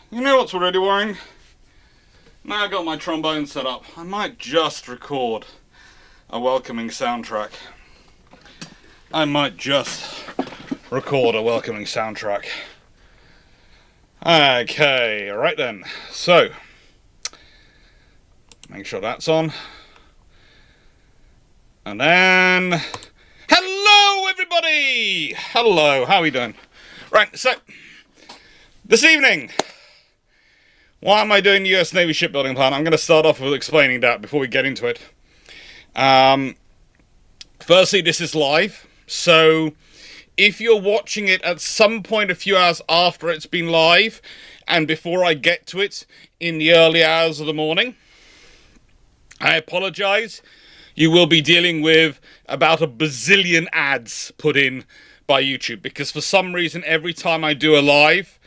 You know what's really worrying? Now I've got my trombone set up, I might just record a welcoming soundtrack. I might just record a welcoming soundtrack. Okay, right then. So, make sure that's on. And then, hello everybody! Hello, how are we doing? Right, so, this evening, why am I doing the US Navy shipbuilding plan? I'm going to start off with explaining that before we get into it. Firstly, this is live, so if you're watching it at some point a few hours after it's been live, and before I get to it in the early hours of the morning, I apologise. You will be dealing with about a bazillion ads put in by YouTube, because for some reason every time I do a live,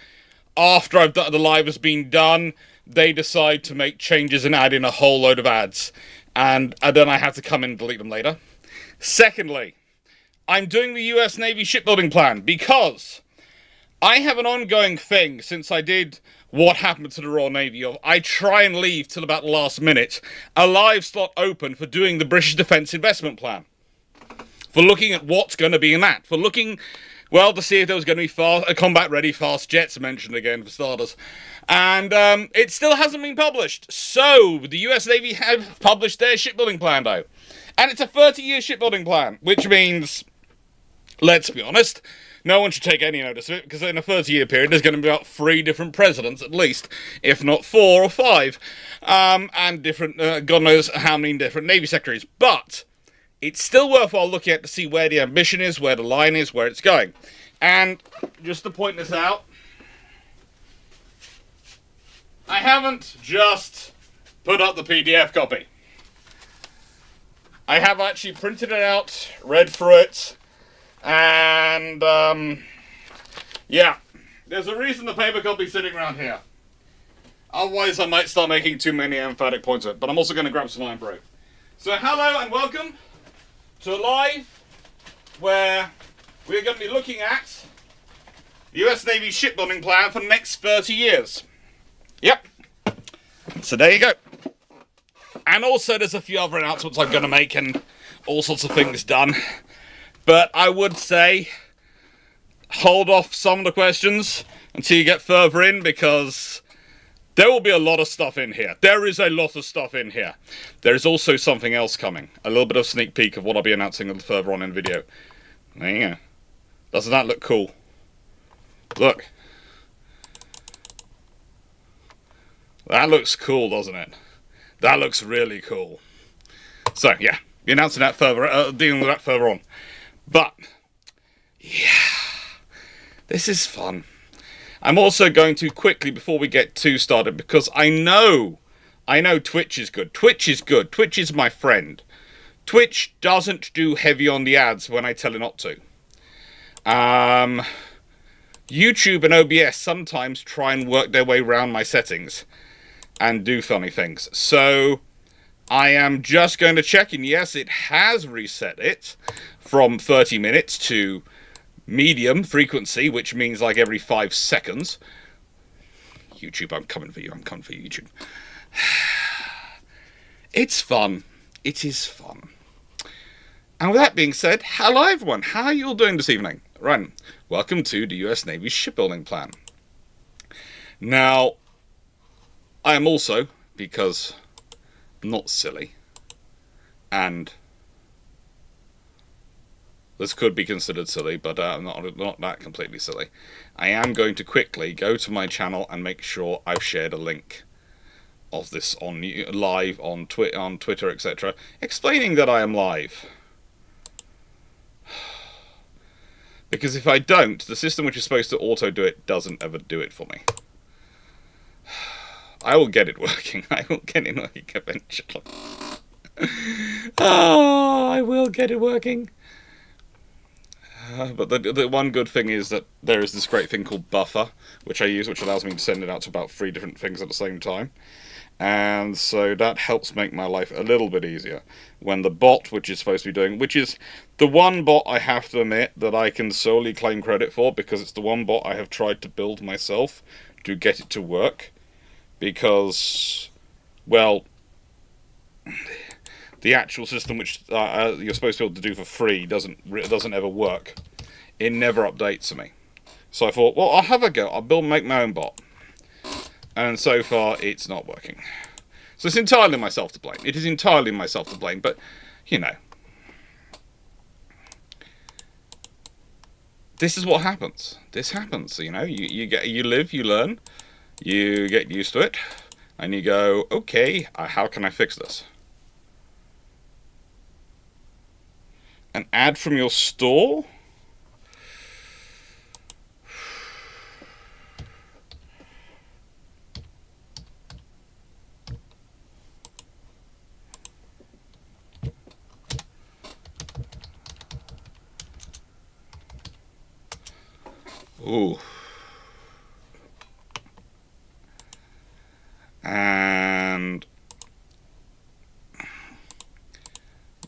after I've done the live has been done, they decide to make changes and add in a whole load of ads, and then I have to come in and delete them later. Secondly, I'm doing the US Navy shipbuilding plan because I have an ongoing thing since I did what happened to the Royal Navy of I try and leave till about the last minute a live slot open for doing the British Defence Investment Plan, for looking at what's going to be in that, for looking, well, to see if there was going to be combat-ready fast jets mentioned again, for starters. And it still hasn't been published. So, the US Navy have published their shipbuilding plan, though. And it's a 30-year shipbuilding plan, which means, let's be honest, no one should take any notice of it, because in a 30-year period, there's going to be about 3 different presidents, at least, if not 4 or 5. And different, God knows how many different Navy secretaries. But it's still worthwhile looking at to see where the ambition is, where the line is, where it's going. And just to point this out, I haven't just put up the PDF copy. I have actually printed it out, read through it, and yeah, there's a reason the paper copy's sitting around here. Otherwise I might start making too many emphatic points of it, but I'm also going to grab some iron brew. So hello and welcome to a live where we're going to be looking at the US Navy shipbuilding plan for the next 30 years. Yep. So there you go. And also there's a few other announcements I'm going to make and all sorts of things done. But I would say hold off some of the questions until you get further in, because there will be a lot of stuff in here. There is a lot of stuff in here. There is also something else coming. A little bit of sneak peek of what I'll be announcing a little further on in the video. There you go. Doesn't that look cool? Look. That looks cool, doesn't it? That looks really cool. So, yeah. Be announcing that further, dealing with that further on. But, yeah. This is fun. I'm also going to quickly, before we get too started, because I know Twitch is good. Twitch is good. Twitch is my friend. Twitch doesn't do heavy on the ads when I tell it not to. YouTube and OBS sometimes try and work their way around my settings and do funny things. So I am just going to check, and yes, it has reset it from 30 minutes to medium frequency, which means like every 5 seconds. YouTube, I'm coming for you. I'm coming for you, YouTube. It's fun. It is fun. And with that being said, hello everyone. How are you all doing this evening? Right. Welcome to the US Navy shipbuilding plan. Now, I am also, because I'm not silly, and this could be considered silly, but not that completely silly. I am going to quickly go to my channel and make sure I've shared a link of this on live on Twitter, etc., explaining that I am live. Because if I don't, the system which is supposed to auto do it doesn't ever do it for me. I will get it working. I will get it working eventually. Oh, I will get it working. But the one good thing is that there is this great thing called Buffer, which I use, which allows me to send it out to about 3 different things at the same time. And so that helps make my life a little bit easier. When the bot, which is supposed to be doing, which is the one bot I have to admit that I can solely claim credit for, because it's the one bot I have tried to build myself to get it to work. Because, well, the actual system which you're supposed to be able to do for free doesn't ever work. It never updates me. So I thought, well, I'll have a go. I'll make my own bot. And so far, it's not working. So it's entirely myself to blame. It is entirely myself to blame, but, you know. This is what happens. This happens, you know. You live, you learn, you get used to it, and you go, okay, how can I fix this? An ad from your store? Ooh. And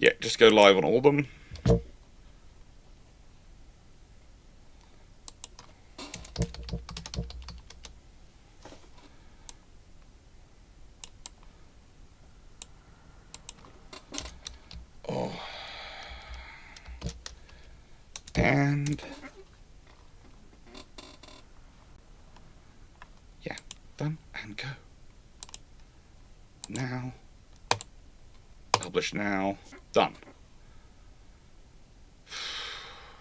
yeah, just go live on all of them. Oh. And yeah, done and go. Now, publish now, done.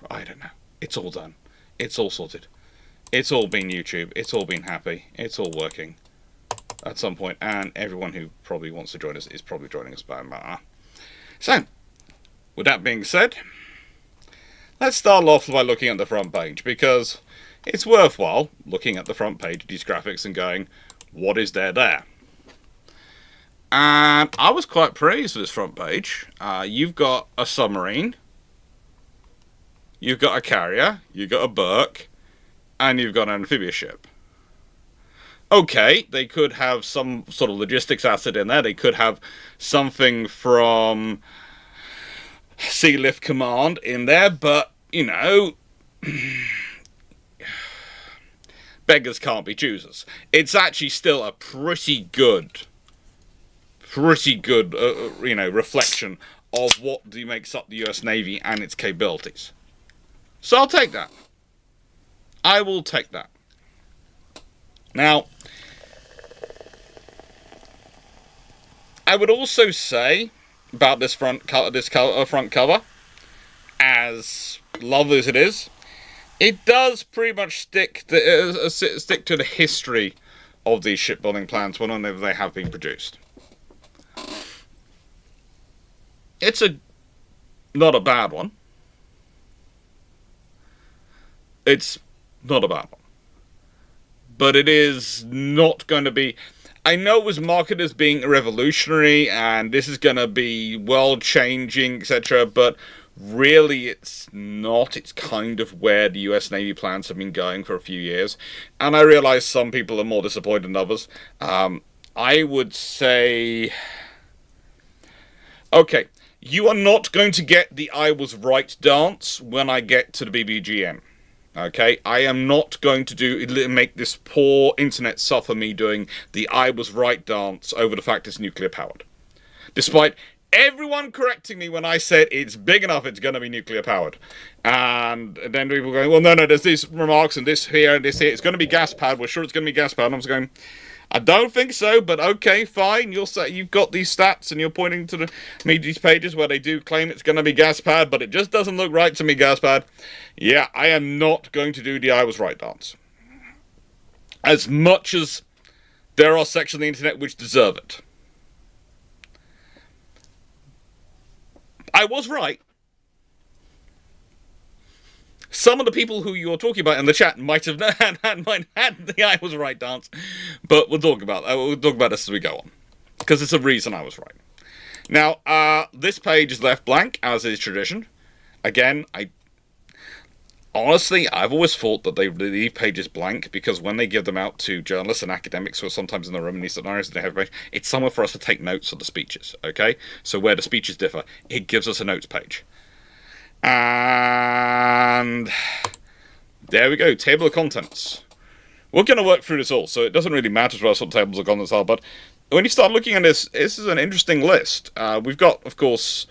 I don't know. It's all done. It's all sorted. It's all been YouTube. It's all been happy. It's all working at some point, and everyone who probably wants to join us is probably joining us by now. So, with that being said, let's start off by looking at the front page, because it's worthwhile looking at the front page of these graphics and going, what is there? And I was quite pleased with this front page. You've got a submarine, you've got a carrier, you've got a Burke, and you've got an amphibious ship. Okay, they could have some sort of logistics asset in there. They could have something from Sea Lift Command in there, but, you know, beggars can't be choosers. It's actually still a pretty good, you know, reflection of what makes up the US Navy and its capabilities. So I'll take that. I will take that. Now, I would also say about this front cover, as lovely as it is, it does pretty much stick to the history of these shipbuilding plans whenever they have been produced. It's not a bad one. It's not a bad one. But it is not going to be... I know it was marketed as being revolutionary, and this is going to be world-changing, etc., but really it's not. It's kind of where the US Navy plans have been going for a few years, and I realize some people are more disappointed than others. I would say... Okay, you are not going to get the I was right dance when I get to the BBGN. Okay, I am not going to make this poor internet suffer me doing the I was right dance over the fact it's nuclear powered. Despite everyone correcting me when I said it's big enough, it's going to be nuclear powered. And then people going, well, no, there's these remarks and this here and this here. It's going to be gas powered. We're sure it's going to be gas powered. And I was going, I don't think so, but okay, fine. You'll say you've got these stats and you're pointing to these pages where they do claim it's going to be gas powered, but it just doesn't look right to me, gas powered. Yeah, I am not going to do the I was right dance. As much as there are sections of the internet which deserve it. I was right. Some of the people who you're talking about in the chat might have had the I was right dance, but we'll talk about this as we go on, because it's a reason I was right. Now, this page is left blank, as is tradition. Again, Honestly, I've always thought that they leave pages blank because when they give them out to journalists and academics who are sometimes in the room in these scenarios, they have it's somewhere for us to take notes of the speeches, okay? So where the speeches differ, it gives us a notes page. And there we go, table of contents. We're going to work through this all, so it doesn't really matter to us what tables of contents are, but when you start looking at this, this is an interesting list. We've got, of course,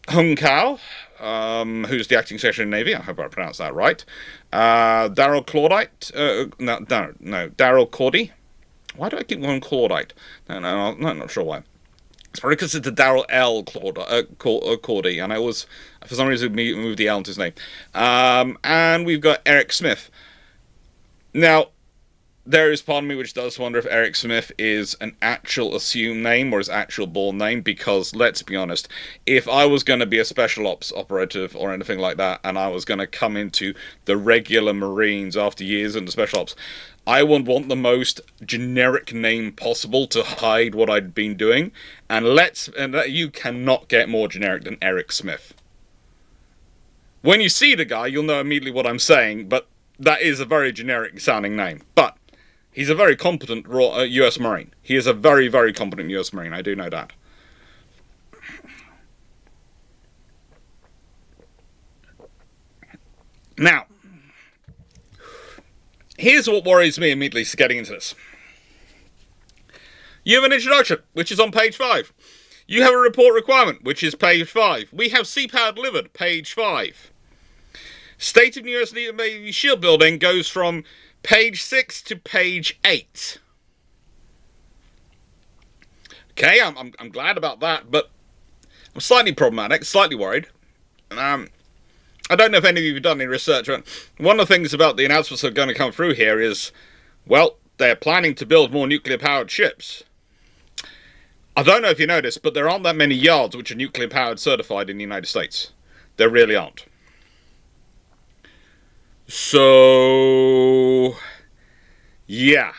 Hung Kao, who's the acting secretary of the Navy. I hope I pronounced that right. Daryl Claudite. No, Daryl Cordy. Why do I keep going Claudite? No, I'm not sure why. It's probably because it's the Daryl L. Cordy, and I always, for some reason, moved the L into his name. And we've got Eric Smith. Now, there is part of me which does wonder if Eric Smith is an actual assumed name or his actual born name, because, let's be honest, if I was going to be a special ops operative or anything like that, and I was going to come into the regular Marines after years in the special ops, I would want the most generic name possible to hide what I'd been doing, and you cannot get more generic than Eric Smith. When you see the guy, you'll know immediately what I'm saying, but that is a very generic sounding name. But he's a very competent US Marine. He is a very, very competent US Marine, I do know that. Now, here's what worries me immediately getting into this. You have an introduction, which is on page 5. You have a report requirement, which is page 5. We have CPAO delivered, page 5. State of the US Navy shield building goes from page 6 to page 8. Okay, I'm glad about that, but I'm slightly problematic, slightly worried. I don't know if any of you have done any research, but one of the things about the announcements that are going to come through here is, well, they're planning to build more nuclear-powered ships. I don't know if you noticed, but there aren't that many yards which are nuclear-powered certified in the United States. There really aren't. So, yeah.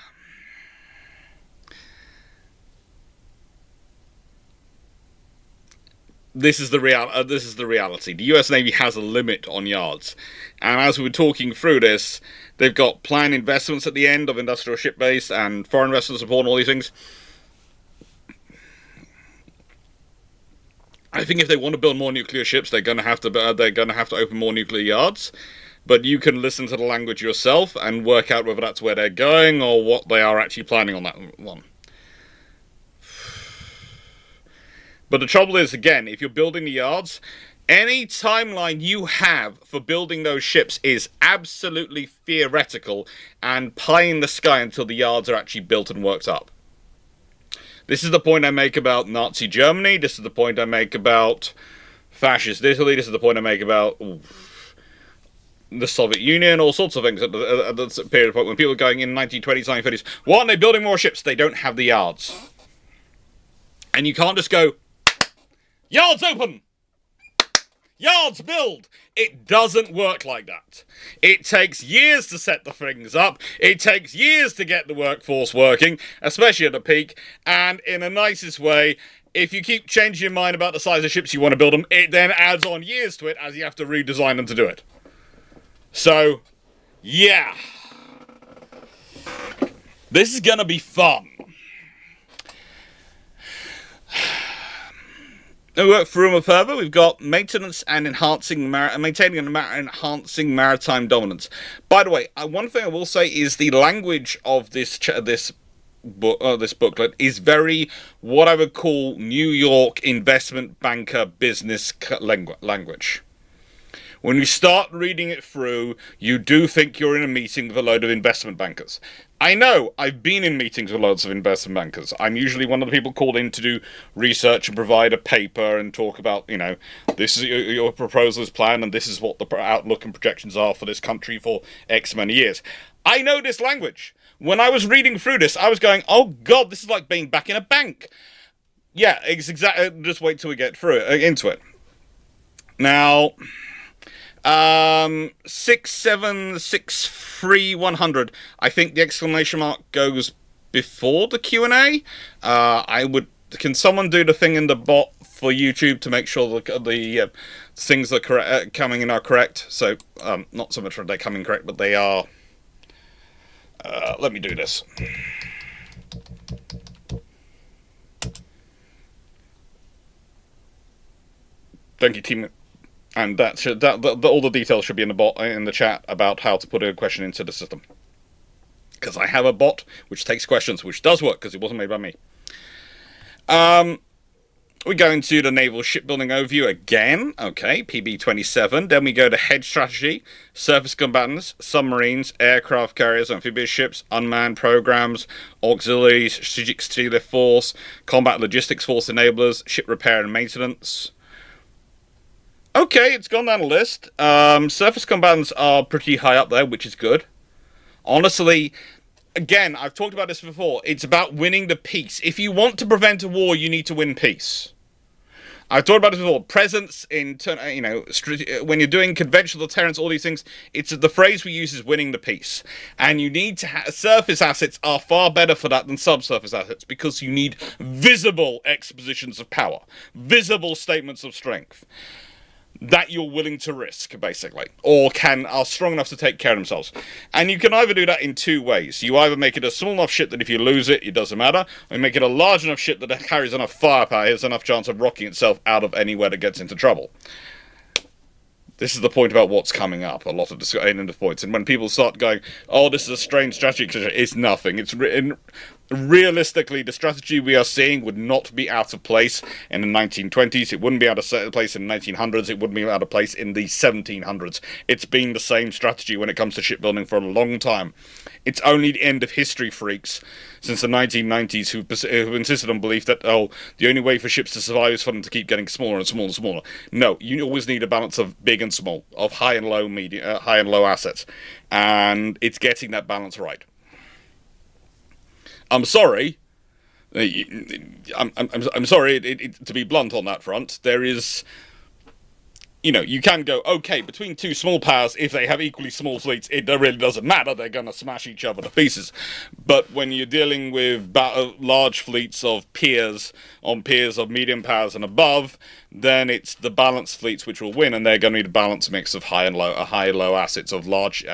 This is the reality. The US Navy has a limit on yards. And as we were talking through this, they've got planned investments at the end of industrial ship base and foreign investment support and all these things. I think if they want to build more nuclear ships, they're going to have to open more nuclear yards. But you can listen to the language yourself and work out whether that's where they're going or what they are actually planning on that one. But the trouble is, again, if you're building the yards, any timeline you have for building those ships is absolutely theoretical and pie in the sky until the yards are actually built and worked up. This is the point I make about Nazi Germany. This is the point I make about fascist Italy. This is the point I make about the Soviet Union, all sorts of things at the period of point when people were going in 1920s, 1930s. Why aren't they building more ships? They don't have the yards. And you can't just go, yards open! Yards build! It doesn't work like that. It takes years to set the things up. It takes years to get the workforce working, especially at the peak. And in the nicest way, if you keep changing your mind about the size of ships you want to build them, it then adds on years to it as you have to redesign them to do it. So, yeah. This is going to be fun. We work through them further. We've got maintenance and maintaining and enhancing maritime dominance. By the way, one thing I will say is the language of this booklet is very what I would call New York investment banker business language. When you start reading it through, you do think you're in a meeting with a load of investment bankers. I know, I've been in meetings with loads of investment bankers. I'm usually one of the people called in to do research and provide a paper and talk about, this is your proposal is planned and this is what the outlook and projections are for this country for X many years. I know this language. When I was reading through this, I was going, oh God, this is like being back in a bank. Yeah, it's exactly. Just wait till we get through it, into it. Now, 6763100. I think the exclamation mark goes before the Q&A. I would Can someone do the thing in the bot for YouTube to make sure the things that are coming in are correct? So, not so much that they're coming correct, but they are. Let me do this. Thank you, team. And all the details should be in the bot in the chat about how to put a question into the system. Because I have a bot which takes questions, which does work because it wasn't made by me. We go into the naval shipbuilding overview again. Okay, PB27. Then we go to hedge strategy, surface combatants, submarines, aircraft carriers, amphibious ships, unmanned programs, auxiliaries, strategic sea force, combat logistics force enablers, ship repair and maintenance. Okay, it's gone down the list. Surface combatants are pretty high up there, which is good. Honestly, again, I've talked about this before. It's about winning the peace. If you want to prevent a war, you need to win peace. I've talked about this before. Presence in, when you're doing conventional deterrence, all these things, it's the phrase we use is winning the peace. And you need to surface assets are far better for that than subsurface assets because you need visible expositions of power, visible statements of strength that you're willing to risk, basically, or are strong enough to take care of themselves. And you can either do that in two ways. You either make it a small enough ship that if you lose it, it doesn't matter, or you make it a large enough ship that carries enough firepower, has enough chance of rocking itself out of anywhere that gets into trouble. This is the point about what's coming up, a lot of the points. And when people start going, oh, this is a strange strategy, it's nothing. It's realistically, the strategy we are seeing would not be out of place in the 1920s. It wouldn't be out of place in the 1900s. It wouldn't be out of place in the 1700s. It's been the same strategy when it comes to shipbuilding for a long time. It's only the end of history freaks since the 1990s who've insisted on belief that, oh, the only way for ships to survive is for them to keep getting smaller and smaller and smaller. No, you always need a balance of big and small, of high and low assets. And it's getting that balance right. I'm sorry. I'm sorry to be blunt on that front. There is, you can go, okay, between two small powers, if they have equally small fleets, it really doesn't matter. They're going to smash each other to pieces. But when you're dealing with large fleets of peers of medium powers and above, then it's the balanced fleets which will win, and they're going to need a balanced mix of high and low assets of large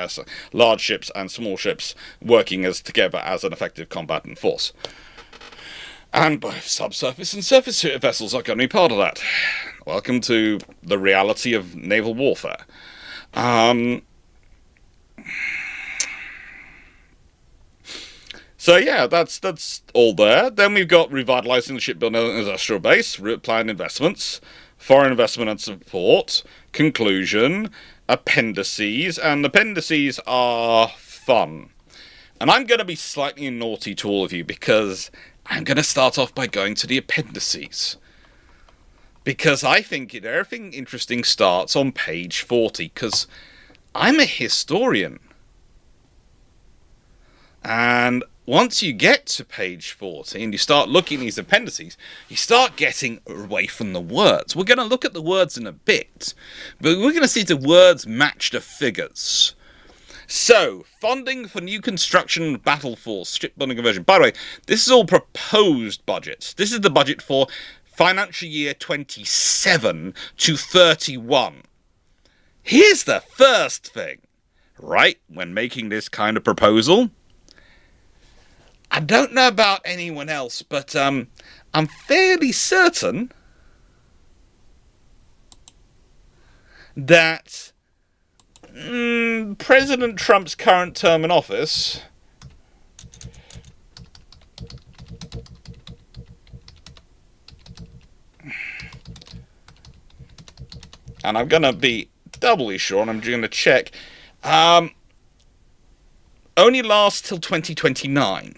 ships and small ships working together as an effective combatant force. And both subsurface and surface vessels are going to be part of that. Welcome to the reality of naval warfare. So yeah, that's all there. Then we've got revitalizing the shipbuilding industrial base, planned investments, foreign investment and support, conclusion, appendices, and appendices are fun. And I'm going to be slightly naughty to all of you because I'm going to start off by going to the appendices. Because I think everything interesting starts on page 40, because I'm a historian. And once you get to page 40 and you start looking at these appendices, you start getting away from the words. We're going to look at the words in a bit, but we're going to see if the words match the figures. So, funding for new construction battle force, shipbuilding conversion. By the way, this is all proposed budgets. This is the budget for financial year 27 to 31. Here's the first thing, right? When making this kind of proposal, I don't know about anyone else, but I'm fairly certain that President Trump's current term in office and I'm going to be doubly sure, and I'm going to check, only lasts till 2029.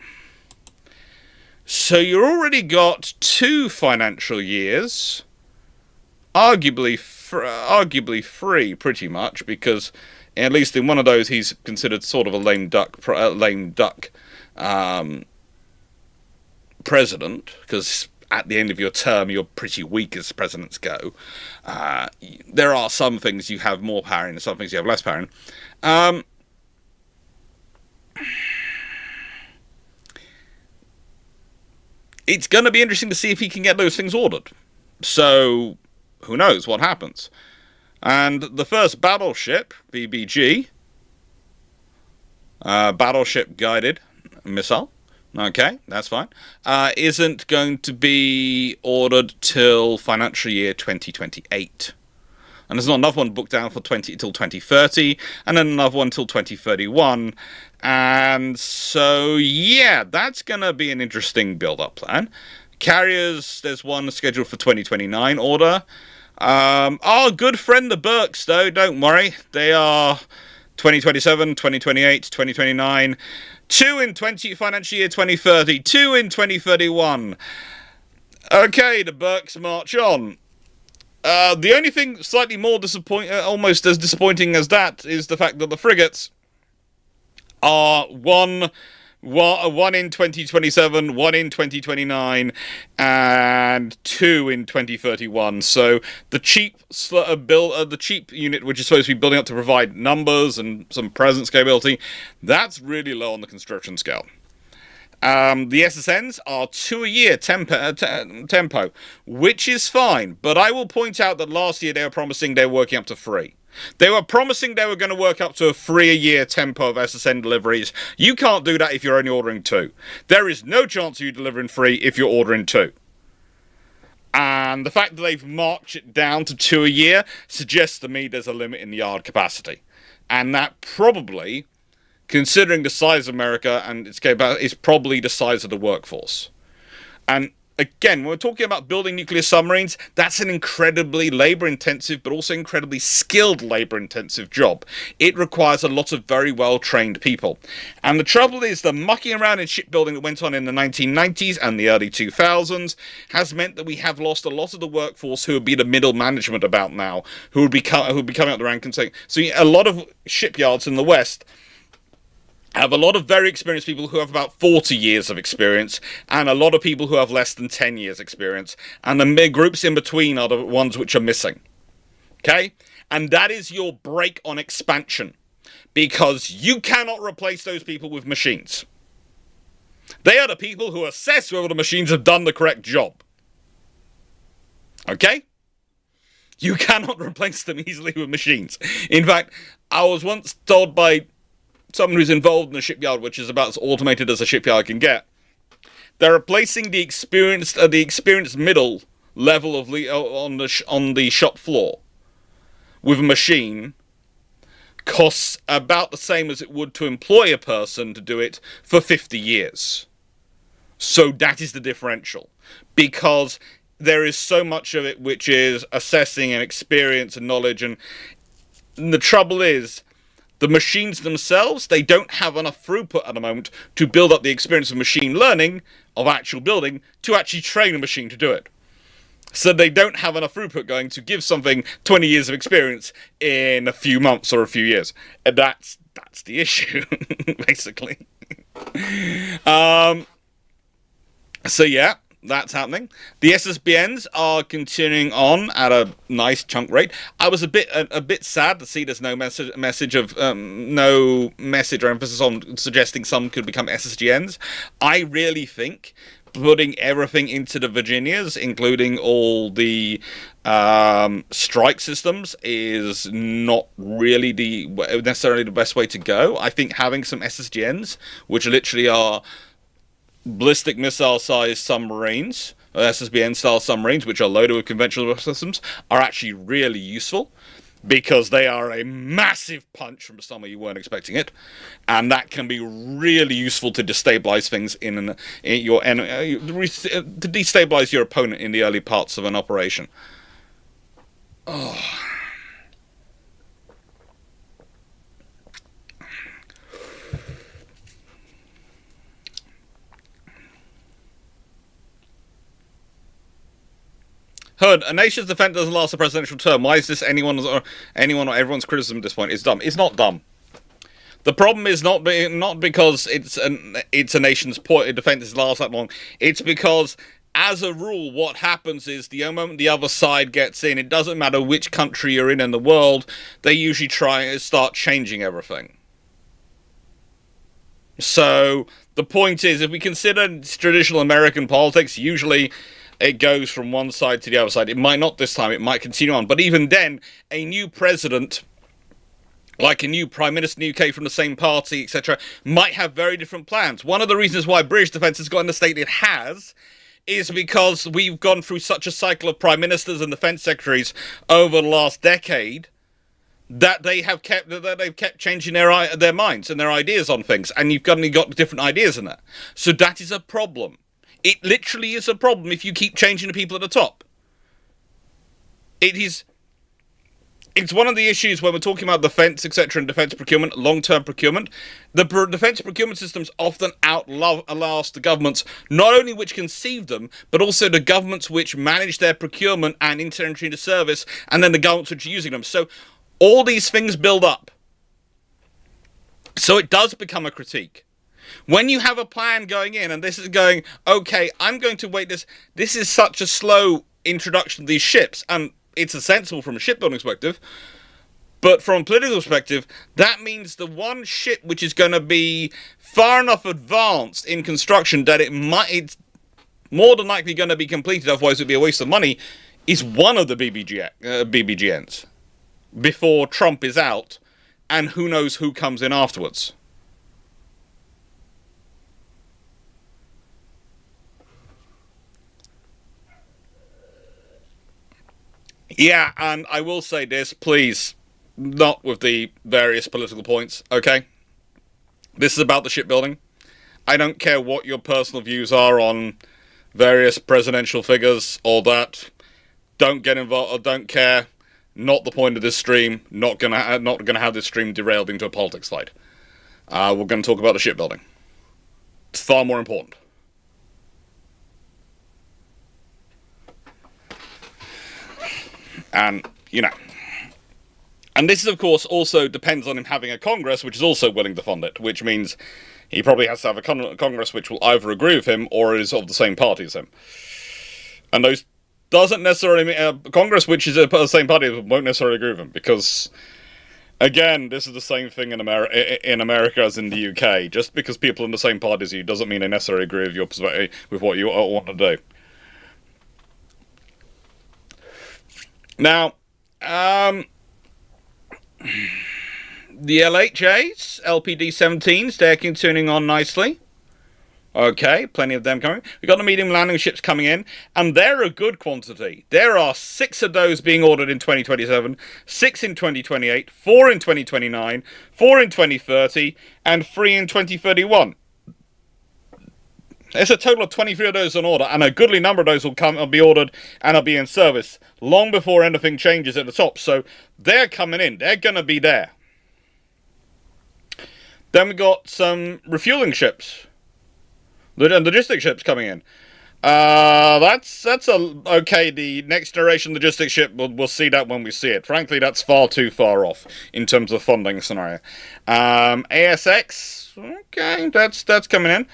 So you've already got 2 financial years, arguably free, pretty much, because at least in one of those he's considered sort of a lame duck president, because at the end of your term you're pretty weak as presidents go. There are some things you have more power in and some things you have less power in. It's going to be interesting to see if he can get those things ordered. So, who knows what happens. And the first battleship, BBG, battleship guided missile, okay, that's fine, isn't going to be ordered till financial year 2028. And there's not another one booked down for till 2030, and then another one till 2031. And so, yeah, that's going to be an interesting build-up plan. Carriers, there's one scheduled for 2029 order. Our good friend the Burkes, though, don't worry. They are 2027, 2028, 2029. 2 in financial year 2030. 2 in 2031. Okay, the Burkes march on. The only thing slightly more almost as disappointing as that, is the fact that the frigates are one in 2027, 1 in 2029, and 2 in 2031. So the cheap unit, which is supposed to be building up to provide numbers and some presence capability, that's really low on the construction scale. The SSNs are 2 a year tempo, which is fine, but I will point out that last year they were promising they were working up to 3. They were promising they were going to work up to a 3 a year tempo of SSN deliveries. You can't do that if you're only ordering 2. There is no chance of you delivering 3 if you're ordering 2. And the fact that they've marched it down to 2 a year suggests to me there's a limit in the yard capacity. And that probably, considering the size of America and its capability, is probably the size of the workforce. And again, when we're talking about building nuclear submarines, that's an incredibly labor-intensive, but also incredibly skilled labor-intensive job. It requires a lot of very well-trained people. And the trouble is, the mucking around in shipbuilding that went on in the 1990s and the early 2000s has meant that we have lost a lot of the workforce who would be the middle management about now, who would be coming up the rank and saying, so a lot of shipyards in the West have a lot of very experienced people who have about 40 years of experience, and a lot of people who have less than 10 years experience, and the groups in between are the ones which are missing. Okay? And that is your brake on expansion, because you cannot replace those people with machines. They are the people who assess whether the machines have done the correct job. Okay? You cannot replace them easily with machines. In fact, I was once told by someone who's involved in a shipyard, which is about as automated as a shipyard can get, they're replacing the experienced middle level of on the shop floor with a machine. Costs about the same as it would to employ a person to do it for 50 years. So that is the differential, because there is so much of it which is assessing and experience and knowledge, and the trouble is, the machines themselves, they don't have enough throughput at the moment to build up the experience of machine learning, of actual building, to actually train a machine to do it. So they don't have enough throughput going to give something 20 years of experience in a few months or a few years. And that's the issue, basically. So yeah, that's happening. The SSBNs are continuing on at a nice chunk rate. I was a bit sad to see there's no message or emphasis on suggesting some could become SSGNs. I really think putting everything into the Virginias, including all the strike systems, is not really necessarily the best way to go. I think having some SSGNs, which literally are ballistic missile-sized submarines, SSBN-style submarines, which are loaded with conventional systems, are actually really useful, because they are a massive punch from somewhere you weren't expecting it, and that can be really useful to destabilize things to destabilize your opponent in the early parts of an operation. Oh. Hood, a nation's defense doesn't last a presidential term. Why is this anyone or everyone's criticism at this point? It's dumb. It's not dumb. The problem is not because it's a nation's defense lasts that long. It's because, as a rule, what happens is the moment the other side gets in, it doesn't matter which country you're in the world, they usually try and start changing everything. So the point is, if we consider traditional American politics, usually it goes from one side to the other side. It might not this time, it might continue on. But even then, a new president, like a new prime minister in the UK from the same party, etc., might have very different plans. One of the reasons why British defence has got in the state it has is because we've gone through such a cycle of prime ministers and defence secretaries over the last decade that they've kept changing their minds and their ideas on things, and you've only got different ideas in that. So that is a problem. It literally is a problem if you keep changing the people at the top. It's one of the issues when we're talking about defence, etc., and defence procurement, long-term procurement. The defence procurement systems often outlast the governments, not only which conceive them, but also the governments which manage their procurement and enter into service, and then the governments which are using them. So all these things build up. So it does become a critique. When you have a plan going in, and this is going, okay, I'm going to wait this is such a slow introduction of these ships, and it's sensible from a shipbuilding perspective, but from a political perspective, that means the one ship which is going to be far enough advanced in construction that it's more than likely going to be completed, otherwise it would be a waste of money, is one of the BBGNs before Trump is out, and who knows who comes in afterwards. Yeah, and I will say this, please, not with the various political points, okay? This is about the shipbuilding. I don't care what your personal views are on various presidential figures or that. Don't get involved, or don't care. Not the point of this stream. Not gonna have this stream derailed into a politics fight. We're going to talk about the shipbuilding. It's far more important. And, and this, of course, also depends on him having a Congress which is also willing to fund it, which means he probably has to have a Congress which will either agree with him or is of the same party as him. And those doesn't necessarily mean Congress which is the same party won't necessarily agree with him, because, again, this is the same thing in America as in the UK. Just because people are in the same party as you doesn't mean they necessarily agree with your perspective, with what you want to do. Now, the LHAs, LPD-17s, they're continuing on nicely. Okay, plenty of them coming. We've got the medium landing ships coming in, and they're a good quantity. There are 6 of those being ordered in 2027, 6 in 2028, 4 in 2029, 4 in 2030, and 3 in 2031. There's a total of 23 of those on order, and a goodly number of those will be ordered and will be in service long before anything changes at the top. So they're coming in. They're going to be there. Then we got some refueling ships, logistic ships coming in. That's okay. The next generation logistics ship, we'll see that when we see it. Frankly, that's far too far off in terms of funding scenario. ASX, okay, that's coming in.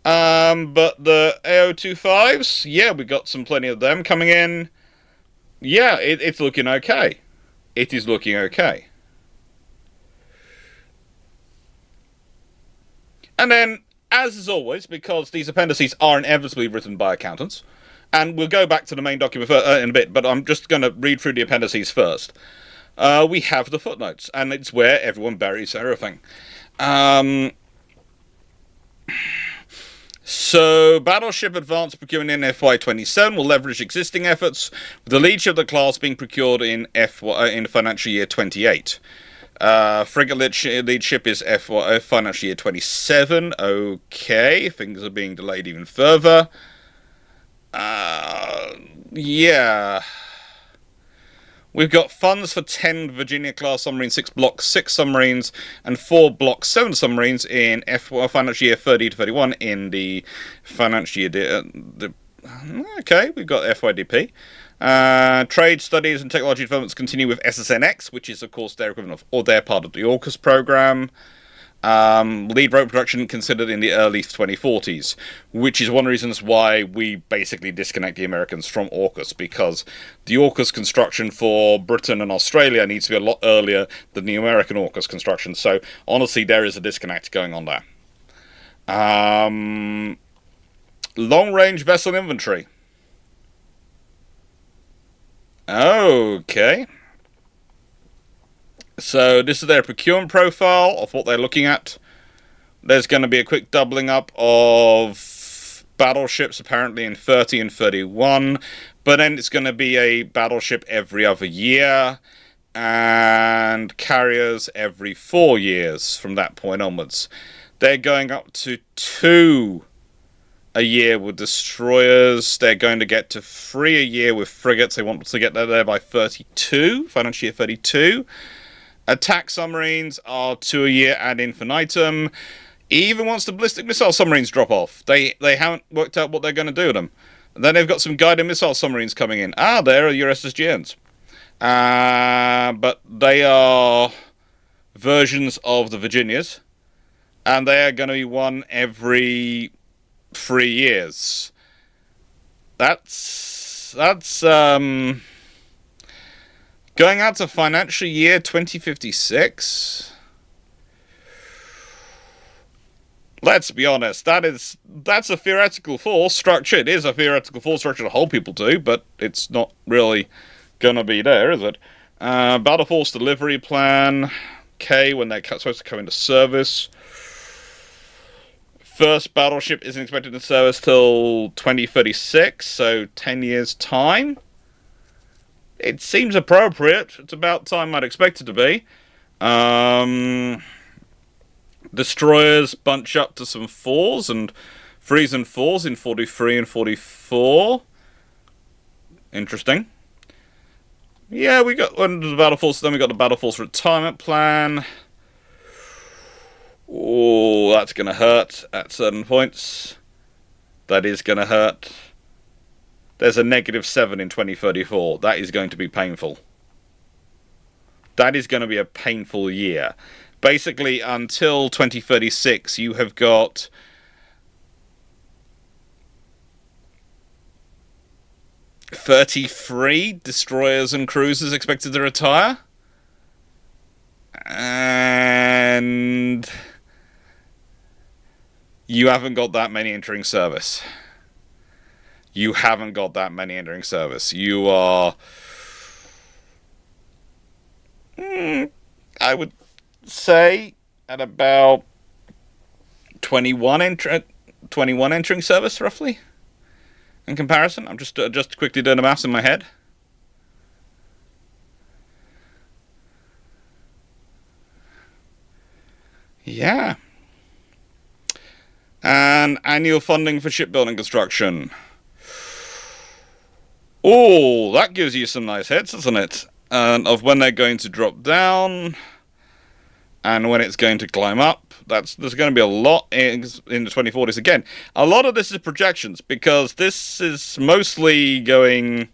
But the AO25s, yeah, we got plenty of them coming in. Yeah, it's looking okay. It is looking okay. And then, as is always, because these appendices are inevitably written by accountants, and we'll go back to the main document in a bit, but I'm just going to read through the appendices first. We have the footnotes, and it's where everyone buries everything. So, Battleship Advanced Procurement in FY27 will leverage existing efforts, with the lead ship of the class being procured in financial year 28. Frigate lead ship is financial year 27. Okay, things are being delayed even further. Yeah. We've got funds for 10 Virginia-class submarines, 6 Block 6 submarines, and 4 Block 7 submarines in financial year 30 to 31 in the financial year... okay, we've got FYDP. Trade studies and technology developments continue with SSNX, which is, of course, their equivalent of, or their part of the AUKUS program. Lead rope production considered in the early 2040s, which is one of the reasons why we basically disconnect the Americans from AUKUS, because the AUKUS construction for Britain and Australia needs to be a lot earlier than the American AUKUS construction. So, honestly, there is a disconnect going on there. Long-range vessel inventory. Okay. So this is their procurement profile of what they're looking at. There's going to be a quick doubling up of battleships apparently in 30 and 31, but then it's going to be a battleship every other year and carriers every 4 years from that point onwards. They're going up to 2 a year with destroyers. They're going to get to 3 a year with frigates. They want to get there by 32, financial year 32. Attack submarines are 2 a year ad infinitum. Even once the ballistic missile submarines drop off, they haven't worked out what they're going to do with them. And then they've got some guided missile submarines coming in. There are your SSGNs. But they are versions of the Virginias, and they are going to be one every 3 years. That's going out to financial year 2056. Let's be honest, that's a theoretical force structure. It is a theoretical force structure to hold people to, but it's not really gonna be there, is it? Battle Force delivery plan. Okay, when they're supposed to come into service. First battleship isn't expected in service till 2036, so 10 years' time. It seems appropriate. It's about time I'd expect it to be. Destroyers bunch up to some 4s and 3s and 4s in 43 and 44. Interesting. Yeah, we got under the Battle Force, then we got the Battle Force retirement plan. Oh, that's going to hurt at certain points. That is going to hurt. There's a -7 in 2034. That is going to be painful. That is going to be a painful year. Basically, until 2036, you have got 33 destroyers and cruisers expected to retire. And you haven't got that many entering service. You haven't got that many entering service. You are... I would say at about 21 entering service, roughly, in comparison. I'm just quickly doing the maths in my head. Yeah. And annual funding for shipbuilding construction. Oh, that gives you some nice hits, doesn't it? Of when they're going to drop down and when it's going to climb up. There's going to be a lot in the 2040s. Again, a lot of this is projections, because this is mostly going...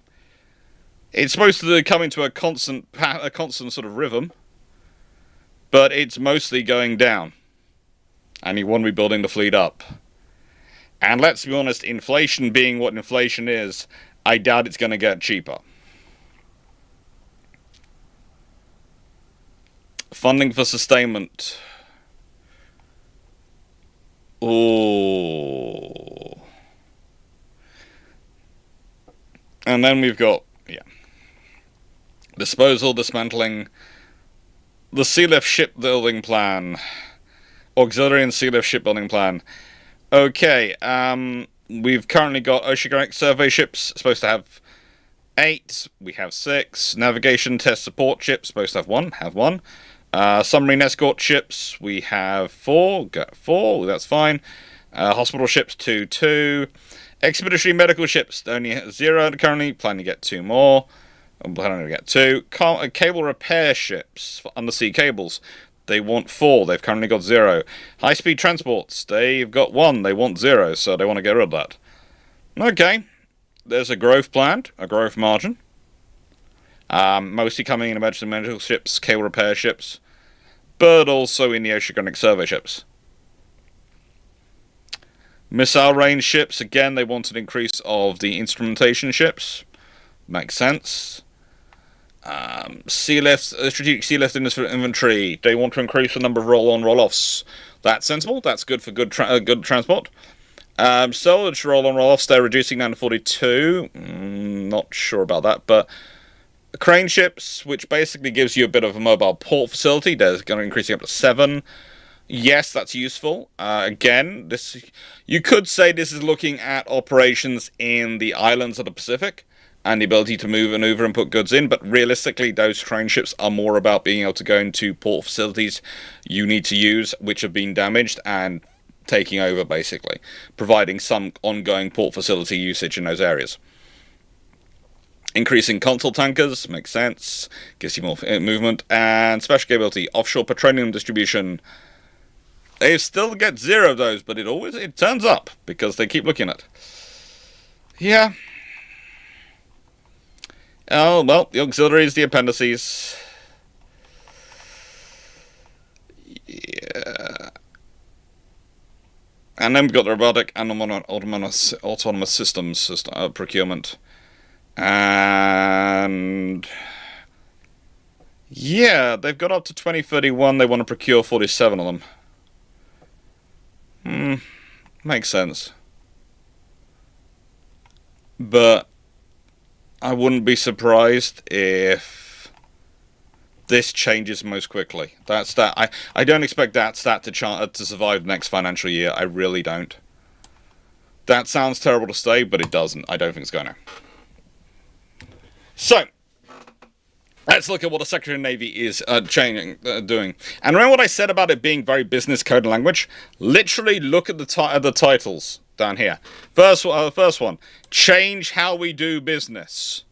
It's supposed to come into a constant sort of rhythm, but it's mostly going down. And you want to be building the fleet up. And let's be honest, inflation being what inflation is, I doubt it's going to get cheaper. Funding for sustainment. Oh. And then we've got, disposal, dismantling, the Sea Lift shipbuilding plan. Auxiliary and Sea Lift shipbuilding plan. Okay, we've currently got oceanic survey ships, supposed to have 8. We have 6. Navigation test support ships, supposed to have 1. Have 1. Submarine escort ships, we have 4. Got 4, that's fine. Hospital ships, 2. Expeditionary medical ships, only 0 currently. Planning to get 2 more. I'm planning to get 2. Cable repair ships for undersea cables. They want 4. They've currently got 0. High-speed transports. They've got 1. They want 0, so they want to get rid of that. Okay. There's a growth planned, a growth margin. Mostly coming in emergency medical ships, cable repair ships, but also in the oceanic survey ships. Missile range ships, again, they want an increase of the instrumentation ships. Makes sense. Sea lift, strategic sea lift inventory. They want to increase the number of roll-on, roll-offs. That's sensible. That's good for good transport. Solid roll-on, roll-offs. They're reducing down to 42. Not sure about that, but crane ships, which basically gives you a bit of a mobile port facility. They're going to increasing up to 7. Yes, that's useful. Again, you could say this is looking at operations in the islands of the Pacific and the ability to move, maneuver, and put goods in, but realistically, those train ships are more about being able to go into port facilities you need to use, which have been damaged, and taking over, basically, providing some ongoing port facility usage in those areas. Increasing console tankers, makes sense, gives you more movement, and special capability, offshore petroleum distribution. They still get 0 of those, but it turns up, because they keep looking at it. Yeah. Oh, well, the auxiliaries, the appendices. Yeah. And then we've got the robotic and autonomous systems procurement. And yeah, they've got up to 2031. They want to procure 47 of them. Makes sense. But I wouldn't be surprised if this changes most quickly. That's that. I don't expect that stat to survive the next financial year. I really don't. That sounds terrible to say, but it doesn't. I don't think it's going to. So, let's look at what the Secretary of the Navy is doing. And remember what I said about it being very business code language? Literally look at the titles down here. First one, change how we do business.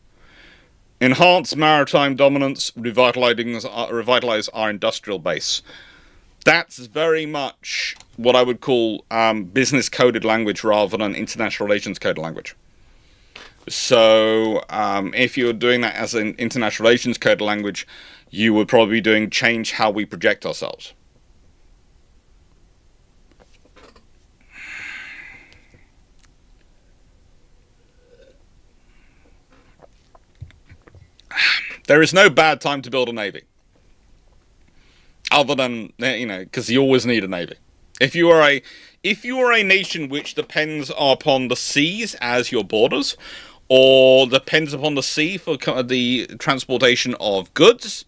Enhance maritime dominance, revitalize our industrial base. That's very much what I would call business coded language rather than international relations coded language. So, if you're doing that as an international relations code language, you would probably be doing change how we project ourselves. There is no bad time to build a navy. Other than, because you always need a navy. If you are a nation which depends upon the seas as your borders, or depends upon the sea for the transportation of goods,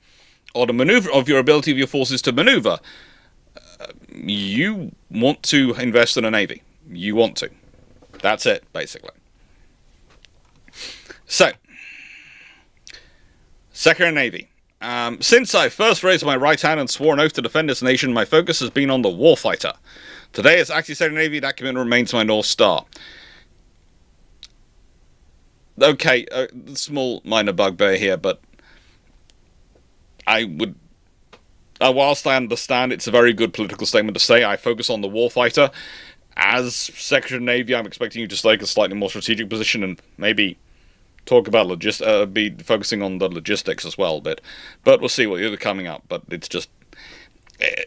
or the maneuver of your ability of your forces to maneuver, you want to invest in a navy. You want to. That's it, basically. So, Secretary of the Navy. Since I first raised my right hand and swore an oath to defend this nation, my focus has been on the warfighter. Today, as acting Secretary of the Navy, that commitment remains my North Star. Okay, small minor bugbear here, but I would, whilst I understand it's a very good political statement to say, I focus on the warfighter. As Secretary of the Navy, I'm expecting you to take a slightly more strategic position and maybe talk about be focusing on the logistics as well, but we'll see what you're coming up. But it's just,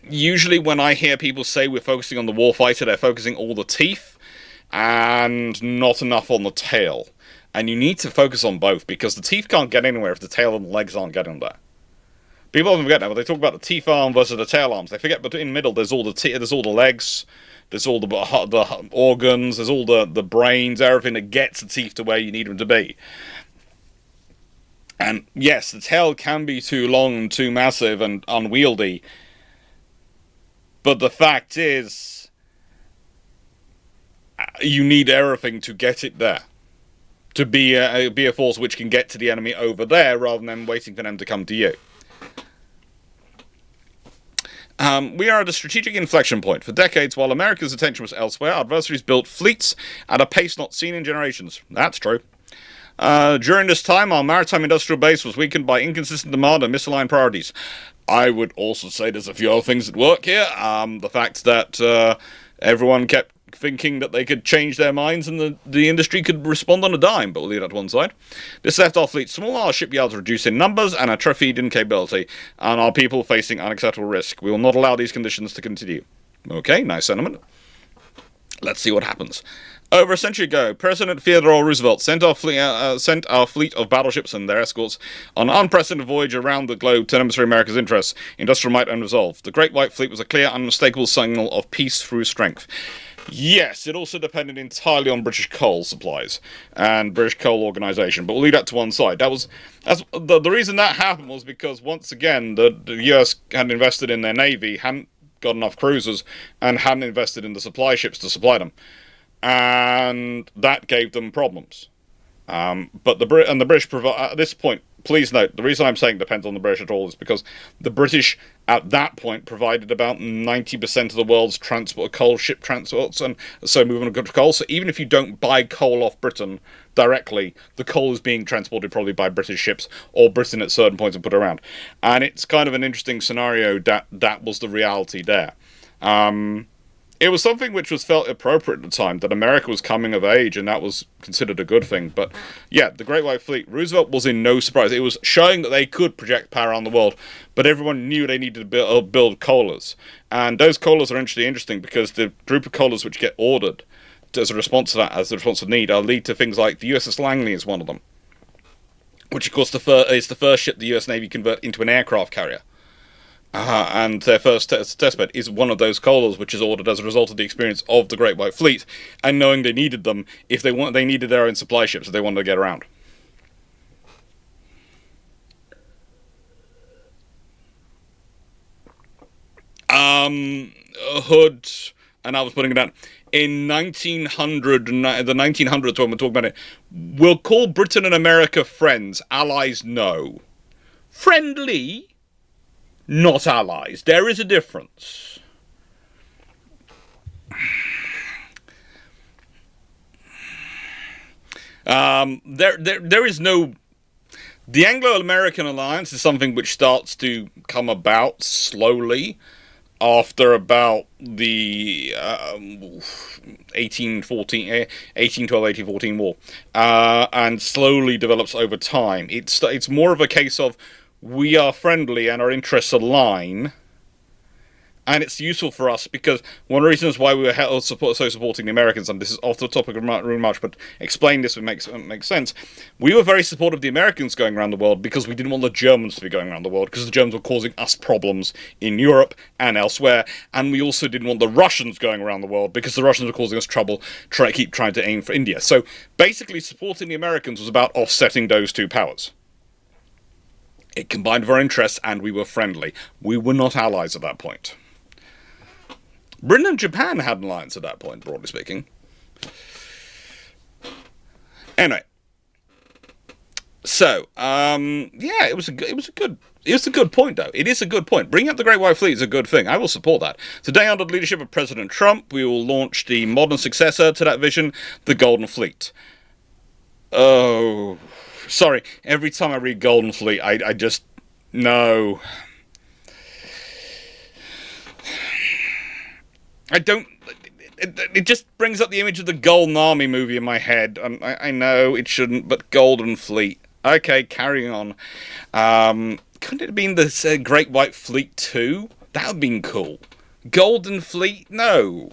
usually when I hear people say we're focusing on the warfighter, they're focusing all the teeth and not enough on the tail. And you need to focus on both, because the teeth can't get anywhere if the tail and the legs aren't getting there. People often forget that, but they talk about the teeth arm versus the tail arms. They forget, but in the middle, there's all the legs, there's all the organs, there's all the brains, everything that gets the teeth to where you need them to be. And yes, the tail can be too long and too massive and unwieldy, but the fact is, you need everything to get it there. To be a force which can get to the enemy over there, rather than them waiting for them to come to you. We are at a strategic inflection point. For decades, while America's attention was elsewhere, our adversaries built fleets at a pace not seen in generations. That's true. During this time, our maritime industrial base was weakened by inconsistent demand and misaligned priorities. I would also say there's a few other things at work here. The fact that everyone kept thinking that they could change their minds and the industry could respond on a dime, but we'll leave that to one side. This left our fleet small, our shipyards reduced in numbers, and atrophied in capability, and our people facing unacceptable risk. We will not allow these conditions to continue. Okay, nice sentiment. Let's see what happens. Over a century ago, President Theodore Roosevelt sent our fleet of battleships and their escorts on an unprecedented voyage around the globe to demonstrate America's interests, industrial might, and resolve. The Great White Fleet was a clear, unmistakable signal of peace through strength. Yes, it also depended entirely on British coal supplies and British coal organisation, but we'll leave that to one side. The reason that happened was because, once again, the US hadn't invested in their navy, hadn't got enough cruisers, and hadn't invested in the supply ships to supply them, and that gave them problems. But the British provide at this point. Please note, the reason I'm saying it depends on the British at all is because the British, at that point, provided about 90% of the world's coal ship transports, and so movement of coal. So even if you don't buy coal off Britain directly, the coal is being transported probably by British ships or Britain at certain points and put around. And it's kind of an interesting scenario that was the reality there. It was something which was felt appropriate at the time, that America was coming of age, and that was considered a good thing. But yeah, the Great White Fleet, Roosevelt was in no surprise. It was showing that they could project power around the world, but everyone knew they needed to build coalers. And those coalers are interesting because the group of coalers which get ordered as a response to that, as a response to need, lead to things like the USS Langley is one of them, which of course is the first ship the US Navy convert into an aircraft carrier. And their first testbed is one of those coalers, which is ordered as a result of the experience of the Great White Fleet, and knowing they needed them if they needed their own supply ships if they wanted to get around. Hood, and I was putting it down in 1900, the 1900s when we're talking about it. We'll call Britain and America friends, allies no, friendly. Not allies. There is a difference. There is no. The Anglo-American alliance is something which starts to come about slowly after about the 1814 war, and slowly develops over time. It's more of a case of, we are friendly and our interests align, and it's useful for us because one of the reasons why we were so supporting the Americans, and this is off the topic of room march, but explain this would make sense. We were very supportive of the Americans going around the world because we didn't want the Germans to be going around the world, because the Germans were causing us problems in Europe and elsewhere, and we also didn't want the Russians going around the world because the Russians were causing us trouble, trying to aim for India. So basically supporting the Americans was about offsetting those two powers. It combined our interests, and we were friendly. We were not allies at that point. Britain and Japan had an alliance at that point, broadly speaking. Anyway, so yeah, it was a good point, though. It is a good point. Bringing up the Great White Fleet is a good thing. I will support that. Today, under the leadership of President Trump, we will launch the modern successor to that vision, the Golden Fleet. Oh. Sorry, every time I read Golden Fleet, I just... No. I don't... It just brings up the image of the Golden Army movie in my head. I know it shouldn't, but Golden Fleet. Okay, carrying on. Couldn't it have been the Great White Fleet 2? That would have been cool. Golden Fleet? No.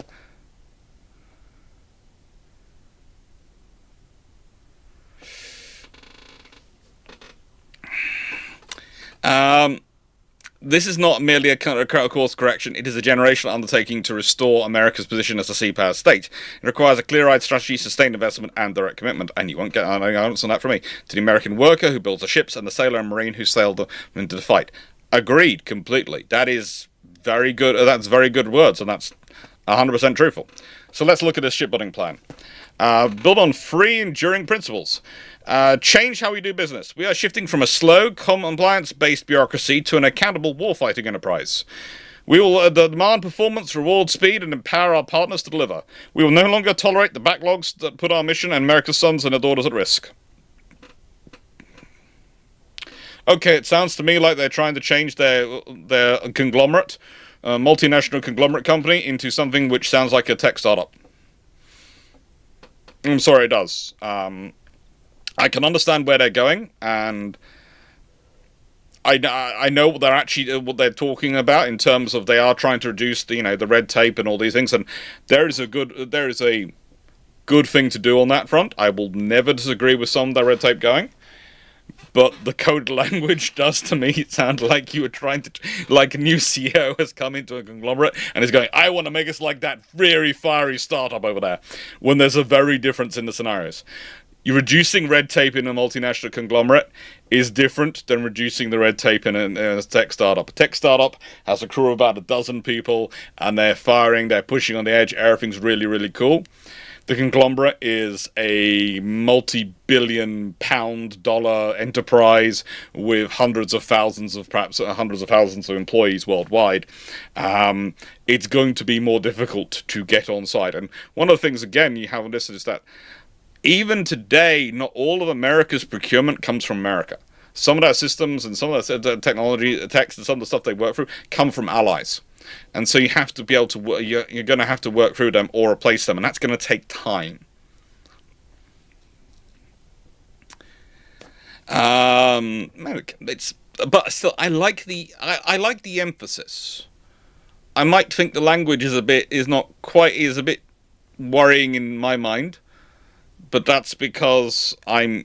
This is not merely a course correction, it is a generational undertaking to restore America's position as a sea power state. It requires a clear-eyed strategy, sustained investment, and direct commitment, and you won't get an answer on that from me, to the American worker who builds the ships and the sailor and marine who sailed them into the fight. Agreed, completely. That is very good, that's very good words, and that's 100% truthful. So let's look at this shipbuilding plan. Build on 3 enduring principles. Change how we do business. We are shifting from a slow, compliance-based bureaucracy to an accountable warfighting enterprise. We will demand performance, reward speed, and empower our partners to deliver. We will no longer tolerate the backlogs that put our mission and America's sons and their daughters at risk. Okay, it sounds to me like they're trying to change their conglomerate, multinational conglomerate company, into something which sounds like a tech startup. I'm sorry, it does. I can understand where they're going, and I know what they're talking about in terms of they are trying to reduce the red tape and all these things, and there is a good thing to do on that front. I will never disagree with some of the red tape going. But the code language does, to me, sound like you were trying to... Like a new CEO has come into a conglomerate and is going, I want to make us like that very fiery startup over there. When there's a very difference in the scenarios. You're reducing red tape in a multinational conglomerate is different than reducing the red tape in a tech startup. A tech startup has a crew of about a dozen people, and they're firing, they're pushing on the edge, everything's really, really cool. The conglomerate is a multi-billion pound dollar enterprise with hundreds of thousands of employees worldwide. It's going to be more difficult to get on site. And one of the things, again, you have on this is that even today, not all of America's procurement comes from America. Some of their systems and some of the technology, techs, and some of the stuff they work through come from allies. And so you have to be able to, you're going to have to work through them or replace them, and that's going to take time. But still, I like the emphasis. I might think the language is a bit worrying in my mind. But that's because I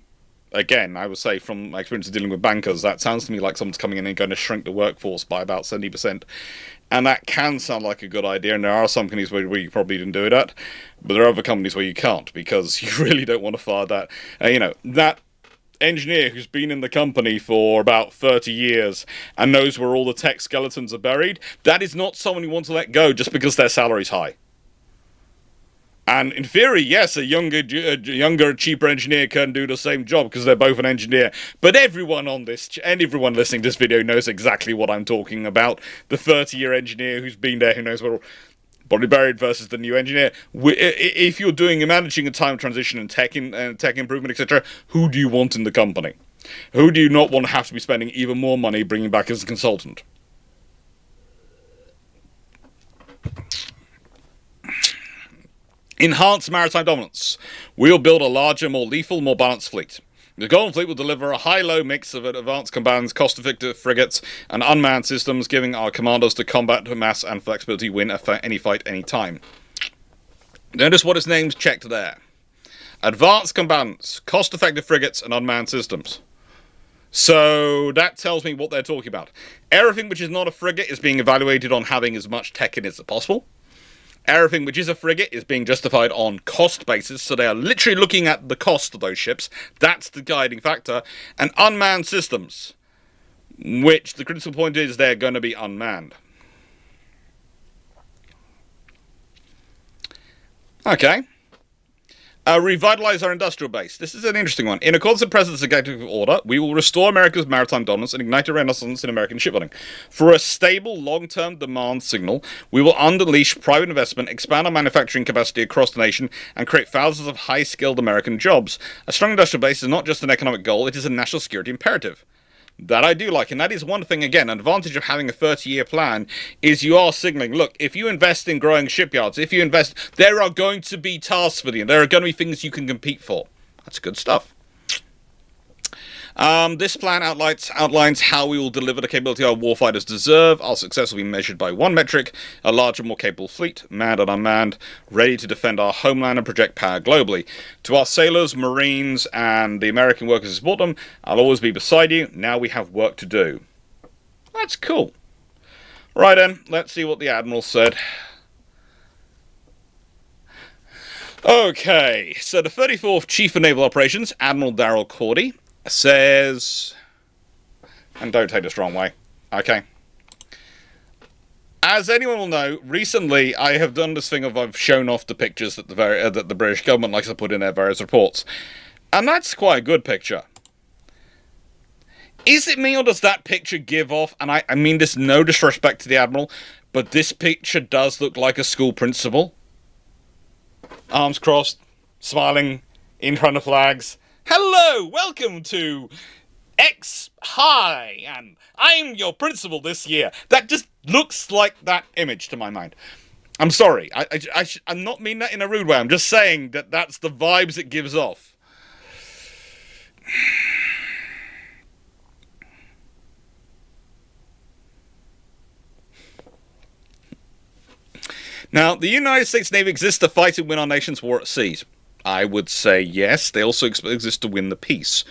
would say from my experience of dealing with bankers, that sounds to me like someone's coming in and going to shrink the workforce by about 70%. And that can sound like a good idea, and there are some companies where you probably didn't do it at, but there are other companies where you can't, because you really don't want to fire that. That engineer who's been in the company for about 30 years and knows where all the tech skeletons are buried, that is not someone you want to let go just because their salary's high. And in theory, yes, a younger, cheaper engineer can do the same job because they're both an engineer. But everyone on this, and everyone listening to this video knows exactly what I'm talking about. The 30-year engineer who's been there, who knows where, probably buried, versus the new engineer. If you're managing a time transition and tech improvement, etc., who do you want in the company? Who do you not want to have to be spending even more money bringing back as a consultant? Enhance maritime dominance. We'll build a larger, more lethal, more balanced fleet. The Golden Fleet will deliver a high-low mix of advanced combatants, cost-effective frigates, and unmanned systems, giving our commanders the combat mass and flexibility to win any fight, any time. Notice what its name's checked there. Advanced combatants, cost-effective frigates, and unmanned systems. So that tells me what they're talking about. Everything which is not a frigate is being evaluated on having as much tech in it as possible. Everything which is a frigate is being justified on cost basis, so they are literally looking at the cost of those ships. That's the guiding factor. And unmanned systems, which the critical point is they're going to be unmanned. Okay. Revitalize our industrial base. This is an interesting one. In accordance with the President's executive order, we will restore America's maritime dominance and ignite a renaissance in American shipbuilding. For a stable, long-term demand signal, we will unleash private investment, expand our manufacturing capacity across the nation, and create thousands of high-skilled American jobs. A strong industrial base is not just an economic goal, it is a national security imperative. That I do like, and that is one thing, again, an advantage of having a 30-year plan is you are signaling, look, if you invest in growing shipyards, there are going to be tasks for you, there are going to be things you can compete for. That's good stuff. This plan outlines how we will deliver the capability our warfighters deserve. Our success will be measured by one metric: a larger, more capable fleet, manned and unmanned, ready to defend our homeland and project power globally. To our sailors, marines, and the American workers who support them, I'll always be beside you. Now we have work to do. That's cool. Right then, let's see what the Admiral said. Okay, so the 34th Chief of Naval Operations, Admiral Daryl Cordy, says, and don't take this the wrong way, okay. As anyone will know, recently I have done this thing of I've shown off the pictures that the British government likes to put in their various reports, and that's quite a good picture. Is it me, or does that picture give off, and I mean this no disrespect to the Admiral, but this picture does look like a school principal. Arms crossed, smiling, in front of flags. Hello, welcome to X High, and I'm your principal this year. That just looks like that image to my mind. I'm sorry, I'm not meaning that in a rude way. I'm just saying that that's the vibes it gives off. Now, the United States Navy exists to fight and win our nation's war at seas. I would say yes. They also exist to win the peace.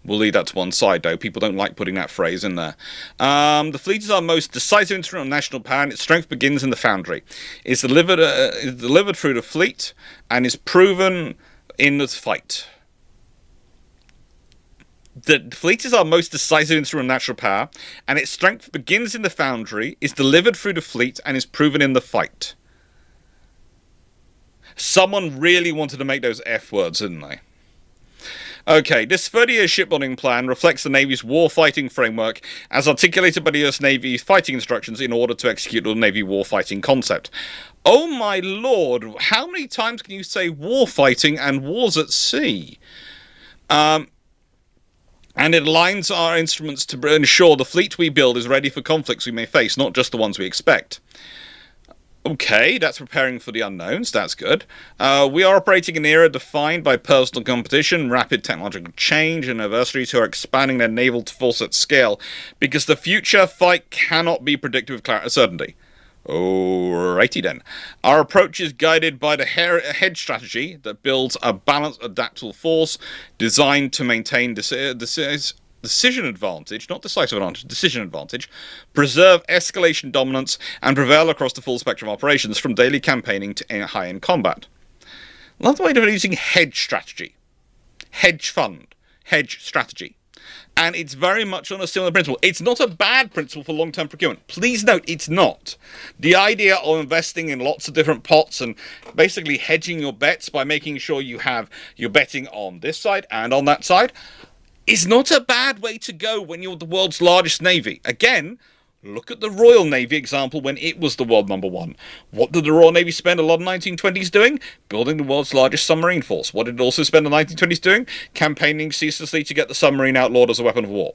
We'll leave that to one side, though. People don't like putting that phrase in there. The fleet is our most decisive instrument of national power, and its strength begins in the foundry. It's delivered through the fleet, and is proven in the fight. The fleet is our most decisive instrument of national power, and its strength begins in the foundry, is delivered through the fleet, and is proven in the fight. Someone really wanted to make those F words, didn't they? Okay, this 30-year shipbuilding plan reflects the Navy's war-fighting framework as articulated by the US Navy's fighting instructions in order to execute the Navy war-fighting concept. Oh my lord, how many times can you say war-fighting and wars at sea? And it aligns our instruments to ensure the fleet we build is ready for conflicts we may face, not just the ones we expect. Okay, that's preparing for the unknowns. That's good. We are operating in an era defined by personal competition, rapid technological change, and adversaries who are expanding their naval force at scale, because the future fight cannot be predicted with certainty. Alrighty then. Our approach is guided by the hedge strategy that builds a balanced, adaptable force designed to maintain decision advantage, not decisive advantage, decision advantage, preserve escalation dominance, and prevail across the full spectrum of operations, from daily campaigning to high-end combat. Love the way they're using hedge strategy. Hedge fund. Hedge strategy. And it's very much on a similar principle. It's not a bad principle for long-term procurement. Please note, it's not. The idea of investing in lots of different pots and basically hedging your bets by making sure you're betting on this side and on that side is not a bad way to go when you're the world's largest navy. Again, look at the Royal Navy example when it was the world number one. What did the Royal Navy spend a lot of the 1920s doing? Building the world's largest submarine force. What did it also spend the 1920s doing? Campaigning ceaselessly to get the submarine outlawed as a weapon of war.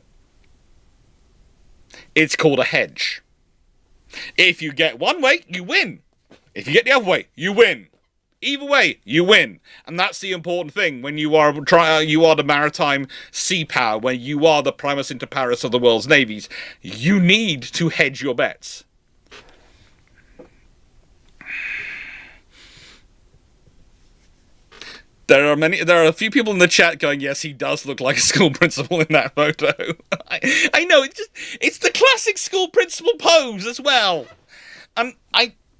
It's called a hedge. If you get one way, you win. If you get the other way, you win. Either way, you win. And that's the important thing when you are the maritime sea power, when you are the primus inter pares of the world's navies. You need to hedge your bets. There are a few people in the chat going, yes, he does look like a school principal in that photo. I know, it's the classic school principal pose as well. And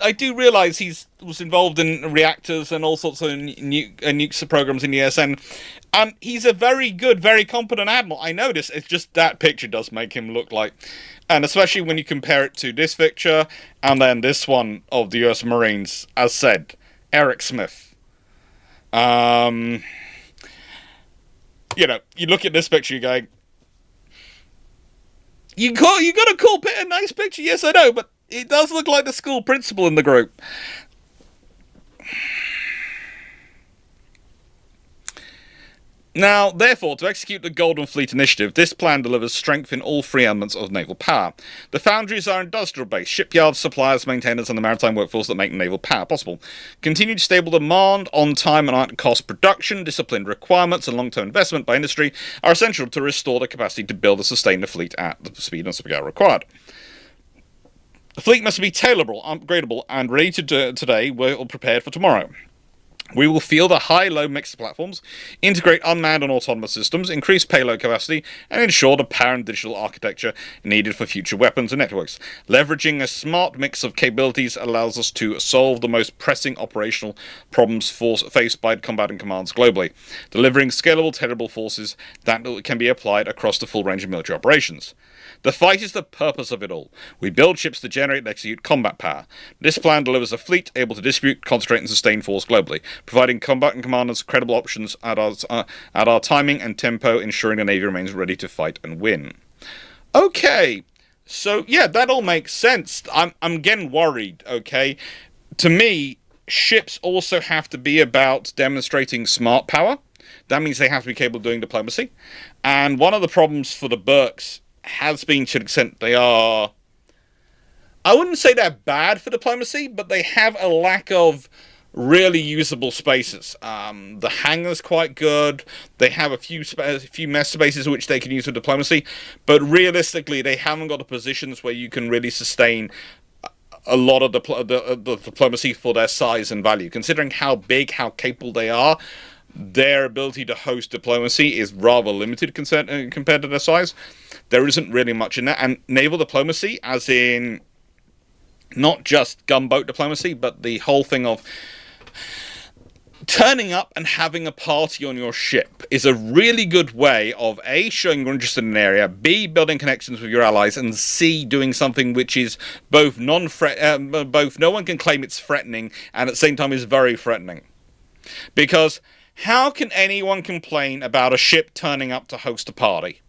I do realise he was involved in reactors and all sorts of nukes programs in the ESN. He's a very good, very competent admiral. I know this. It's just that picture does make him look like... And especially when you compare it to this picture and then this one of the US Marines, as said, Eric Smith. You look at this picture, you go... You got a cool, a nice picture, yes I know, but it does look like the school principal in the group. Now, therefore, to execute the Golden Fleet Initiative, this plan delivers strength in all three elements of naval power. The foundries are industrial base, shipyards, suppliers, maintainers, and the maritime workforce that make naval power possible. Continued stable demand, on time and at cost production, disciplined requirements, and long-term investment by industry are essential to restore the capacity to build and sustain the fleet at the speed and scale required. The fleet must be tailorable, upgradable, and ready to do today, well prepared for tomorrow. We will field a high-low mix of platforms, integrate unmanned and autonomous systems, increase payload capacity, and ensure the power and digital architecture needed for future weapons and networks. Leveraging a smart mix of capabilities allows us to solve the most pressing operational problems faced by combatant commands globally, delivering scalable, tailorable forces that can be applied across the full range of military operations. The fight is the purpose of it all. We build ships to generate and execute combat power. This plan delivers a fleet able to distribute, concentrate, and sustain force globally, providing combatant commanders credible options at our timing and tempo, ensuring the Navy remains ready to fight and win. Okay, so yeah, that all makes sense. I'm getting worried, okay? To me, ships also have to be about demonstrating smart power. That means they have to be capable of doing diplomacy. And one of the problems for the Burks has been, to an extent, they are... I wouldn't say they're bad for diplomacy, but they have a lack of really usable spaces. The hangar's quite good. They have a few mess spaces which they can use for diplomacy, but realistically, they haven't got the positions where you can really sustain a lot of the diplomacy for their size and value. Considering how big, how capable they are, their ability to host diplomacy is rather limited compared to their size. There isn't really much in that. And naval diplomacy, as in not just gunboat diplomacy, but the whole thing of turning up and having a party on your ship, is a really good way of A, showing you're interested in an area, B, building connections with your allies, and C, doing something which is both both no one can claim it's threatening and at the same time is very threatening. Because how can anyone complain about a ship turning up to host a party?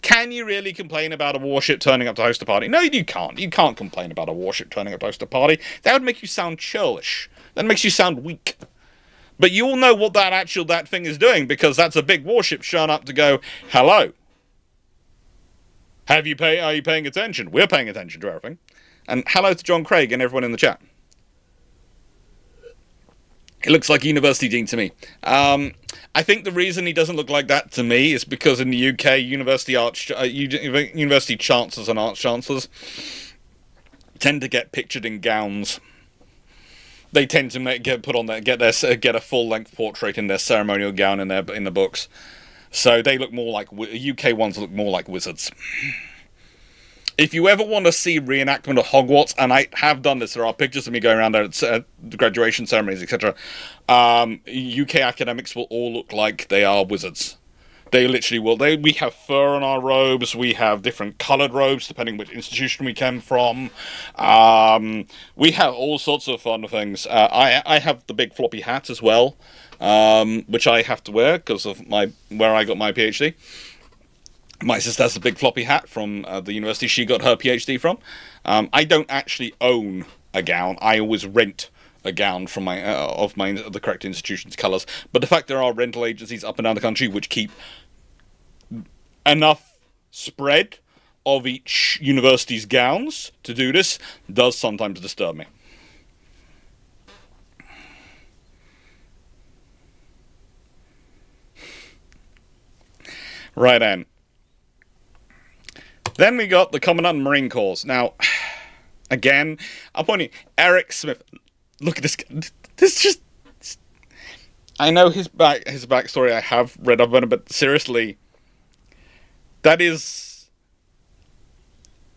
Can you really complain about a warship turning up to host a party? No, you can't. You can't complain about a warship turning up to host a party. That would make you sound churlish. That makes you sound weak. But you all know what that thing is doing, because that's a big warship showing up to go, hello. Are you paying attention? We're paying attention to everything. And hello to John Craig and everyone in the chat. It looks like a university dean to me. I think the reason he doesn't look like that to me is because in the UK, university chancellors and arch chancellors tend to get pictured in gowns. They tend to get a full-length portrait in their ceremonial gown in the books. So they look more like UK ones look more like wizards. If you ever want to see reenactment of Hogwarts, and I have done this, there are pictures of me going around there at the graduation ceremonies, etc. UK academics will all look like they are wizards. They literally will. We have fur on our robes. We have different coloured robes, depending which institution we came from. We have all sorts of fun things. I have the big floppy hat as well, which I have to wear because of where I got my PhD. My sister has a big floppy hat from the university she got her PhD from. I don't actually own a gown. I always rent a gown from the correct institution's colours. But the fact there are rental agencies up and down the country which keep enough spread of each university's gowns to do this does sometimes disturb me. Right then. Then we got the Commandant of Marine Corps. Now, again, I'm pointing Eric Smith. Look at this guy. This just... I know his backstory. I have read up on it, but seriously, that is...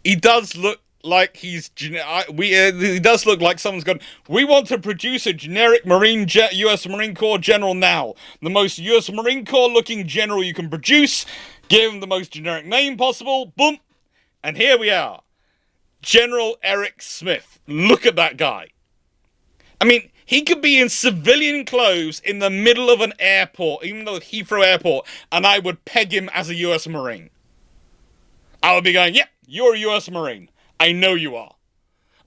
He does look like he's... he does look like someone's gone, we want to produce a generic U.S. Marine Corps general now. The most U.S. Marine Corps looking general you can produce. Give him the most generic name possible. Boom. And here we are. General Eric Smith. Look at that guy. I mean, he could be in civilian clothes in the middle of an airport, even though Heathrow Airport, and I would peg him as a U.S. Marine. I would be going, yep, you're a U.S. Marine. I know you are.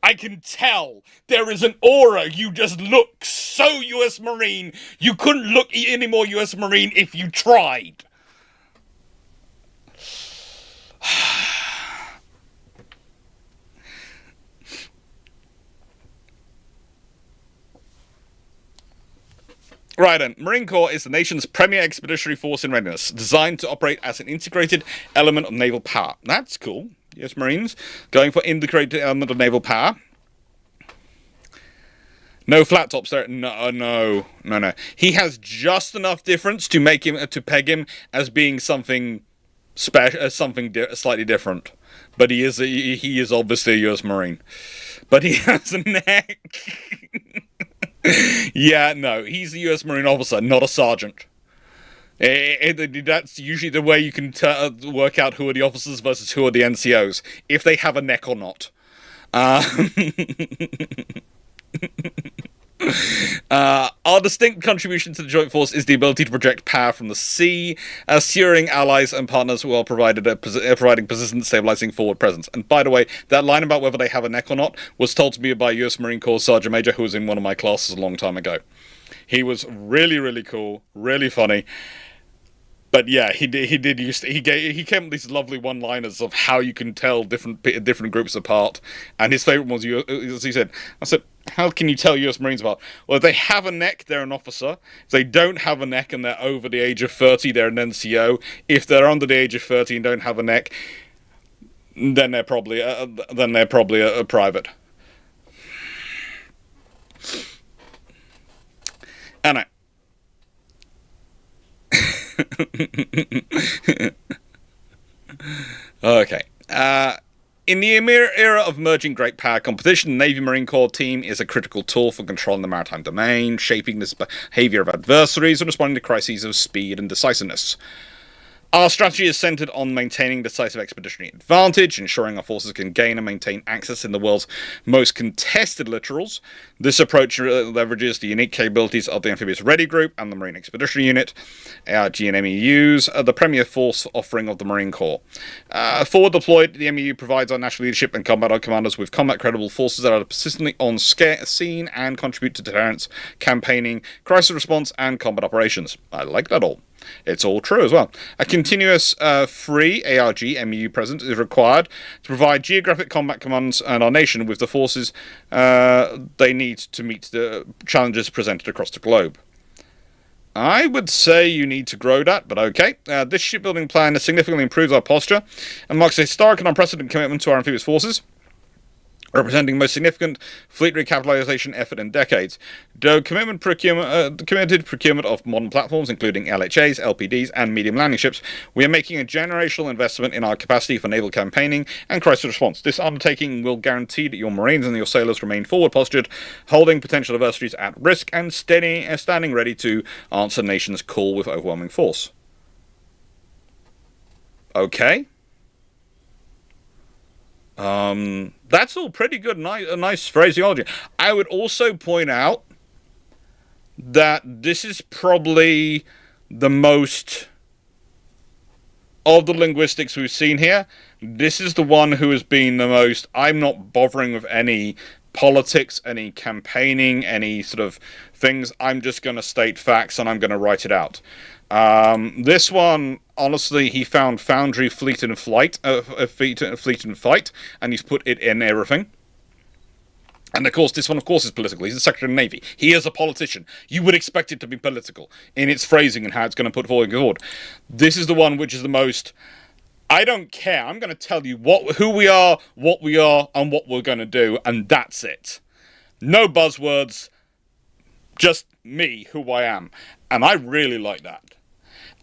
I can tell there is an aura. You just look so U.S. Marine. You couldn't look any more U.S. Marine if you tried. Right then, Marine Corps is the nation's premier expeditionary force in readiness, designed to operate as an integrated element of naval power. That's cool. Yes, Marines, going for integrated element of naval power. No flat tops there. No. He has just enough difference to make him peg him as being something special, slightly different. But he is obviously a U.S. Marine. But he has a neck. Yeah, no, he's a U.S. Marine officer, not a sergeant. That's usually the way you can work out who are the officers versus who are the NCOs, if they have a neck or not. Our distinct contribution to the joint force is the ability to project power from the sea, assuring allies and partners who are providing persistent, stabilizing forward presence. And by the way, that line about whether they have a neck or not was told to me by US Marine Corps Sergeant Major, who was in one of my classes a long time ago. He was really, really cool, really funny. But yeah, he came up with these lovely one-liners of how you can tell different groups apart. And his favorite was, he said, how can you tell US Marines apart? Well, if they have a neck, they're an officer. If they don't have a neck and they're over the age of 30, they're an NCO. If they're under the age of 30 and don't have a neck, then they're probably a private. Anna. Okay. In the era of emerging great power competition, the Navy Marine Corps team is a critical tool for controlling the maritime domain, shaping the behavior of adversaries, and responding to crises of speed and decisiveness. Our strategy is centered on maintaining decisive expeditionary advantage, ensuring our forces can gain and maintain access in the world's most contested littorals. This approach leverages the unique capabilities of the Amphibious Ready Group and the Marine Expeditionary Unit, ARG and MEUs, the premier force offering of the Marine Corps. Forward deployed, the MEU provides our national leadership and combat commanders with combat-credible forces that are persistently on scene and contribute to deterrence, campaigning, crisis response, and combat operations. I like that all. It's all true as well. A continuous free ARG MEU presence is required to provide geographic combat commands and our nation with the forces they need to meet the challenges presented across the globe. I would say you need to grow that, but okay. This shipbuilding plan significantly improves our posture and marks a historic and unprecedented commitment to our amphibious forces, representing the most significant fleet recapitalization effort in decades. The committed procurement of modern platforms, including LHAs, LPDs, and medium landing ships, we are making a generational investment in our capacity for naval campaigning and crisis response. This undertaking will guarantee that your Marines and your sailors remain forward-postured, holding potential adversaries at risk, and standing ready to answer the nation's call with overwhelming force. Okay. That's all pretty good, nice phraseology. I would also point out that this is probably the most, of the linguistics we've seen here, this is the one who has been the most, I'm not bothering with any politics, any campaigning, any sort of things. I'm just going to state facts and I'm going to write it out. This one, honestly, he found Foundry Fleet and Fight, and he's put it in everything. And of course, this one, of course, is political. He's the Secretary of the Navy. He is a politician. You would expect it to be political in its phrasing and how it's going to put forward. This is the one which is the most, I don't care. I'm going to tell you who we are, and what we're going to do, and that's it. No buzzwords, just me, who I am. And I really like that.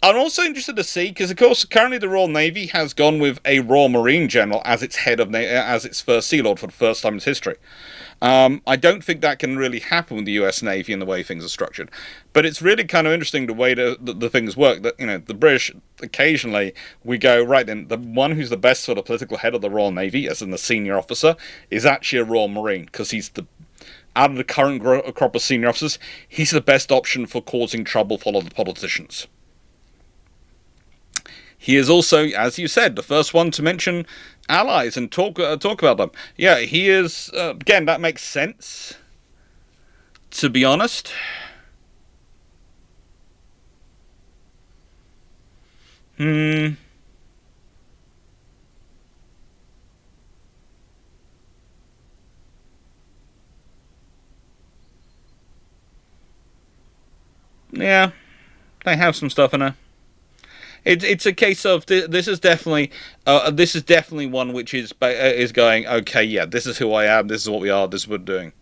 I'm also interested to see, because of course currently the Royal Navy has gone with a Royal Marine General as its head of as its first Sea Lord for the first time in its history. I don't think that can really happen with the US Navy and the way things are structured, but it's really kind of interesting the way the things work. That, you know, the British, occasionally we go, right then, the one who's the best sort of political head of the Royal Navy, as in the senior officer, is actually a Royal Marine, because he's out of the current crop of senior officers, he's the best option for causing trouble for the politicians. He is also, as you said, the first one to mention allies and talk about them. Yeah, he is, again, that makes sense, to be honest. Yeah, they have some stuff in there. It's a case of this is definitely one which is going, okay, yeah, this is who I am, this is what we are, this is what we're doing.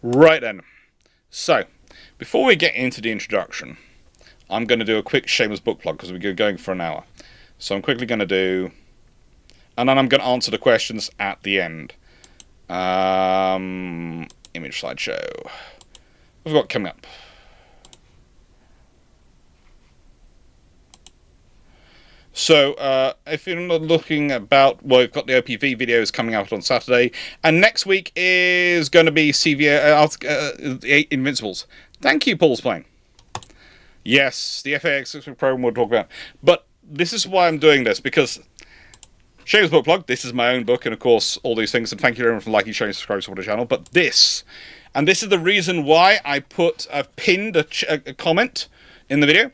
Right then, so before we get into the introduction, I'm going to do a quick shameless book plug because we're going for an hour. So I'm quickly going to do, and then I'm going to answer the questions at the end. Image slideshow. We've got coming up. So, if you're not looking about, well, we've got the OPV videos coming out on Saturday, and next week is going to be the Invincibles. Thank you, Paul's Plane. Yes, the FAX program we'll talk about. But this is why I'm doing this, because shameless book plug, this is my own book, and of course, all these things, and thank you everyone for liking, sharing, subscribing, supporting the channel, but this is the reason why I've pinned a comment in the video.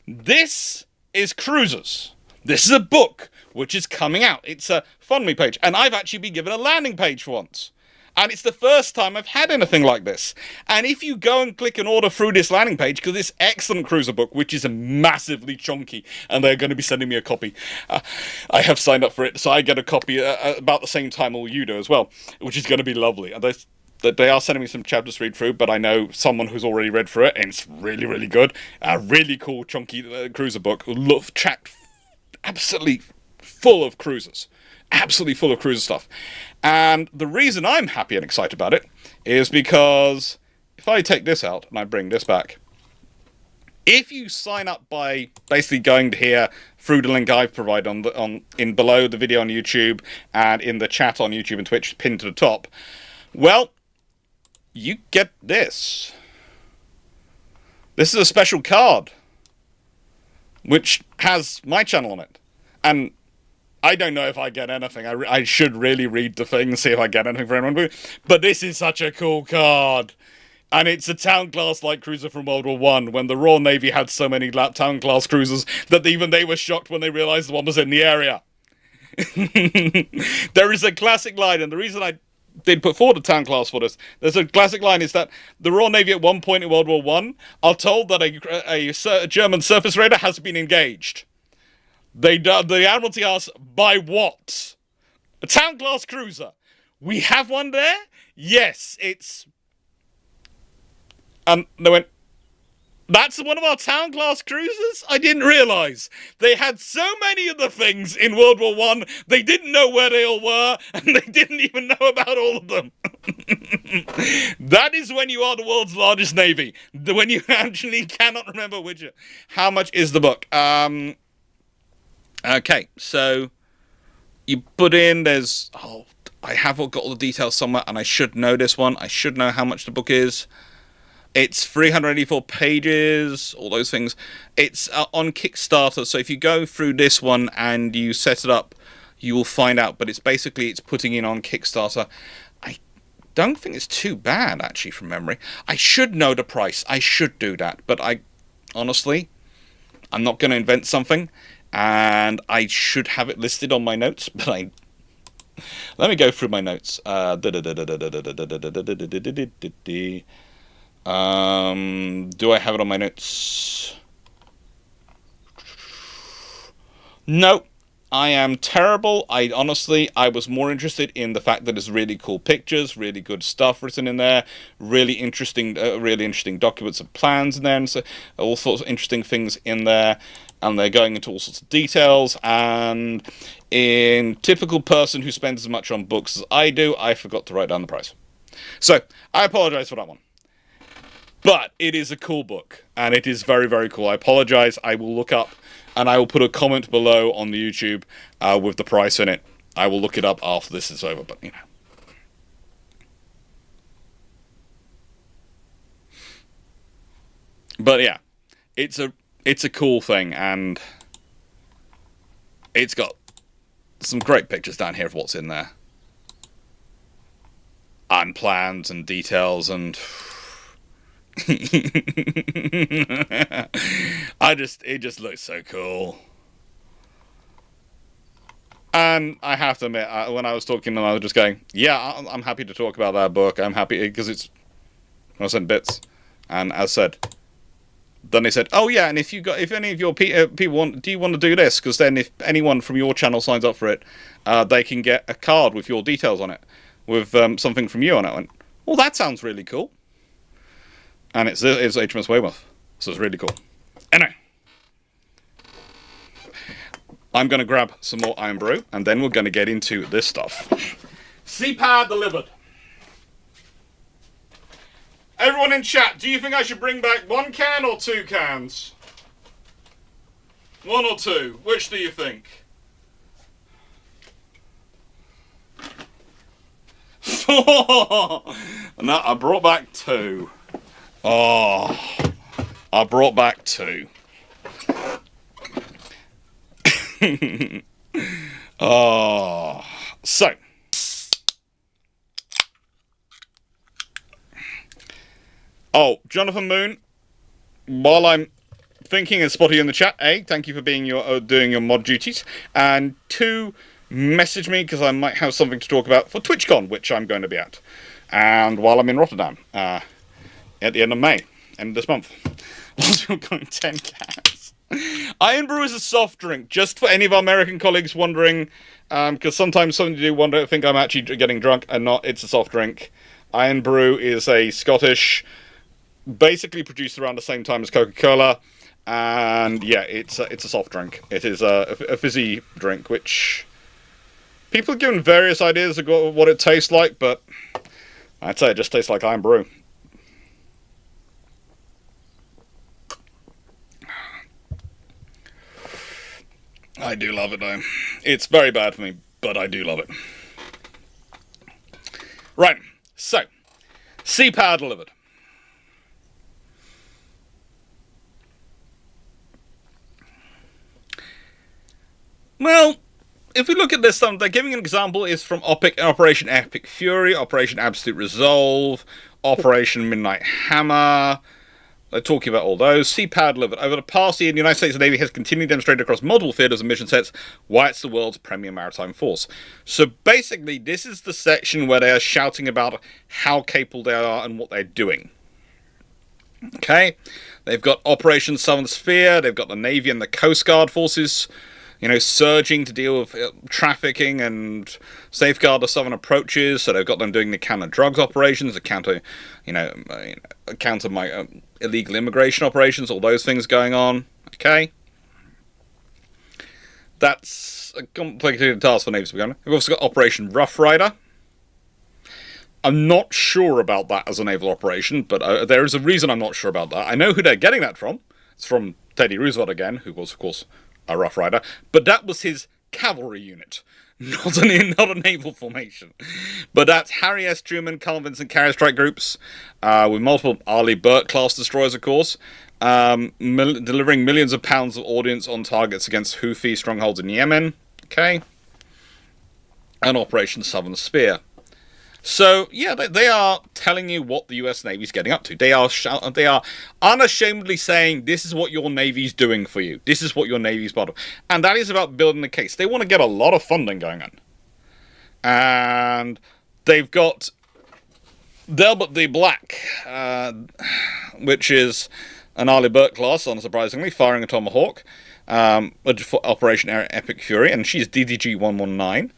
This is Cruisers. This is a book which is coming out. It's a Fund Me page, and I've actually been given a landing page for once. And it's the first time I've had anything like this. And if you go and click and order through this landing page, because this excellent cruiser book, which is massively chunky, and they're going to be sending me a copy, I have signed up for it, so I get a copy about the same time all you do as well, which is going to be lovely. And that they are sending me some chapters to read through, but I know someone who's already read through it, and it's really, really good. A really cool, chunky cruiser book. Absolutely full of cruisers. Absolutely full of cruiser stuff. And the reason I'm happy and excited about it is because if I take this out and I bring this back, if you sign up by basically going to here through the link I've provided in below the video on YouTube and in the chat on YouTube and Twitch pinned to the top, well, you get this. This is a special card, which has my channel on it. And I don't know if I get anything. I should really read the thing and see if I get anything for anyone. But this is such a cool card. And it's a town class light cruiser from World War One, when the Royal Navy had so many town class cruisers that even they were shocked when they realised the one was in the area. There is a classic line, and the reason I did put forward a town class for this, there's a classic line, is that the Royal Navy at one point in World War One are told that a German surface raider has been engaged. The Admiralty asks, by what? A town class cruiser. We have one there? Yes, it's... And they went, that's one of our town class cruisers? I didn't realise. They had so many of the things in World War One, they didn't know where they all were, and they didn't even know about all of them. That is when you are the world's largest navy. When you actually cannot remember which... How much is the book? Okay, so you put in, there's... Oh, I have got all the details somewhere, and I should know this one. I should know how much the book is. It's 384 pages, all those things. It's on Kickstarter, so if you go through this one and you set it up, you will find out. But it's putting in on Kickstarter. I don't think it's too bad, actually, from memory. I should know the price. I should do that. But honestly, I'm not going to invent something. And I should have it listed on my notes, but let me go through my notes. Do I have it on my notes? No, I am terrible. I was more interested in the fact that there's really cool pictures, really good stuff written in there, really interesting documents and plans in there, and so all sorts of interesting things in there. And they're going into all sorts of details, and in typical person who spends as much on books as I do, I forgot to write down the price. So, I apologise for that one. But it is a cool book, and it is very, very cool. I apologise. I will look up, and I will put a comment below on the YouTube with the price in it. I will look it up after this is over, but, you know. But, yeah, it's a cool thing, and it's got some great pictures down here of what's in there. And plans and details and... it just looks so cool. And I have to admit, when I was talking and I was just going, yeah, I'm happy to talk about that book. I'm happy because it's... I sent bits. And as said... Then they said, oh yeah, and if any of your people want, do you want to do this? Because then if anyone from your channel signs up for it, they can get a card with your details on it, with something from you on it. I went, well, that sounds really cool. And it's HMS Weymouth, so it's really cool. Anyway, I'm going to grab some more Iron Brew, and then we're going to get into this stuff. CPAD delivered. Everyone in chat, do you think I should bring back 1 can or 2 cans? 1 or 2? Which do you think? 4! No, I brought back 2. Oh, I brought back 2. Oh, so. Oh, Jonathan Moon, while I'm thinking and spotting in the chat, A, thank you for being doing your mod duties, and 2, message me because I might have something to talk about for TwitchCon, which I'm going to be at, and while I'm in Rotterdam, at the end of May, end of this month. We're going 10 cans. Iron Brew is a soft drink, just for any of our American colleagues wondering, because sometimes some do think I'm actually getting drunk and not. It's a soft drink. Iron Brew is a Scottish, basically produced around the same time as Coca-Cola, and yeah, it's a soft drink. It is a fizzy drink, which people have given various ideas of what it tastes like, but I'd say it just tastes like Iron Brew. I do love it though. It's very bad for me, but I do love it. Right, so, C-Power delivered. Well, if we look at this, they're giving an example is from Operation Epic Fury, Operation Absolute Resolve, Operation Midnight Hammer. They're talking about all those. C-Power delivered. Over the past year, the United States Navy has continually demonstrated across multiple theaters and mission sets why it's the world's premier maritime force. So basically, this is the section where they are shouting about how capable they are and what they're doing. Okay? They've got Operation Southern Sphere, they've got the Navy and the Coast Guard forces, surging to deal with trafficking and safeguard the southern approaches. So they've got them doing the counter-drugs operations, the counter illegal immigration operations, all those things going on. Okay, that's a complicated task for Navy to be on. We've also got Operation Rough Rider. I'm not sure about that as a naval operation, but there is a reason I'm not sure about that. I know who they're getting that from. It's from Teddy Roosevelt again, who was, of course, a Rough Rider, but that was his cavalry unit, not a naval formation. But that's Harry S. Truman, Carl Vinson carrier strike groups, with multiple Arleigh Burke-class destroyers, of course, delivering millions of pounds of ordnance on targets against Houthi strongholds in Yemen, okay, and Operation Southern Spear. So, yeah, they are telling you what the US Navy's getting up to. They are unashamedly saying, this is what your Navy's doing for you. This is what your Navy's part of. And that is about building the case. They want to get a lot of funding going on. And they've got Delbert the Black, which is an Arleigh Burke class, unsurprisingly, firing a Tomahawk, for Operation Epic Fury, and she's DDG 119.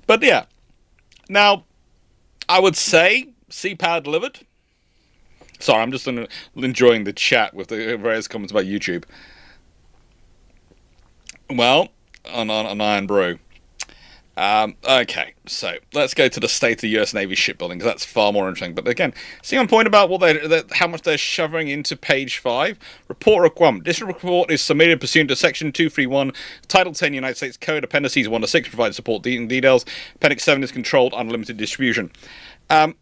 But yeah, now, I would say C-Power delivered. Sorry, I'm just enjoying the chat with the various comments about YouTube. Well, on Iron Brew. Okay, so let's go to the state of the US Navy shipbuilding, because that's far more interesting. But again, see my point about how much they're shoving into page 5? Report requirement. This report is submitted pursuant to Section 231, Title 10 United States Code, Appendices 1 to 6 provide support details. Appendix 7 is controlled unlimited distribution. I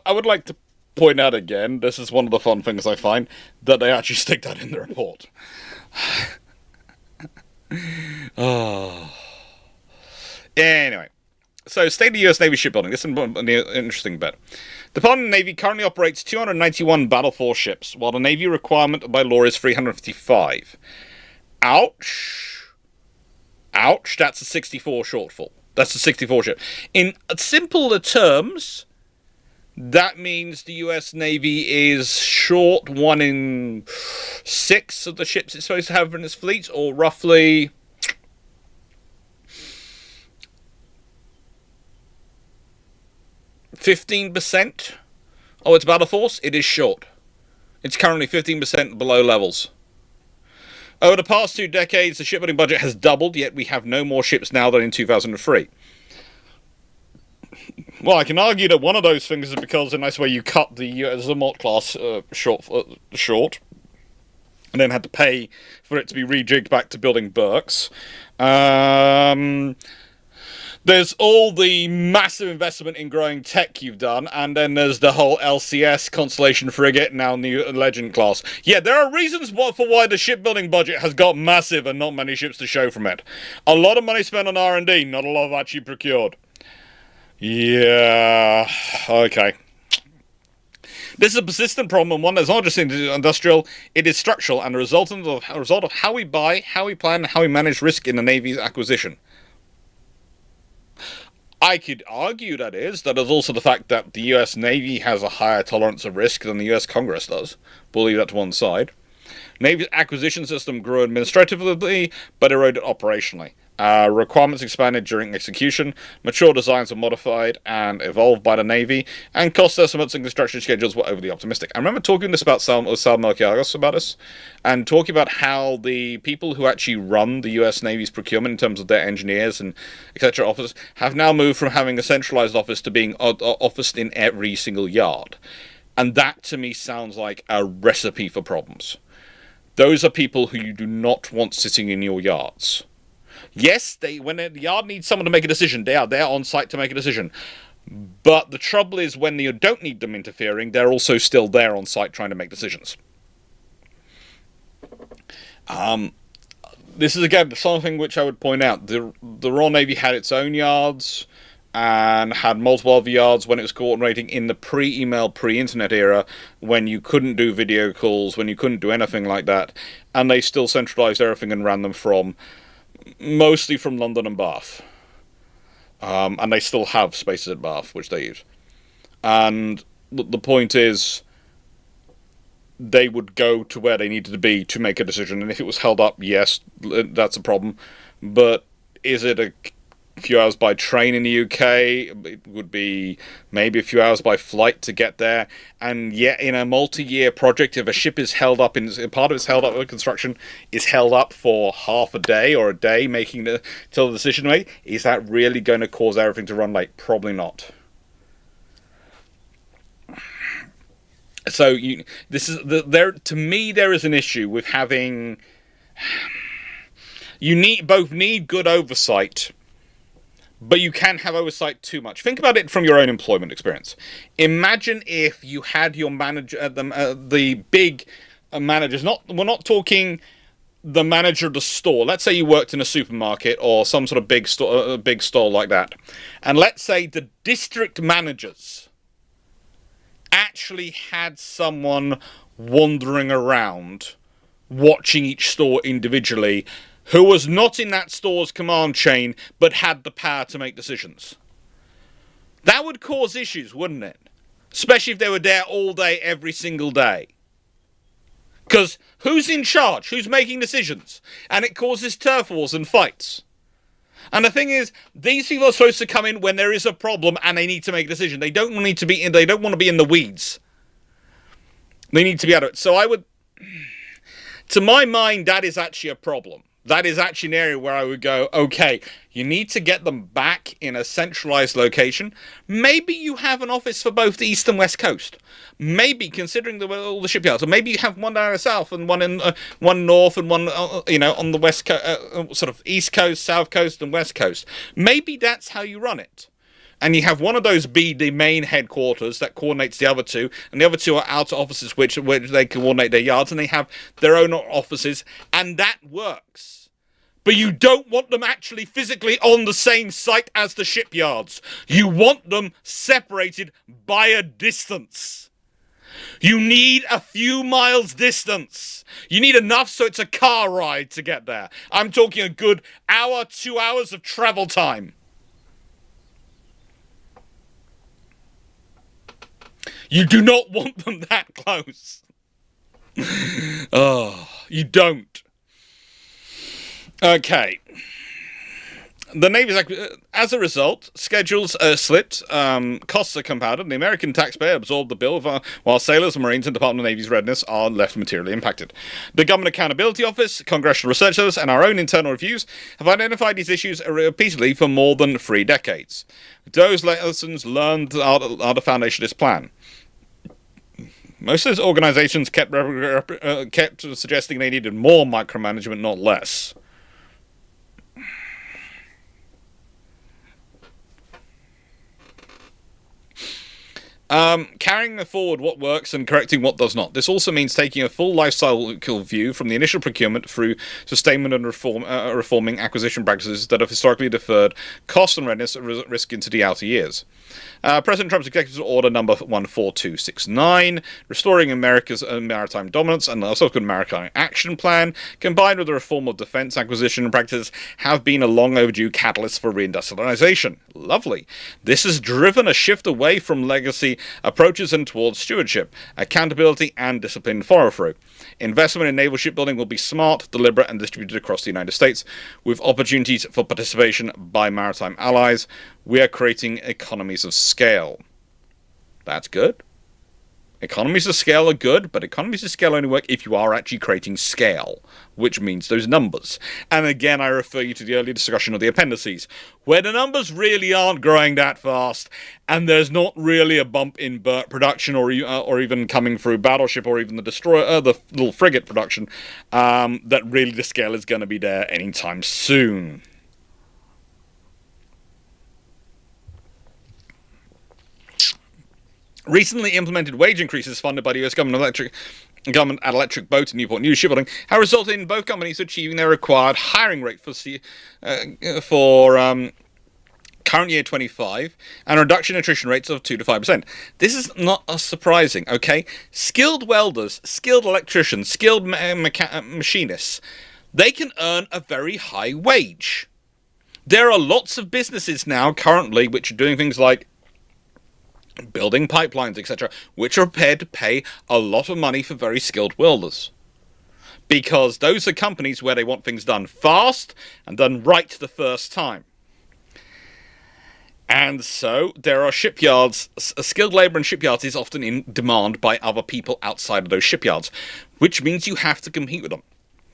would like to point out again, this is one of the fun things I find, that they actually stick that in the report. Oh. Anyway, so state of the US Navy shipbuilding. This is an interesting bit. The Department of the Navy currently operates 291 Battle Force ships, while the Navy requirement by law is 355. Ouch. Ouch, that's a 64 shortfall. That's a 64 ship. In simpler terms, that means the US Navy is short 1 in 6 of the ships it's supposed to have in its fleet, or roughly 15% of its battle force. It is short. It's currently 15% below levels. Over the past 2 decades, the shipbuilding budget has doubled, yet we have no more ships now than in 2003. Well, I can argue that one of those things is because in a nice way you cut the Zermatt class short, and then had to pay for it to be rejigged back to building Burkes. There's all the massive investment in growing tech you've done, and then there's the whole LCS Constellation Frigate, now new Legend class. Yeah, there are reasons for why the shipbuilding budget has got massive and not many ships to show from it. A lot of money spent on R&D, not a lot of actually procured. Yeah, okay. This is a persistent problem, and one that's not just industrial, it is structural, and a result of how we buy, how we plan, and how we manage risk in the Navy's acquisition. I could argue that is also the fact that the US Navy has a higher tolerance of risk than the US Congress does. We'll leave that to one side. Navy's acquisition system grew administratively, but eroded operationally. Requirements expanded during execution, mature designs were modified and evolved by the Navy, and cost estimates and construction schedules were overly optimistic. I remember talking this about Sal Melquiagos about this, and talking about how the people who actually run the US Navy's procurement in terms of their engineers and etc. offices have now moved from having a centralized office to being officed in every single yard. And that to me sounds like a recipe for problems. Those are people who you do not want sitting in your yards. Yes, when the yard needs someone to make a decision, they are there on site to make a decision. But the trouble is, when you don't need them interfering, they're also still there on site trying to make decisions. This is, again, something which I would point out. The Royal Navy had its own yards and had multiple other yards when it was coordinating in the pre-email, pre-internet era, when you couldn't do video calls, when you couldn't do anything like that. And they still centralized everything and ran them mostly from London and Bath. And they still have spaces at Bath, which they use. And the point is, they would go to where they needed to be to make a decision. And if it was held up, yes, that's a problem. But is it a few hours by train in the UK? It would be maybe a few hours by flight to get there. And yet, in a multi-year project, if a ship is held up, part of it's held up with construction, is held up for half a day or a day till the decision made, is that really going to cause everything to run late? Probably not. So to me, there is an issue with having. You both need good oversight, but you can have oversight too much. Think about it from your own employment experience. Imagine if you had your manager, the big managers. We're not talking the manager of the store. Let's say you worked in a supermarket or some sort of big store like that, and let's say the district managers actually had someone wandering around watching each store individually who was not in that store's command chain but had the power to make decisions. That would cause issues, wouldn't it? Especially if they were there all day, every single day. Because who's in charge? Who's making decisions? And it causes turf wars and fights. And the thing is, these people are supposed to come in when there is a problem and they need to make a decision. They don't want to be in the weeds. They need to be out of it. So to my mind, that is actually a problem. That is actually an area where I would go, okay, you need to get them back in a centralized location. Maybe you have an office for both the East and West Coast. Maybe, considering all the shipyards, or maybe you have one down the south and one north and one, on the west coast, sort of East Coast, South Coast, and West Coast. Maybe that's how you run it. And you have one of those be the main headquarters that coordinates the other two, and the other two are outer offices which they coordinate their yards, and they have their own offices, and that works. But you don't want them actually physically on the same site as the shipyards. You want them separated by a distance. You need a few miles distance. You need enough so it's a car ride to get there. I'm talking a good hour, 2 hours of travel time. You do not want them that close. Oh, you don't. Okay. The Navy's, as a result, schedules slipped, costs are compounded, and the American taxpayer absorbed the bill, while sailors, Marines, and Department of Navy's readiness are left materially impacted. The Government Accountability Office, Congressional Research Service, and our own internal reviews have identified these issues repeatedly for more than 3 decades. Those lessons learned are the foundation of this plan. Most of those organizations kept suggesting they needed more micromanagement, not less. Carrying forward what works and correcting what does not. This also means taking a full life cycle view from the initial procurement through sustainment and reforming acquisition practices that have historically deferred cost and readiness risk into the outer years. President Trump's Executive Order number 14269, restoring America's maritime dominance, and the subsequent Maritime Action Plan, combined with the reform of defense acquisition practices, have been a long overdue catalyst for reindustrialization. Lovely. This has driven a shift away from legacy approaches and towards stewardship, accountability, and disciplined follow-through. Investment in naval shipbuilding will be smart, deliberate, and distributed across the United States, with opportunities for participation by maritime allies. We are creating economies of scale. That's good. Economies of scale are good, but economies of scale only work if you are actually creating scale, which means those numbers. And again, I refer you to the earlier discussion of the appendices, where the numbers really aren't growing that fast, and there's not really a bump in production or even coming through battleship or even the destroyer, the little frigate production, that really the scale is going to be there anytime soon. Recently implemented wage increases funded by the US government at Electric Boat and Newport News Shipbuilding have resulted in both companies achieving their required hiring rate for current year 25 and a reduction in attrition rates of 2 to 5%. This is not surprising, okay? Skilled welders, skilled electricians, skilled machinists, they can earn a very high wage. There are lots of businesses now currently which are doing things like building pipelines, etc., which are prepared to pay a lot of money for very skilled welders. Because those are companies where they want things done fast and done right the first time. And so there are shipyards, skilled labour in shipyards is often in demand by other people outside of those shipyards, which means you have to compete with them,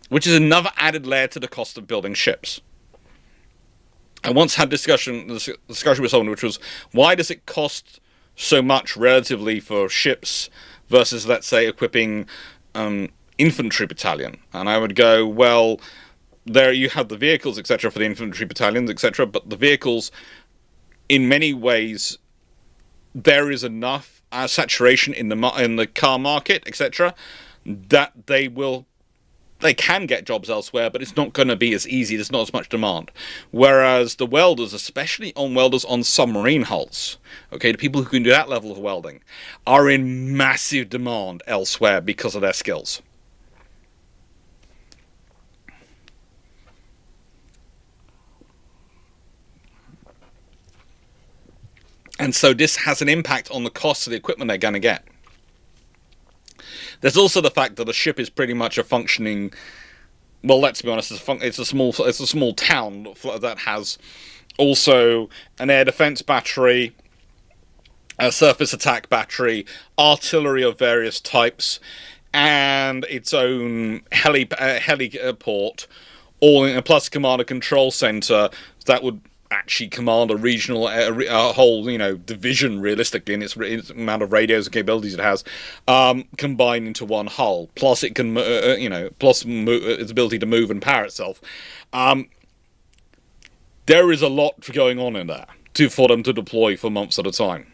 which is another added layer to the cost of building ships. I once had discussion with someone which was, why does it cost so much relatively for ships versus, let's say, equipping infantry battalion? And I would go, well, there you have the vehicles, etc., for the infantry battalions, etc., but the vehicles, in many ways, there is enough saturation in the car market, etc., that they can get jobs elsewhere, but it's not going to be as easy. There's not as much demand. Whereas the welders, especially welders on submarine hulls, okay, the people who can do that level of welding, are in massive demand elsewhere because of their skills. And so this has an impact on the cost of the equipment they're going to get. There's also the fact that a ship is pretty much a functioning, well, let's be honest, it's a small town that has also an air defense battery, a surface attack battery, artillery of various types, and its own heliport, all in, plus command and control center that would actually command a regional, a whole, division realistically in its amount of radios and capabilities it has, combined into one hull. Plus it can, its ability to move and power itself. There is a lot going on in there for them to deploy for months at a time.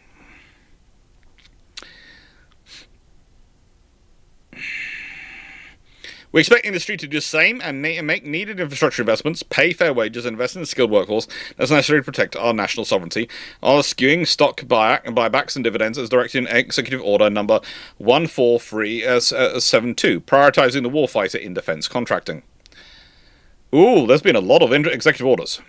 We expect industry to do the same and make needed infrastructure investments, pay fair wages, and invest in a skilled workforce that's necessary to protect our national sovereignty, while skewing stock buybacks and dividends as directed in Executive Order number 14372, prioritizing the warfighter in defense contracting. Ooh, there's been a lot of executive orders.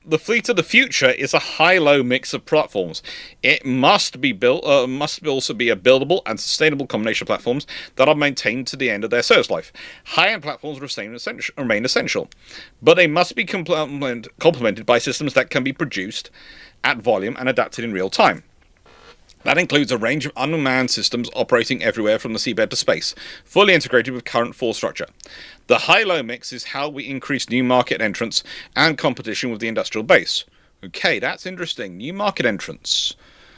The fleet of the future is a high-low mix of platforms. It must be built, must also be a buildable and sustainable combination of platforms that are maintained to the end of their service life. High-end platforms remain essential, but they must be complemented by systems that can be produced at volume and adapted in real time. That includes a range of unmanned systems operating everywhere from the seabed to space, fully integrated with current force structure. The high-low mix is how we increase new market entrants and competition with the industrial base. Okay, that's interesting. New market entrants.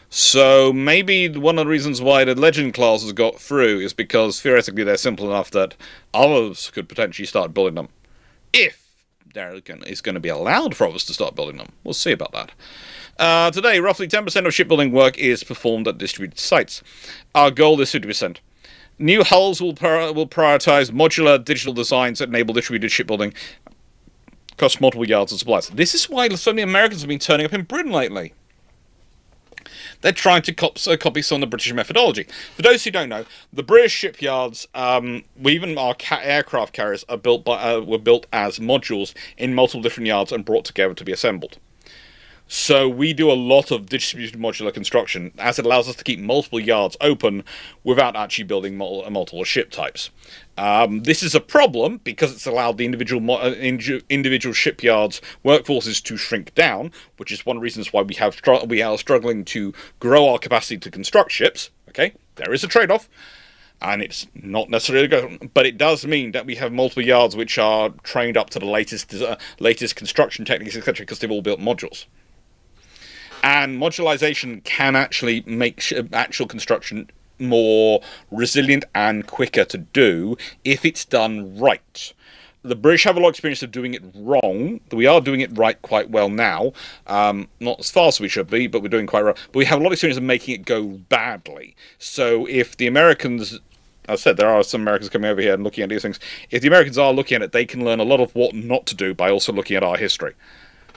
So maybe one of the reasons why the Legend classes got through is because theoretically they're simple enough that others could potentially start building them. If it's going to be allowed for us to start building them. We'll see about that. Today, roughly 10% of shipbuilding work is performed at distributed sites. Our goal is 50%. New hulls will prioritize modular digital designs that enable distributed shipbuilding across multiple yards and supplies. This is why so many Americans have been turning up in Britain lately. They're trying to copy some of the British methodology. For those who don't know, the British shipyards, even our aircraft carriers, were built as modules in multiple different yards and brought together to be assembled. So we do a lot of distributed modular construction, as it allows us to keep multiple yards open without actually building multiple ship types. This is a problem because it's allowed the individual shipyards' workforces to shrink down, which is one of the reasons why we are struggling to grow our capacity to construct ships. Okay, there is a trade-off, and it's not necessarily good, but it does mean that we have multiple yards which are trained up to the latest construction techniques, etc., because they've all built modules. And modularization can actually make actual construction more resilient and quicker to do if it's done right. The British have a lot of experience of doing it wrong. We are doing it right quite well now. Not as fast as we should be, but we're doing quite well. But we have a lot of experience of making it go badly. So if the Americans... I said there are some Americans coming over here and looking at these things. If the Americans are looking at it, they can learn a lot of what not to do by also looking at our history.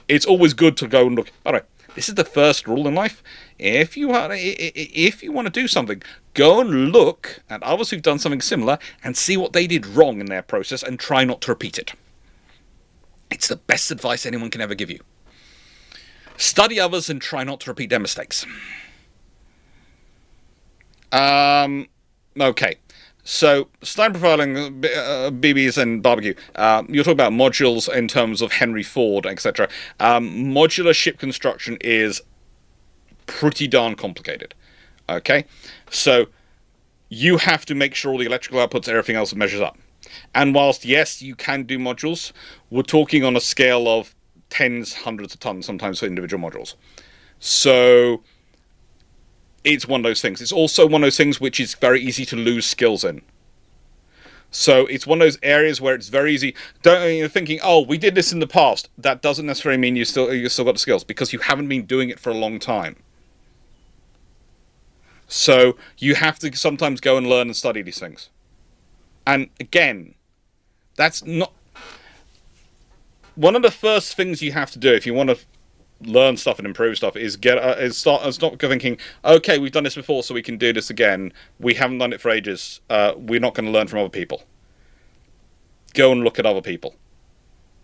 It's always good to go and look... By the way, this is the first rule in life. If you want to do something, go and look at others who've done something similar and see what they did wrong in their process and try not to repeat it. It's the best advice anyone can ever give you. Study others and try not to repeat their mistakes. Okay. So, style profiling, BBs and barbecue. You're talking about modules in terms of Henry Ford, etc. Modular ship construction is pretty darn complicated. Okay? So, you have to make sure all the electrical outputs, everything else measures up. And whilst, yes, you can do modules, we're talking on a scale of tens, hundreds of tons, sometimes for individual modules. So... it's one of those things. It's also one of those things which is very easy to lose skills in. So it's one of those areas where it's very easy. You're thinking, oh, we did this in the past. That doesn't necessarily mean you still got the skills because you haven't been doing it for a long time. So you have to sometimes go and learn and study these things. And again, that's not one of the first things you have to do if you want to learn stuff and improve stuff is stop thinking, okay, we've done this before so we can do this again. We haven't done it for ages. We're not going to learn from other people. Go and look at other people.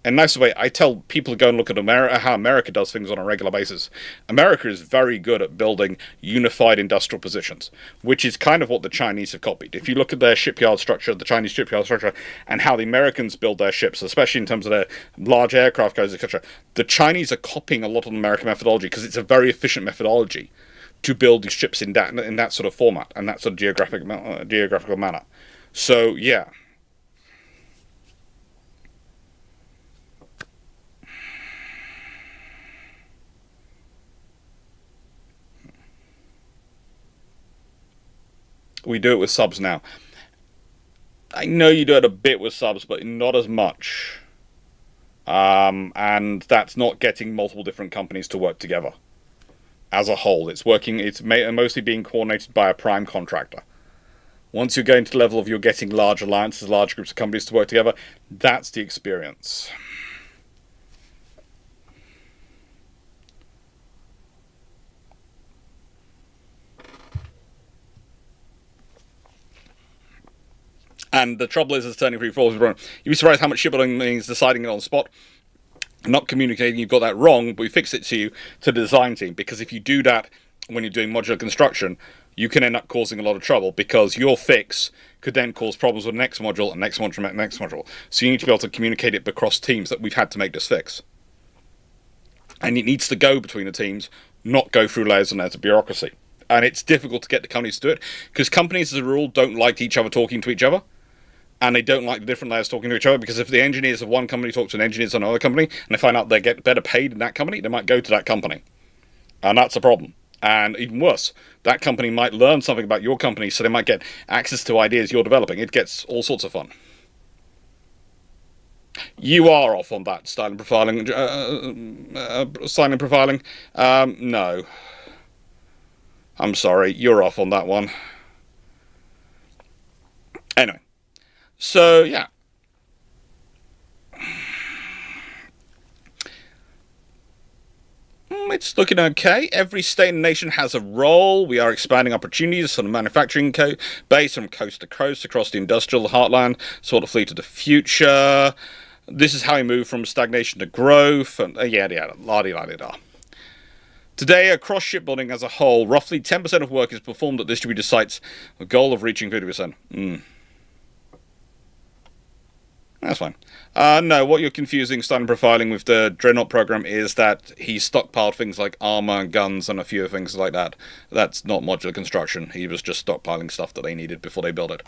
And that's the way I tell people to go and look at how America does things on a regular basis. America is very good at building unified industrial positions, which is kind of what the Chinese have copied. If you look at their shipyard structure, the Chinese shipyard structure, and how the Americans build their ships, especially in terms of their large aircraft carriers, etc., the Chinese are copying a lot of the American methodology because it's a very efficient methodology to build these ships in that sort of format and that sort of geographical manner. So, yeah. We do it with subs now. I know you do it a bit with subs, but not as much. And that's not getting multiple different companies to work together. As a whole, it's mostly being coordinated by a prime contractor. Once you're going to the level of you're getting large alliances, large groups of companies to work together, that's the experience. And the trouble is, turning free falls. You'd be surprised how much shipbuilding means deciding it on the spot, not communicating you've got that wrong, but we fix it to you to the design team. Because if you do that when you're doing modular construction, you can end up causing a lot of trouble because your fix could then cause problems with the next module and next module and next module. So you need to be able to communicate it across teams that we've had to make this fix. And it needs to go between the teams, not go through layers and layers of bureaucracy. And it's difficult to get the companies to do it because companies, as a rule, don't like each other talking to each other. And they don't like the different layers talking to each other because if the engineers of one company talk to an engineers of another company and they find out they get better paid in that company, they might go to that company. And that's a problem. And even worse, that company might learn something about your company, so they might get access to ideas you're developing. It gets all sorts of fun. You are off on that style and profiling. Style and profiling. No. I'm sorry, you're off on that one. Anyway, so yeah. It's looking okay. Every state and nation has a role. We are expanding opportunities on the manufacturing base from coast to coast across the industrial heartland, sort of fleet of the future. This is how we move from stagnation to growth, and yada, la-di-la-di-da. Today, across shipbuilding as a whole, roughly 10% of work is performed at distributed sites, a goal of reaching 50%. That's fine. No, what you're confusing Stein profiling with the Dreadnought program is that he stockpiled things like armor and guns and a few things like that. That's not modular construction. He was just stockpiling stuff that they needed before they built it.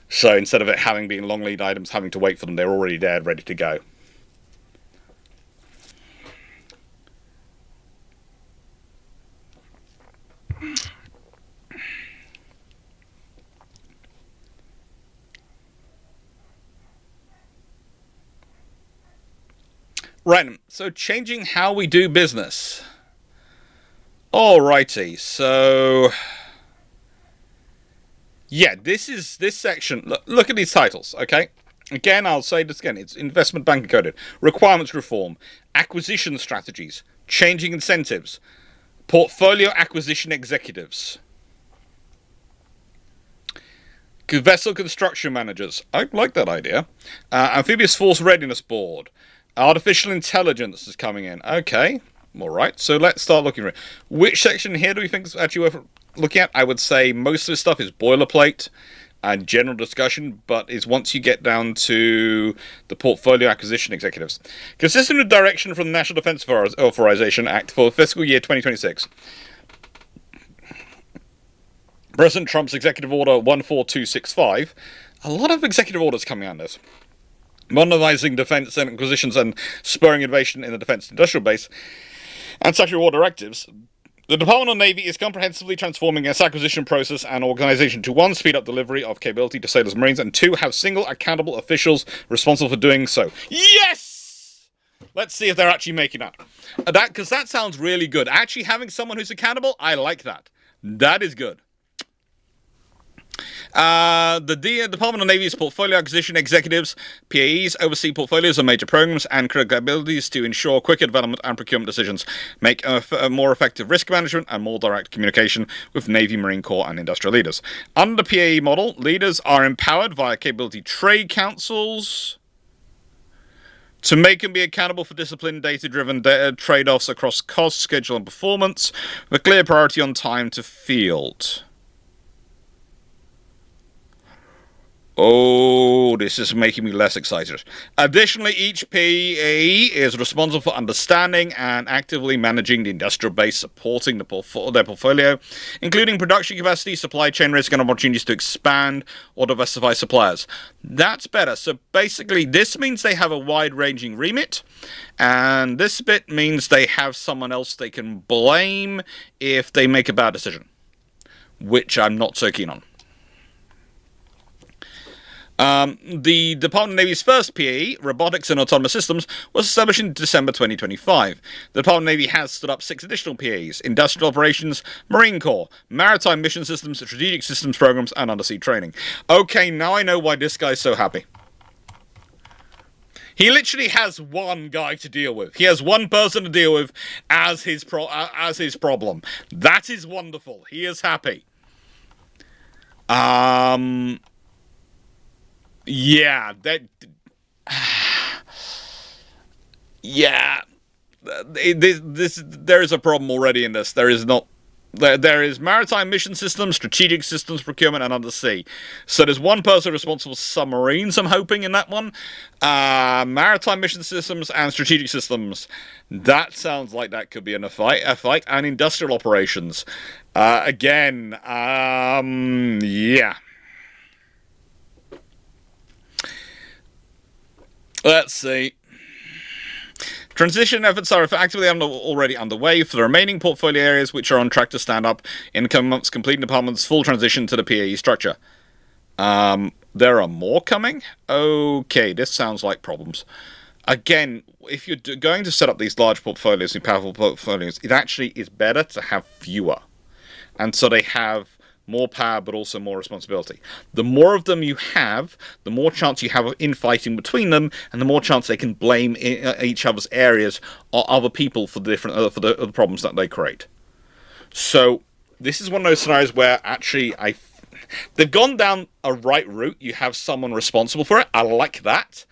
So instead of it having been long lead items, having to wait for them, they're already there, ready to go. Right, so changing how we do business. Alrighty, so yeah, this section. Look at these titles, okay? Again, I'll say this again. It's investment banking coded. Requirements reform, acquisition strategies, changing incentives, portfolio acquisition executives, vessel construction managers. I like that idea. Amphibious force readiness board. Artificial intelligence is coming in. Okay, all right. So let's start looking at it. Which section here do we think is actually worth looking at? I would say most of this stuff is boilerplate and general discussion, but is once you get down to the portfolio acquisition executives. Consistent with direction from the National Defense Authorization Act for fiscal year 2026. President Trump's Executive Order 14265. A lot of executive orders coming on this. Modernizing defense and acquisitions and spurring innovation in the defense industrial base, and statutory war directives. The Department of Navy is comprehensively transforming its acquisition process and organization to 1. Speed up delivery of capability to sailors and marines, and 2. Have single accountable officials responsible for doing so. Yes! Let's see if they're actually making that. Because that sounds really good. Actually having someone who's accountable, I like that. That is good. The Department of Navy's portfolio acquisition executives, PAEs, oversee portfolios of major programs and critical abilities to ensure quicker development and procurement decisions, make a more effective risk management and more direct communication with Navy, Marine Corps and industrial leaders. Under the PAE model, leaders are empowered via capability trade councils to make and be accountable for disciplined, data-driven trade-offs across cost, schedule and performance, with a clear priority on time to field. Oh, this is making me less excited. Additionally, each PAE is responsible for understanding and actively managing the industrial base, supporting their portfolio, including production capacity, supply chain risk, and opportunities to expand or diversify suppliers. That's better. So basically, this means they have a wide-ranging remit, and this bit means they have someone else they can blame if they make a bad decision, which I'm not so keen on. The Department of Navy's first PAE, Robotics and Autonomous Systems, was established in December 2025. The Department of Navy has stood up 6 additional PAEs: Industrial Operations, Marine Corps, Maritime Mission Systems, Strategic Systems Programs, and Undersea Training. Okay, now I know why this guy's so happy. He literally has one guy to deal with. He has one person to deal with as his problem. That is wonderful. He is happy. Yeah, yeah. There is a problem already in this. There is Maritime Mission Systems, Strategic Systems Procurement, and Undersea. So there's one person responsible for submarines, I'm hoping, in that one. Maritime Mission Systems and Strategic Systems. That sounds like that could be a fight. And Industrial Operations. Yeah. Let's see. Transition efforts are actively already underway for the remaining portfolio areas, which are on track to stand up in the coming months, completing the department's full transition to the PAE structure. There are more coming? Okay, this sounds like problems. Again, if you're going to set up these large portfolios, these powerful portfolios, it actually is better to have fewer. And so they have more power, but also more responsibility. The more of them you have, the more chance you have of infighting between them, and the more chance they can blame each other's areas or other people for the different for the problems that they create. So this is one of those scenarios where actually they've gone down a right route. You have someone responsible for it. I like that.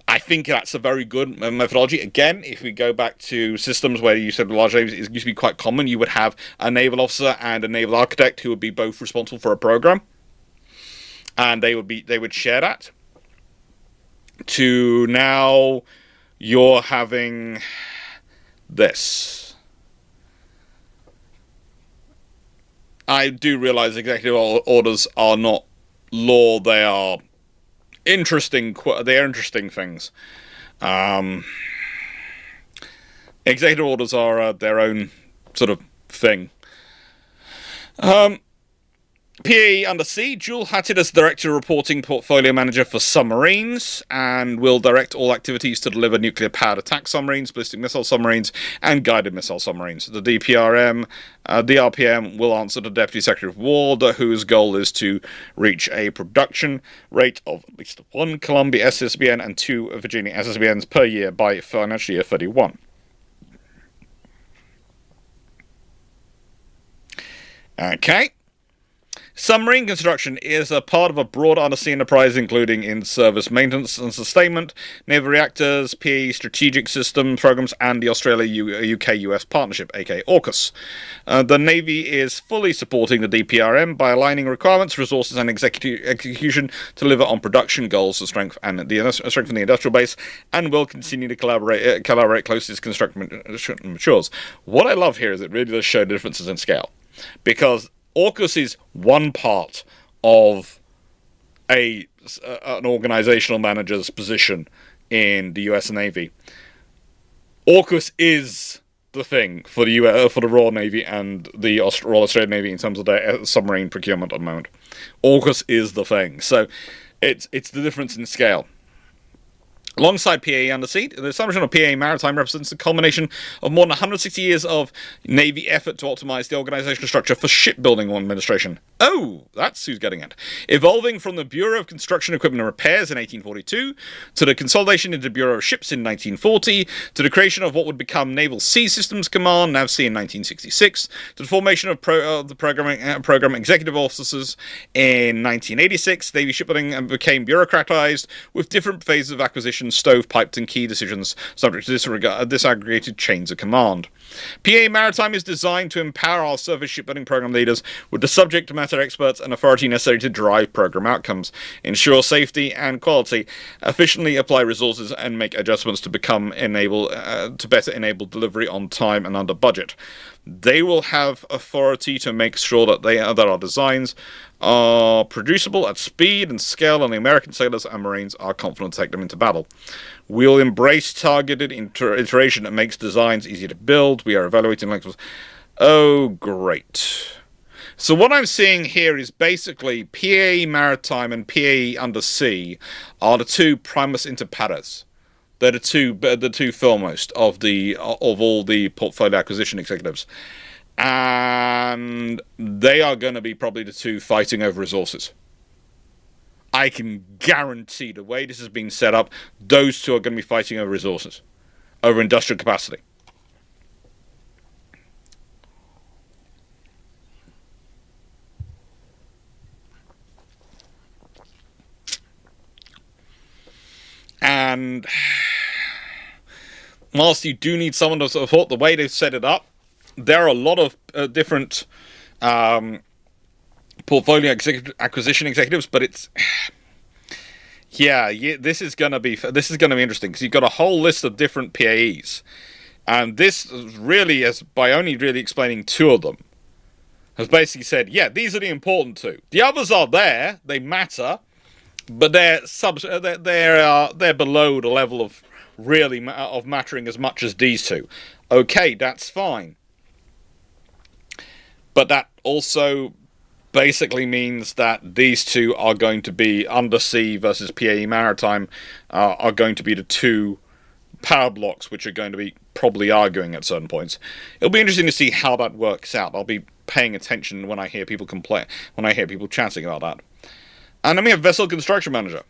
I think that's a very good methodology. Again, if we go back to systems where you said large navies, it used to be quite common. You would have a naval officer and a naval architect who would be both responsible for a program, and they would share that. To now, you're having this. I do realize executive orders are not law; they are interesting. They're interesting things. Executive orders are their own sort of thing. PAE Undersea, dual-hatted as Director Reporting Portfolio Manager for Submarines, and will direct all activities to deliver nuclear-powered attack submarines, ballistic missile submarines, and guided missile submarines. The DRPM will answer to Deputy Secretary of War, whose goal is to reach a production rate of at least 1 Columbia SSBN and 2 Virginia SSBNs per year by financial year 31. Okay. Submarine construction is a part of a broad undersea enterprise including in-service maintenance and sustainment, naval reactors, PAE strategic system programs, and the Australia-UK-US partnership, aka AUKUS. The Navy is fully supporting the DPRM by aligning requirements, resources, and execution to deliver on production goals to strengthen the industrial base, and will continue to collaborate closely as construction matures. What I love here is it really does show the differences in scale, because AUKUS is one part of an organizational manager's position in the U.S. Navy. AUKUS is the thing for the Royal Navy and the Royal Australian Navy in terms of their submarine procurement at the moment. AUKUS is the thing. So it's the difference in scale. Alongside PAE Undersea, the establishment of PAE Maritime represents the culmination of more than 160 years of Navy effort to optimize the organizational structure for shipbuilding administration. Oh, that's who's getting it. Evolving from the Bureau of Construction Equipment and Repairs in 1842, to the consolidation into the Bureau of Ships in 1940, to the creation of what would become Naval Sea Systems Command, NAVSEA, in 1966, to the formation of the program executive officers in 1986, Navy shipbuilding became bureaucratized, with different phases of acquisition stovepiped and key decisions subject to disaggregated chains of command. PA Maritime is designed to empower our surface shipbuilding program leaders with the subject matter experts and authority necessary to drive program outcomes, ensure safety and quality, efficiently apply resources, and make adjustments to better enable delivery on time and under budget. They will have authority to make sure that our designs are producible at speed and scale, and the American sailors and Marines are confident to take them into battle. We'll embrace targeted iteration that makes designs easier to build. We are evaluating lengths. Oh, great. So what I'm seeing here is basically PAE Maritime and PAE Undersea are the two primus inter pares. They're the two foremost of all the portfolio acquisition executives. And they are going to be probably the two fighting over resources. I can guarantee the way this has been set up, those two are going to be fighting over resources, over industrial capacity. And whilst you do need someone to support the way they've set it up, there are a lot of different portfolio acquisition executives, but it's this is going to be interesting because you've got a whole list of different PAEs, and this really is by only really explaining two of them has basically said, yeah, these are the important two. The others are there, they matter, but they're below the level of really of mattering as much as these two. Okay, that's fine. But that also basically means that these two are going to be undersea versus PAE maritime are going to be the two power blocks which are going to be probably arguing at certain points. It'll be interesting to see how that works out. I'll be paying attention when I hear people complain, when I hear people chatting about that. And then we have Vessel Construction Manager.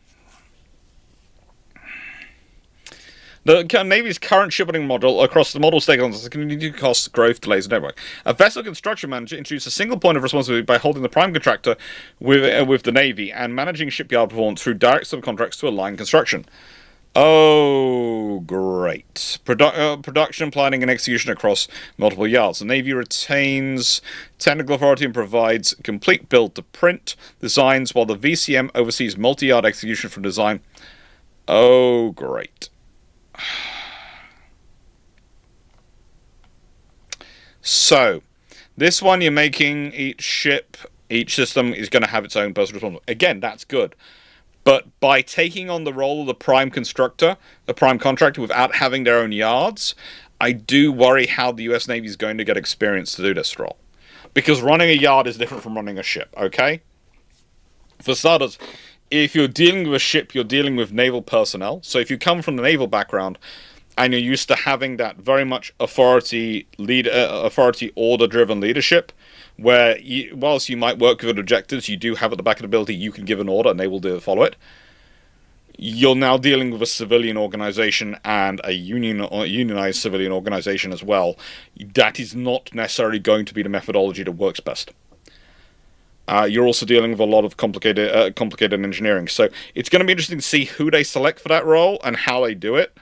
The Navy's current shipbuilding model across the model stakeholders continue costs, growth, delays, and network. A vessel construction manager introduces a single point of responsibility by holding the prime contractor with the Navy and managing shipyard performance through direct subcontracts to align construction. Oh, great. Production, planning, and execution across multiple yards. The Navy retains technical authority and provides complete build-to-print designs, while the VCM oversees multi-yard execution from design. Oh, great. So, this one you're making each ship, each system is going to have its own personal responsibility. Again, that's good. But by taking on the role of the prime constructor, the prime contractor, without having their own yards, I do worry how the US Navy is going to get experience to do this role. Because running a yard is different from running a ship, okay? For starters, if you're dealing with a ship, you're dealing with naval personnel. So if you come from the naval background and you're used to having that very much authority order-driven leadership, where whilst you might work with objectives, you do have at the back of the ability, you can give an order and they will follow it. You're now dealing with a civilian organization and a unionized civilian organization as well. That is not necessarily going to be the methodology that works best. You're also dealing with a lot of complicated engineering. So it's going to be interesting to see who they select for that role and how they do it.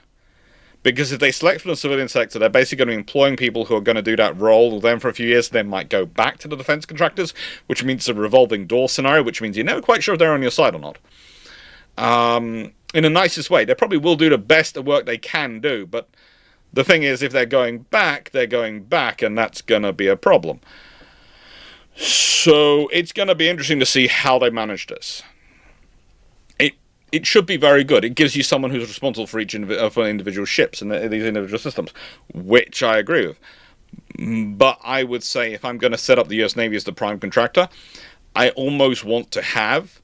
Because if they select from the civilian sector, they're basically going to be employing people who are going to do that role then for a few years, then might go back to the defense contractors, which means a revolving door scenario, which means you're never quite sure if they're on your side or not. In the nicest way. They probably will do the best of work they can do, but the thing is, if they're going back, and that's going to be a problem. So it's going to be interesting to see how they manage this. It should be very good. It gives you someone who's responsible for each for individual ships and these individual systems, which I agree with. But I would say if I'm going to set up the US Navy as the prime contractor, I almost want to have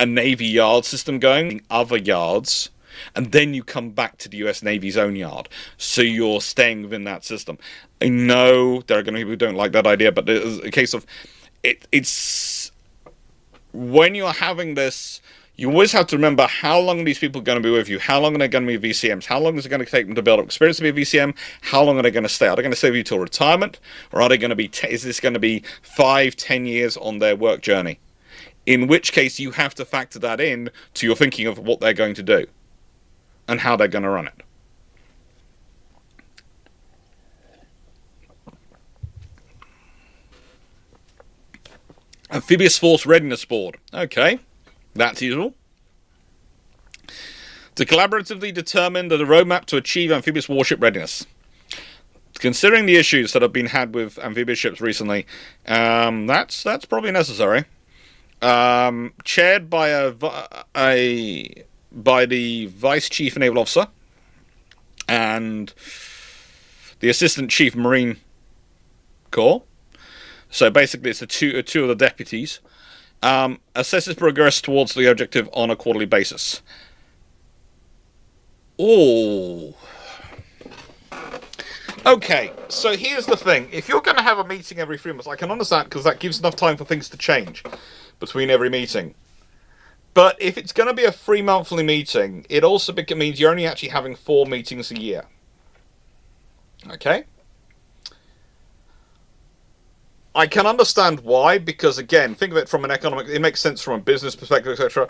a Navy yard system going, other yards, and then you come back to the US Navy's own yard. So you're staying within that system. I know there are going to be people who don't like that idea, but there's a case of it's when you're having this, you always have to remember how long are these people going to be with you, how long are they going to be VCMs, how long is it going to take them to build up experience to be a VCM, how long are they going to stay? Are they going to stay with you till retirement, or are they going to be, is this going to be 5-10 years on their work journey? In which case you have to factor that in to your thinking of what they're going to do and how they're going to run it. Amphibious Force Readiness Board. Okay, that's useful. To collaboratively determine the roadmap to achieve amphibious warship readiness. Considering the issues that have been had with amphibious ships recently, that's probably necessary. Chaired by by the Vice Chief Naval Officer and the Assistant Chief Marine Corps. So basically it's the two of the deputies. Assesses progress towards the objective on a quarterly basis. Oh. Okay, so here's the thing. If you're going to have a meeting every 3 months, I can understand because that gives enough time for things to change between every meeting. But if it's going to be a 3-monthly meeting, it also means you're only actually having 4 meetings a year. Okay? I can understand why, because again, think of it from an economic, it makes sense from a business perspective, etc.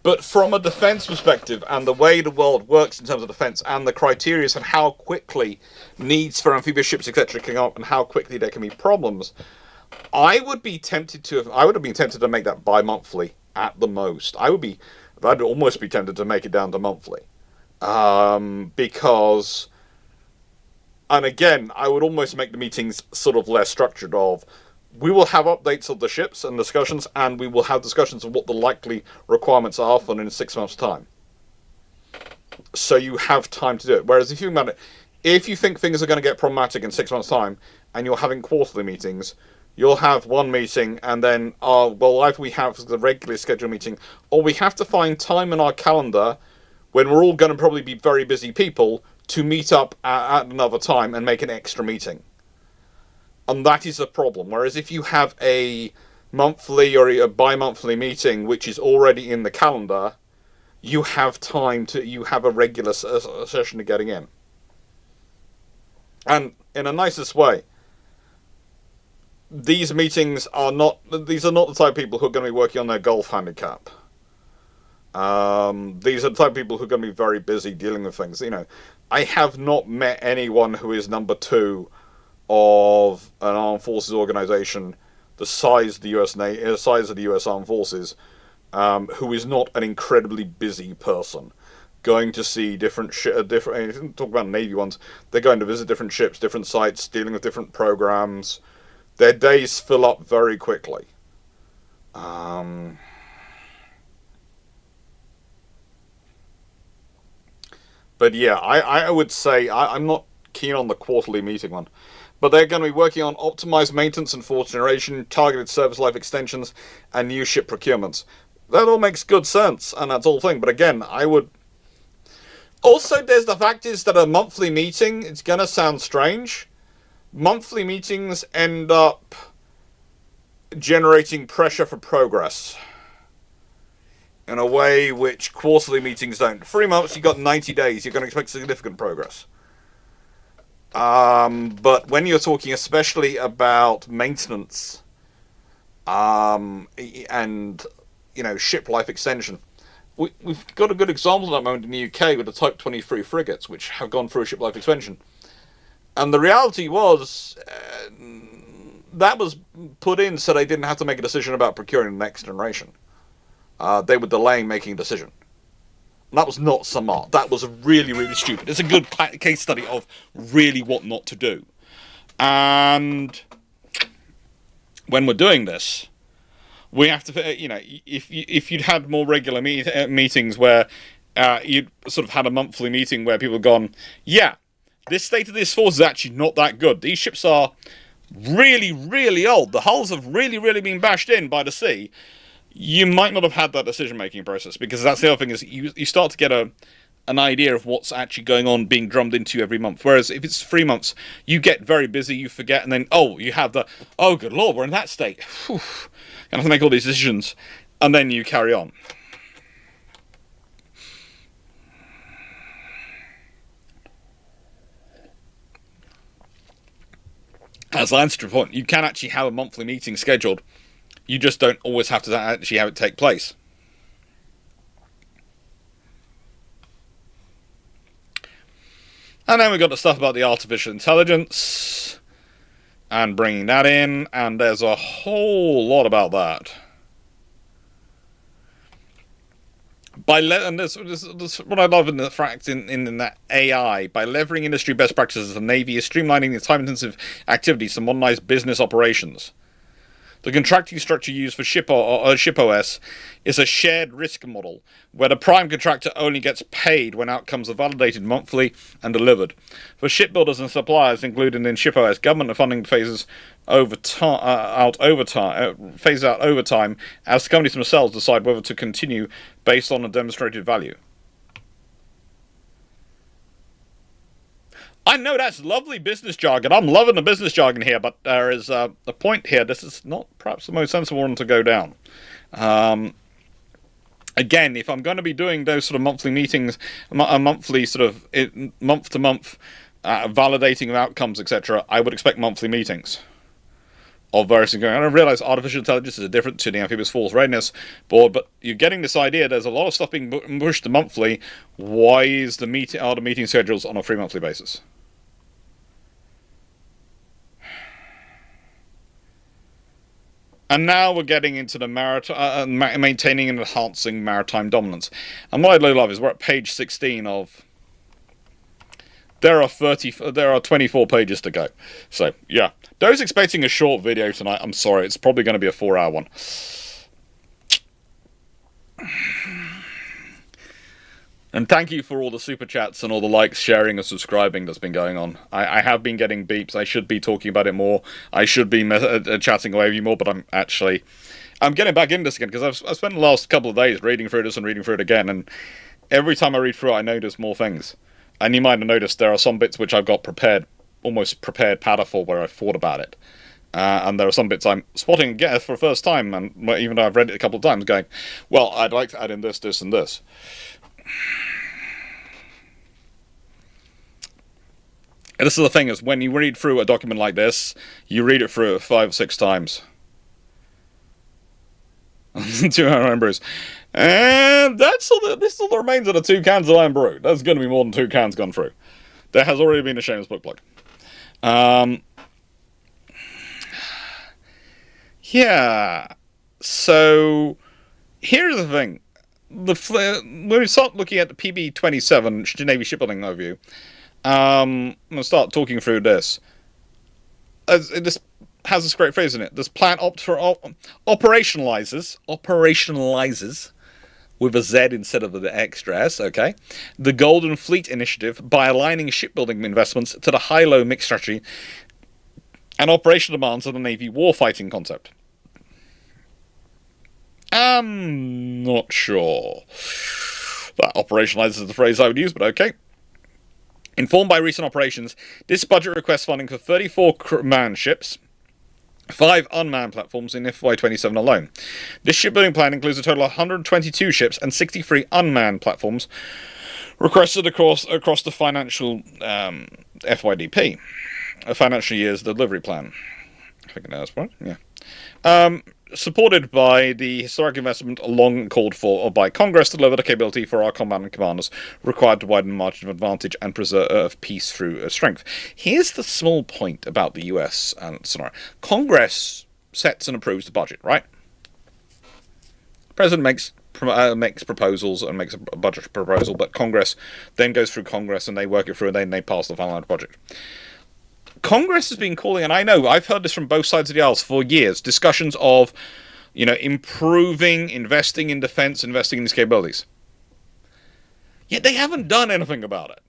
But from a defense perspective and the way the world works in terms of defense and the criteria and how quickly needs for amphibious ships, etc. can go up and how quickly there can be problems, I would have been tempted to make that bi-monthly at the most. I'd almost be tempted to make it down to monthly. Because, and again, I would almost make the meetings sort of less structured of, we will have updates of the ships and discussions, and we will have discussions of what the likely requirements are for in 6 months' time. So you have time to do it. Whereas if you think things are going to get problematic in 6 months' time, and you're having quarterly meetings, You'll have one meeting, and then, well, either we have the regularly scheduled meeting, or we have to find time in our calendar when we're all going to probably be very busy people to meet up at another time and make an extra meeting. And that is a problem. Whereas if you have a monthly or a bi-monthly meeting which is already in the calendar, you have you have a regular session to getting in. And in a nicest way, these are not the type of people who are going to be working on their golf handicap. These are the type of people who are going to be very busy dealing with things. I have not met anyone who is number 2 of an armed forces organization the size of the US Armed Forces, who is not an incredibly busy person. Going to see different talk about Navy ones. They're going to visit different ships, different sites, dealing with different programs. Their days fill up very quickly. But yeah, I would say I'm not keen on the quarterly meeting one. But they're going to be working on optimized maintenance and force generation, targeted service life extensions, and new ship procurements. That all makes good sense, and that's all thing. But again, I would... Also, there's the fact is that a monthly meeting, it's going to sound strange. Monthly meetings end up generating pressure for progress in a way which quarterly meetings don't. 3 months, you've got 90 days, you're going to expect significant progress. But when you're talking especially about maintenance, and, ship life extension, we've got a good example at that moment in the UK with the Type 23 frigates, which have gone through a ship life extension. And the reality was, that was put in so they didn't have to make a decision about procuring the next generation. They were delaying making a decision. And that was not smart. That was really, really stupid. It's a good case study of really what not to do. And when we're doing this, we have to, if you'd had more regular meetings where you'd sort of had a monthly meeting where people have gone, yeah, this state of this force is actually not that good. These ships are really, really old. The hulls have really, really been bashed in by the sea. You might not have had that decision-making process, because that's the other thing, is you start to get an idea of what's actually going on being drummed into you every month. Whereas if it's 3 months, you get very busy, you forget, and then, you have oh, good lord, we're in that state. Whew. You have to make all these decisions, and then you carry on. As Lance to the point, you can actually have a monthly meeting scheduled. You just don't always have to actually have it take place. And then we've got the stuff about the artificial intelligence and bringing that in, and there's a whole lot about that. And this what I love in the fact in that AI, by leveraging industry best practices, the Navy is streamlining the time-intensive activities to modernize business operations. The contracting structure used for Ship OS is a shared risk model, where the prime contractor only gets paid when outcomes are validated monthly and delivered. For shipbuilders and suppliers included in Ship OS, government funding phases out over time as companies themselves decide whether to continue based on a demonstrated value. I know that's lovely business jargon. I'm loving the business jargon here, but there is a point here. This is not perhaps the most sensible one to go down. Again, if I'm going to be doing those sort of monthly meetings, a monthly sort of month-to-month validating of outcomes, etc., I would expect monthly meetings of various things going on. I realise artificial intelligence is different to the Amphibious Force Readiness Board, but you're getting this idea. There's a lot of stuff being pushed to monthly. Why is are the meeting schedules on a 3-monthly basis? And now we're getting into the maintaining and enhancing maritime dominance. And what I love is we're at page 16 of... There are 24 pages to go. So, yeah. Those expecting a short video tonight, I'm sorry, it's probably going to be a 4-hour one. And thank you for all the super chats and all the likes, sharing, and subscribing that's been going on. I have been getting beeps. I should be talking about it more. I should be chatting away with you more, but I'm getting back into this again because I've spent the last couple of days reading through this and reading through it again, and every time I read through it, I notice more things. And you might have noticed there are some bits which I've got prepared, almost prepared patter for, where I've thought about it. And there are some bits I'm spotting again for the first time, and even though I've read it a couple of times, going, well, I'd like to add in this, this, and this. And this is the thing, is when you read through a document like this, you read it through 5 or 6 times. 200 iron brews. And this is all the remains of the 2 cans of iron brew. There's going to be more than 2 cans gone through. There has already been a shameless book plug. Yeah. So, here's the thing. When we start looking at the PB27 Navy Shipbuilding Overview, I'm going to start talking through this. This has this great phrase in it. This plan operationalizes, with a Z instead of the extra S, okay, the Golden Fleet Initiative by aligning shipbuilding investments to the high-low mix strategy and operational demands of the Navy warfighting concept. I'm not sure that operationalizes is the phrase I would use, but okay. Informed by recent operations, this budget requests funding for 34 manned ships, 5 unmanned platforms in FY27 alone. This shipbuilding plan includes a total of 122 ships and 63 unmanned platforms requested across the financial FYDP, a financial year's delivery plan. I think that's right. Yeah. Supported by the historic investment long called for by Congress to deliver the capability for our combatant commanders required to widen the margin of advantage and preserve peace through strength. Here's the small point about the US scenario. Congress sets and approves the budget, right? The President makes proposals and makes a budget proposal, but Congress then goes through Congress and they work it through and then they pass the final budget. Congress has been calling, and I know, I've heard this from both sides of the aisle for years, discussions of, improving, investing in defense, investing in these capabilities. Yet they haven't done anything about it.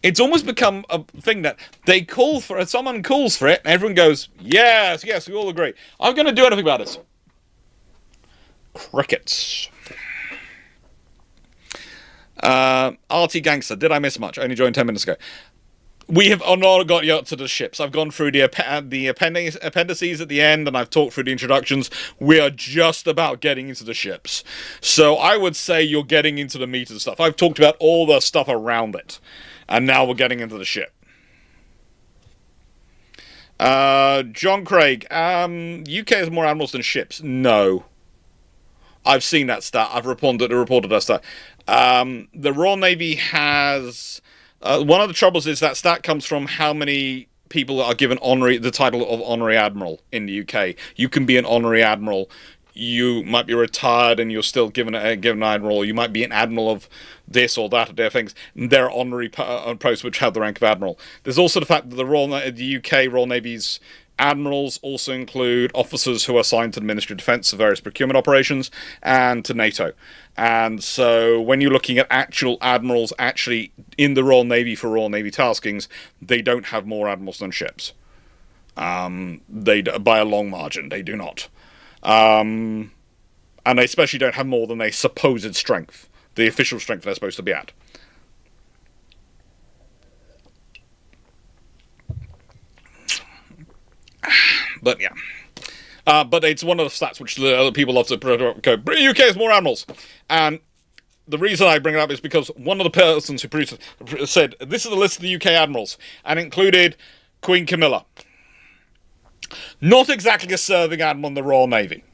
It's almost become a thing that they call for it, someone calls for it, and everyone goes, yes, we all agree. I'm going to do anything about this. Crickets. RT Gangster, did I miss much? I only joined 10 minutes ago. We have not got yet to the ships. I've gone through the appendices at the end, and I've talked through the introductions. We are just about getting into the ships. So I would say you're getting into the meat of the stuff. I've talked about all the stuff around it, and now we're getting into the ship. John Craig, UK has more admirals than ships. No. I've seen that stat. I've reported that stat. The Royal Navy has... one of the troubles is that stat comes from how many people are given the title of honorary admiral in the UK. You can be an honorary admiral. You might be retired and you're still given an admiral. You might be an admiral of this or that or their things. There are honorary posts which have the rank of admiral. There's also the fact that the UK Royal Navy's admirals also include officers who are assigned to the Ministry of Defence for various procurement operations and to NATO. And so when you're looking at actual admirals actually in the Royal Navy for Royal Navy taskings, they don't have more admirals than ships. They, by a long margin, they do not. And they especially don't have more than a supposed strength, the official strength they're supposed to be at. But yeah. But it's one of the stats which the other people love to go, UK has more admirals. And the reason I bring it up is because one of the persons who produced it said, this is the list of the UK admirals, and included Queen Camilla. Not exactly a serving admiral in the Royal Navy.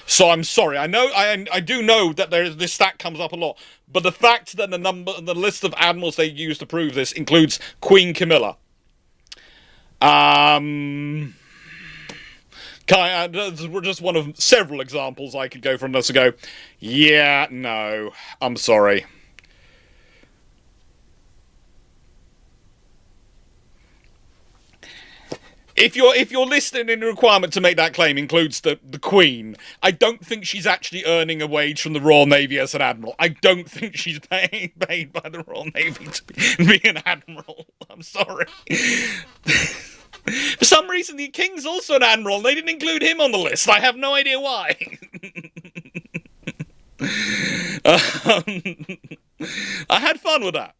So I'm sorry. I do know that this stat comes up a lot, but the fact that the list of admirals they use to prove this includes Queen Camilla. Just one of several examples I could go from this and go, yeah, no, I'm sorry. If your listing in the requirement to make that claim includes the Queen, I don't think she's actually earning a wage from the Royal Navy as an admiral. I don't think she's paid by the Royal Navy to be an admiral. I'm sorry. For some reason, the King's also an admiral, and they didn't include him on the list. I have no idea why. I had fun with that.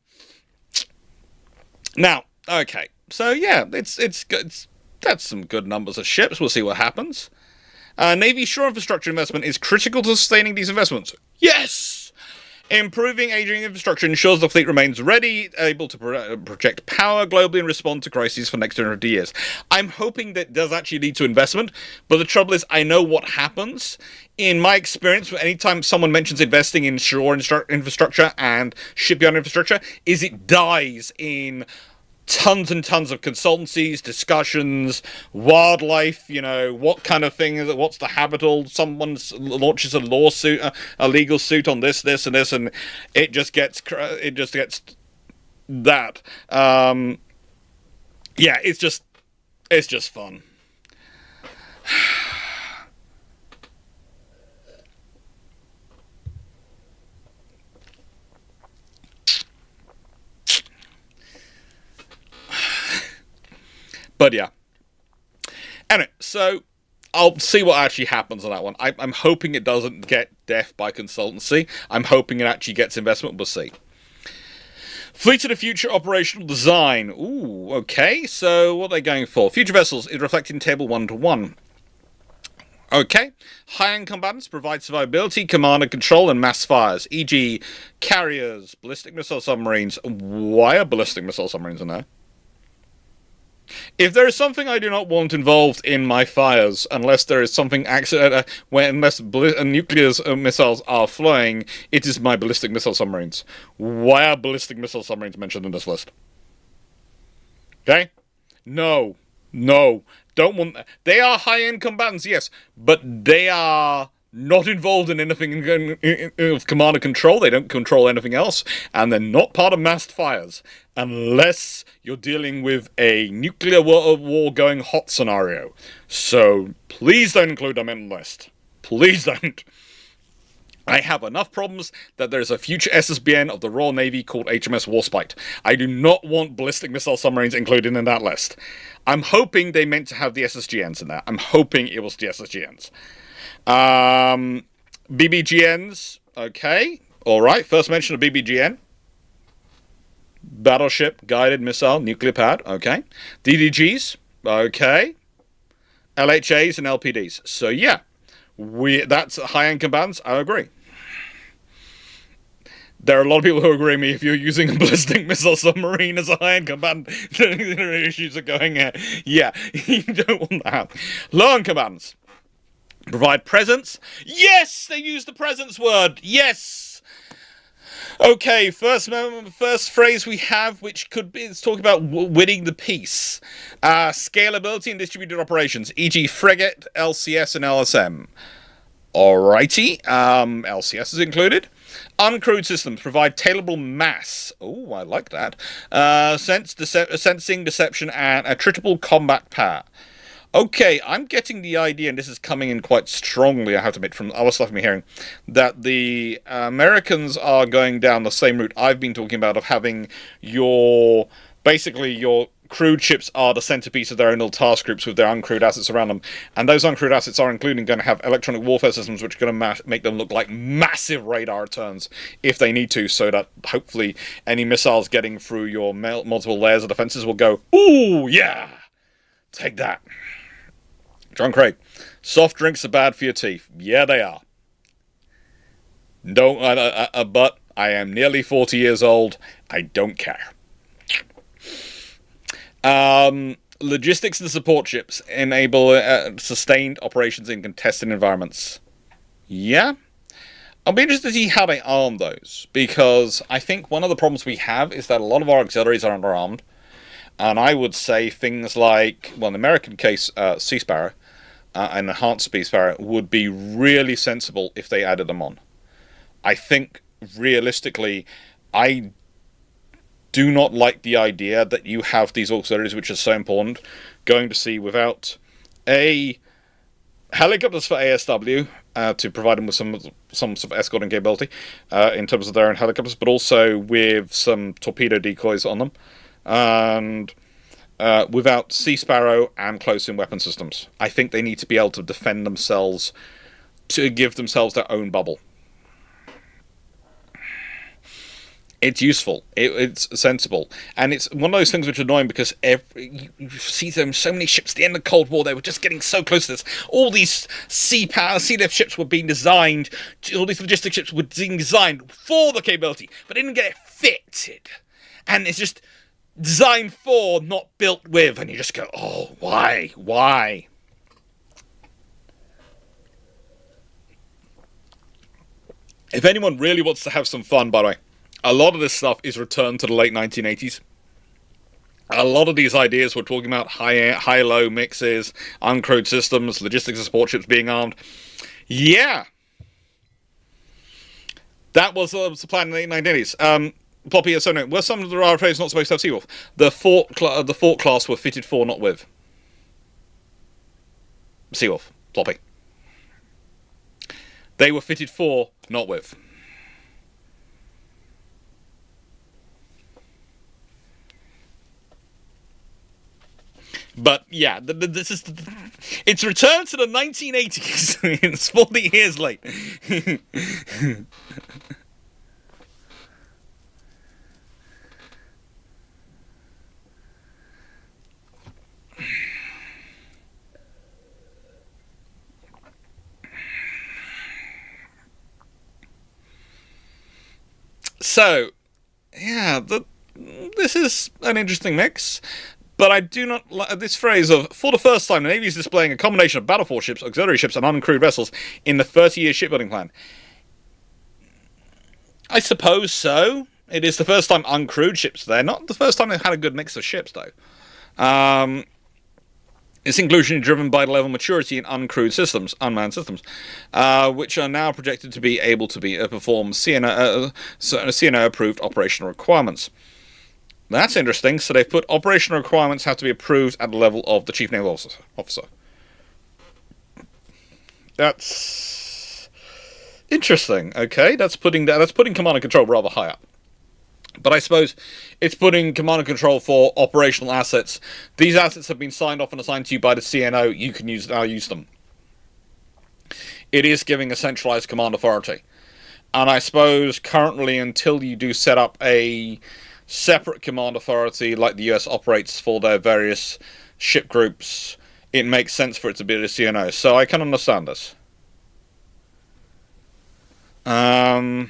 Now, okay, so yeah, it's good. That's some good numbers of ships. We'll see what happens. Navy shore infrastructure investment is critical to sustaining these investments. Yes! Improving aging infrastructure ensures the fleet remains ready, able to project power globally and respond to crises for the next 250 years. I'm hoping that does actually lead to investment, but the trouble is I know what happens. In my experience, anytime someone mentions investing in shore infrastructure and shipyard infrastructure, is it dies in tons and tons of consultancies, discussions, wildlife, what kind of thing is it, what's the habitat, someone launches a lawsuit, a legal suit on this, and this, and it just gets that. Yeah, it's just fun. But yeah. Anyway, so I'll see what actually happens on that one. I'm hoping it doesn't get death by consultancy. I'm hoping it actually gets investment. We'll see. Fleet of the Future operational design. Ooh, okay. So what are they going for? Future vessels is reflected in table 1-to-1. Okay. High-end combatants provide survivability, command and control, and mass fires, e.g. carriers, ballistic missile submarines. Why are ballistic missile submarines in there? If there is something I do not want involved in my fires, unless there is something unless nuclear missiles are flying, it is my ballistic missile submarines. Why are ballistic missile submarines mentioned in this list? Okay? No, don't want that. They are high-end combatants, yes, but they are not involved in anything of command and control. They don't control anything else, and they're not part of massed fires, unless you're dealing with a nuclear war going hot scenario. So please don't include them in the list. Please don't. I have enough problems that there's a future SSBN of the Royal Navy called HMS Warspite. I do not want ballistic missile submarines included in that list. I'm hoping they meant to have the SSGNs in there. I'm hoping it was the SSGNs. BBGNs, okay. Alright, first mention of BBGN. Battleship, guided missile, nuclear pad, okay. DDGs, okay. LHAs and LPDs. So yeah, that's high-end combatants, I agree. There are a lot of people who agree with me. If you're using a ballistic missile submarine as a high-end combatant, there are issues are going here. Yeah, you don't want that. Low-end combatants provide presence. Yes, they use the presence word. Yes. Okay, first phrase we have, which could be, it's talking about winning the peace. Scalability and distributed operations, e.g. frigate, LCS, and LSM. Alrighty, LCS is included. Uncrewed systems provide tailorable mass. Oh, I like that. Sensing, deception, and attritable combat power. Okay, I'm getting the idea, and this is coming in quite strongly, I have to admit, from other stuff I'm hearing, that the Americans are going down the same route I've been talking about of having basically your crewed ships are the centerpiece of their own little task groups with their uncrewed assets around them. And those uncrewed assets are going to have electronic warfare systems which are going to make them look like massive radar turns if they need to, so that hopefully any missiles getting through your multiple layers of defenses will go, ooh, yeah, take that. John Craig, soft drinks are bad for your teeth. Yeah, they are. But I am nearly 40 years old. I don't care. Logistics and support ships enable sustained operations in contested environments. Yeah. I'll be interested to see how they arm those, because I think one of the problems we have is that a lot of our auxiliaries are underarmed. And I would say things like, well, in the American case, Sea Sparrow, and Enhanced Sea Sparrow would be really sensible if they added them on. I think, realistically, I do not like the idea that you have these auxiliaries, which are so important, going to sea without helicopters for ASW to provide them with some sort of escorting capability in terms of their own helicopters, but also with some torpedo decoys on them, and without Sea Sparrow and close-in weapon systems. I think they need to be able to defend themselves, to give themselves their own bubble. It's useful. It's sensible, and it's one of those things which are annoying because you see them so many ships. At the end of the Cold War, they were just getting so close to this. All these sea lift ships were being designed. All these logistic ships were being designed for the capability, but they didn't get it fitted. And it's just designed for, not built with. And you just go, oh, why? Why? If anyone really wants to have some fun, by the way, a lot of this stuff is returned to the late 1980s. A lot of these ideas we're talking about, high-low mixes, uncrewed systems, logistics and support ships being armed. Yeah. That was the plan in the late 1980s. Ploppy, so no, were some of the RFAs not supposed to have Seawolf? The Fort class were fitted for, not with Seawolf. Ploppy. They were fitted for, not with. But yeah, this is it's returned to the 1980s. It's 40 years late. So, yeah, this is an interesting mix. But I do not like this phrase of, for the first time, the Navy is displaying a combination of battle force ships, auxiliary ships, and uncrewed vessels in the 30-year shipbuilding plan. I suppose so. It is the first time uncrewed ships are there. Not the first time they've had a good mix of ships, though. Its inclusion is driven by the level of maturity in uncrewed systems, unmanned systems, which are now projected to be able to perform CNO-approved operational requirements. That's interesting. So they've put operational requirements have to be approved at the level of the Chief Naval Officer. That's interesting. Okay, that's putting command and control rather high up. But I suppose it's putting command and control for operational assets. These assets have been signed off and assigned to you by the CNO. You can use them. It is giving a centralized command authority. And I suppose currently, until you do set up a separate command authority like the US operates for their various ship groups, it makes sense for it to be the CNO. So I can understand this. The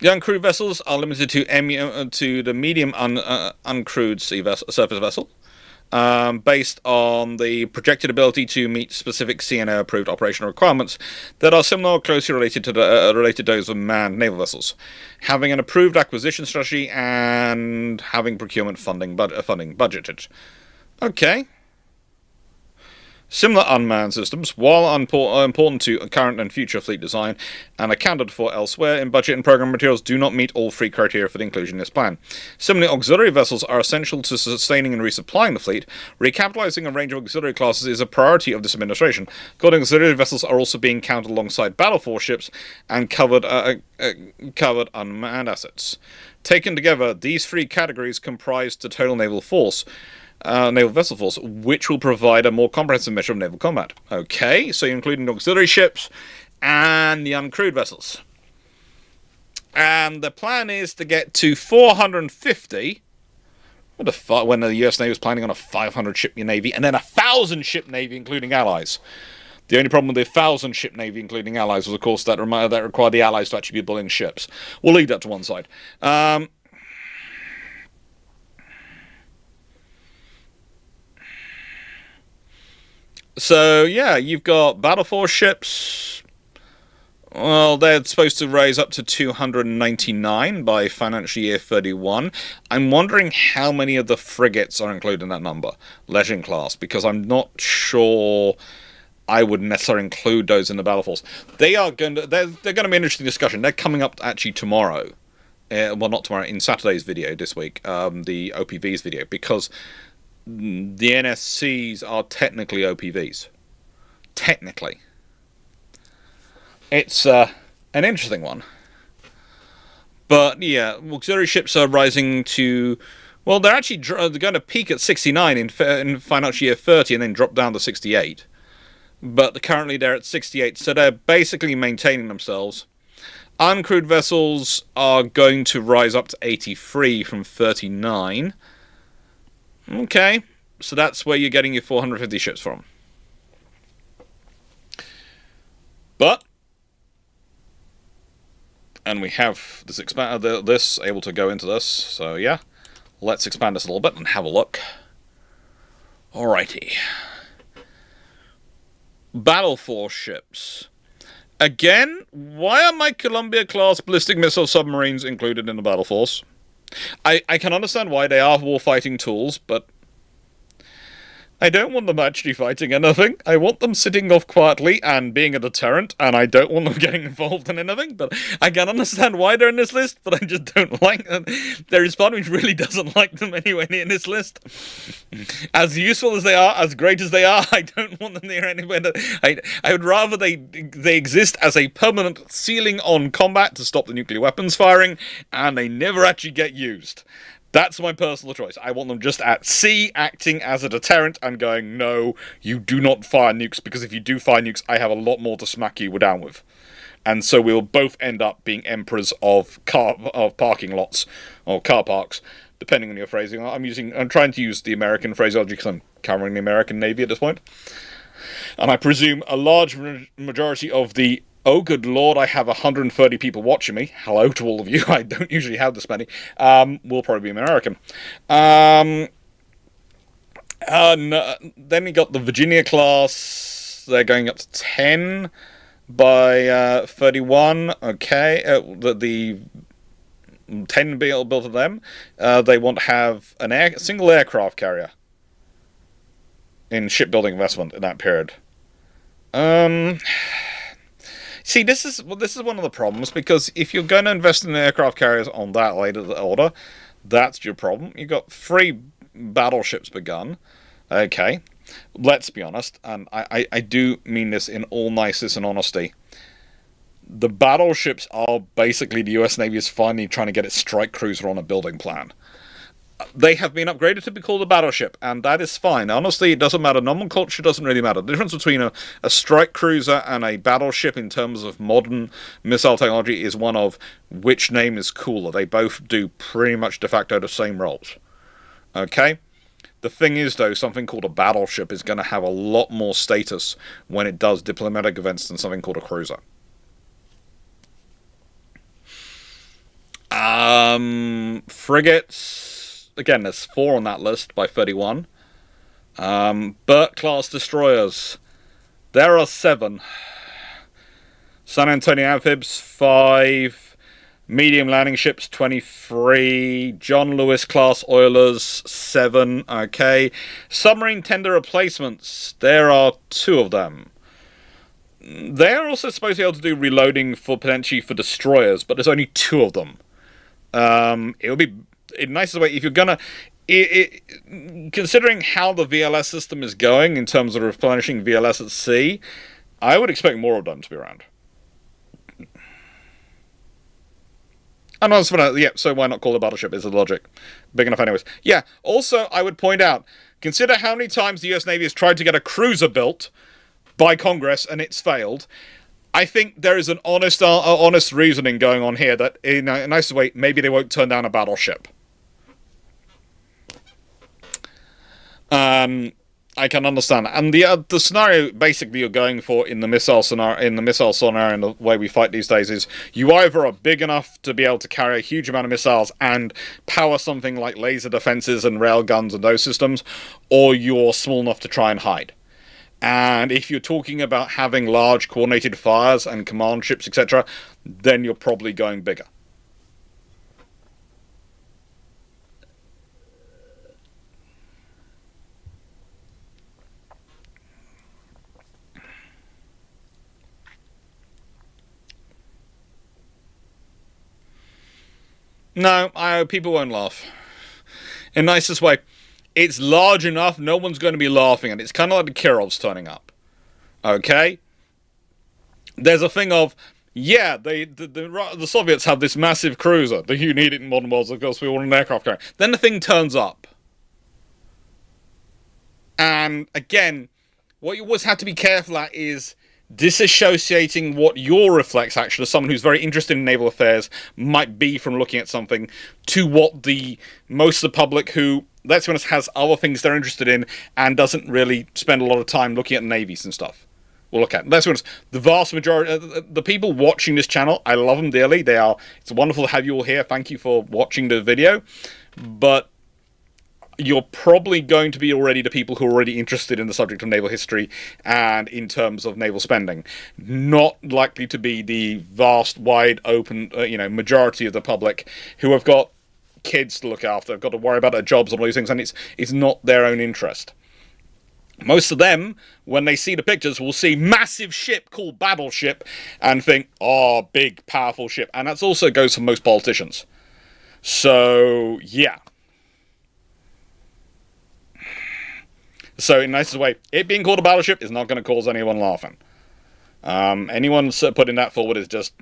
uncrewed vessels are limited to the medium uncrewed surface vessel. Based on the projected ability to meet specific CNO-approved operational requirements that are similar or closely related to those of manned naval vessels, having an approved acquisition strategy and having procurement funding budgeted. Okay. Similar unmanned systems, while important to current and future fleet design and accounted for elsewhere in budget and program materials, do not meet all three criteria for the inclusion in this plan. Similarly, auxiliary vessels are essential to sustaining and resupplying the fleet. Recapitalizing a range of auxiliary classes is a priority of this administration. According, auxiliary vessels are also being counted alongside battle force ships and covered unmanned assets. Taken together, these three categories comprise the total naval force. Naval vessel force, which will provide a more comprehensive measure of naval combat. Okay, so you're including auxiliary ships and the uncrewed vessels. And the plan is to get to 450. What the fuck? When the US Navy was planning on a 500-ship navy and then a 1,000-ship navy, including allies. The only problem with the 1,000-ship navy, including allies, was, of course, that required the allies to actually be building ships. We'll leave that to one side. So, yeah, you've got battle force ships. Well, they're supposed to raise up to 299 by financial year 31. I'm wondering how many of the frigates are included in that number, Legend class, because I'm not sure. I wouldn't necessarily include those in the battle force. They're going to be an interesting discussion. They're coming up actually tomorrow. Well, not tomorrow, in Saturday's video this week, the OPV's video, because the NSCs are technically OPVs. Technically. It's an interesting one. But yeah, auxiliary ships are rising to... Well, they're actually going to peak at 69 in financial year 30 and then drop down to 68. But currently they're at 68, so they're basically maintaining themselves. Uncrewed vessels are going to rise up to 83 from 39. Okay, so that's where you're getting your 450 ships from. But, and we have this able to go into this, so yeah. Let's expand this a little bit and have a look. Alrighty. Battle force ships. Again, why are my Columbia-class ballistic missile submarines included in the battle force? I can understand why they are war-fighting tools, but I don't want them actually fighting anything. I want them sitting off quietly and being a deterrent, and I don't want them getting involved in anything, but I can understand why they're in this list, but I just don't like them. There is part of me really doesn't like them anywhere near this list. As useful as they are, as great as they are, I don't want them near anywhere. I would rather they exist as a permanent ceiling on combat to stop the nuclear weapons firing, and they never actually get used. That's my personal choice. I want them just at sea, acting as a deterrent and going, no, you do not fire nukes, because if you do fire nukes, I have a lot more to smack you down with. And so we'll both end up being emperors of parking lots, or car parks, depending on your phrasing. I'm trying to use the American phraseology because I'm covering the American Navy at this point. And I presume a large majority of the... Oh, good lord, I have 130 people watching me. Hello to all of you. I don't usually have this many. Will probably be American. Then we got the Virginia class. They're going up to 10 by 31. Okay. The 10 built of them. They want to have a single aircraft carrier in shipbuilding investment in that period. See, this is one of the problems, because if you're going to invest in aircraft carriers on that later order, that's your problem. You've got 3 battleships begun. Okay, let's be honest, and I do mean this in all niceness and honesty. The battleships are basically the US Navy is finally trying to get its strike cruiser on a building plan. They have been upgraded to be called a battleship, and that is fine. Honestly, it doesn't matter. Nomenclature doesn't really matter. The difference between a strike cruiser and a battleship in terms of modern missile technology is one of which name is cooler. They both do pretty much de facto the same roles. Okay? The thing is, though, something called a battleship is going to have a lot more status when it does diplomatic events than something called a cruiser. Frigates... Again, there's 4 on that list by 31. Burt-class destroyers. There are 7. San Antonio amphibs, 5. Medium landing ships, 23. John Lewis-class oilers, 7. Okay. Submarine tender replacements. There are 2 of them. They're also supposed to be able to do reloading potentially for destroyers, but there's only 2 of them. It would be... in the nicest way, if you're gonna... considering how the VLS system is going in terms of replenishing VLS at sea, I would expect more of them to be around. And also, yeah, so why not call it a battleship, is the logic. Big enough anyways. Yeah, also, I would point out, consider how many times the US Navy has tried to get a cruiser built by Congress and it's failed. I think there is an honest reasoning going on here that, in a nice way, maybe they won't turn down a battleship. I can understand. And the scenario basically you're going for in the missile scenario, in the way we fight these days, is you either are big enough to be able to carry a huge amount of missiles and power something like laser defenses and rail guns and those systems, or you're small enough to try and hide. And if you're talking about having large coordinated fires and command ships, etc., then you're probably going bigger. No, people won't laugh. In the nicest way. It's large enough, no one's going to be laughing, and it's kind of like the Kirovs turning up. Okay? There's a thing of, yeah, the Soviets have this massive cruiser. You need it in modern worlds, of course, we want an aircraft carrier. Then the thing turns up. And, again, what you always have to be careful at is disassociating what your reflex action as someone who's very interested in naval affairs might be from looking at something to what the most of the public who, let's be honest, has other things they're interested in and doesn't really spend a lot of time looking at navies and stuff. We'll look at. Let's be honest, the vast majority, the people watching this channel, I love them dearly. It's wonderful to have you all here. Thank you for watching the video. But you're probably going to be already the people who are already interested in the subject of naval history and in terms of naval spending. Not likely to be the vast, wide open, majority of the public who have got kids to look after, have got to worry about their jobs and all these things, and it's not their own interest. Most of them, when they see the pictures, will see massive ship called battleship and think, oh, big, powerful ship. And that also goes for most politicians. So, yeah. So, in the nicest way, it being called a battleship is not going to cause anyone laughing. Anyone putting that forward is just,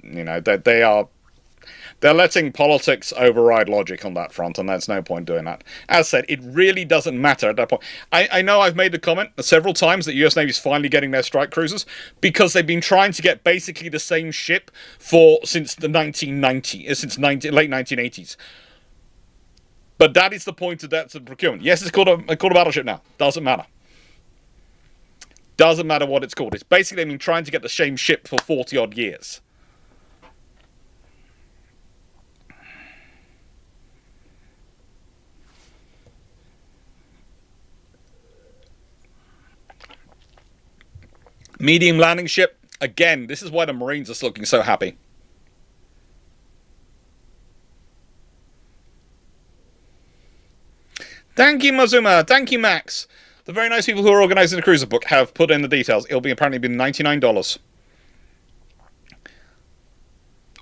they're letting politics override logic on that front, and there's no point doing that. As said, it really doesn't matter at that point. I know I've made the comment several times that US Navy's finally getting their strike cruisers because they've been trying to get basically the same ship since the late 1980s. But that is the point of that procurement. Yes, it's called a battleship now. Doesn't matter. Doesn't matter what it's called. It's basically been trying to get the same ship for 40-odd years. Medium landing ship. Again, this is why the Marines are looking so happy. Thank you, Mazuma. Thank you, Max. The very nice people who are organising the cruiser book have put in the details. It'll apparently be $99.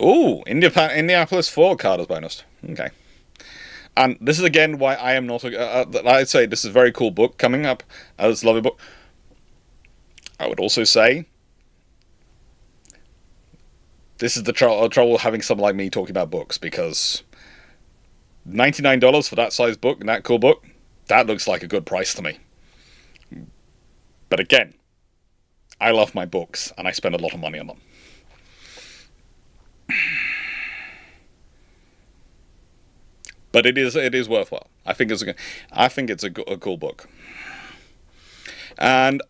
Ooh, Indianapolis Ford card is bonus. Okay. And this is again why I am not. I'd say this is a very cool book coming up. It's a lovely book. I would also say this is the trouble having someone like me talking about books, because $99 for that size book and that cool book, that looks like a good price to me. But again, I love my books and I spend a lot of money on them. But it is worthwhile. I think it's a cool book. And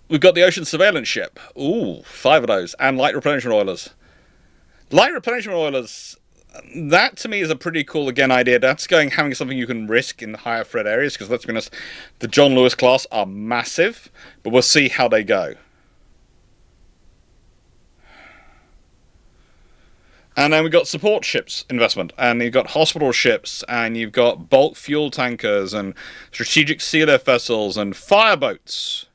we've got the ocean surveillance ship. Ooh, 5 of those. And light replenishment oilers. Light replenishment oilers, that to me is a pretty cool, again, idea. That's having something you can risk in higher threat areas, because let's be honest, the John Lewis class are massive, but we'll see how they go. And then we've got support ships investment, and you've got hospital ships, and you've got bulk fuel tankers, and strategic sealift vessels, and fireboats.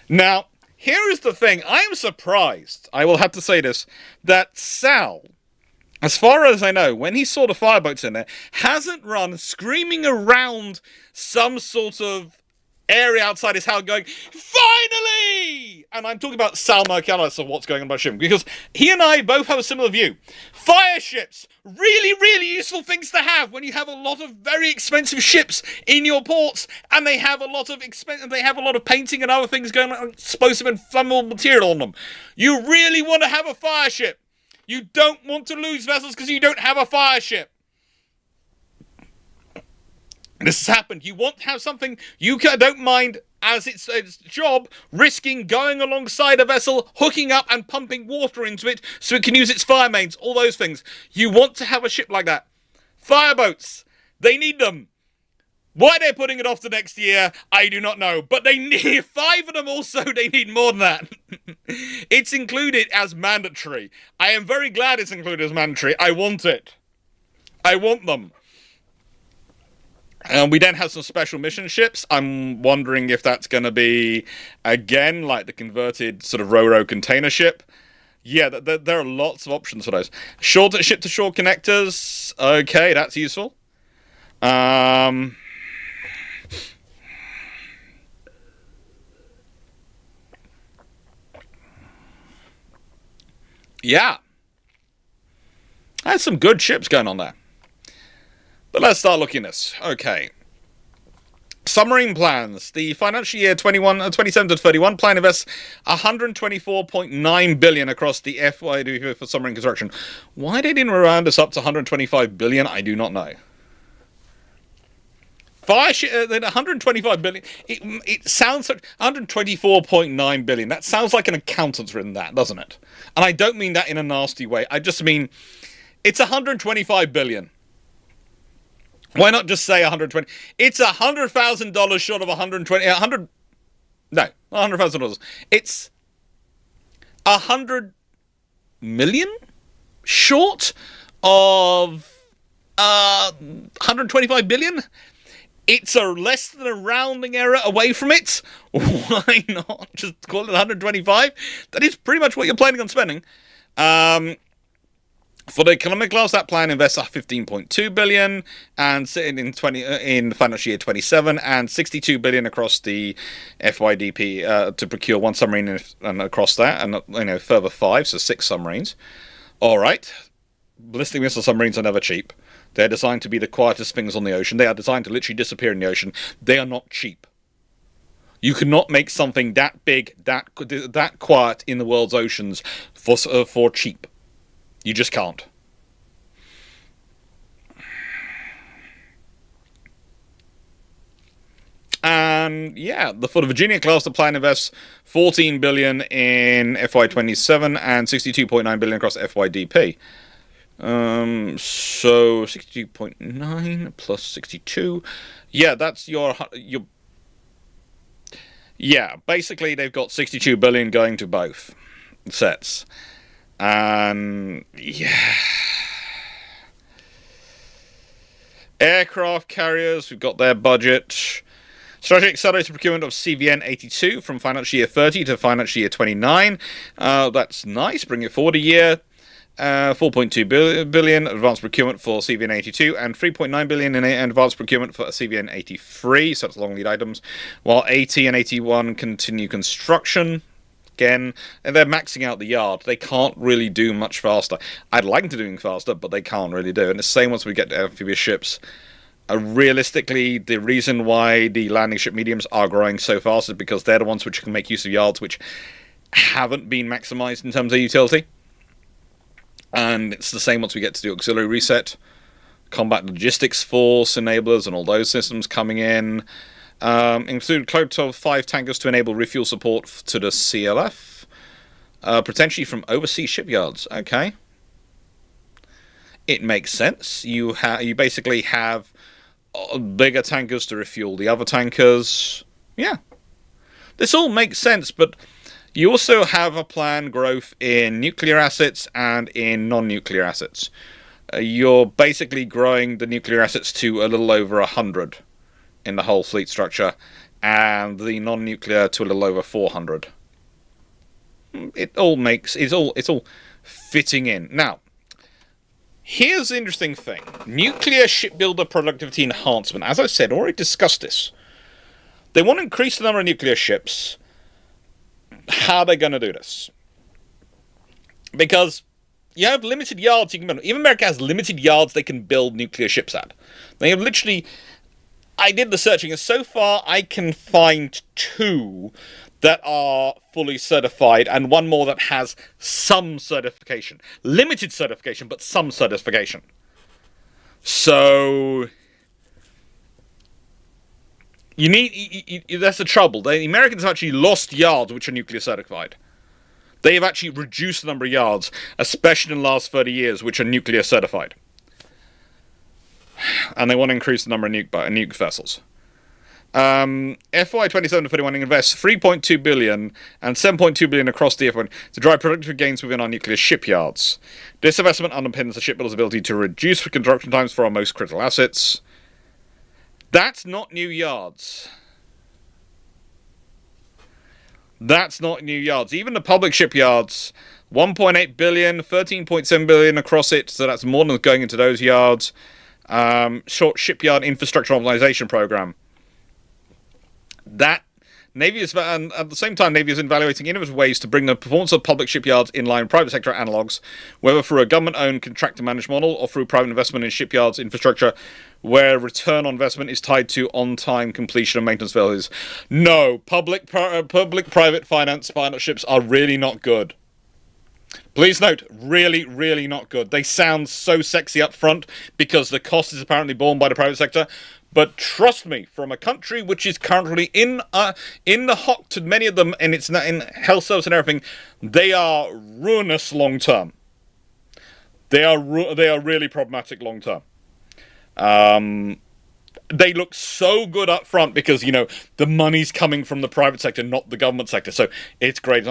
Now, here is the thing. I am surprised, I will have to say this, that Sal, as far as I know, when he saw the fireboats in there, hasn't run screaming around some sort of area outside his house going, finally! And I'm talking about Sal Mercalis of what's going on about shipping, because he and I both have a similar view. Fire ships, really, really useful things to have when you have a lot of very expensive ships in your ports, and they have a lot of painting and other things going on, explosive and flammable material on them. You really want to have a fire ship. You don't want to lose vessels because you don't have a fire ship. This has happened. You want to have something you don't mind, as its job, risking going alongside a vessel, hooking up and pumping water into it so it can use its fire mains, all those things. You want to have a ship like that. Fireboats, they need them. Why they're putting it off to next year, I do not know. But they need 5 of them also, they need more than that. It's included as mandatory. I am very glad it's included as mandatory. I want it. I want them. We then have some special mission ships. I'm wondering if that's going to be, again, like the converted sort of Ro-Ro container ship. Yeah, there are lots of options for those. Short ship-to-shore connectors. Okay, that's useful. Um, yeah, there's some good ships going on there. But let's start looking at this. Okay. Submarine plans. The financial year 27 to 31 plan invests 124.9 billion across the FYD for submarine construction. Why they didn't round this up to 125 billion, I do not know. 125 billion. It sounds like 124.9 billion. That sounds like an accountant's written that, doesn't it? And I don't mean that in a nasty way. I just mean it's 125 billion. Why not just say 120? It's $100,000 short of 120. 100. No, $100,000. It's 100 million short of 125 billion. It's a less than a rounding error away from it. Why not just call it 125? That is pretty much what you're planning on spending. For the economic class, that plan invests 15.2 billion and sitting in the financial year 27 and 62 billion across the FYDP to procure one submarine and across that, and further 5, so 6 submarines. All right, ballistic missile submarines are never cheap. They're designed to be the quietest things on the ocean. They are designed to literally disappear in the ocean. They are not cheap. You cannot make something that big, that quiet in the world's oceans for cheap. You just can't. And yeah, for the Virginia class, the plan invests 14 billion in FY27 and 62.9 billion across FYDP. So 62.9 plus 62. Yeah, that's your. Yeah, basically they've got 62 billion going to both sets. And yeah, aircraft carriers, we've got their budget. Strategic accelerated procurement of CVN 82 from financial year 30 to financial year 29. That's nice. Bring it forward a year. 4.2 billion advanced procurement for CVN 82 and 3.9 billion in advanced procurement for CVN 83. So that's long lead items. While 80 and 81 continue construction. Again, and they're maxing out the yard. They can't really do much faster. I'd like them to do faster, but they can't really do it. And the same once we get to amphibious ships. Realistically, the reason why the landing ship mediums are growing so fast is because they're the ones which can make use of yards which haven't been maximized in terms of utility. And it's the same once we get to the auxiliary reset. Combat logistics force enablers and all those systems coming in. Include Colaborative 5 tankers to enable refuel support to the CLF. Potentially from overseas shipyards. Okay. It makes sense. You basically have bigger tankers to refuel the other tankers. Yeah. This all makes sense, but you also have a planned growth in nuclear assets and in non-nuclear assets. You're basically growing the nuclear assets to a little over 100 in the whole fleet structure, and the non-nuclear to a little over 400. It's all fitting in. Now, here's the interesting thing. Nuclear shipbuilder productivity enhancement. As I said, already discussed this. They want to increase the number of nuclear ships. How are they going to do this? Because you have limited yards you can build. Even America has limited yards they can build nuclear ships at. They have literally... I did the searching, and so far I can find 2 that are fully certified, and 1 more that has some certification. Limited certification, but some certification. So... that's the trouble. The Americans have actually lost yards which are nuclear certified. They have actually reduced the number of yards, especially in the last 30 years, which are nuclear certified. And they want to increase the number of nuke vessels. FY 27 to 31 invests 3.2 billion and 7.2 billion across the FY to drive productive gains within our nuclear shipyards. This investment underpins the shipbuilder's ability to reduce construction times for our most critical assets. That's not new yards. That's not new yards. Even the public shipyards 1.8 billion, 13.7 billion across it, so that's more than going into those yards. Short shipyard infrastructure optimization program. That Navy is, and at the same time, Navy is evaluating innovative ways to bring the performance of public shipyards in line with private sector analogues, whether through a government-owned contractor-managed model or through private investment in shipyards infrastructure, where return on investment is tied to on-time completion of maintenance failures. No, public-private finance partnerships are really not good. Please note, really, really not good. They sound so sexy up front because the cost is apparently borne by the private sector. But trust me, from a country which is currently in the hot to many of them, and it's in health service and everything, they are ruinous long term. They are really problematic long term. They look so good up front because, you know, the money's coming from the private sector, not the government sector. So it's great.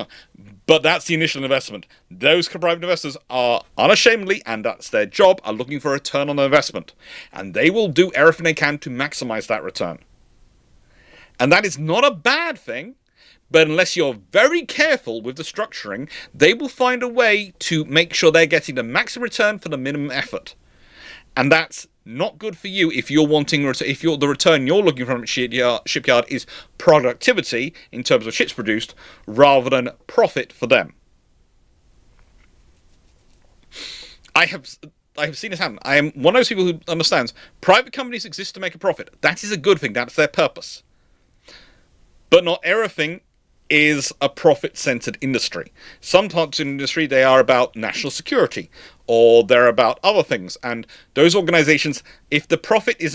But that's the initial investment. Those private investors are unashamedly, and that's their job, are looking for a return on their investment. And they will do everything they can to maximize that return. And that is not a bad thing. But unless you're very careful with the structuring, they will find a way to make sure they're getting the maximum return for the minimum effort. And that's not good for you if you're wanting, if the return you're looking from a shipyard is productivity in terms of ships produced rather than profit for them. I have seen this happen. I am one of those people who understands private companies exist to make a profit. That is a good thing. That's their purpose. But not everything is a profit-centered industry. Some types of industry, they are about national security, or they're about other things. And those organizations, if the profit is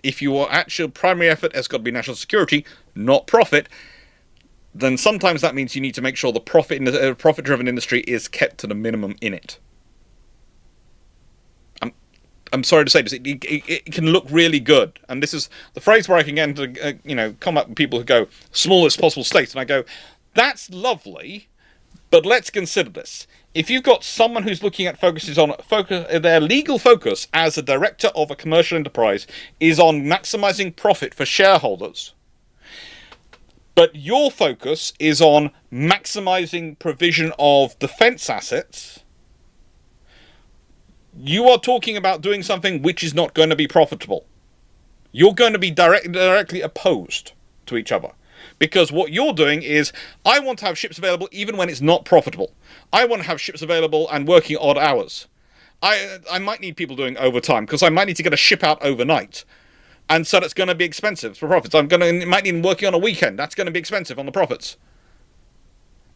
if your actual primary effort has got to be national security, not profit, then sometimes that means you need to make sure the profit-driven industry is kept to the minimum in it. I'm sorry to say this, it can look really good. And this is the phrase where I can get into, come up with people who go, smallest possible state. And I go, that's lovely, but let's consider this. If you've got someone who's looking at their legal focus as a director of a commercial enterprise is on maximizing profit for shareholders, but your focus is on maximizing provision of defense assets, you are talking about doing something which is not going to be profitable. You're going to be directly opposed to each other. Because what you're doing is, I want to have ships available even when it's not profitable. I want to have ships available and working odd hours. I might need people doing overtime, because I might need to get a ship out overnight. And so that's going to be expensive for profits. Might need them working on a weekend. That's going to be expensive on the profits.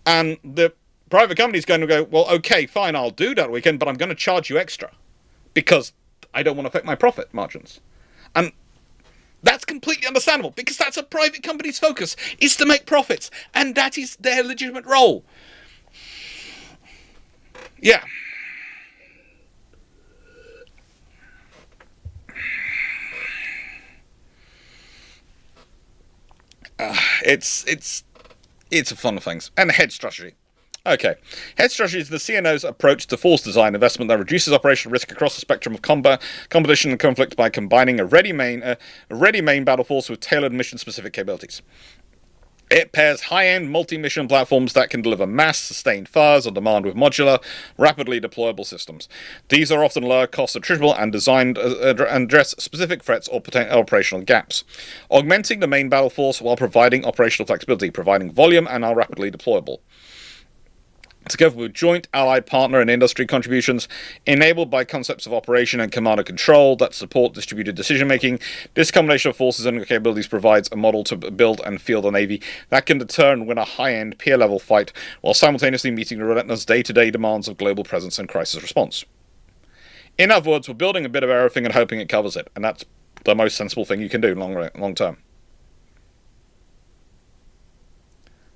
And the private company's going to go, well, okay, fine, I'll do that weekend, but I'm going to charge you extra because I don't want to affect my profit margins. And that's completely understandable because that's a private company's focus, is to make profits, and that is their legitimate role. Yeah. It's a fun of things. And the hedge strategy. Okay. Hedge strategy is the CNO's approach to force design investment that reduces operational risk across the spectrum of competition and conflict by combining a ready main battle force with tailored mission-specific capabilities. It pairs high-end multi-mission platforms that can deliver mass-sustained fires on demand with modular, rapidly deployable systems. These are often lower cost, attributable, and designed and address specific threats or operational gaps, augmenting the main battle force while providing operational flexibility, providing volume, and are rapidly deployable. Together with joint allied partner and industry contributions enabled by concepts of operation and command and control that support distributed decision-making, this combination of forces and capabilities provides a model to build and field a navy that can deter and win a high-end, peer-level fight while simultaneously meeting the relentless day-to-day demands of global presence and crisis response. In other words, we're building a bit of everything and hoping it covers it, and that's the most sensible thing you can do long term.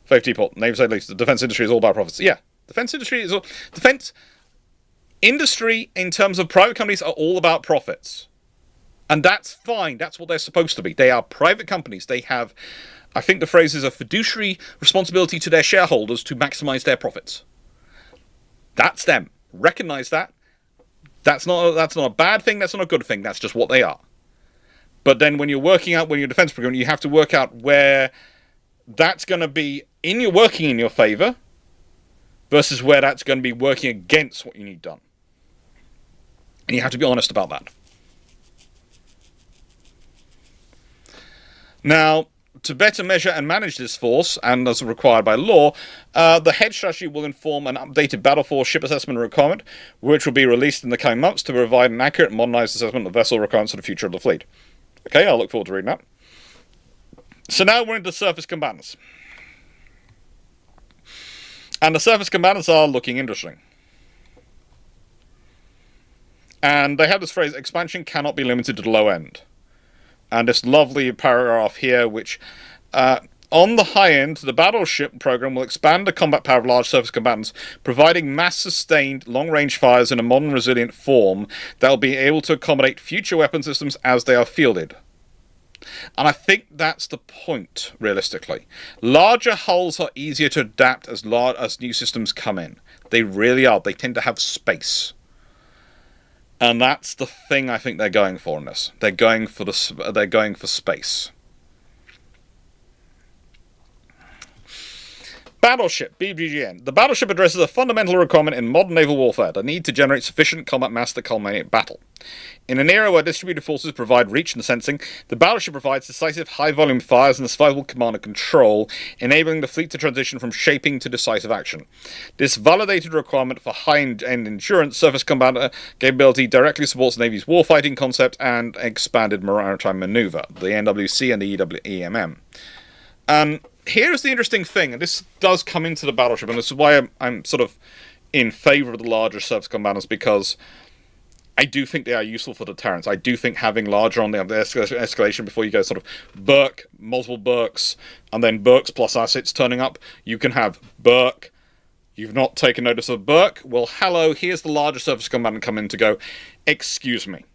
Faith Depot, Navy side least, the defense industry is all about profits. Yeah. Defense industry in terms of private companies are all about profits. And that's fine. That's what they're supposed to be. They are private companies. They have, I think the phrase is, a fiduciary responsibility to their shareholders to maximize their profits. That's them. Recognize that. That's not a bad thing. That's not a good thing. That's just what they are. But then when you're defense procurement, you have to work out where that's going to be working in your favor versus where that's going to be working against what you need done. And you have to be honest about that. Now, to better measure and manage this force, and as required by law, the head strategy will inform an updated battle force ship assessment requirement, which will be released in the coming months to provide an accurate, modernized assessment of vessel requirements for the future of the fleet. Okay, I'll look forward to reading that. So now we're into surface combatants. And the surface combatants are looking interesting. And they have this phrase, expansion cannot be limited to the low end. And this lovely paragraph here, which, on the high end, the battleship program will expand the combat power of large surface combatants, providing mass-sustained, long-range fires in a modern, resilient form that will be able to accommodate future weapon systems as they are fielded. And I think that's the point, realistically. Larger hulls are easier to adapt as new systems come in. They really are. They tend to have space. And that's the thing I think they're going for in this. They're going for space. Battleship, BBGN. The battleship addresses a fundamental requirement in modern naval warfare, the need to generate sufficient combat mass to culminate battle. In an era where distributed forces provide reach and sensing, the battleship provides decisive high-volume fires and survivable command and control, enabling the fleet to transition from shaping to decisive action. This validated requirement for high-end endurance surface combat capability directly supports the Navy's warfighting concept and expanded maritime maneuver, the NWC and the EWEMM. Here's the interesting thing, and this does come into the battleship, and this is why I'm sort of in favour of the larger surface combatants, because I do think they are useful for deterrence. I do think having larger on the escalation before you go sort of Burke, multiple Burks, and then Burks plus assets turning up. You can have Burke. You've not taken notice of Burke. Well, hello, here's the larger surface combatant come in to go, excuse me.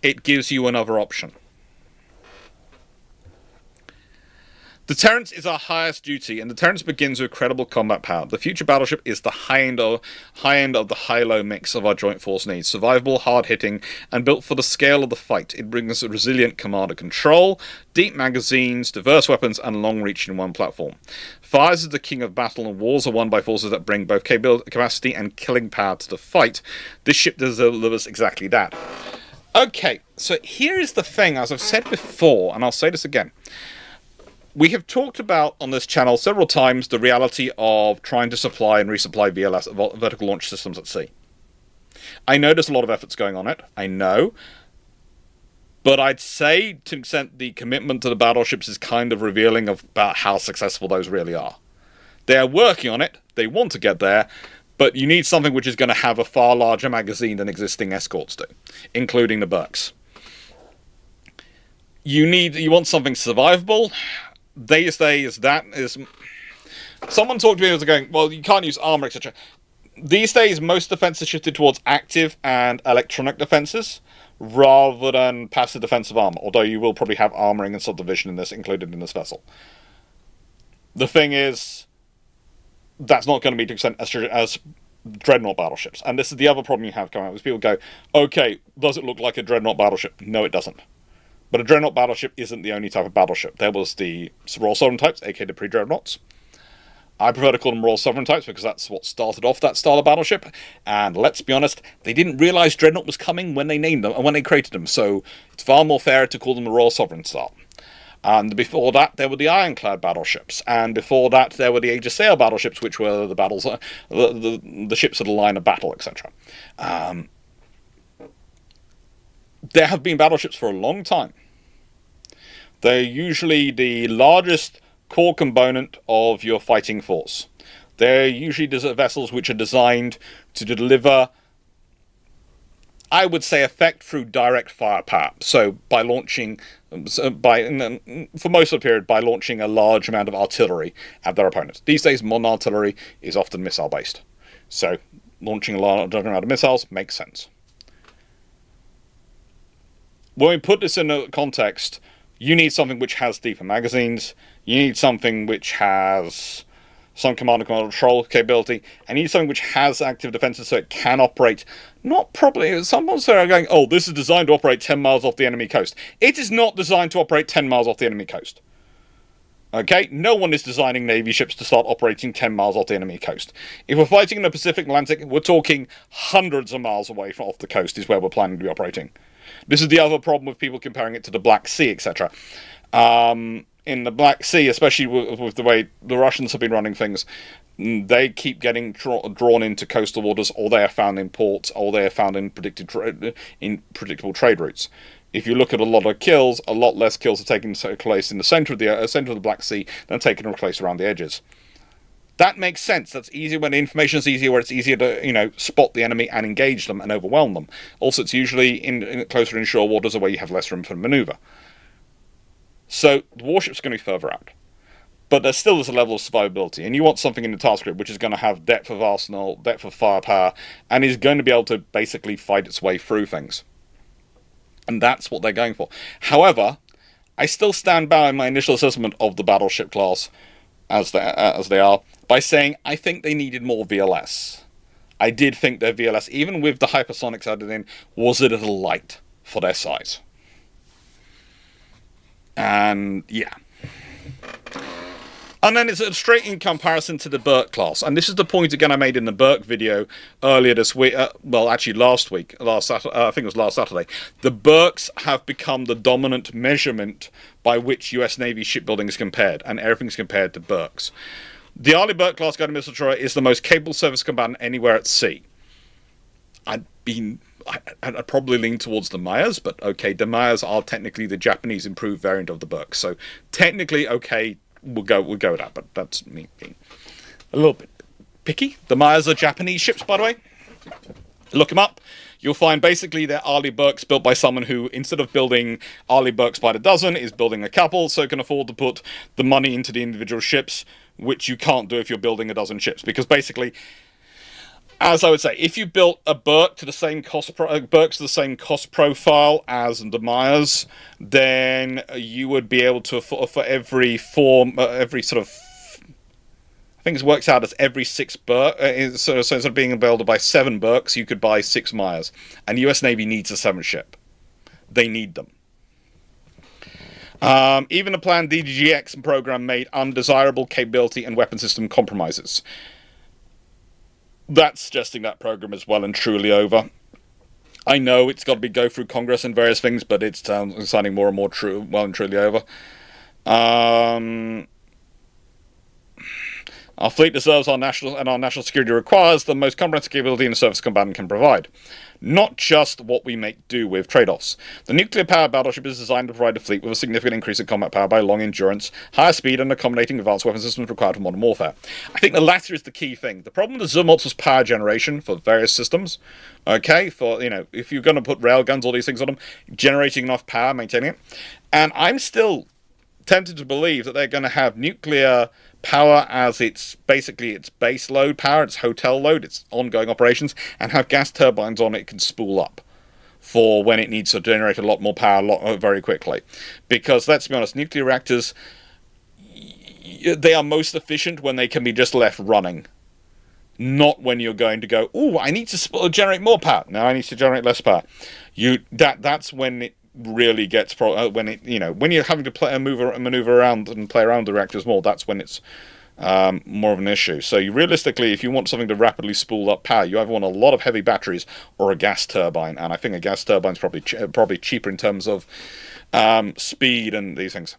It gives you another option. Deterrence is our highest duty, and deterrence begins with credible combat power. The future battleship is the high end of the high-low mix of our joint force needs. Survivable, hard-hitting, and built for the scale of the fight. It brings a resilient command and control, deep magazines, diverse weapons, and long reach in one platform. Fires is the king of battle, and wars are won by forces that bring both capacity and killing power to the fight. This ship delivers exactly that. Okay, so here is the thing, as I've said before, and I'll say this again. We have talked about on this channel several times the reality of trying to supply and resupply VLS, vertical launch systems at sea. I know there's a lot of efforts going on it, I know, but I'd say to an extent the commitment to the battleships is kind of revealing about how successful those really are. They are working on it, they want to get there, but you need something which is going to have a far larger magazine than existing escorts do, including the Burks. You want something survivable. These days, that is... Someone talked to me and was going, well, you can't use armor, etc. These days, most defense is shifted towards active and electronic defenses, rather than passive defensive armor, although you will probably have armoring and subdivision in this, included in this vessel. The thing is, that's not going to be to extent as dreadnought battleships. And this is the other problem you have coming out, is people go, okay, does it look like a dreadnought battleship? No, it doesn't. But a dreadnought battleship isn't the only type of battleship. There was the Royal Sovereign types, aka the pre-dreadnoughts. I prefer to call them Royal Sovereign types because that's what started off that style of battleship. And let's be honest, they didn't realise dreadnought was coming when they named them and when they created them. So it's far more fair to call them the Royal Sovereign style. And before that, there were the ironclad battleships. And before that, there were the Age of Sail battleships, which were the battles, the ships of the line of battle, etc. There have been battleships for a long time. They're usually the largest core component of your fighting force. They're usually vessels which are designed to deliver, I would say, effect through direct firepower. So by launching, for most of the period, by launching a large amount of artillery at their opponents. These days, modern artillery is often missile-based. So launching a large amount of missiles makes sense. When we put this in a context, you need something which has deeper magazines, you need something which has some command and control capability, and you need something which has active defenses so it can operate, not probably, someone are going, oh, this is designed to operate 10 miles off the enemy coast. It is not designed to operate 10 miles off the enemy coast. Okay, no one is designing Navy ships to start operating 10 miles off the enemy coast. If we're fighting in the Pacific Atlantic, we're talking hundreds of miles away from off the coast is where we're planning to be operating. This is the other problem with people comparing it to the Black Sea, etc. In the Black Sea, especially with the way the Russians have been running things, they keep getting drawn into coastal waters, or they are found in ports, or they are found in predictable trade routes. If you look at a lot of kills, a lot less kills are taking place in the center of the Black Sea than taking place around the edges. That makes sense. That's easier when information is easier, where it's easier to spot the enemy and engage them and overwhelm them. Also, it's usually in closer inshore waters where you have less room for maneuver. So the warship's going to be further out. But there still is a level of survivability, and you want something in the task group which is going to have depth of arsenal, depth of firepower, and is going to be able to basically fight its way through things. And that's what they're going for. However, I still stand by my initial assessment of the battleship class as they are, by saying I think they needed more VLS. I did think their VLS, even with the hypersonics added in, was a little light for their size. And yeah. And then it's a straight in comparison to the Burke class. And this is the point, again, I made in the Burke video earlier this week. Actually, last week. I think it was last Saturday. The Burkes have become the dominant measurement by which US Navy shipbuilding is compared. And everything's compared to Burkes. The Arleigh Burke class guided missile destroyer is the most capable surface combatant anywhere at sea. I'd probably lean towards the Myers, but okay, the Myers are technically the Japanese improved variant of the Burke. So technically, okay, we'll go with that, but that's me being a little bit picky. The Myers are Japanese ships, by the way. Look them up. You'll find basically they're Arleigh Burkes built by someone who, instead of building Arleigh Burkes by the dozen, is building a couple, so can afford to put the money into the individual ships, which you can't do if you're building a dozen ships. Because basically, as I would say, if you built a Burke to the same cost profile as the Myers, then you would be able to, for every sort of, I think it works out as every 6 Burke, so instead of being built by 7 Burkes, you could buy 6 Myers. And the US Navy needs a 7th ship. They need them. Even the planned DDGX program made undesirable capability and weapon system compromises. That's suggesting that program is well and truly over. I know it's got to go through Congress and various things, but it's sounding more and more well and truly over. Our fleet deserves our national security requires the most comprehensive capability in the surface combatant can provide. Not just what we make do with trade-offs. The nuclear-powered battleship is designed to provide a fleet with a significant increase in combat power by long endurance, higher speed, and accommodating advanced weapon systems required for modern warfare. I think the latter is the key thing. The problem with the Zermotz was power generation for various systems. Okay, if you're going to put railguns, all these things on them, generating enough power, maintaining it. And I'm still tempted to believe that they're going to have nuclear power as its base load power, its hotel load, its ongoing operations, and have gas turbines on it can spool up for when it needs to generate a lot more power very quickly. Because let's be honest, nuclear reactors, they are most efficient when they can be just left running. Not when you're going to go, I need to generate more power. No, I need to generate less power. That's when it really gets when you're having to maneuver around and play around the reactors more. That's when it's more of an issue. So realistically, if you want something to rapidly spool up power, you either want a lot of heavy batteries or a gas turbine. And I think a gas turbine is probably cheaper in terms of speed and these things.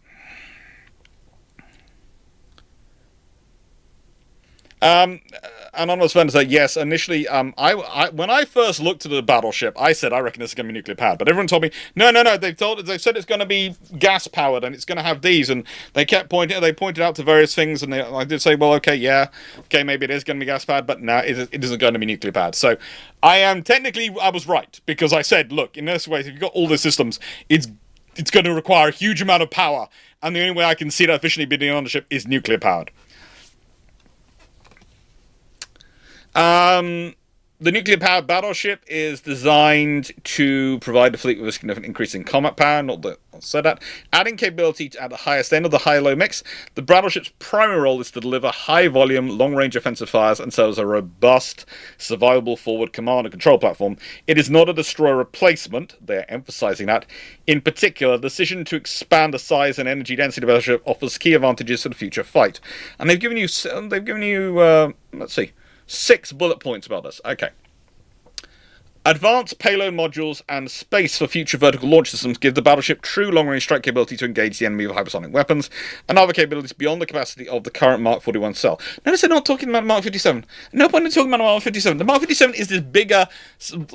Anonymous vendor said, yes, initially, when I first looked at the battleship, I said, I reckon this is going to be nuclear powered. But everyone told me, no, they've said it's going to be gas powered and it's going to have these. And they pointed out to various things. And I did say, well, okay, maybe it is going to be gas powered, but no, it isn't going to be nuclear powered. So I was right, because I said, look, in this way, if you've got all the systems, it's going to require a huge amount of power. And the only way I can see that efficiently being on the ship is nuclear powered. The nuclear-powered battleship is designed to provide the fleet with a significant increase in combat power, not that I'll say that. Adding capability at the highest end of the high-low mix, the battleship's primary role is to deliver high-volume, long-range offensive fires and serve as a robust, survivable forward command and control platform. It is not a destroyer replacement, they're emphasizing that. In particular, the decision to expand the size and energy density of the battleship offers key advantages for the future fight. And they've given you, let's see, 6 bullet points about this. Okay. Advanced payload modules and space for future vertical launch systems give the battleship true long-range strike capability to engage the enemy with hypersonic weapons and other capabilities beyond the capacity of the current Mark 41 cell. Notice they're not talking about Mark 57. No point in talking about Mark 57. The Mark 57 is this bigger,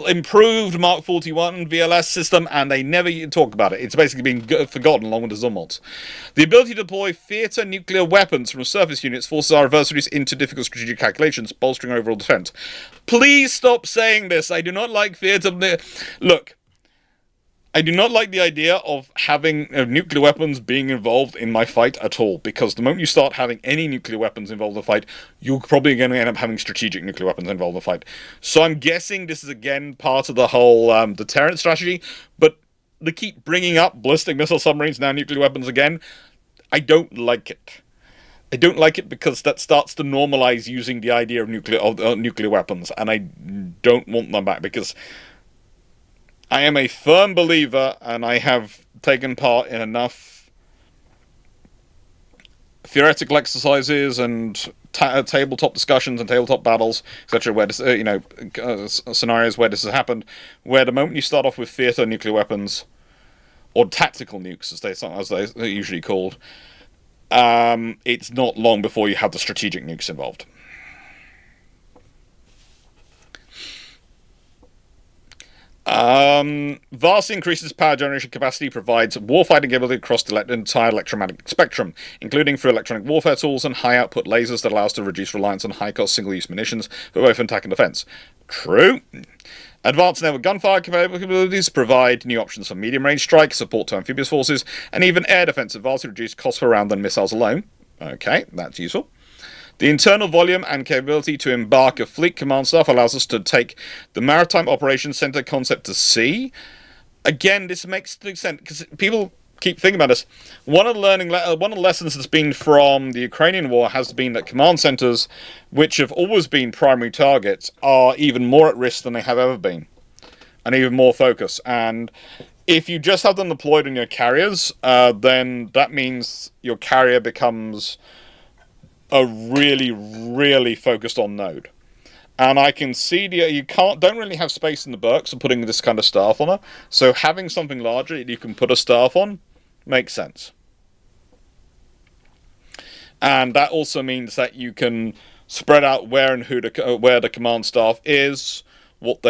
improved Mark 41 VLS system, and they never talk about it. It's basically been forgotten along with the Zumwalts. The ability to deploy theatre nuclear weapons from surface units forces our adversaries into difficult strategic calculations, bolstering overall defense. Please stop saying this. I do not like theatre. Look, I do not like the idea of having nuclear weapons being involved in my fight at all, because the moment you start having any nuclear weapons involved in the fight, you're probably going to end up having strategic nuclear weapons involved in the fight. So I'm guessing this is again part of the whole deterrent strategy, but they keep bringing up ballistic missile submarines, now nuclear weapons again. I don't like it. I don't like it because that starts to normalize using the idea of nuclear weapons, and I don't want them back, because I am a firm believer, and I have taken part in enough theoretical exercises and tabletop discussions and tabletop battles, etc., where this, scenarios where this has happened, where the moment you start off with theatre nuclear weapons, or tactical nukes, as they're usually called, it's not long before you have the strategic nukes involved. Vastly increases power generation capacity, provides warfighting capability across the entire electromagnetic spectrum, including through electronic warfare tools and high-output lasers that allow us to reduce reliance on high-cost single-use munitions for both attack and defense. True. Advanced naval gunfire capabilities provide new options for medium-range strike, support to amphibious forces, and even air defense at vastly reduced cost per round than missiles alone. Okay, that's useful. The internal volume and capability to embark a fleet command staff allows us to take the Maritime Operations Center concept to sea. Again, this makes sense, because people keep thinking about this. One of the lessons that's been from the Ukrainian war has been that command centers, which have always been primary targets, are even more at risk than they have ever been, and even more focused. And if you just have them deployed on your carriers, then that means your carrier becomes a really, really focused on node. And I can see you don't really have space in the Burks for putting this kind of staff on her. So having something larger that you can put a staff on makes sense. And that also means that you can spread out where and where the command staff is, what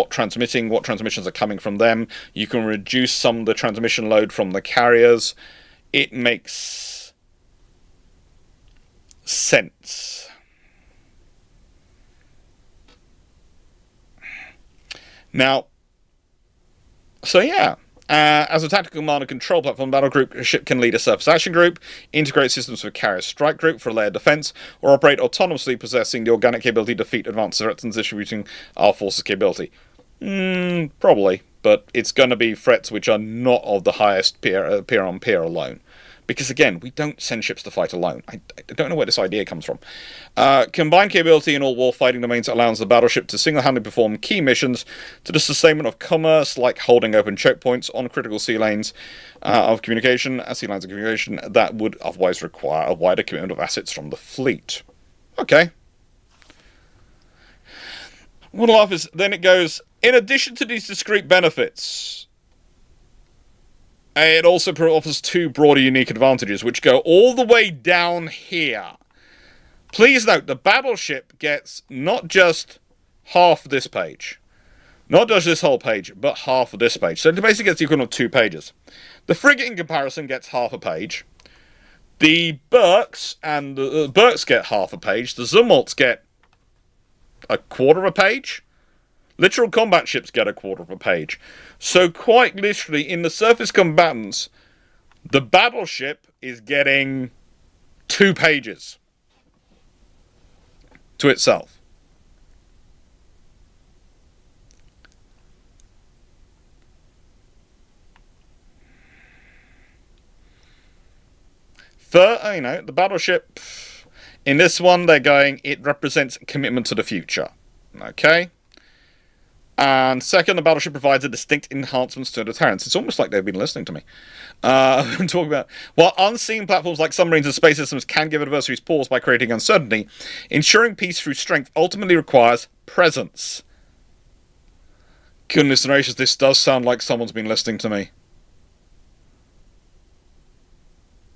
transmissions are coming from them. You can reduce some of the transmission load from the carriers. It makes sense. Now, so yeah, as a tactical command and control platform, battle group ship can lead a surface action group, integrate systems for carrier strike group for layered defense, or operate autonomously, possessing the organic capability to defeat advanced threats and distributing our forces' capability. Probably, but it's going to be threats which are not of the highest peer-on-peer alone. Because, again, we don't send ships to fight alone. I don't know where this idea comes from. Combined capability in all war-fighting domains allows the battleship to single-handedly perform key missions to the sustainment of commerce, like holding open choke points on critical sea lanes of communication, that would otherwise require a wider commitment of assets from the fleet. Okay. One laugh is, then it goes, in addition to these discrete benefits, it also offers 2 broader unique advantages, which go all the way down here. Please note, the battleship gets not just half this page. Not just this whole page, but half of this page. So it basically gets the equivalent of 2 pages. The frigate, in comparison, gets half a page. The Burks and the Burks get half a page. The Zumwalts get a quarter of a page. Littoral combat ships get a quarter of a page. So quite literally, in the surface combatants, the battleship is getting 2 pages to itself. The battleship, in this one, they're going, it represents commitment to the future. Okay? And second, the battleship provides a distinct enhancements to deterrence. It's almost like they've been listening to me. I'm talking about, while unseen platforms like submarines and space systems can give adversaries pause by creating uncertainty, ensuring peace through strength ultimately requires presence. Goodness gracious, this does sound like someone's been listening to me.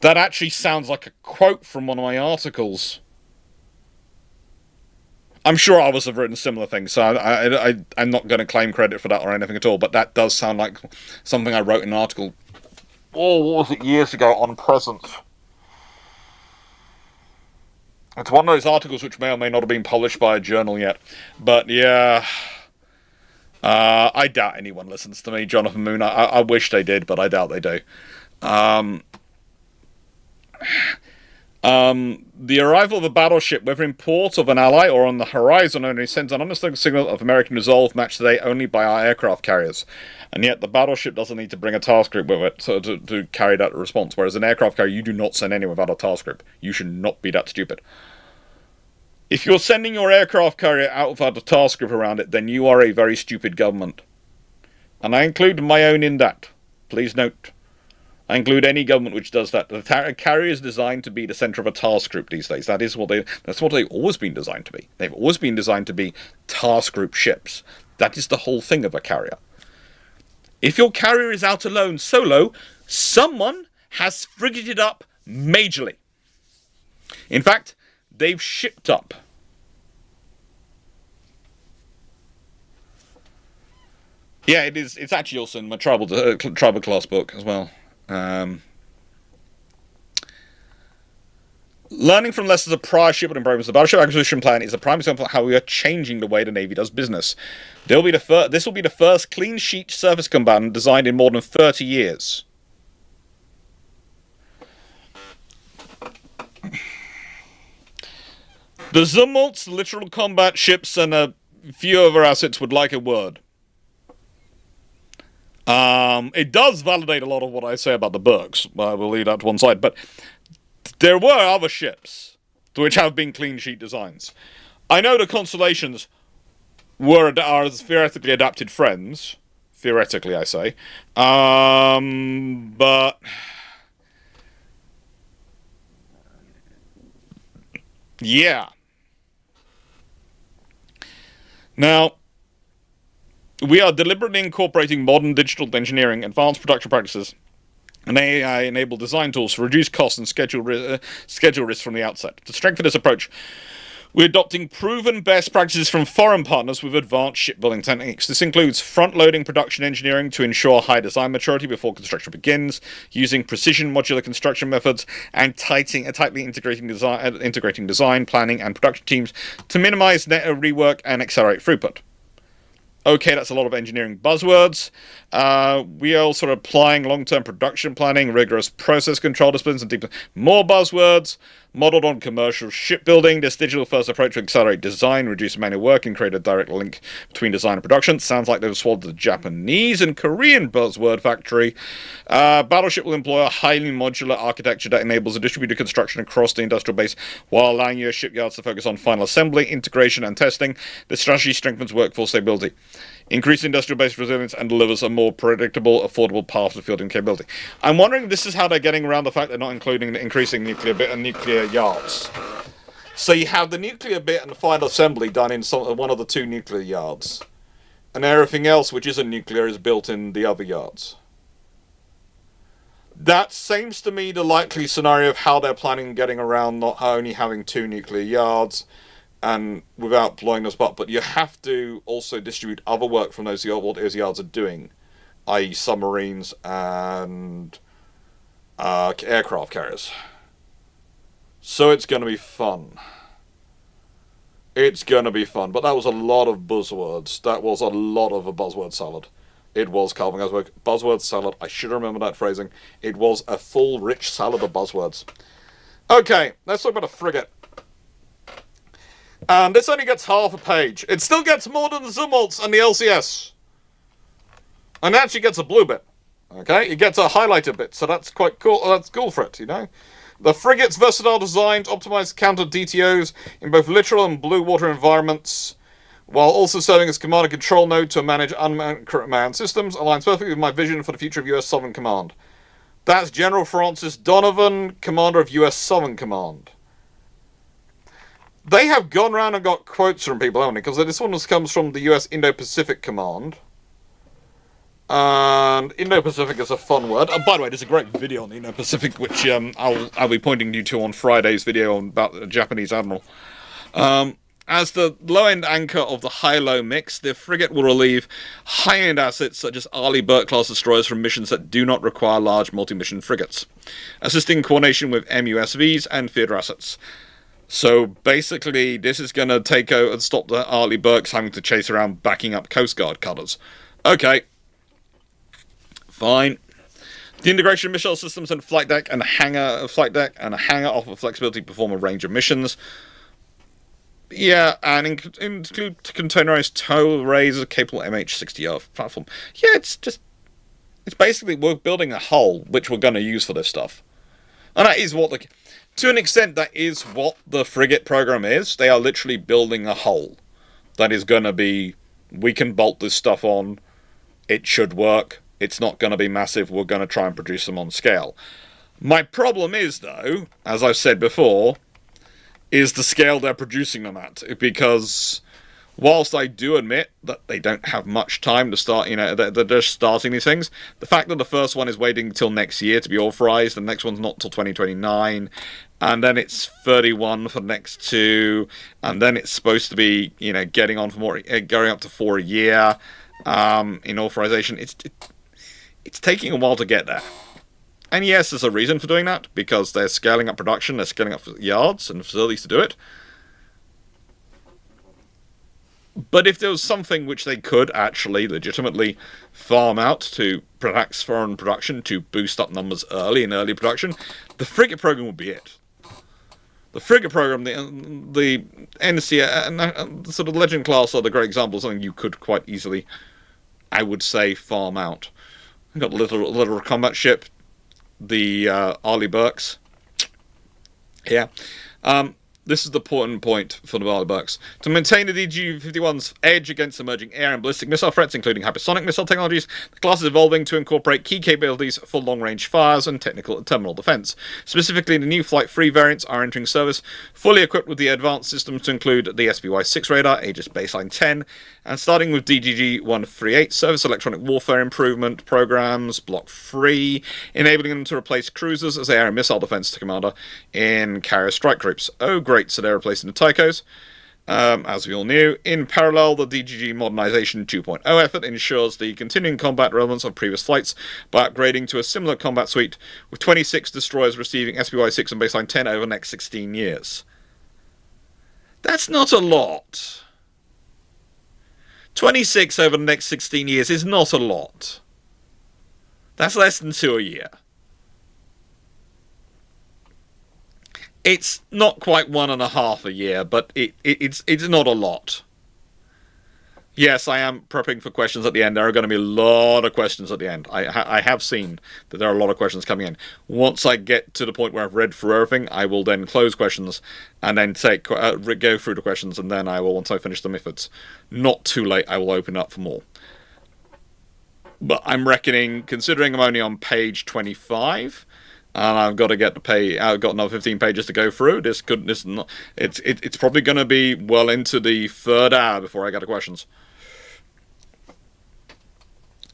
That actually sounds like a quote from one of my articles. I'm sure others have written similar things, so I'm not going to claim credit for that or anything at all, but that does sound like something I wrote in an article, what was it, years ago, on presence. It's one of those articles which may or may not have been published by a journal yet, but yeah, I doubt anyone listens to me, Jonathan Moon. I wish they did, but I doubt they do. The arrival of a battleship, whether in port of an ally or on the horizon, only sends an understanding signal of American resolve matched today only by our aircraft carriers. And yet the battleship doesn't need to bring a task group with it to carry that response. Whereas an aircraft carrier, you do not send anyone without a task group. You should not be that stupid. If you're sending your aircraft carrier out without a task group around it, then you are a very stupid government. And I include my own in that. Please note. I include any government which does that. The carrier is designed to be the centre of a task group these days. That's what they've always been designed to be. They've always been designed to be task group ships. That is the whole thing of a carrier. If your carrier is out alone, solo, someone has frigated up majorly. In fact, they've shipped up. Yeah, it is. It's actually also in my tribal class book as well. Learning from lessons of prior shipbuilding programs, the battleship acquisition plan is a prime example of how we are changing the way the Navy does business. This will be the first clean sheet surface combatant designed in more than 30 years. The Zumwalt's literal combat ships and a few other assets would like a word. It does validate a lot of what I say about the Burks. I will leave that to one side. But there were other ships which have been clean sheet designs. I know the Constellations are theoretically adapted friends. Theoretically, I say. But yeah. Now, we are deliberately incorporating modern digital engineering, advanced production practices, and AI-enabled design tools to reduce costs and schedule risk from the outset. To strengthen this approach, we're adopting proven best practices from foreign partners with advanced shipbuilding techniques. This includes front-loading production engineering to ensure high design maturity before construction begins, using precision modular construction methods, and tightly integrating design, planning, and production teams to minimize net rework and accelerate throughput. Okay, that's a lot of engineering buzzwords. We are also applying long-term production planning, rigorous process control disciplines, and more buzzwords. Modeled on commercial shipbuilding, this digital-first approach will accelerate design, reduce manual work, and create a direct link between design and production. Sounds like they've swallowed the Japanese and Korean buzzword factory. Battleship will employ a highly modular architecture that enables a distributed construction across the industrial base while allowing US shipyards to focus on final assembly, integration, and testing. This strategy strengthens workforce stability, increases industrial base resilience, and delivers a more predictable, affordable path to fielding capability. I'm wondering if this is how they're getting around the fact they're not including the increasing nuclear bit and nuclear yards. So you have the nuclear bit and the final assembly done in one of the two nuclear yards, and everything else which isn't nuclear is built in the other yards. That seems to me the likely scenario of how they're planning getting around not only having two nuclear yards and without blowing us up, but you have to also distribute other work from what those yards are doing, i.e. submarines and aircraft carriers. So it's going to be fun. It's going to be fun. But that was a lot of buzzwords. That was a lot of a buzzword salad. It was Calvin Guy's work. Buzzword salad. I should remember that phrasing. It was a full, rich salad of buzzwords. Okay, let's talk about a frigate. And this only gets half a page. It still gets more than the Zumwalts and the LCS. And it actually gets a blue bit. Okay, it gets a highlighted bit, so that's quite cool. That's cool for it, you know. The frigate's versatile design optimized counter DTOs in both literal and blue water environments, while also serving as command and control node to manage unmanned systems, aligns perfectly with my vision for the future of US Southern Command. That's General Francis Donovan, commander of US Southern Command. They have gone around and got quotes from people, haven't they? Because this one comes from the US Indo-Pacific Command. And Indo-Pacific is a fun word. By the way, there's a great video on the Indo-Pacific, which I'll be pointing you to on Friday's video about the Japanese admiral. As the low-end anchor of the high-low mix, the frigate will relieve high-end assets such as Arleigh Burke-class destroyers from missions that do not require large multi-mission frigates, assisting coordination with MUSVs and theatre assets. So basically, this is going to take out and stop the Arleigh Burkes having to chase around backing up Coast Guard cutters. Okay. Fine. The integration of missile systems and flight deck and a hangar offer flexibility to perform a range of missions. Yeah, and include containerized tow arrays capable MH-60R platform. Yeah, it's basically we're building a hull which we're going to use for this stuff, and that is what to an extent that is what the frigate program is. They are literally building a hull that is going to be. We can bolt this stuff on. It should work. It's not going to be massive. We're going to try and produce them on scale. My problem is, though, as I've said before, is the scale they're producing them at. Because whilst I do admit that they don't have much time to start, they're just starting these things, the fact that the first one is waiting until next year to be authorized, the next one's not till 2029, and then it's 31 for the next two, and then it's supposed to be, getting on for more, going up to 4 a year in authorization. It's taking a while to get there. And yes, there's a reason for doing that, because they're scaling up production, they're scaling up yards and facilities to do it. But if there was something which they could actually legitimately farm out to perhaps foreign production to boost up numbers early in early production, the frigate program would be it. The frigate program, the NC, and the sort of Legend class are the great examples of something you could quite easily, I would say, farm out. We've got the little combat ship, the Arleigh Burkes. Yeah. This is the important point for the Arleigh Burkes. To maintain the DG-51's edge against emerging air and ballistic missile threats, including hypersonic missile technologies, the class is evolving to incorporate key capabilities for long-range fires and technical terminal defense. Specifically, the new Flight 3 variants are entering service, fully equipped with the advanced systems to include the SPY-6 radar, Aegis Baseline 10, and starting with DGG-138, Surface Electronic Warfare Improvement Programs, Block 3, enabling them to replace cruisers as air and missile defense commander in carrier strike groups. Oh, great. So they're replacing the Tychos, as we all knew. In parallel, the DGG Modernization 2.0 effort ensures the continuing combat relevance of previous flights by upgrading to a similar combat suite, with 26 destroyers receiving SPY-6 and Baseline 10 over the next 16 years. That's not a lot. 26 over the next 16 years is not a lot. That's less than 2 a year. It's not quite 1.5 a year, but it's not a lot. Yes, I am prepping for questions at the end. There are going to be a lot of questions at the end. I have seen that there are a lot of questions coming in. Once I get to the point where I've read through everything, I will then close questions and then go through the questions, and then I will, once I finish them, if it's not too late, I will open up for more. But I'm reckoning, considering I'm only on page 25... and I've got to get to pay. I've got another 15 pages to go through. It's probably going to be well into the third hour before I get to questions.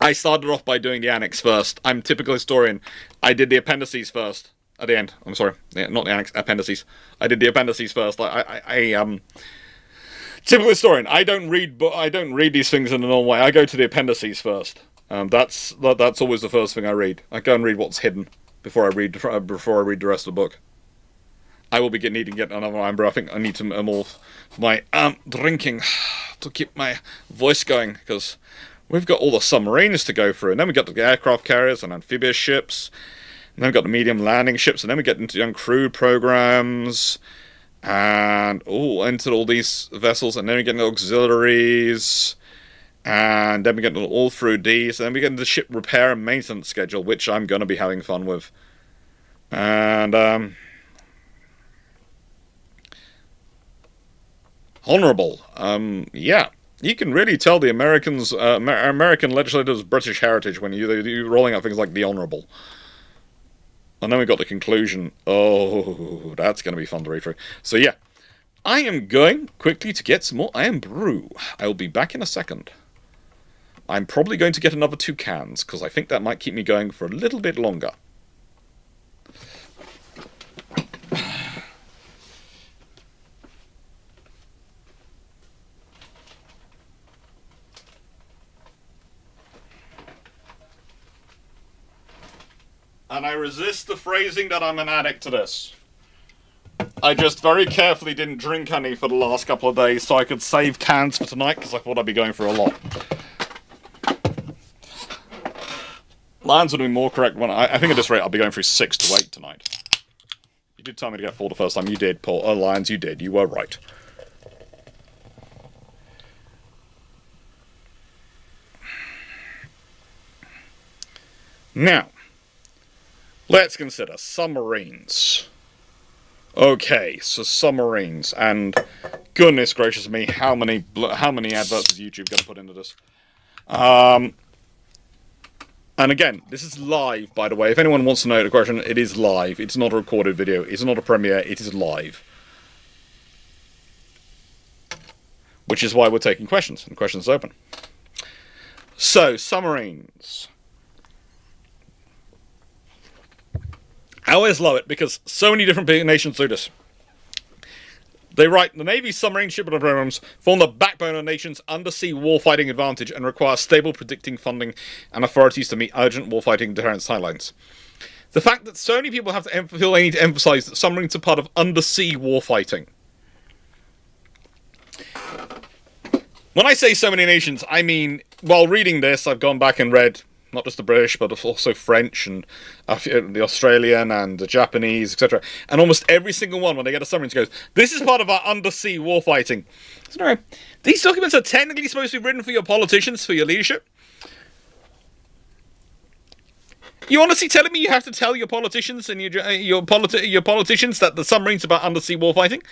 I started off by doing the annex first. I'm a typical historian. I did the appendices first at the end. I'm sorry, not the annex, appendices. I did the appendices first. Typical historian. I don't read these things in a normal way. I go to the appendices first. That's always the first thing I read. I go and read what's hidden before I read the rest of the book. I will be needing to get another amber. I think I need some more for my drinking to keep my voice going, because we've got all the submarines to go through, and then we got the aircraft carriers and amphibious ships, and then we've got the medium landing ships, and then we get into young crew programs, and into all these vessels, and then we get into auxiliaries, and then we get all through these, and then we get into the ship repair and maintenance schedule, which I'm going to be having fun with. And, Honourable. Yeah. You can really tell the American legislators' British heritage when you're rolling out things like the Honourable. And then we got the conclusion. Oh, that's going to be fun to read through. So yeah, I am going quickly to get some more iron brew. I will be back in a second. I'm probably going to get another 2 cans, because I think that might keep me going for a little bit longer. And I resist the phrasing that I'm an addict to this. I just very carefully didn't drink any for the last couple of days so I could save cans for tonight, because I thought I'd be going for a lot. Lions would be more correct. I think at this rate I'll be going through 6 to 8 tonight. You did tell me to get 4 the first time. You did, Paul. Oh, Lions, you did. You were right. Now, let's consider submarines. Okay, so submarines, and goodness gracious me, how many adverts is YouTube going to put into this? And again, this is live, by the way. If anyone wants to know the question, it is live. It's not a recorded video. It's not a premiere. It is live. Which is why we're taking questions, and questions open. So, submarines. I always love it because so many different nations do this. They write, the Navy's submarine shipbuilding programs form the backbone of a nation's undersea warfighting advantage and require stable, predicting funding and authorities to meet urgent warfighting deterrence timelines. The fact that so many people have to feel they need to emphasize that submarines are part of undersea warfighting. When I say so many nations, I mean, while reading this, I've gone back and read not just the British, but also French and the Australian and the Japanese, etc. And almost every single one, when they get a submarine, goes, this is part of our undersea warfighting. So, no, these documents are technically supposed to be written for your politicians, for your leadership. You honestly telling me you have to tell your politicians and your politicians that the submarine's about undersea warfighting?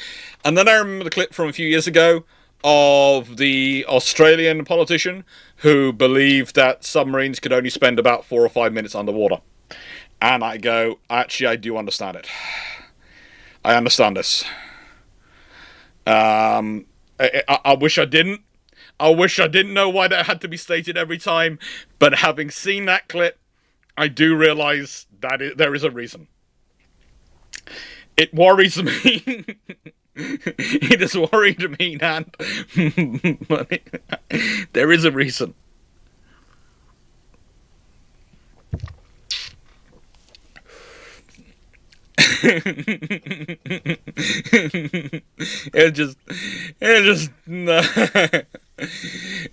And then I remember the clip from a few years ago of the Australian politician who believed that submarines could only spend about 4 or 5 minutes underwater. And I go, actually, I do understand it. I understand this. I wish I didn't. I wish I didn't know why that had to be stated every time. But having seen that clip, I do realise that there is a reason. It worries me. It has worried me, Nan. But there is a reason.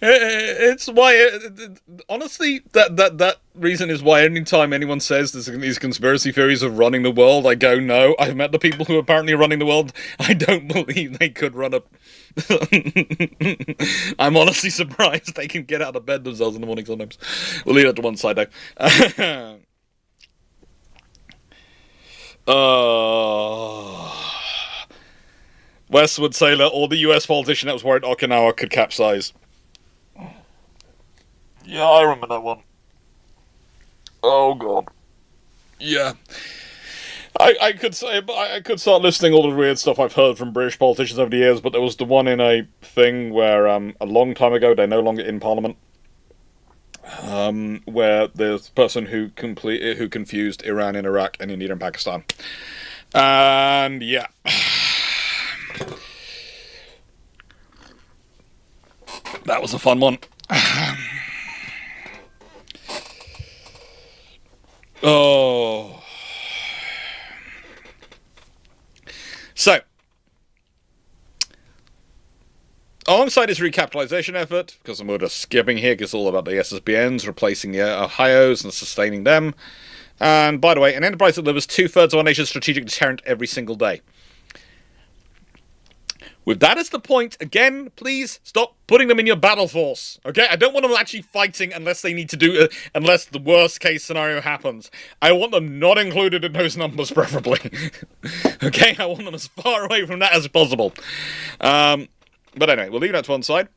It's why, honestly, that reason is why anytime anyone says there's these conspiracy theories of running the world, I go, no, I've met the people who are apparently running the world. I don't believe they could run a... I'm honestly surprised they can get out of bed themselves in the morning sometimes. We'll leave that to one side though. Westwood sailor or the US politician that was worried Okinawa could capsize. Yeah, I remember that one. Oh god. Yeah. I could start listing all the weird stuff I've heard from British politicians over the years, but there was the one in a thing where a long time ago, they're no longer in Parliament, where there's a person who confused Iran and Iraq and India and Pakistan. And yeah. That was a fun one. Oh. So, alongside his recapitalization effort, because we're just skipping here, because it's all about the SSBNs, replacing the Ohios and sustaining them. And, by the way, an enterprise that delivers 2/3 of our nation's strategic deterrent every single day. With that as the point, again, please stop putting them in your battle force, okay? I don't want them actually fighting unless they need to do it, unless the worst case scenario happens. I want them not included in those numbers, preferably. Okay, I want them as far away from that as possible. But anyway, we'll leave that to one side.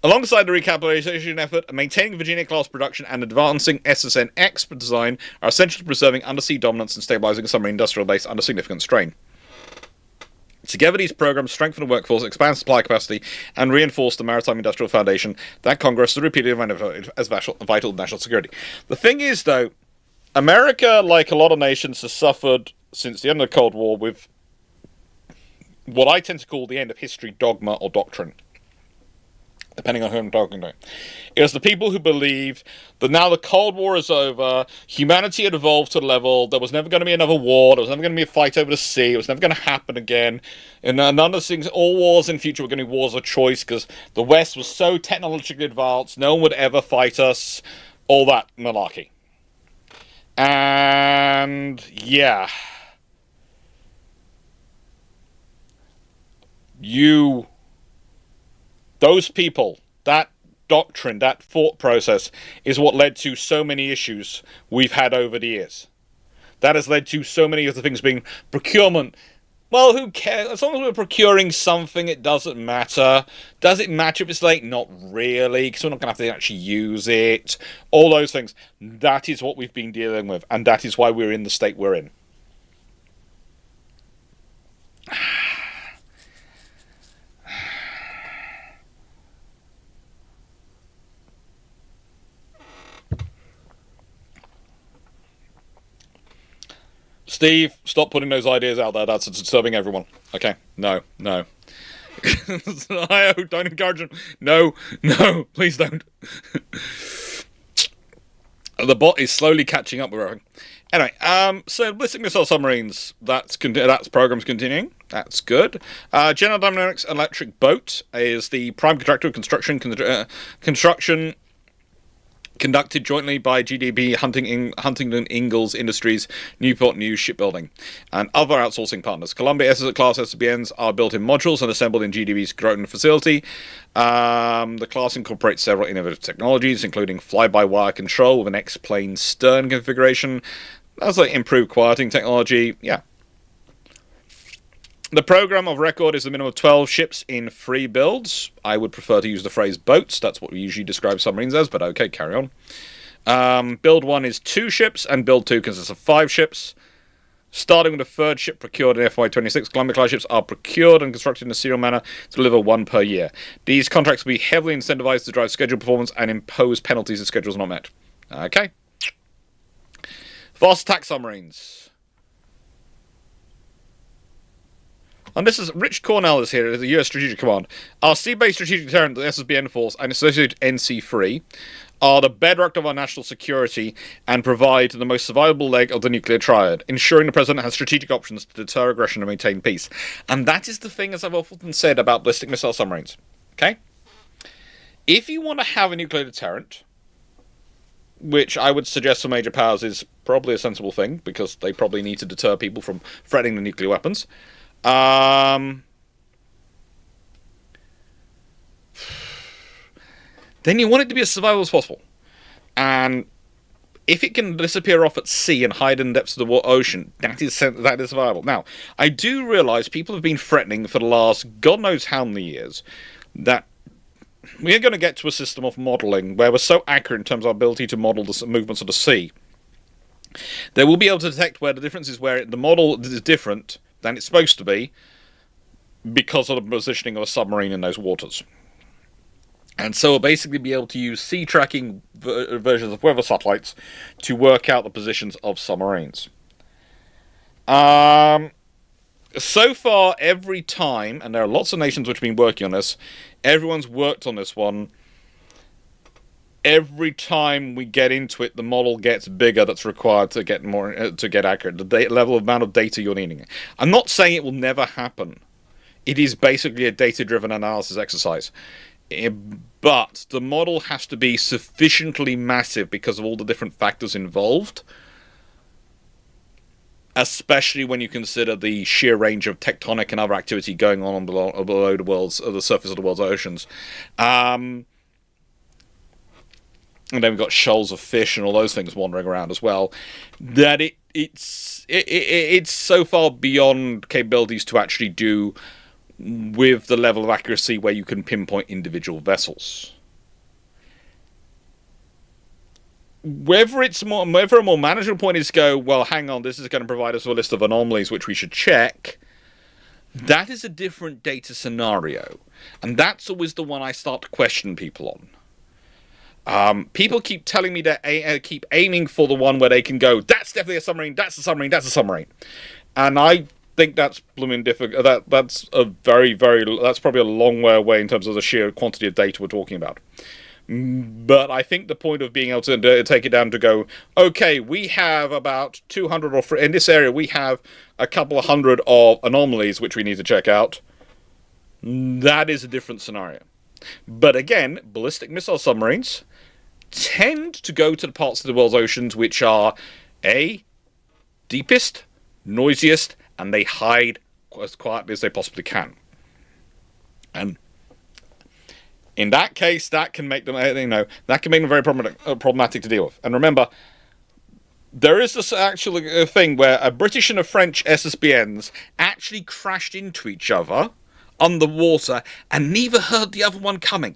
Alongside the recapitalization effort, maintaining Virginia-class production and advancing SSN-X design are essential to preserving undersea dominance and stabilizing a submarine industrial base under significant strain. Together, these programs strengthen the workforce, expand supply capacity, and reinforce the maritime industrial foundation that Congress has repeatedly identified as vital to national security. The thing is, though, America, like a lot of nations, has suffered since the end of the Cold War with what I tend to call the end of history dogma or doctrine, depending on who I'm talking to. It was the people who believed that now the Cold War is over, humanity had evolved to the level, there was never going to be another war, there was never going to be a fight over the sea, it was never going to happen again, and none of those things, all wars in the future were going to be wars of choice, because the West was so technologically advanced, no one would ever fight us, all that malarkey. And, yeah. Those people, that doctrine, that thought process is what led to so many issues we've had over the years. That has led to so many of the things being procurement. Well, who cares? As long as we're procuring something, it doesn't matter. Does it matter if it's late? Not really, because we're not going to have to actually use it. All those things. That is what we've been dealing with, and that is why we're in the state we're in. Steve, stop putting those ideas out there. That's disturbing everyone. Okay? No. Don't encourage them. No, please don't. The bot is slowly catching up with everything. Anyway, so ballistic missile submarines. That's program's continuing. That's good. General Dynamics Electric Boat is the prime contractor of construction conducted jointly by GDB, Huntington Ingalls Industries, Newport News Shipbuilding, and other outsourcing partners. Columbia-class SBNs are built in modules and assembled in GDB's Groton facility. The class incorporates several innovative technologies, including fly-by-wire control with an X-plane stern configuration. That's like improved quieting technology. Yeah. The program of record is a minimum of 12 ships in 3 builds. I would prefer to use the phrase boats. That's what we usually describe submarines as, but okay, carry on. Build 1 is 2 ships, and Build 2 consists of 5 ships. Starting with the 3rd ship procured in FY26, Columbia-class ships are procured and constructed in a serial manner to deliver 1 per year. These contracts will be heavily incentivized to drive schedule performance and impose penalties if schedules are not met. Okay. Fast attack submarines. And this is Rich Cornell is here, the U.S. Strategic Command. Our sea-based strategic deterrent, the SSBN force, and associated NC3 are the bedrock of our national security and provide the most survivable leg of the nuclear triad, ensuring the president has strategic options to deter aggression and maintain peace. And that is the thing, as I've often said, about ballistic missile submarines. Okay? If you want to have a nuclear deterrent, which I would suggest for major powers is probably a sensible thing, because they probably need to deter people from threatening the nuclear weapons, then you want it to be as survivable as possible. And if it can disappear off at sea and hide in the depths of the ocean, that is survivable. Now, I do realise people have been threatening for the last God knows how many years that we are going to get to a system of modelling where we're so accurate in terms of our ability to model the movements of the sea. They will be able to detect where the difference is, where the model is different than it's supposed to be because of the positioning of a submarine in those waters. And so we'll basically be able to use sea tracking versions of weather satellites to work out the positions of submarines. So far, every time, and there are lots of nations which have been working on this, everyone's worked on this one. Every time we get into it, the model gets bigger that's required to get more to get accurate. The level of amount of data you're needing. I'm not saying it will never happen. It is basically a data-driven analysis exercise. But the model has to be sufficiently massive because of all the different factors involved. Especially when you consider the sheer range of tectonic and other activity going on below the surface of the world's oceans. And then we've got shoals of fish and all those things wandering around as well. That it's so far beyond capabilities to actually do with the level of accuracy where you can pinpoint individual vessels. Whether a more manageable point is to go, well, hang on, this is going to provide us with a list of anomalies which we should check. That is a different data scenario, and that's always the one I start to question people on. People keep telling me to keep aiming for the one where they can go, that's definitely a submarine, that's a submarine, that's a submarine. And I think that's blooming difficult. That's a that's probably a long way away in terms of the sheer quantity of data we're talking about. But I think the point of being able to take it down to go, okay, we have about 200 or in this area we have a couple of hundred of anomalies which we need to check out. That is a different scenario. But again, ballistic missile submarines tend to go to the parts of the world's oceans which are deepest, noisiest, and they hide as quietly as they possibly can. And in that case, that can make them, that can make them very problematic to deal with. And remember, there is this actual thing where a British and a French SSBNs actually crashed into each other underwater, and neither heard the other one coming.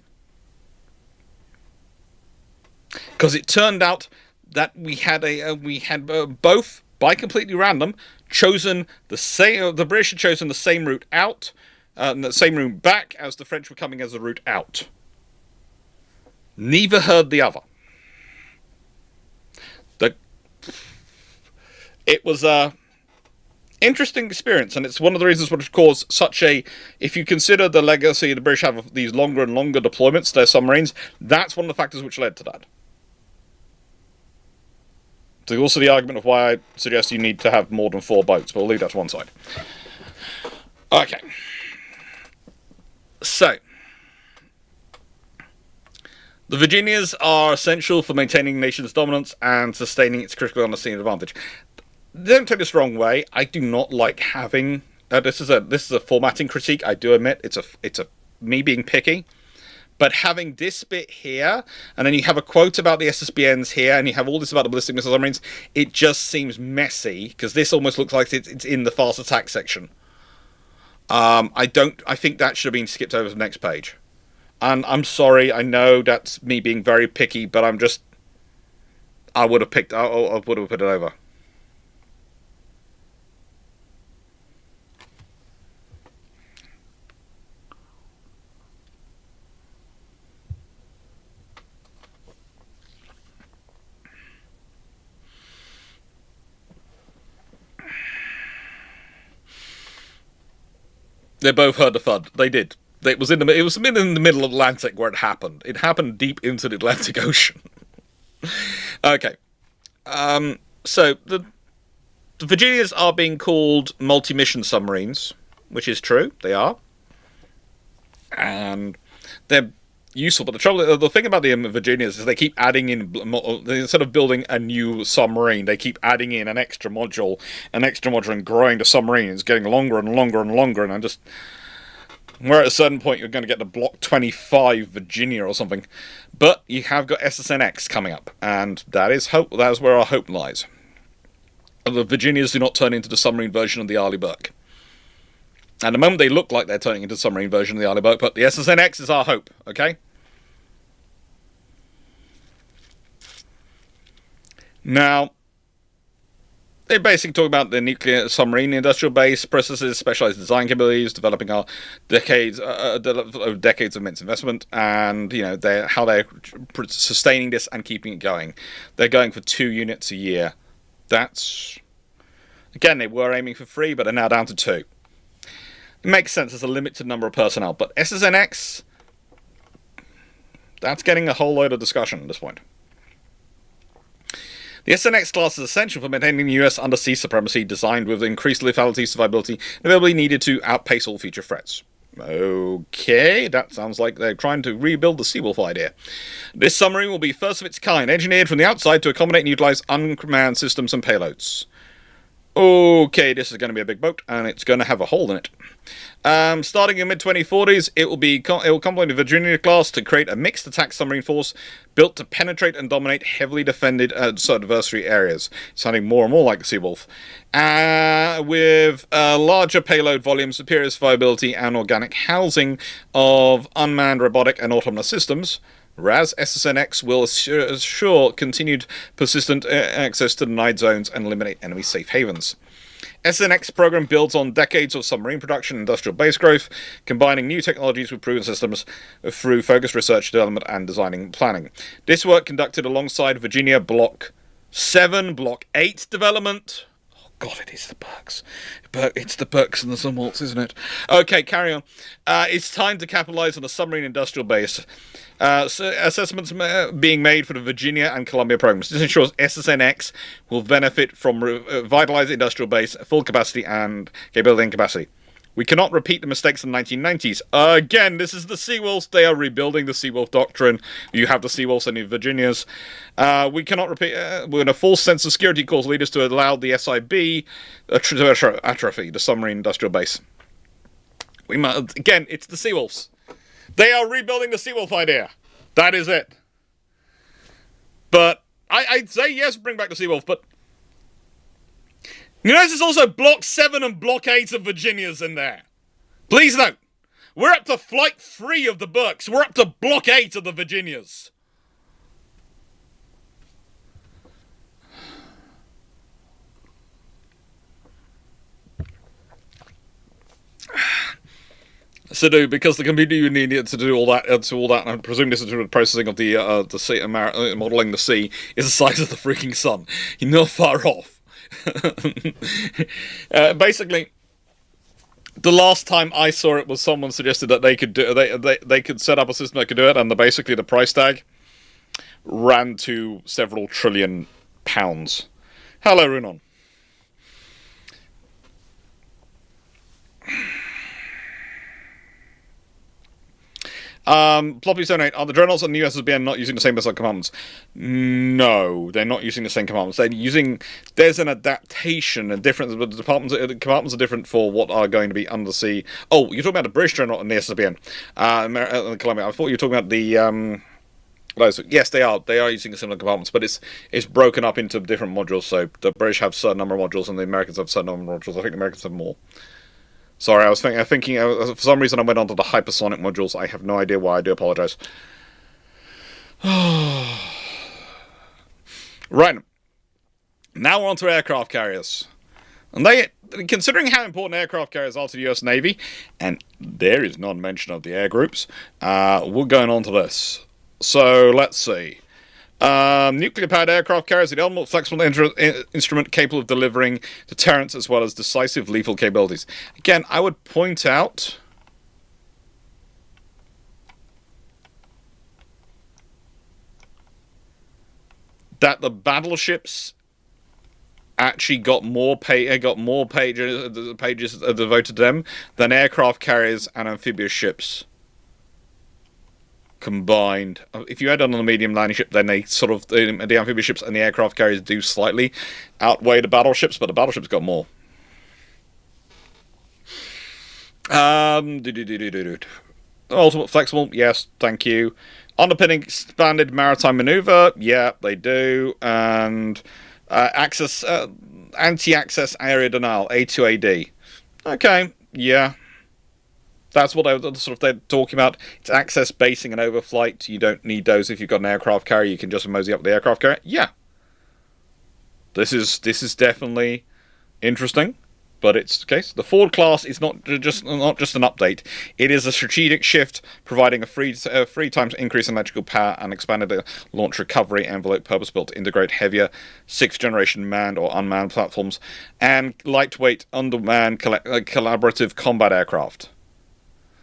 Because it turned out that we had both, by completely random, chosen the same. The British had chosen the same route out. The same route back as the French were coming as the route out. Neither heard the other. It was a interesting experience, and it's one of the reasons which caused such a. If you consider the legacy the British have of these longer and longer deployments to their submarines, that's one of the factors which led to that. There's also the argument of why I suggest you need to have more than 4 boats, but we'll leave that to one side. Okay. So, the Virginias are essential for maintaining the nation's dominance and sustaining its critical understanding advantage. Don't take this the wrong way. I do not like having. This is a formatting critique. I do admit it's a me being picky, but having this bit here, and then you have a quote about the SSBNs here, and you have all this about the ballistic missile submarines. It just seems messy because this almost looks like it's in the fast attack section. I think that should have been skipped over to the next page. And I'm sorry, I know that's me being very picky, but I would have put it over. They both heard the thud. They did. It was in the middle of Atlantic where it happened. It happened deep into the Atlantic Ocean. Okay. So the Virginias are being called multi-mission submarines, which is true. They are, and they're useful. But the thing about the Virginias is they keep adding in, instead of building a new submarine, they keep adding in an extra module, and growing the submarine. It's getting longer and longer and longer, and where at a certain point you're going to get the Block 25 Virginia or something. But you have got SSNX coming up, and that is hope. That is where our hope lies. The Virginias do not turn into the submarine version of the Arleigh Burke. At the moment they look like they're turning into the submarine version of the Arleigh Burke, but the SSNX is our hope, okay? Now, they basically talk about the nuclear submarine industrial base, processes, specialized design capabilities, developing our decades of immense investment, and how they're sustaining this and keeping it going. They're going for 2 units a year. That's, again, they were aiming for 3, but they're now down to 2. It makes sense. There's a limited number of personnel, but SSNX, that's getting a whole load of discussion at this point. The SNX class is essential for maintaining the US undersea supremacy, designed with increased lethality, survivability, and availability needed to outpace all future threats. Okay, that sounds like they're trying to rebuild the Seawolf idea. This submarine will be first of its kind, engineered from the outside to accommodate and utilize unmanned systems and payloads. Okay, this is going to be a big boat, and it's going to have a hole in it. Starting in mid-2040s, it will complement the Virginia class to create a mixed attack submarine force built to penetrate and dominate heavily defended adversary areas, sounding more and more like the Seawolf. With larger payload volume, superior survivability, and organic housing of unmanned robotic and autonomous systems, RAS SSNX will assure continued persistent access to denied zones and eliminate enemy safe havens. SNX program builds on decades of submarine production and industrial base growth, combining new technologies with proven systems through focused research, development, and designing and planning. This work conducted alongside Virginia Block 7, Block 8 development. Oh God, it is the Burks. It's the Burks and the Sunwaltz, isn't it? Okay, carry on. It's time to capitalize on the submarine industrial base. Assessments being made for the Virginia and Columbia programs. This ensures SSNX will benefit from revitalized industrial base, full capacity and capability and capacity. We cannot repeat the mistakes of the 1990s. Again, this is the Seawolves. They are rebuilding the Seawolf doctrine. You have the Seawolves and the Virginias. We cannot repeat. When a false sense of security calls leaders to allow the SIB to atrophy the submarine industrial base. Again, it's the Seawolves. They are rebuilding the Seawolf idea. That is it. But I'd say yes, bring back the Seawolf, but you notice there's also Block 7 and Block 8 of Virginias in there. Please note, we're up to Flight 3 of the Burks. We're up to Block 8 of the Virginias. To do, because the computer you need to do all that, and I presume this is through the processing of the sea, modelling the sea, is the size of the freaking sun. You're not far off. Basically, the last time I saw it was someone suggested that they could do they could set up a system that could do it, and basically the price tag ran to several trillion pounds. Hello, Runon. Floppy Donate, are the dreadnoughts and the USSBN not using the same missile commandments? No, they're not using the same commandments. There's an adaptation and difference, but the compartments are different for what are going to be undersea. Oh, you're talking about the British dreadnought and the SSBN. Columbia. I thought you were talking about the, yes, they are using similar compartments, but it's broken up into different modules, so the British have a certain number of modules and the Americans have a certain number of modules. I think the Americans have more. Sorry, I was thinking, for some reason I went on to the hypersonic modules. I have no idea why. I do apologise. Right. Now we're on to aircraft carriers. And considering how important aircraft carriers are to the US Navy, and there is not mention of the air groups, we're going on to this. So, let's see. Nuclear-powered aircraft carriers are the ultimate flexible instrument capable of delivering deterrence as well as decisive lethal capabilities. Again, I would point out that the battleships actually got more pages devoted to them than aircraft carriers and amphibious ships combined. If you add on the medium landing ship, then the amphibious ships and the aircraft carriers do slightly outweigh the battleships, but the battleships got more. Ultimate flexible, yes, thank you. Underpinning expanded maritime maneuver, yeah, they do. And anti-access area denial, A2AD. Okay, yeah. That's what they're talking about. It's access, basing, and overflight. You don't need those if you've got an aircraft carrier. You can just mosey up the aircraft carrier. Yeah. This is definitely interesting, but it's the case. The Ford class is not just an update. It is a strategic shift, providing a 3 times increase in electrical power and expanded launch recovery envelope, purpose-built to integrate heavier 6th-generation manned or unmanned platforms and lightweight, undermanned collaborative combat aircraft.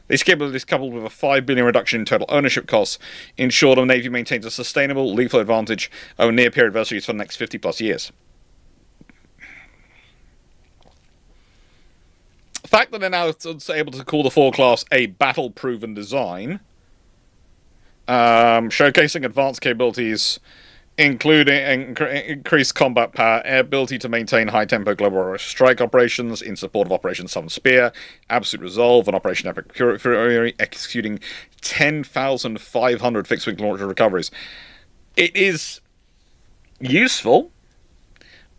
These capabilities, coupled with a $5 billion reduction in total ownership costs, ensure the Navy maintains a sustainable lethal advantage over near-peer adversaries for the next 50-plus years. The fact that they're now able to call the Ford class a battle-proven design, showcasing advanced capabilities including increased combat power, ability to maintain high-tempo global strike operations in support of Operation Southern Spear, absolute resolve on Operation Epic Fury, executing 10,500 fixed-wing launcher recoveries. It is useful,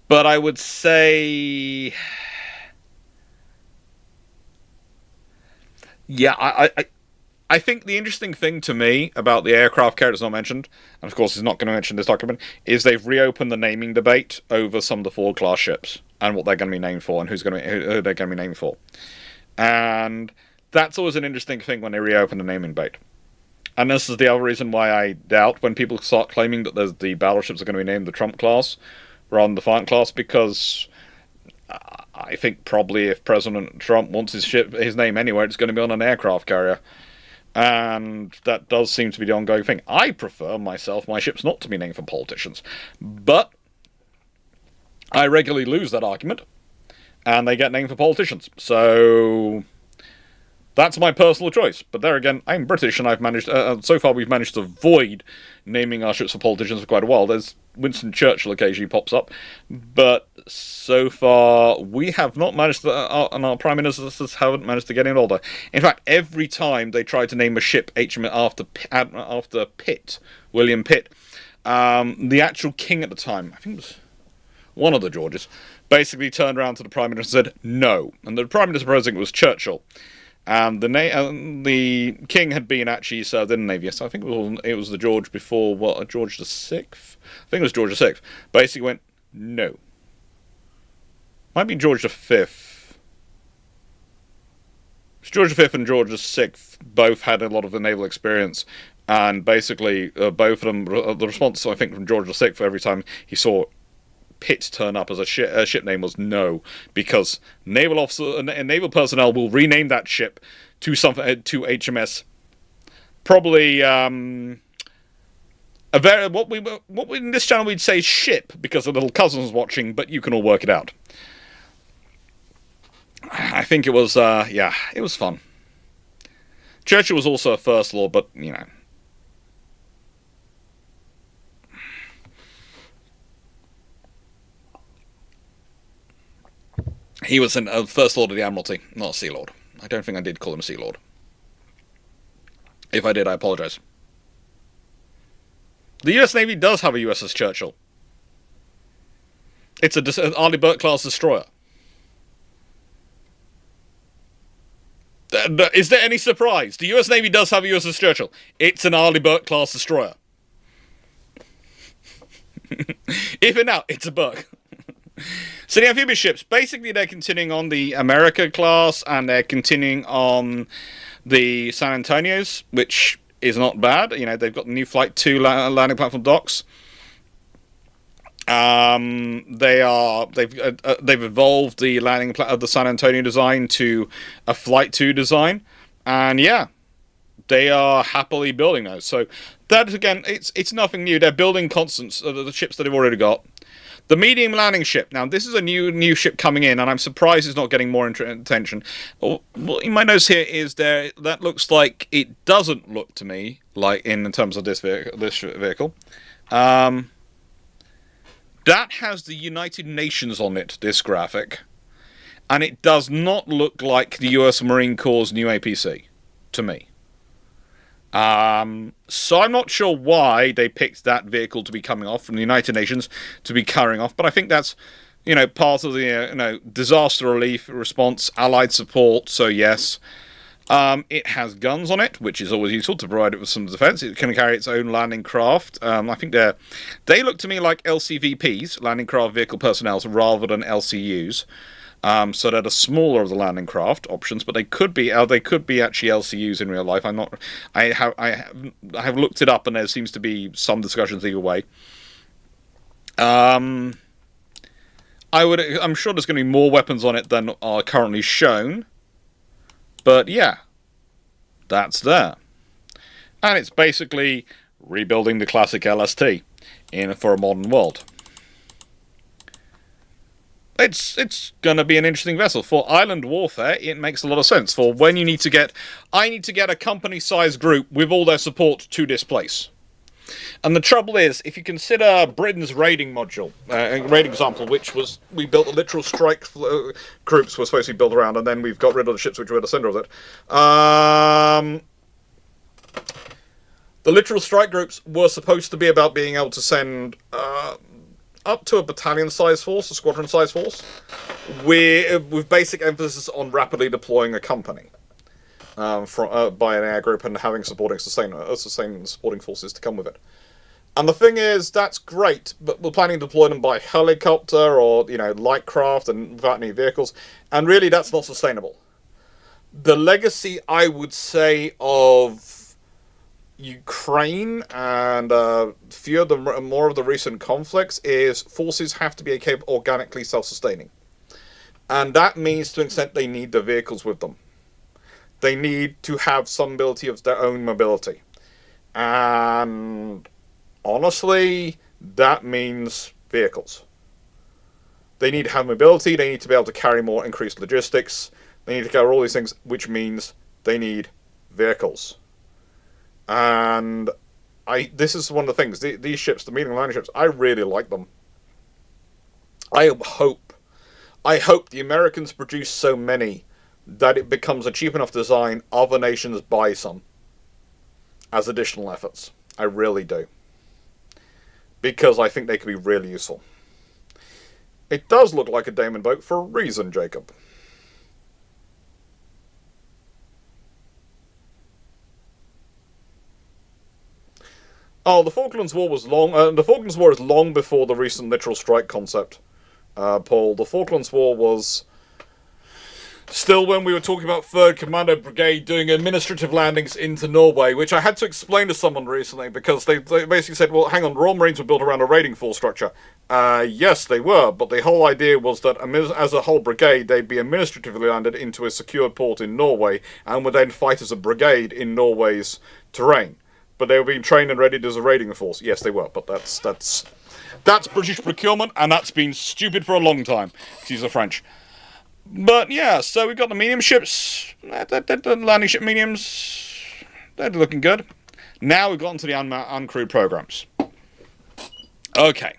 but I would say, yeah, I think the interesting thing to me about the aircraft carrier that's not mentioned, and of course is not going to mention this document, is they've reopened the naming debate over some of the Ford class ships and what they're going to be named for and who they're going to be named for. And that's always an interesting thing when they reopen the naming debate. And this is the other reason why I doubt when people start claiming that the battleships are going to be named the Trump class rather than the Defiant class, because I think probably if President Trump wants his name anywhere, it's going to be on an aircraft carrier. And that does seem to be the ongoing thing. I prefer my ships not to be named for politicians. But I regularly lose that argument, and they get named for politicians. So that's my personal choice. But there again, I'm British, and I've managed, so far we've managed to avoid naming our ships for politicians for quite a while. There's Winston Churchill occasionally pops up, but so far we have not managed to, and our prime ministers haven't managed to get in order. In fact, every time they tried to name a ship HMS after Pitt, William Pitt, the actual king at the time, I think it was one of the Georges, basically turned around to the prime minister and said no, and the prime minister president was Churchill. And the king had been actually served in the Navy. So I think it was the George before, George the Sixth? I think it was George the Sixth. Basically went, no. Might be George the Fifth. George the Fifth and George the Sixth both had a lot of the naval experience. And basically, both of them, the response, I think, from George the Sixth every time he saw Pitt turn up as a ship name was no, because naval personnel will rename that ship to something to HMS. Probably what we in this channel we'd say ship, because the little cousin's watching, but you can all work it out. I think it was it was fun. Churchill was also a First Lord, but you know. He was a First Lord of the Admiralty, not a Sea Lord. I don't think I did call him Sea Lord. If I did, I apologise. The US Navy does have a USS Churchill. It's an Arleigh Burke-class destroyer. Is there any surprise? The US Navy does have a USS Churchill. It's an Arleigh Burke-class destroyer. If in doubt, it's a Burke. So the amphibious ships, basically they're continuing on the America class, and they're continuing on the San Antonios, which is not bad. You know, they've got the new Flight 2 landing platform docks. They've evolved the landing of the San Antonio design to a Flight 2 design, and yeah, they are happily building those. So that again, it's nothing new. They're building constants of the ships that they've already got. The medium landing ship. Now, this is a new ship coming in, and I'm surprised it's not getting more attention. What you might notice here is that looks like it doesn't look to me like in terms of this vehicle. That has the United Nations on it, this graphic, and it does not look like the US Marine Corps' new APC to me. So I'm not sure why they picked that vehicle to be coming off from the United Nations to be carrying off, but I think that's, part of the, disaster relief response, allied support, so yes. It has guns on it, which is always useful to provide it with some defense. It can carry its own landing craft. I think they look to me like LCVPs, landing craft vehicle personnel, rather than LCUs. So they're the smaller of the landing craft options, but they could be actually LCUs in real life. I have looked it up, and there seems to be some discussions either way. I'm sure there's going to be more weapons on it than are currently shown, but yeah, that's there, and it's basically rebuilding the classic LST for a modern world. It's going to be an interesting vessel. For island warfare, it makes a lot of sense. For when I need to get a company-sized group with all their support to this place. And the trouble is, if you consider Britain's raiding module, raiding example, which was, we built the literal strike groups were supposed to be built around, and then we've got rid of the ships which were the centre of it. The literal strike groups were supposed to be about being able to send up to a battalion-sized force, a squadron-sized force, with basic emphasis on rapidly deploying a company. By an air group and having supporting supporting forces to come with it. And the thing is, that's great, but we're planning to deploy them by helicopter or, light craft and without any vehicles, and really that's not sustainable. The legacy, I would say, of Ukraine and more of the recent conflicts is forces have to be organically self-sustaining. And that means to an extent they need the vehicles with them. They need to have some ability of their own mobility. And honestly, that means vehicles. They need to have mobility, they need to be able to carry more increased logistics, they need to carry all these things, which means they need vehicles. And this is one of the things, these ships, the medium line ships, I really like them. I hope the Americans produce so many that it becomes a cheap enough design, other nations buy some as additional efforts. I really do. Because I think they could be really useful. It does look like a Daemon boat for a reason, Jacob. Oh, the Falklands War was long. The Falklands War is long before the recent literal strike concept, Paul. The Falklands War was still when we were talking about 3rd Commando Brigade doing administrative landings into Norway, which I had to explain to someone recently because they basically said, well, hang on, Royal Marines were built around a raiding force structure. Yes, they were, but the whole idea was that as a whole brigade, they'd be administratively landed into a secured port in Norway and would then fight as a brigade in Norway's terrain. But they were being trained and readied as a raiding force. Yes, they were, but that's British procurement, and that's been stupid for a long time. Excuse the French. But yeah, so we've got the medium ships, the landing ship mediums, they're looking good. Now we've gotten to the uncrewed programs. Okay,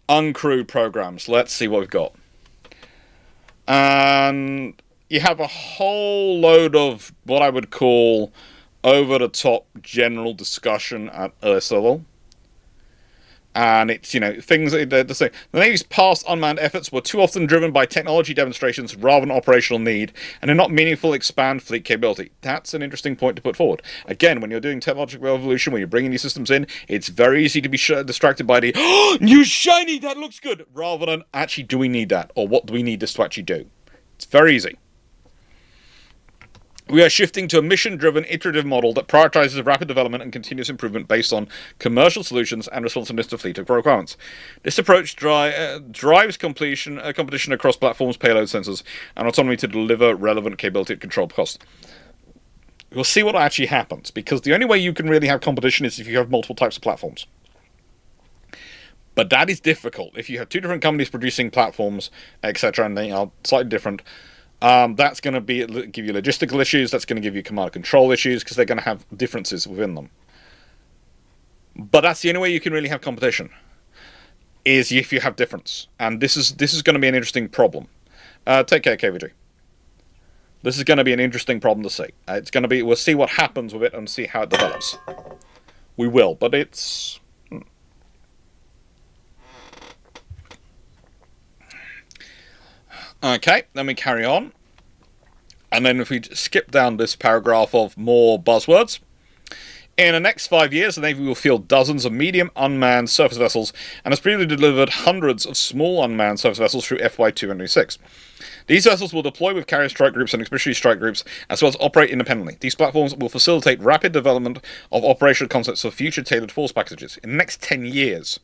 uncrewed programs, let's see what we've got. And you have a whole load of what I would call over-the-top general discussion at Earth level. And it's, things that they're saying. The Navy's past unmanned efforts were too often driven by technology demonstrations rather than operational need, and did not meaningfully expand fleet capability. That's an interesting point to put forward. Again, when you're doing technological evolution, when you're bringing these systems in, it's very easy to be distracted by the, oh, new shiny, that looks good, rather than, actually, do we need that? Or what do we need this to actually do? It's very easy. We are shifting to a mission-driven, iterative model that prioritizes rapid development and continuous improvement based on commercial solutions and responsiveness to fleet requirements. This approach drives competition across platforms, payload sensors, and autonomy to deliver relevant capability at controlled cost. We'll see what actually happens, because the only way you can really have competition is if you have multiple types of platforms. But that is difficult. If you have two different companies producing platforms, etc., and they are slightly different, that's going to give you logistical issues, that's going to give you command and control issues, because they're going to have differences within them. But that's the only way you can really have competition, is if you have difference. And this is going to be an interesting problem. Take care, KVG. This is going to be an interesting problem to see. We'll see what happens with it and see how it develops. We will, but it's... Okay, then we carry on. And then if we skip down this paragraph of more buzzwords. In the next 5 years, the Navy will field dozens of medium unmanned surface vessels and has previously delivered hundreds of small unmanned surface vessels through FY 2026. These vessels will deploy with carrier strike groups and expeditionary strike groups, as well as operate independently. These platforms will facilitate rapid development of operational concepts for future tailored force packages. In the next 10 years,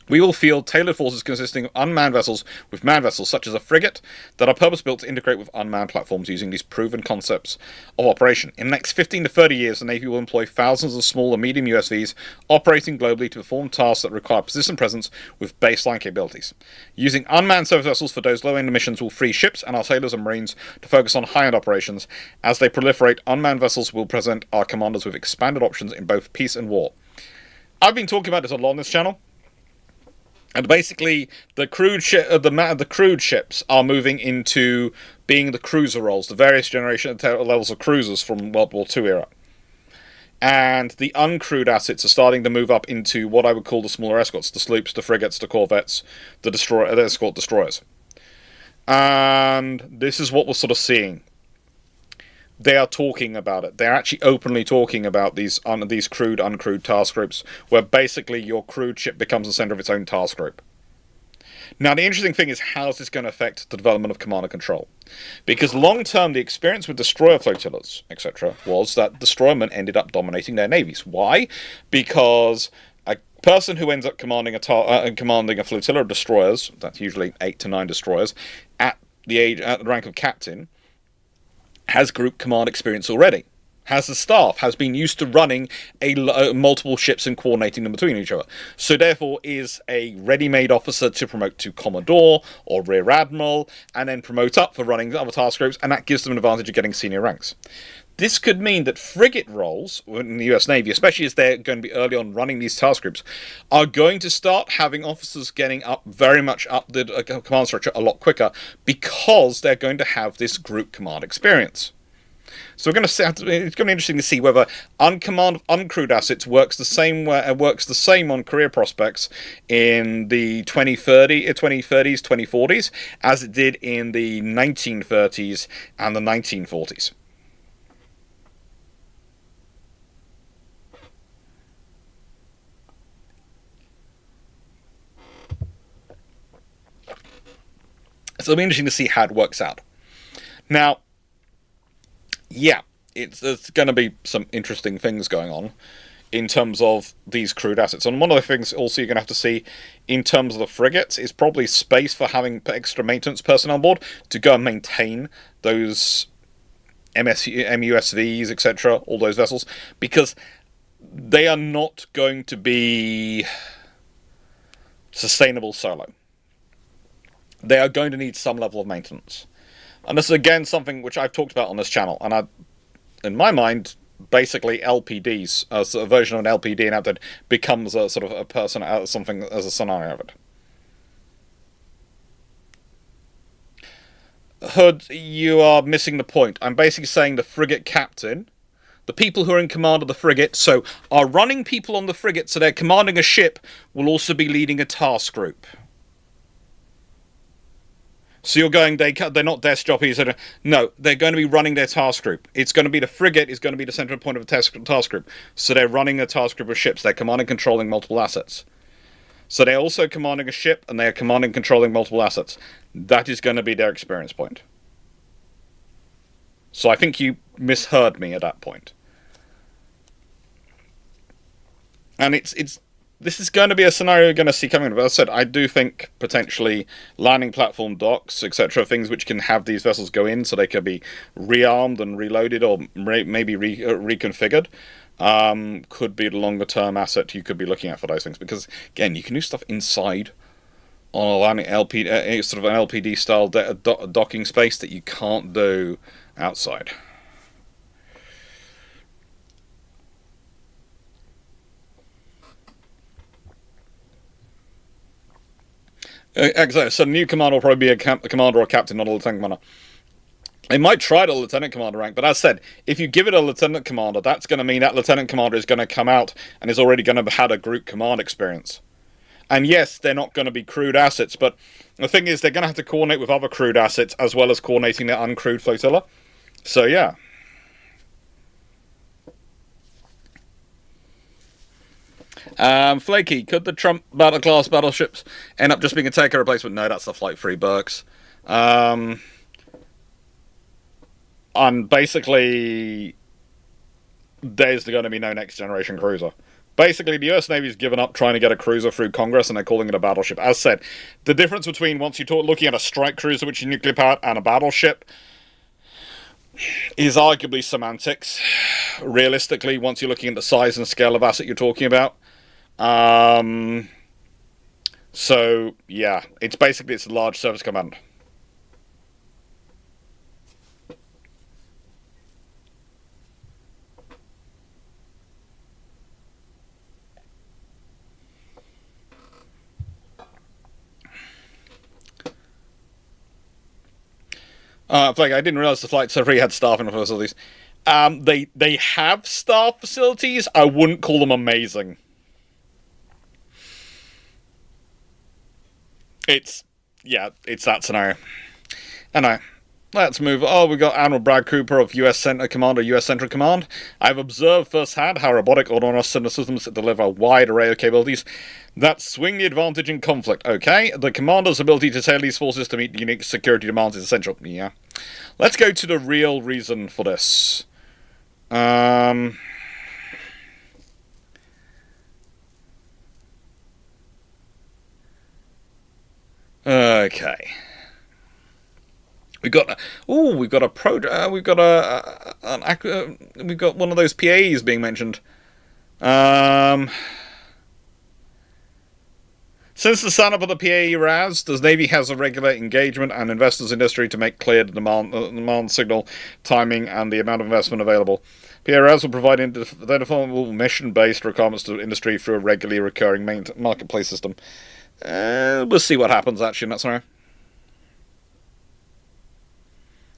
we will field tailored forces consisting of unmanned vessels with manned vessels, such as a frigate, that are purpose-built to integrate with unmanned platforms using these proven concepts of operation. In the next 15 to 30 years, the Navy will employ thousands of small and medium USVs operating globally to perform tasks that require persistent presence with baseline capabilities. Using unmanned surface vessels for those low-end missions will free ships and our sailors and marines to focus on high-end operations. As they proliferate, unmanned vessels will present our commanders with expanded options in both peace and war. I've been talking about this a lot on this channel. And basically, the crude ships are moving into being the cruiser roles, the various levels of cruisers from World War II era. And the uncrewed assets are starting to move up into what I would call the smaller escorts, the sloops, the frigates, the corvettes, the escort destroyers. And this is what we're sort of seeing. They are talking about it. They're actually openly talking about these crewed, uncrewed task groups, where basically your crewed ship becomes the center of its own task group. Now, the interesting thing is, how is this going to affect the development of command and control? Because long-term, the experience with destroyer flotillas, etc., was that destroyermen ended up dominating their navies. Why? Because a person who ends up commanding a flotilla of destroyers, that's usually 8 to 9 destroyers, at the rank of captain, has group command experience already, has the staff, has been used to running multiple ships and coordinating them between each other. So therefore is a ready-made officer to promote to Commodore or Rear Admiral, and then promote up for running other task groups, and that gives them an advantage of getting senior ranks. This could mean that frigate roles in the US Navy, especially as they're going to be early on running these task groups, are going to start having officers getting up very much up the command structure a lot quicker, because they're going to have this group command experience. So it's going to be interesting to see whether uncrewed assets works the same on career prospects in the 2030s, 2040s as it did in the 1930s and the 1940s. So it'll be interesting to see how it works out. Now, yeah, there's going to be some interesting things going on in terms of these crewed assets. And one of the things also you're going to have to see in terms of the frigates is probably space for having extra maintenance personnel on board to go and maintain those MUSVs, etc., all those vessels, because they are not going to be sustainable solo. They are going to need some level of maintenance. And this is, again, something which I've talked about on this channel. And in my mind, basically LPDs, a version of an LPD in Advert, becomes a sort of a person, something as a scenario of it. Hood, you are missing the point. I'm basically saying the frigate captain, the people who are in command of the frigate, so are running people on the frigate, so they're commanding a ship, will also be leading a task group. So you're going, they're not desk jockeys. No, they're going to be running their task group. It's going to be the frigate is going to be the central point of a task group. So they're running a task group of ships. They're commanding and controlling multiple assets. So they're also commanding a ship, and they're commanding and controlling multiple assets. That is going to be their experience point. So I think you misheard me at that point. And this is going to be a scenario you're going to see coming. But as I said, I do think potentially landing platform docks, etc., things which can have these vessels go in so they can be rearmed and reloaded, or maybe reconfigured, could be the longer term asset you could be looking at for those things. Because again, you can do stuff inside on a landing sort of an LPD style docking space that you can't do outside. Exactly. So, new commander will probably be a commander or a captain, not a lieutenant commander. They might try the lieutenant commander rank, but as I said, if you give it a lieutenant commander, that's going to mean that lieutenant commander is going to come out and is already going to have had a group command experience. And yes, they're not going to be crewed assets, but the thing is, they're going to have to coordinate with other crewed assets as well as coordinating their uncrewed flotilla. So, yeah. Flaky, could the Trump battle-class battleships end up just being a takeover replacement? No, that's the Flight 3 Burks. And basically, there's going to be no next-generation cruiser. Basically, the US Navy's given up trying to get a cruiser through Congress, and they're calling it a battleship. As said, the difference between once you're looking at a strike cruiser, which is nuclear-powered, and a battleship is arguably semantics. Realistically, once you're looking at the size and scale of asset you're talking about. So, yeah, it's a large surface command. Like, I didn't realize the Flight 3 had staffing facilities. They have staff facilities. I wouldn't call them amazing. It's that scenario. Anyway, let's move. Oh, we got Admiral Brad Cooper of U.S. Commander, U.S. Central Command. I've observed firsthand how robotic autonomous systems deliver a wide array of capabilities that swing the advantage in conflict. Okay, the commander's ability to tailor these forces to meet unique security demands is essential. Yeah. Let's go to the real reason for this. Okay. We've got we've got one of those PAs being mentioned. Since the stand-up of the PAE RAS, the Navy has a regular engagement and investors industry to make clear the demand signal, timing, and the amount of investment available. PAE RAS will provide identifiable mission-based requirements to industry through a regularly recurring marketplace system. We'll see what happens, actually, in that scenario.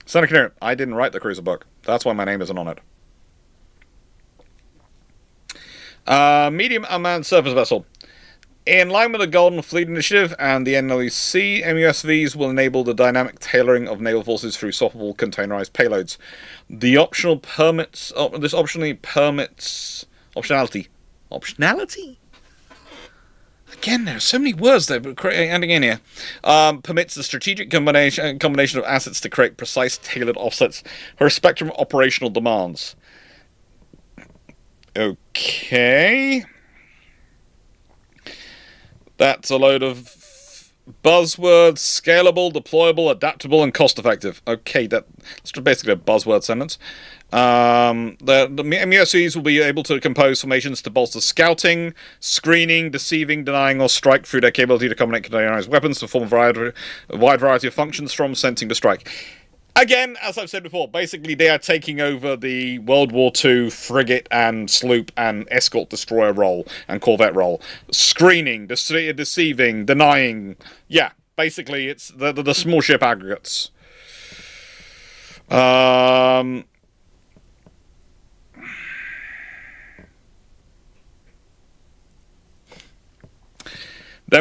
Senator Canary, I didn't write the cruiser book. That's why my name isn't on it. Medium unmanned surface vessel. In line with the Golden Fleet Initiative and the NLEC, MUSVs will enable the dynamic tailoring of naval forces through swappable containerized payloads. The optional permits, this optionally permits optionality. Optionality? Again, there are so many words that are ending in here. Permits the strategic combination of assets to create precise, tailored offsets for a spectrum of operational demands. Okay. That's a load of buzzwords: scalable, deployable, adaptable, and cost-effective. Okay, that's basically a buzzword sentence. The MUSVs will be able to compose formations to bolster scouting, screening, deceiving, denying, or strike through their capability to combine containerized weapons to perform a wide variety of functions from sensing to strike. Again, as I've said before, basically they are taking over the World War II frigate and sloop and escort destroyer role and corvette role. Screening, deceiving, denying. Yeah, basically it's the small ship aggregates. Then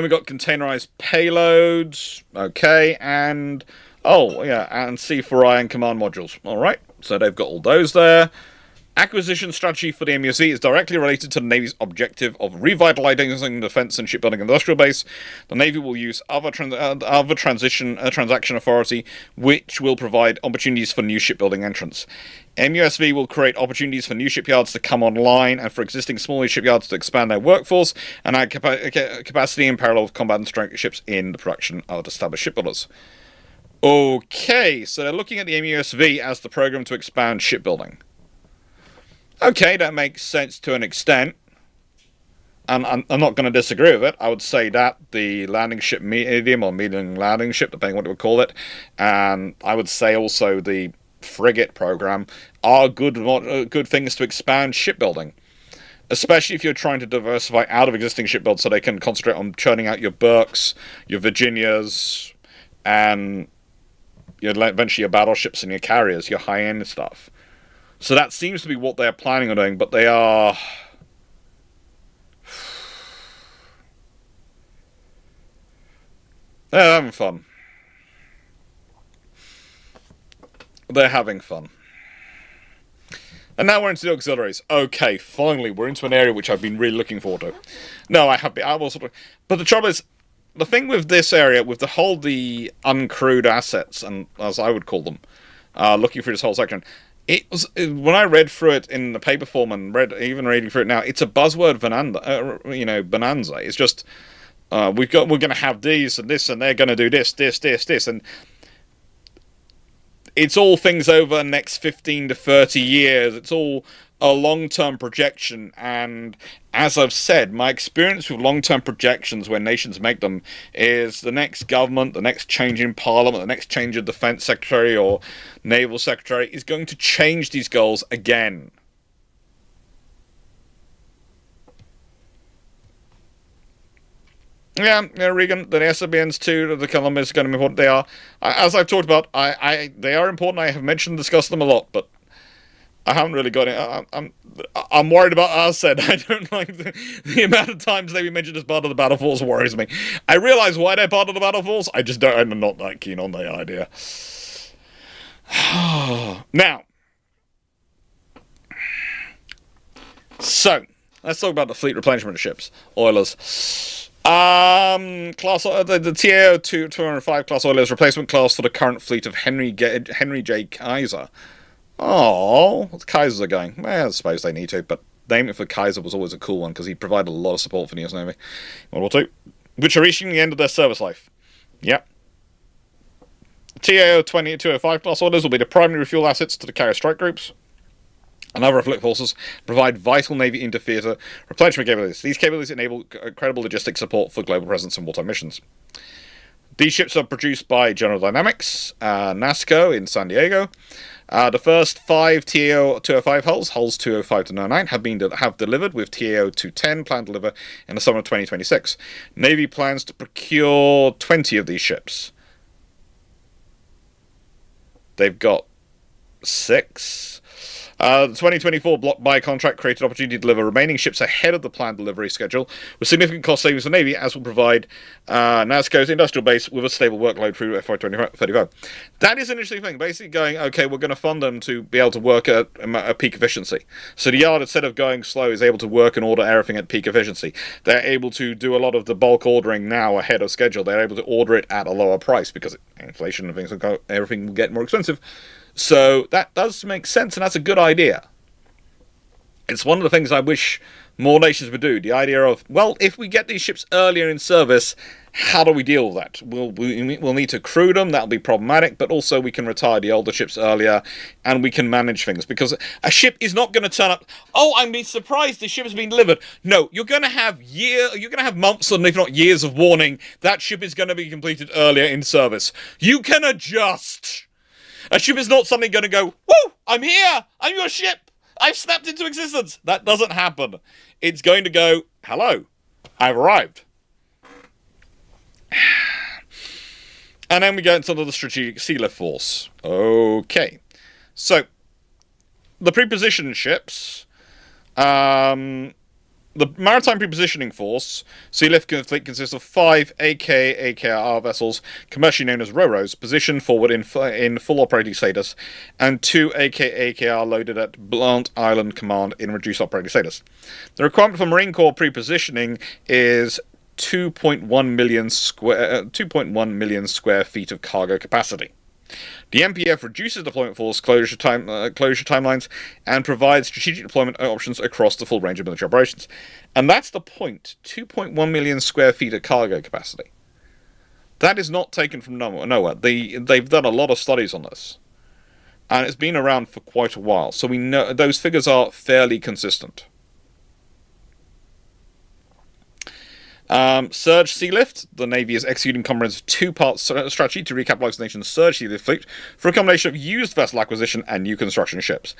we got containerized payloads. Okay, and oh, yeah, and C4I and command modules. Alright, so they've got all those there. Acquisition strategy for the MUSV is directly related to the Navy's objective of revitalizing the defense and shipbuilding industrial base. The Navy will use other transaction authority, which will provide opportunities for new shipbuilding entrants. MUSV will create opportunities for new shipyards to come online and for existing smaller shipyards to expand their workforce and add capacity in parallel with combat and strike ships in the production of established shipbuilders. Okay, so they're looking at the MUSV as the program to expand shipbuilding. Okay, that makes sense to an extent. And I'm not going to disagree with it. I would say that the landing ship medium or medium landing ship, depending on what you would call it, and I would say also the frigate program are good things to expand shipbuilding. Especially if you're trying to diversify out of existing shipbuilds so they can concentrate on churning out your Burkes, your Virginias, and eventually your battleships and your carriers, your high-end stuff. So that seems to be what they're planning on doing, but they are... They're having fun. They're having fun. And now we're into the auxiliaries. Okay, finally, we're into an area which I've been really looking forward to. No, I was sort of... But the trouble is, the thing with this area, with the uncrewed assets, and as I would call them, looking through this whole section... It was when I read through it in the paper form and even reading through it now. It's a buzzword bonanza. It's just we're going to have these and this, and they're going to do this, and it's all things over the next 15 to 30 years. It's all a long-term projection, and as I've said, my experience with long-term projections when nations make them is the next government, the next change in parliament, the next change of defense secretary or naval secretary is going to change these goals again. Yeah, Regan, the SBNs too, the Columbus is going to be important. They are, as I've talked about, they are important. I have mentioned and discussed them a lot, but I haven't really got it. I'm worried about Arsed. I don't like the amount of times they be mentioned as part of the battle force worries me. I realise why they're part of the battle force. I just don't. I'm not that keen on the idea. Now, so let's talk about the fleet replenishment of ships, oilers. Class the TAO 205 class oilers replacement class for the current fleet of Henry J. Kaiser. Oh, the Kaisers are going. Well, I suppose they need to, but naming it for Kaiser was always a cool one because he provided a lot of support for the US Navy. World War II, which are reaching the end of their service life. Yep. TAO 205 class orders will be the primary refuel assets to the carrier strike groups and other affiliate forces, provide vital Navy inter-theatre replenishment capabilities. These capabilities enable credible logistic support for global presence and wartime missions. These ships are produced by General Dynamics, NASCO in San Diego. The first 5 TAO 205 hulls 205 to 99, have delivered, with TAO 210 planned to deliver in the summer of 2026. Navy plans to procure 20 of these ships. They've got 6. The 2024 block buy contract created opportunity to deliver remaining ships ahead of the planned delivery schedule, with significant cost savings for the Navy, as will provide NASCO's industrial base with a stable workload through FY 2035. That is an interesting thing. Basically going, okay, we're going to fund them to be able to work at a peak efficiency. So the yard, instead of going slow, is able to work and order everything at peak efficiency. They're able to do a lot of the bulk ordering now ahead of schedule. They're able to order it at a lower price because inflation and things, everything will get more expensive. So that does make sense, and that's a good idea. It's one of the things I wish more nations would do. The idea of, well, if we get these ships earlier in service, how do we deal with that? We'll need to crew them, that'll be problematic, but also we can retire the older ships earlier, and we can manage things. Because a ship is not going to turn up, oh, I'm being surprised this ship has been delivered. No, you're going to have months, and if not years of warning, that ship is going to be completed earlier in service. You can adjust. A ship is not suddenly going to go, woo, I'm here, I'm your ship, I've snapped into existence. That doesn't happen. It's going to go, hello, I've arrived. And then we go into the strategic sea lift force. Okay. So, the prepositioned ships, the Maritime Prepositioning Force, Sea Lift Fleet, consists of 5 AKR vessels, commercially known as RoRos, positioned forward in full operating status, and 2 AKR loaded at Blunt Island Command in reduced operating status. The requirement for Marine Corps prepositioning is 2.1 million square feet of cargo capacity. The MPF reduces deployment force closure timelines and provides strategic deployment options across the full range of military operations. And that's the point. 2.1 million square feet of cargo capacity. That is not taken from nowhere. They've done a lot of studies on this. And it's been around for quite a while. So we know those figures are fairly consistent. Surge Sea Lift. The Navy is executing comprehensive two-part strategy to recapitalize the nation's surge sea lift fleet for a combination of used vessel acquisition and new construction ships.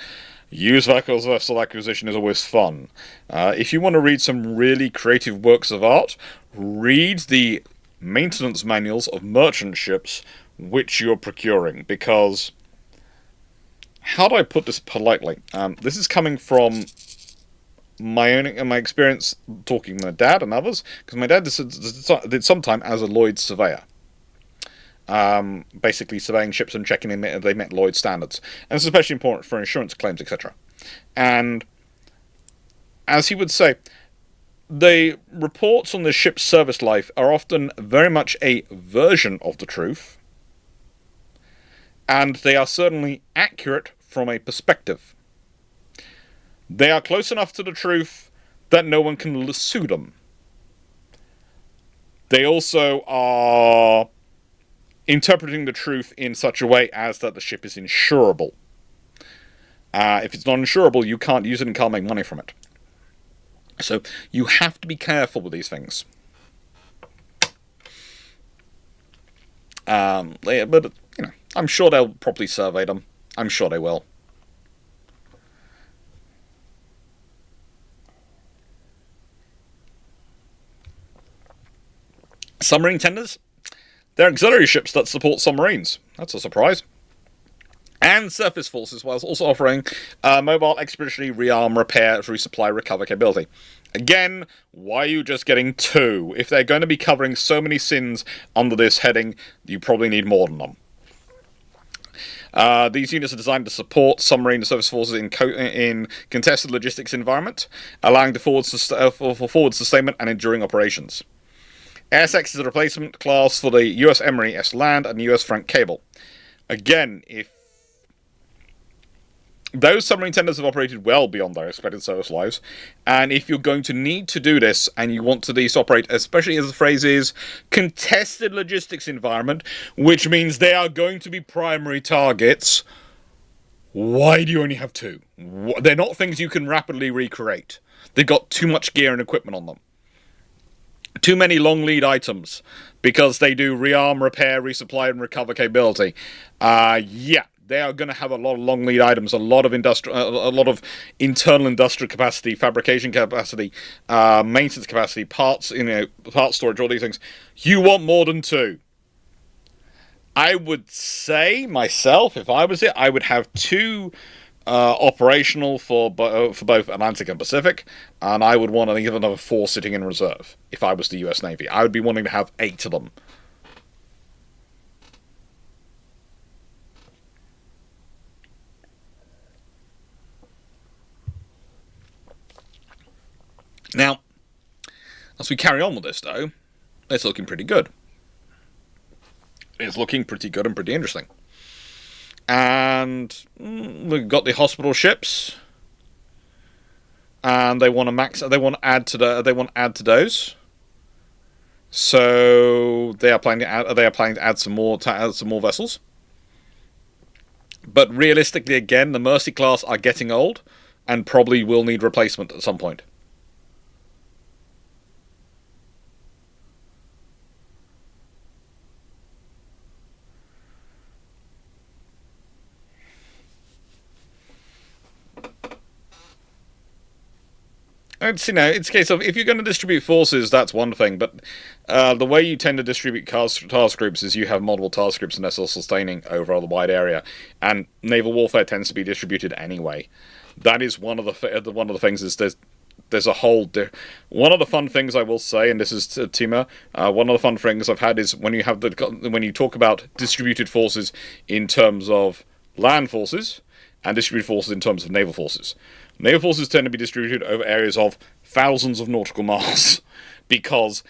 Used vessel acquisition is always fun. If you want to read some really creative works of art, read the maintenance manuals of merchant ships which you're procuring, because, how do I put this politely? This is coming from my experience talking to my dad and others, because my dad did some time as a Lloyd's surveyor, basically surveying ships and checking they met Lloyd's standards, and it's especially important for insurance claims, etc. And as he would say, the reports on the ship's service life are often very much a version of the truth, and they are certainly accurate from a perspective. They are close enough to the truth that no one can sue them. They also are interpreting the truth in such a way as that the ship is insurable. If it's not insurable, you can't use it and can't make money from it. So you have to be careful with these things. But, I'm sure they'll properly survey them. I'm sure they will. Submarine tenders, they're auxiliary ships that support submarines. That's a surprise. And surface forces, whilst also offering mobile expeditionary rearm, repair, resupply, recover capability. Again, why are you just getting 2? If they're going to be covering so many sins under this heading, you probably need more than them. These units are designed to support submarine and surface forces in contested logistics environment, allowing for forward sustainment and enduring operations. ASX is a replacement class for the US Emery S Land and US Frank Cable. Again, if those submarine tenders have operated well beyond their expected service lives, and if you're going to need to do this, and you want these to operate, especially as the phrase is, contested logistics environment, which means they are going to be primary targets, why do you only have 2? They're not things you can rapidly recreate. They've got too much gear and equipment on them. Too many long lead items, because they do rearm, repair, resupply, and recover capability. Yeah. They are going to have a lot of long lead items, a lot of internal industrial capacity, fabrication capacity, maintenance capacity, parts, part storage, all these things. You want more than 2. I would say myself, if I was it, I would have 2 operational for both Atlantic and Pacific, and I would want, I think, another 4 sitting in reserve. If I was the US Navy, I would be wanting to have 8 of them. Now, as we carry on with this, though, it's looking pretty good. It's looking pretty good and pretty interesting. And we've got the hospital ships, and they want to add to those. So they are planning to add some more vessels. But realistically, again, the Mercy class are getting old, and probably will need replacement at some point. It's a case of, if you're going to distribute forces, that's one thing, but the way you tend to distribute task groups is you have multiple task groups and they're self-sustaining over a wide area, and naval warfare tends to be distributed anyway. That is one of the things. Is there's a whole one of the fun things I will say, and this is Tima. One of the fun things I've had is when you talk about distributed forces in terms of land forces and distributed forces in terms of naval forces. Naval forces tend to be distributed over areas of thousands of nautical miles, because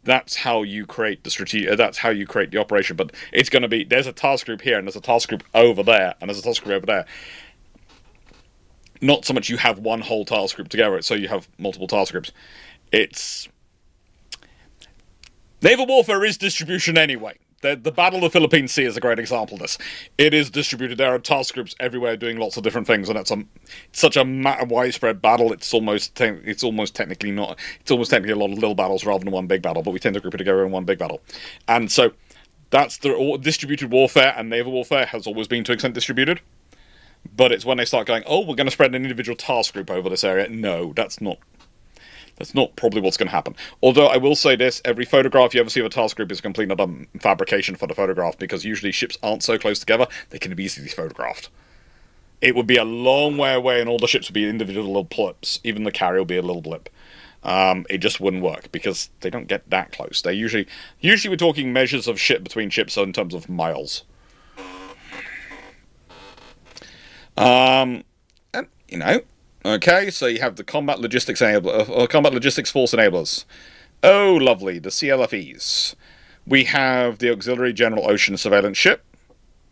that's how you create that's how you create the operation. But it's going to be, there's a task group here, and there's a task group over there, and there's a task group over there. Not so much you have one whole task group together, so you have multiple task groups. Naval warfare is distribution anyway. The Battle of the Philippine Sea is a great example of this. It is distributed. There are task groups everywhere doing lots of different things, and it's such a widespread battle. It's almost technically a lot of little battles rather than one big battle, but we tend to group it together in one big battle. And so that's the distributed warfare, and naval warfare has always been to an extent distributed. But it's when they start going, oh, we're going to spread an individual task group over this area. No, that's not probably what's going to happen. Although I will say this, every photograph you ever see of a task group is a complete another fabrication for the photograph, because usually ships aren't so close together, they can be easily photographed. It would be a long way away and all the ships would be individual little blips. Even the carrier would be a little blip. It just wouldn't work, because they don't get that close. They usually we're talking measures of ship between ships in terms of miles. Okay, so you have the Combat Logistics Force Enablers. Oh, lovely, the CLFEs. We have the Auxiliary General Ocean Surveillance Ship.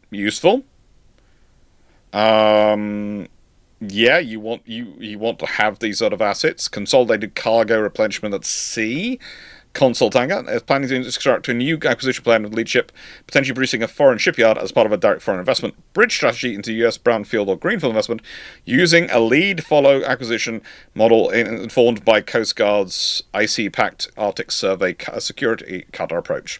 Useful. Yeah, you want to have these sort of assets. Consolidated Cargo Replenishment at Sea. Consul tanker is planning to construct a new acquisition plan with lead ship, potentially producing a foreign shipyard as part of a direct foreign investment bridge strategy into US brownfield or greenfield investment, using a lead-follow acquisition model informed by Coast Guard's IC-Pact Arctic Survey security cutter approach.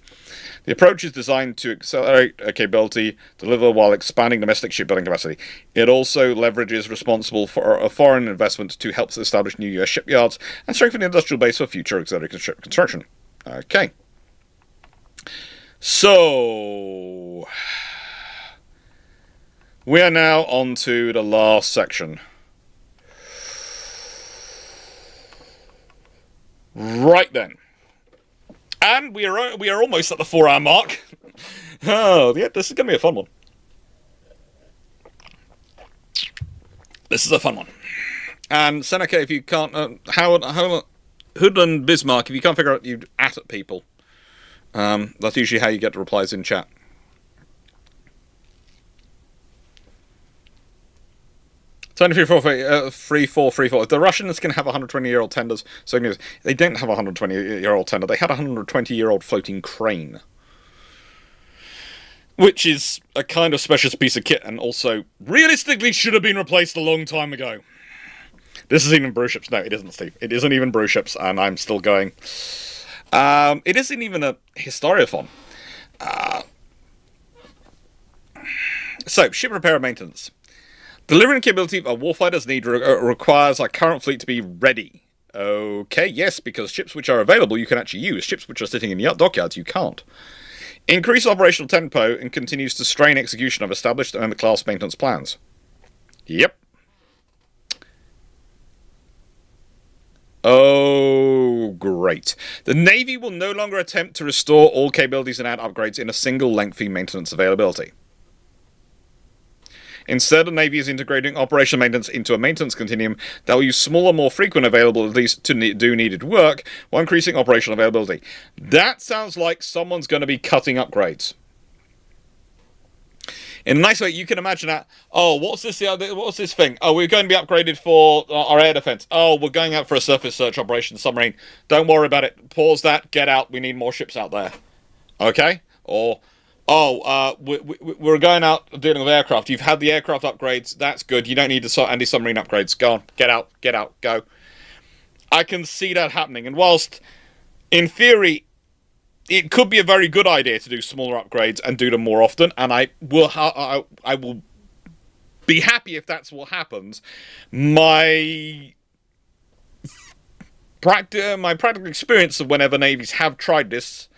The approach is designed to accelerate capability, deliver while expanding domestic shipbuilding capacity. It also leverages responsible for a foreign investment to help establish new US shipyards and strengthen the industrial base for future auxiliary construction. Okay. So, we are now on to the last section. Right then. And we are almost at the 4-hour mark. Oh, yeah, this is going to be a fun one. This is a fun one. And Seneca, if you can't, Howard, Hood and Bismarck, if you can't figure out you at people, that's usually how you get the replies in chat. Turn 3-4. The Russians can have 120-year-old tenders. So they don't have a 120-year-old tender. They had a 120-year-old floating crane, which is a kind of special piece of kit, and also realistically should have been replaced a long time ago. This isn't even brew ships. No, it isn't, Steve. It isn't even brew ships, and I'm still going. It isn't even a historiophon. So, ship repair and maintenance. Delivering capability a warfighter's need requires our current fleet to be ready. Okay, yes, because ships which are available you can actually use. Ships which are sitting in dockyards you can't. Increase operational tempo and continues to strain execution of established and class maintenance plans. Yep. Oh, great. The Navy will no longer attempt to restore all capabilities and add upgrades in a single lengthy maintenance availability. Instead, the Navy is integrating operational maintenance into a maintenance continuum that will use smaller, more frequent availabilities to do needed work while increasing operational availability. That sounds like someone's going to be cutting upgrades. In a nice way, you can imagine that. Oh, what's this thing? Oh, we're going to be upgraded for our air defense. Oh, we're going out for a surface search operation submarine. Don't worry about it. Pause that. Get out. We need more ships out there. Okay? Or, we're going out dealing with aircraft. You've had the aircraft upgrades. That's good. You don't need the anti-submarine upgrades. Go on. Get out. Get out. Go. I can see that happening. And whilst, in theory, it could be a very good idea to do smaller upgrades and do them more often, and I will be happy if that's what happens. My practical experience of whenever navies have tried this,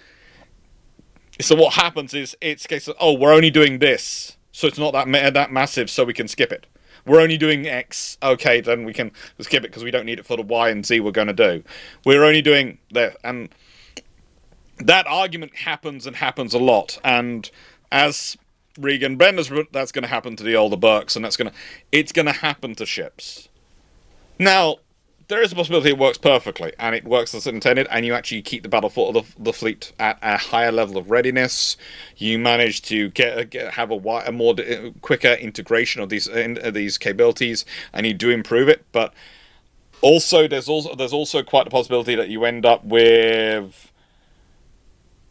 so what happens is it's a case of, oh, we're only doing this, so it's not that massive, so we can skip it. We're only doing X, okay, then we can skip it because we don't need it for the Y and Z we're going to do. We're only doing that, and that argument happens a lot, and as Regan Brenner's, that's going to happen to the older Burkes, and it's going to happen to ships. Now, there is a possibility it works perfectly, and it works as intended, and you actually keep the battle of the fleet at a higher level of readiness. You manage to have a more quicker integration of these capabilities, and you do improve it. But also, there's also quite the possibility that you end up with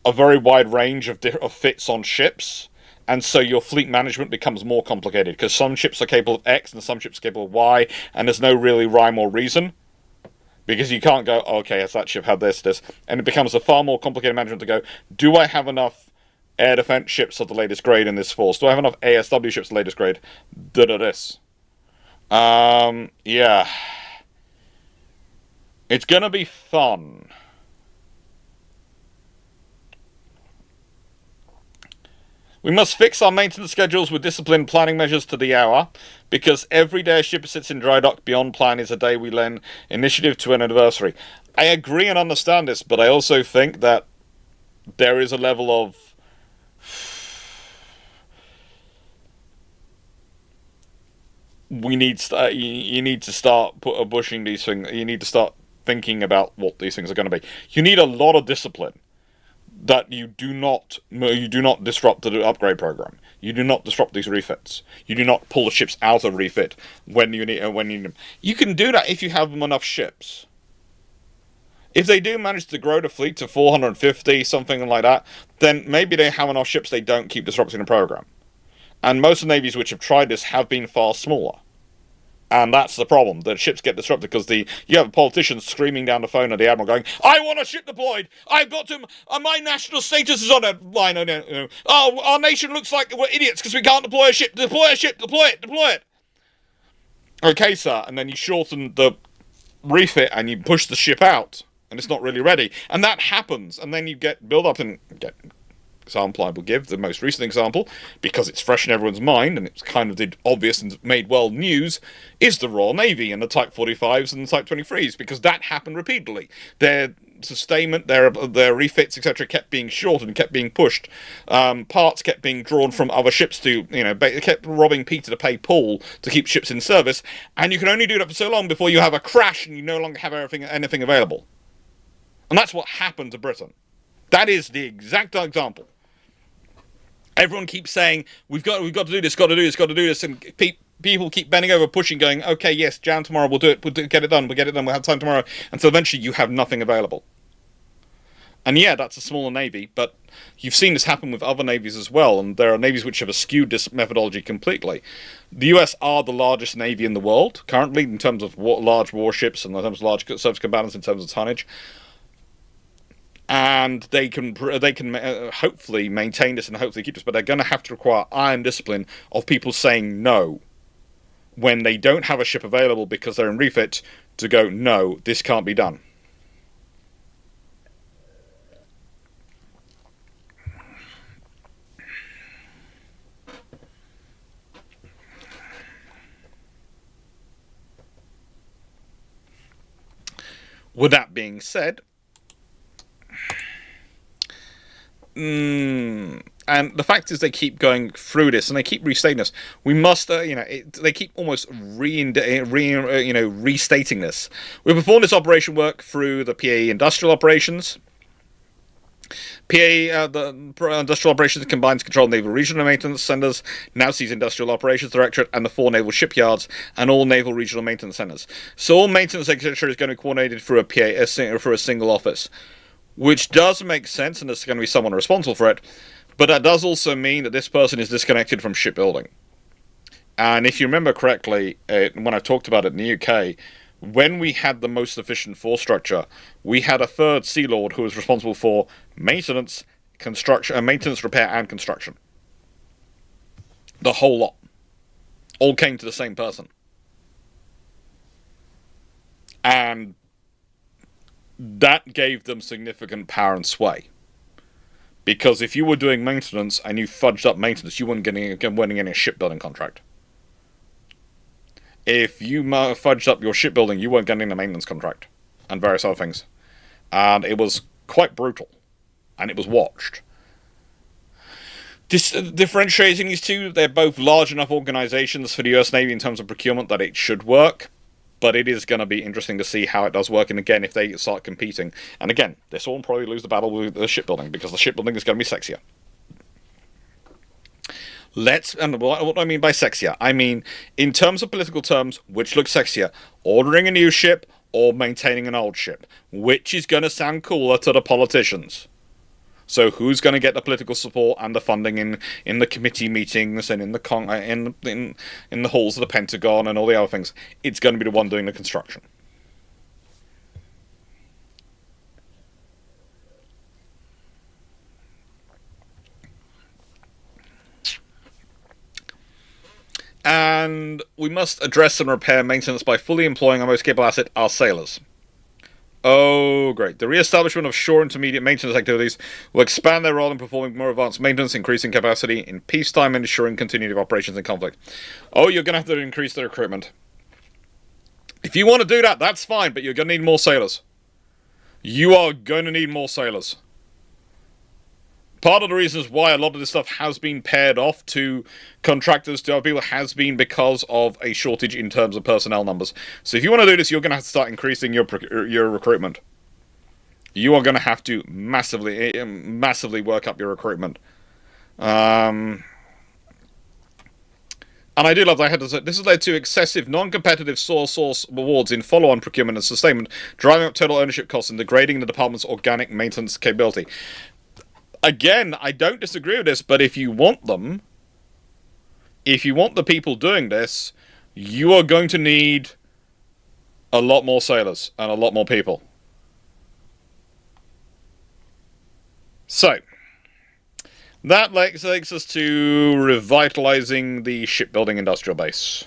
a very wide range of fits on ships, and so your fleet management becomes more complicated, because some ships are capable of X and some ships are capable of Y, and there's no really rhyme or reason, because you can't go, okay, has that ship had this, and it becomes a far more complicated management to go, do I have enough air defense ships of the latest grade in this force? Do I have enough ASW ships of the latest grade? This. Yeah. It's gonna be fun. We must fix our maintenance schedules with disciplined planning measures to the hour, because every day a ship sits in dry dock beyond plan is a day we lend initiative to an adversary. I agree and understand this, but I also think that there is a level of you need to start pushing these things. You need to start thinking about what these things are going to be. You need a lot of discipline. That you do not disrupt the upgrade program. You do not disrupt these refits. You do not pull the ships out of refit when you need them. You can do that if you have enough ships. If they do manage to grow the fleet to 450, something like that, then maybe they have enough ships they don't keep disrupting the program. And most navies which have tried this have been far smaller. And that's the problem. The ships get disrupted because you have politicians screaming down the phone at the admiral going, I want a ship deployed! I've got to... my national status is on a line. No. Oh, our nation looks like we're idiots because we can't deploy a ship. Deploy a ship! Deploy it! Okay, sir. And then you shorten the refit and you push the ship out. And it's not really ready. And that happens. And then you get build up and example I will give, the most recent example, because it's fresh in everyone's mind and it's kind of did obvious and made world news, is the Royal Navy and the Type 45s and the Type 23s, because that happened repeatedly. Their sustainment, their refits, etc., kept being shortened and kept being pushed. Parts kept being drawn from other ships to, they kept robbing Peter to pay Paul to keep ships in service, and you can only do that for so long before you have a crash and you no longer have anything available. And that's what happened to Britain. That is the exact example. Everyone keeps saying, we've got to do this, got to do this, and people keep bending over, pushing, going, okay, yes, Jan, tomorrow we'll do it, get it done, we'll have time tomorrow, and so eventually you have nothing available. And yeah, that's a smaller navy, but you've seen this happen with other navies as well, and there are navies which have skewed this methodology completely. The US are the largest navy in the world, currently, in terms of large warships, and in terms of large surface combatants, in terms of tonnage. And they can hopefully maintain this and hopefully keep this, but they're going to have to require iron discipline of people saying no when they don't have a ship available because they're in refit, to go, no, this can't be done. With that being said, and the fact is they keep going through this and they keep restating this. We must, they keep almost restating this. We perform this operation work through the PAE industrial operations. The industrial operations combines control naval regional maintenance centers, now sees industrial operations directorate, and the 4 naval shipyards and all naval regional maintenance centers. So all maintenance etc. is going to be coordinated through through a single office, which does make sense, and there's going to be someone responsible for it. But that does also mean that this person is disconnected from shipbuilding. And if you remember correctly, when I talked about it in the UK, when we had the most efficient force structure, we had a third Sea Lord who was responsible for maintenance, maintenance, repair, and construction. The whole lot. All came to the same person. And that gave them significant power and sway. Because if you were doing maintenance and you fudged up maintenance, you weren't winning any shipbuilding contract. If you fudged up your shipbuilding, you weren't getting a maintenance contract. And various other things. And it was quite brutal. And it was watched. Differentiating these two, they're both large enough organizations for the US Navy in terms of procurement that it should work. But it is going to be interesting to see how it does work, and again, if they start competing. And again, this will probably lose the battle with the shipbuilding, because the shipbuilding is going to be sexier. And what do I mean by sexier? I mean, in terms of political terms, which looks sexier? Ordering a new ship or maintaining an old ship? Which is going to sound cooler to the politicians? So who's going to get the political support and the funding in the committee meetings and in the halls of the Pentagon and all the other things? It's going to be the one doing the construction. And we must address and repair maintenance by fully employing our most capable asset, our sailors. Oh, great. The re-establishment of shore intermediate maintenance activities will expand their role in performing more advanced maintenance, increasing capacity in peacetime and ensuring continuity of operations in conflict. Oh, you're going to have to increase the recruitment. If you want to do that, that's fine, but you're going to need more sailors. You are going to need more sailors. Part of the reasons why a lot of this stuff has been paired off to contractors, to other people, has been because of a shortage in terms of personnel numbers. So if you want to do this, you're going to have to start increasing your recruitment. You are going to have to massively work up your recruitment. And I do love that I had to say, this has led to excessive non-competitive source awards in follow-on procurement and sustainment, driving up total ownership costs and degrading the department's organic maintenance capability. Again, I don't disagree with this, but if you want the people doing this, you are going to need a lot more sailors and a lot more people. So, that takes us to revitalizing the shipbuilding industrial base.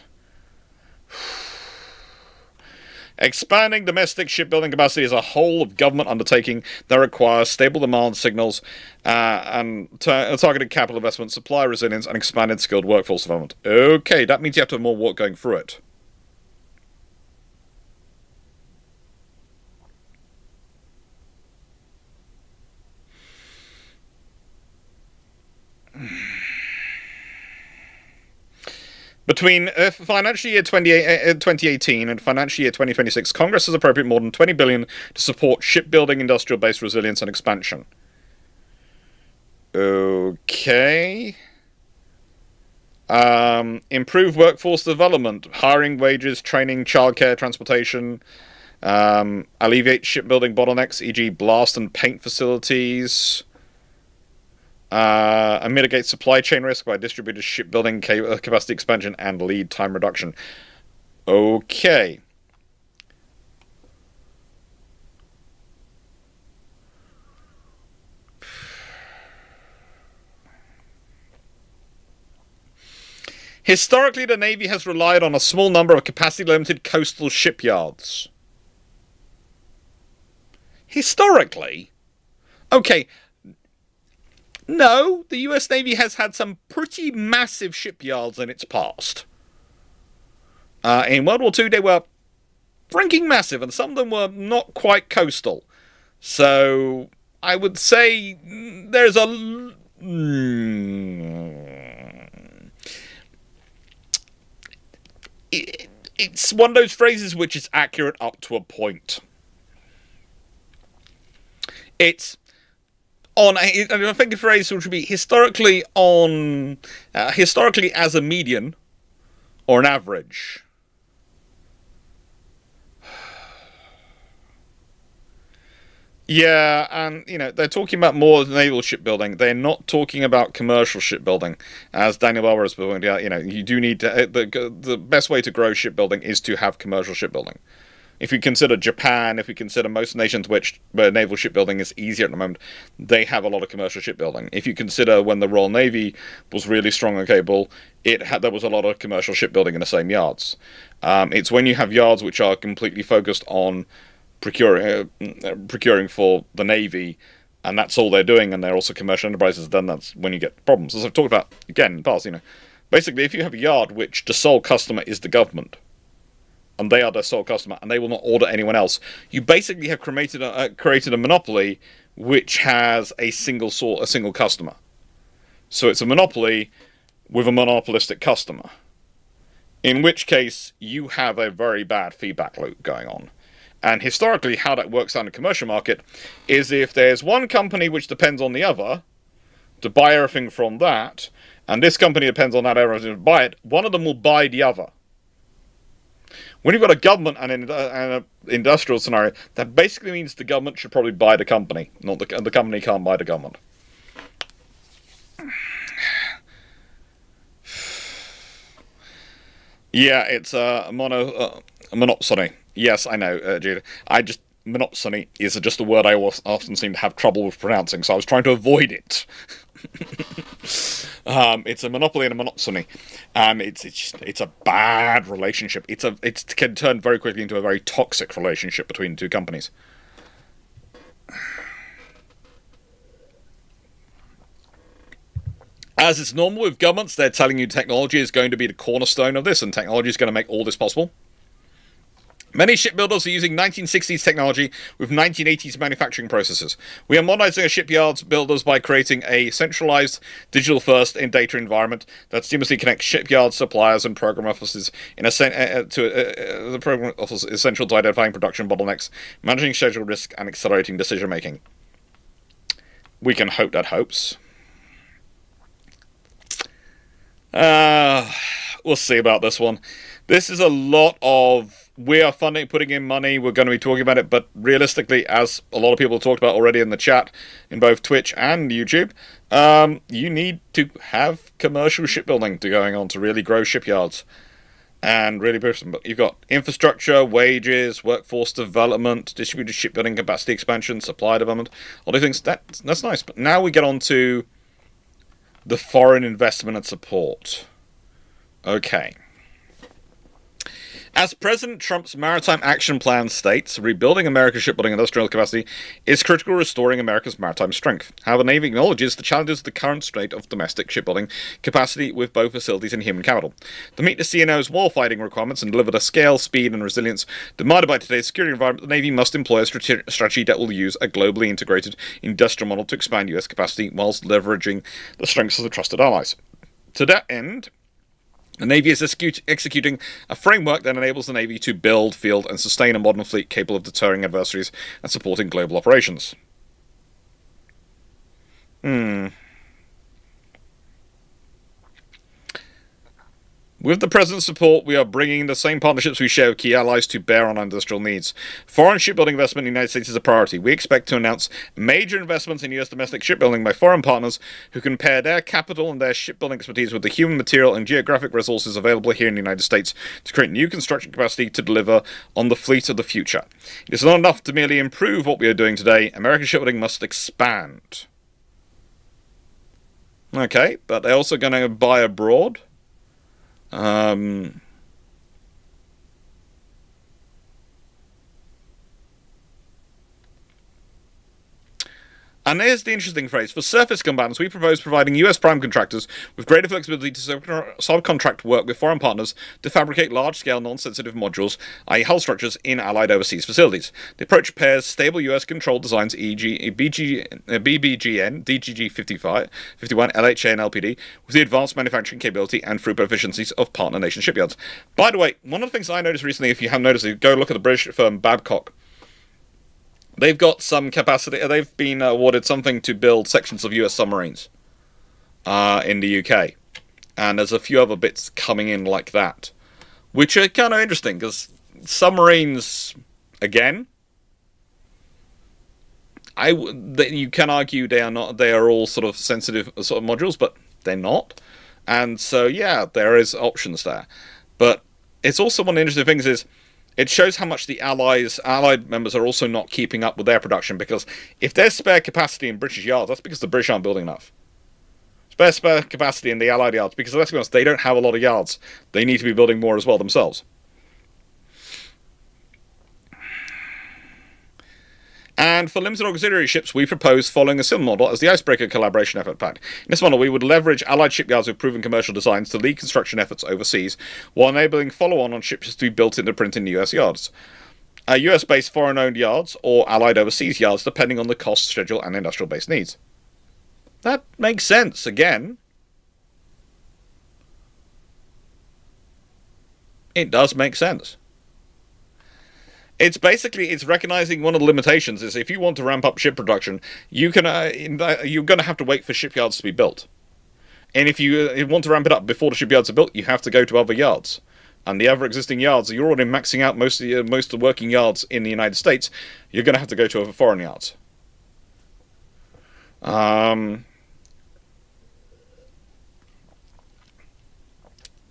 Expanding domestic shipbuilding capacity is a whole of government undertaking that requires stable demand signals and targeted capital investment, supply resilience, and expanded skilled workforce development. Okay, that means you have to have more work going through it. Between financial year 2018 and financial year 2026, Congress has appropriated more than $20 billion to support shipbuilding, industrial-based resilience, and expansion. Okay. Improve workforce development, hiring, wages, training, childcare, transportation. Alleviate shipbuilding bottlenecks, e.g. blast and paint facilities. And mitigate supply chain risk by distributed shipbuilding capacity expansion and lead time reduction. Okay. Historically, the Navy has relied on a small number of capacity-limited coastal shipyards. Historically? Okay. No, the US Navy has had some pretty massive shipyards in its past. In World War II, they were freaking massive, and some of them were not quite coastal. So, I would say there's a... It's one of those phrases which is accurate up to a point. It's... I think the phrase should be historically as a median or an average. Yeah, and they're talking about more naval shipbuilding. They're not talking about commercial shipbuilding, as Daniel Barber has pointed out. You do need to. The best way to grow shipbuilding is to have commercial shipbuilding. If you consider Japan, if you consider most nations where naval shipbuilding is easier at the moment, they have a lot of commercial shipbuilding. If you consider when the Royal Navy was really strong and capable, there was a lot of commercial shipbuilding in the same yards. It's when you have yards which are completely focused on procuring for the Navy, and that's all they're doing, and they're also commercial enterprises, then that's when you get problems. As I've talked about, again, in the past, basically if you have a yard which the sole customer is the government, and they are their sole customer, and they will not order anyone else, you basically have created a monopoly which has a single customer. So it's a monopoly with a monopolistic customer. In which case, you have a very bad feedback loop going on. And historically, how that works out in the commercial market is if there's one company which depends on the other to buy everything from that, and this company depends on that everything to buy it, one of them will buy the other. When you've got a government and an industrial scenario, that basically means the government should probably buy the company, not the company can't buy the government. Yeah, it's a monopsony. Yes, I know, Judah. Monopsony is just a word I often seem to have trouble with pronouncing, so I was trying to avoid it. It's a monopoly and a monopsony. It's a bad relationship. It can turn very quickly into a very toxic relationship between two companies. As is normal with governments, they're telling you technology is going to be the cornerstone of this, and technology is going to make all this possible. Many shipbuilders are using 1960s technology with 1980s manufacturing processes. We are modernizing our shipyards builders by creating a centralized, digital-first in data environment that seamlessly connects shipyards, suppliers, and program offices. The program office is essential to identifying production bottlenecks, managing schedule risk, and accelerating decision-making. We can hope that hopes. We'll see about this one. This is a lot of... We are putting in money, we're going to be talking about it, but realistically, as a lot of people have talked about already in the chat, in both Twitch and YouTube, you need to have commercial shipbuilding going on to really grow shipyards and really boost them. But you've got infrastructure, wages, workforce development, distributed shipbuilding capacity expansion, supply development, all these things. That's nice. But now we get on to the foreign investment and support. Okay. As President Trump's Maritime Action Plan states, rebuilding America's shipbuilding industrial capacity is critical to restoring America's maritime strength. However, the Navy acknowledges the challenges of the current state of domestic shipbuilding capacity with both facilities and human capital. To meet the CNO's warfighting requirements and deliver the scale, speed, and resilience demanded by today's security environment, the Navy must employ a strategy that will use a globally integrated industrial model to expand US capacity whilst leveraging the strengths of the trusted allies. To that end, the Navy is executing a framework that enables the Navy to build, field, and sustain a modern fleet capable of deterring adversaries and supporting global operations. With the President's support, we are bringing the same partnerships we share with key allies to bear on our industrial needs. Foreign shipbuilding investment in the United States is a priority. We expect to announce major investments in U.S. domestic shipbuilding by foreign partners who can pair their capital and their shipbuilding expertise with the human, material, and geographic resources available here in the United States to create new construction capacity to deliver on the fleet of the future. It is not enough to merely improve what we are doing today. American shipbuilding must expand. Okay, but they're also going to buy abroad. And here's the interesting phrase. For surface combatants, we propose providing US prime contractors with greater flexibility to subcontract work with foreign partners to fabricate large-scale non-sensitive modules, i.e. hull structures, in allied overseas facilities. The approach pairs stable US-controlled designs, e.g. BBGN, DGG 51, LHA, and LPD, with the advanced manufacturing capability and throughput efficiencies of partner nation shipyards. By the way, one of the things I noticed recently, if you haven't noticed it, go look at the British firm Babcock. They've got some capacity. They've been awarded something to build sections of US submarines in the UK. And there's a few other bits coming in like that, which are kind of interesting, because submarines, again, you can argue they are all sort of sensitive sort of modules, but they're not. And so, yeah, there is options there. But it's also one of the interesting things is, it shows how much the Allied members are also not keeping up with their production, because if there's spare capacity in British yards, that's because the British aren't building enough. Spare capacity in the Allied yards, because let's be honest, they don't have a lot of yards. They need to be building more as well themselves. And for limited auxiliary ships, we propose following a similar model as the Icebreaker Collaboration Effort Pact. In this model, we would leverage Allied shipyards with proven commercial designs to lead construction efforts overseas, while enabling follow-on ships to be built into print in US yards. US-based foreign-owned yards, or Allied overseas yards, depending on the cost, schedule, and industrial-based needs. That makes sense, again. It does make sense. It's recognizing one of the limitations is if you want to ramp up ship production, you're going to have to wait for shipyards to be built. And if you want to ramp it up before the shipyards are built, you have to go to other yards. And the other existing yards, you're already maxing out most of the working yards in the United States, you're going to have to go to other foreign yards.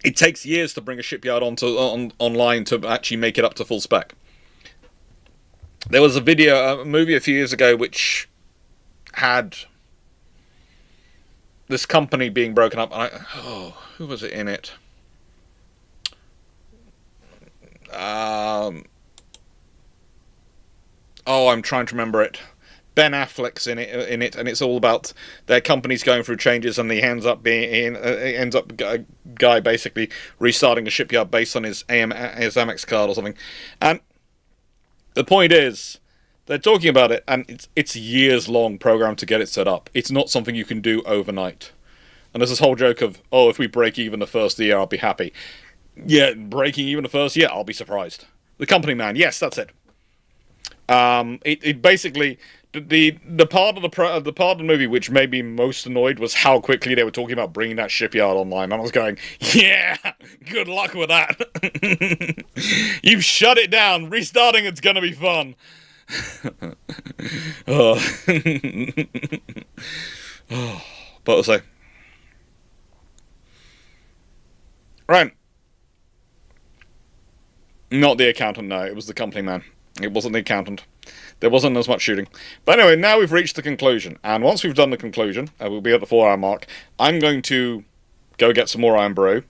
It takes years to bring a shipyard online to actually make it up to full spec. There was a movie a few years ago which had this company being broken up. Who was it in it? I'm trying to remember it. Ben Affleck's in it, and it's all about their companies going through changes, and he ends up a guy basically restarting a shipyard based on his Amex card or something, and the point is, they're talking about it, and it's a years-long program to get it set up. It's not something you can do overnight. And there's this whole joke of, if we break even the first year, I'll be happy. Yeah, breaking even the first year, I'll be surprised. The company man, yes, that's it. It basically, the part of the movie which made me most annoyed was how quickly they were talking about bringing that shipyard online. And I was going, yeah, good luck with that. You've shut it down. Restarting it's going to be fun. But I'll say. Right. Not the accountant, no. It was the company man. It wasn't the accountant. There wasn't as much shooting. But anyway, now we've reached the conclusion. And once we've done the conclusion, we'll be at the 4-hour mark, I'm going to go get some more Iron Brew.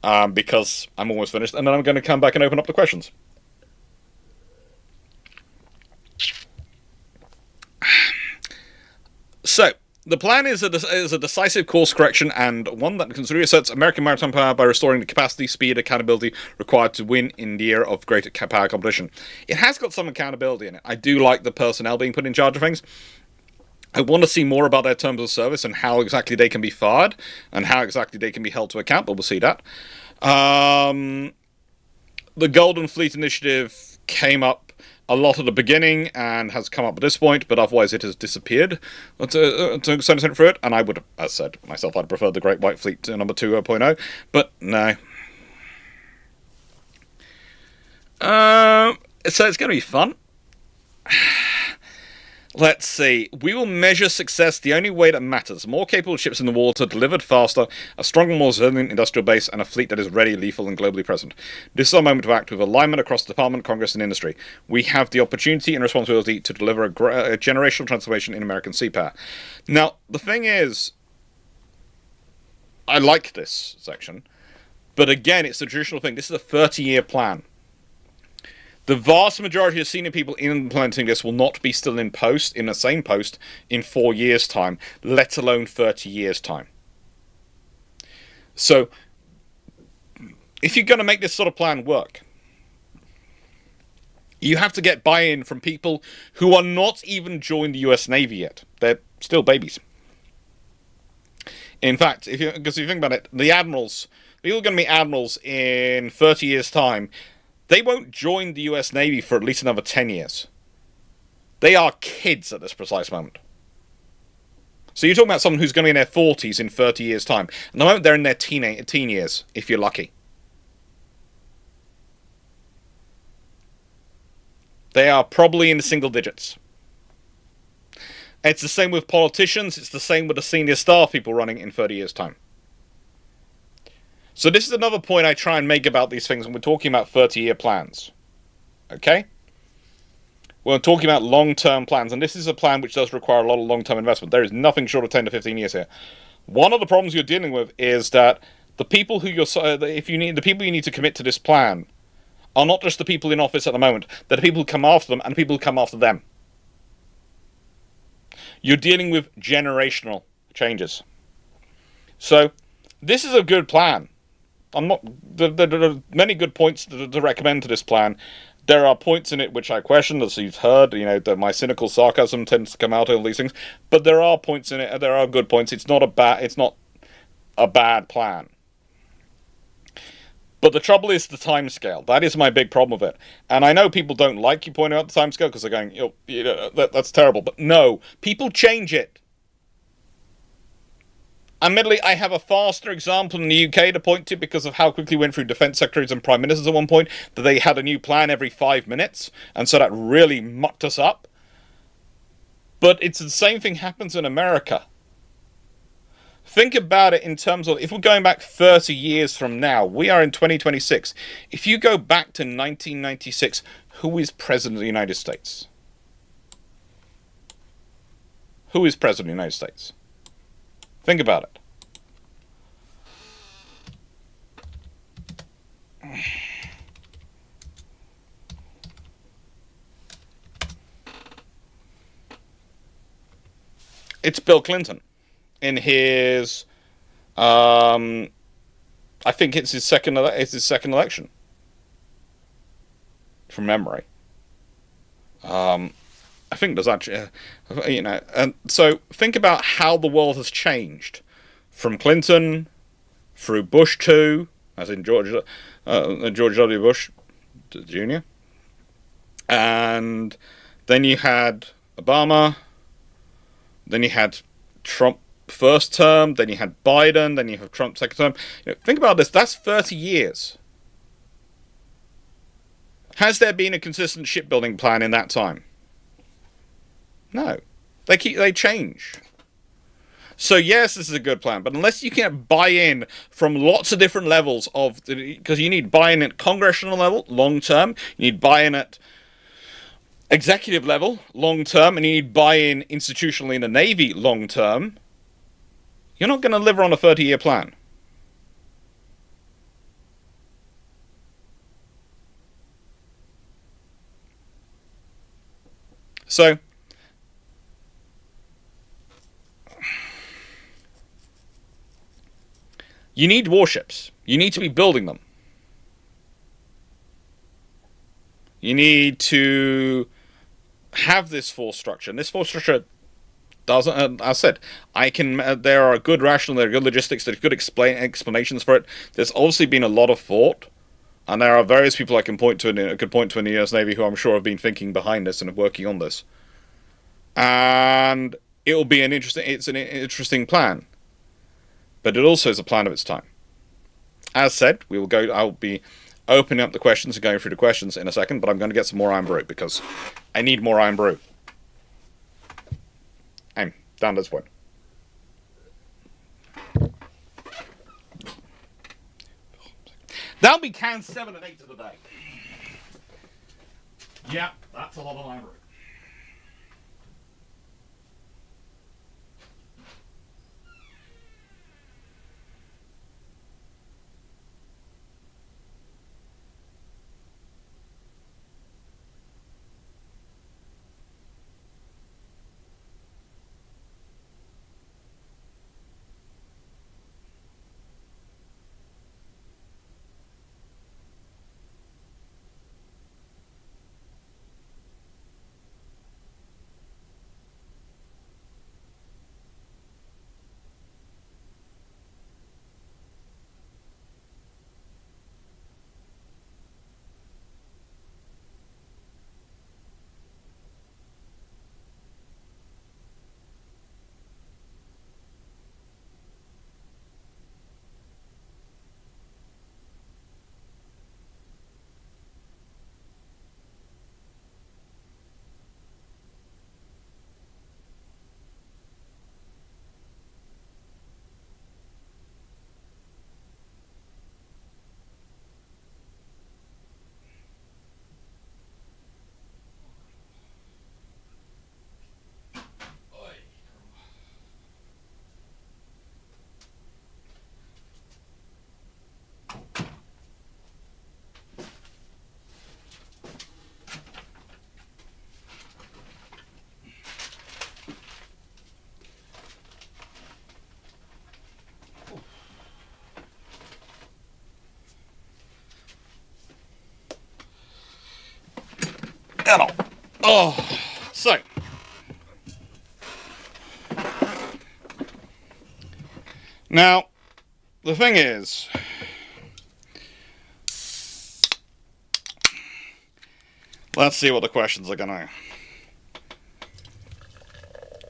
because I'm almost finished, and then I'm going to come back and open up the questions. So, the plan is a decisive course correction, and one that considerably asserts American maritime power by restoring the capacity, speed, accountability required to win in the era of greater power competition. It has got some accountability in it. I do like the personnel being put in charge of things. I want to see more about their terms of service and how exactly they can be fired and how exactly they can be held to account, but we'll see that. The Golden Fleet Initiative came up a lot at the beginning and has come up at this point, but otherwise it has disappeared to some extent for it. And I would, as said myself, I'd prefer the Great White Fleet to number 2.0, but no. So it's going to be fun. Let's see. We will measure success the only way that matters. More capable ships in the water, delivered faster, a stronger, more resilient industrial base, and a fleet that is ready, lethal, and globally present. This is our moment to act with alignment across the Department, Congress, and industry. We have the opportunity and responsibility to deliver a generational transformation in American sea power. Now, the thing is, I like this section, but again, it's the traditional thing. This is a 30-year plan. The vast majority of senior people implementing this will not be still in the same post, in 4 years' time, let alone 30 years' time. So, if you're going to make this sort of plan work, you have to get buy-in from people who are not even joined the US Navy yet. They're still babies. In fact, because if you think about it, the admirals, people are going to be admirals in 30 years' time. They won't join the US Navy for at least another 10 years. They are kids at this precise moment. So you're talking about someone who's going to be in their 40s in 30 years' time. At the moment, they're in their teen years, if you're lucky. They are probably in the single digits. It's the same with politicians. It's the same with the senior staff people running in 30 years' time. So this is another point I try and make about these things when we're talking about 30-year plans. Okay? We're talking about long-term plans, and this is a plan which does require a lot of long-term investment. There is nothing short of 10 to 15 years here. One of the problems you're dealing with is that the people who the people you need to commit to this plan are not just the people in office at the moment. They're the people who come after them and the people who come after them. You're dealing with generational changes. So this is a good plan. There are many good points to recommend to this plan. There are points in it which I question, as you've heard. That my cynical sarcasm tends to come out of all these things. But there are points in it. There are good points. It's not a bad plan. But the trouble is the timescale. That is my big problem with it. And I know people don't like you pointing out the timescale because they're going, that's terrible. But no, people change it. Admittedly, I have a faster example in the UK to point to because of how quickly we went through defence secretaries and prime ministers at one point, that they had a new plan every 5 minutes, and so that really mucked us up. But it's the same thing happens in America. Think about it in terms of, if we're going back 30 years from now, we are in 2026. If you go back to 1996, who is President of the United States? Who is President of the United States? Think about it. It's Bill Clinton in his I think it's his second election from memory. I think there's actually, and so think about how the world has changed from Clinton through Bush 2, as in George W. Bush Jr., and then you had Obama, then you had Trump first term, then you had Biden, then you have Trump second term. Think about this, that's 30 years. Has there been a consistent shipbuilding plan in that time? No. They change. So yes, this is a good plan, but unless you can buy-in from lots of different levels because you need buy-in at congressional level, long term, you need buy-in at executive level, long term, and you need buy-in institutionally in the Navy, long term, you're not going to deliver on a 30-year plan. So, you need warships. You need to be building them. You need to have this force structure. And this force structure doesn't. As I said, I can. There are good rational, there are good logistics, there are good explanations for it. There's obviously been a lot of thought, and there are various people I can point to. Could point to in the U.S. Navy who I'm sure have been thinking behind this and are working on this. And it'll be an interesting. It's an interesting plan, but it also is a plan of its time. As said, we will go. I'll be opening up the questions and going through the questions in a second, but I'm going to get some more iron brew because I need more iron brew. I'm down to this point. That'll be cans 7 and 8 of the day. Yeah, that's a lot of iron brew. Oh, so now the thing is, let's see what the questions are gonna.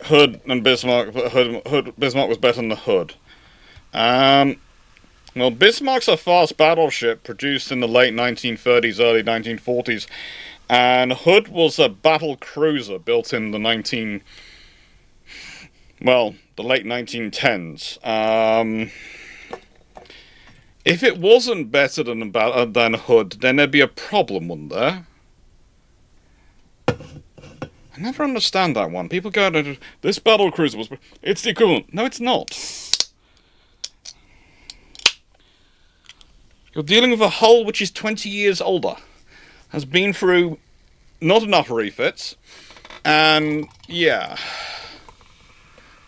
Hood and Bismarck. Bismarck was better than the Hood. Well, Bismarck's a fast battleship produced in the late 1930s, early 1940s. And Hood was a battle cruiser built in the late 1910s. If it wasn't better than Hood, then there'd be a problem, wouldn't there? I never understand that one. People go, this battle cruiser was... It's the equivalent. No, it's not. You're dealing with a hull which is 20 years older. Has been through not enough refits, and yeah,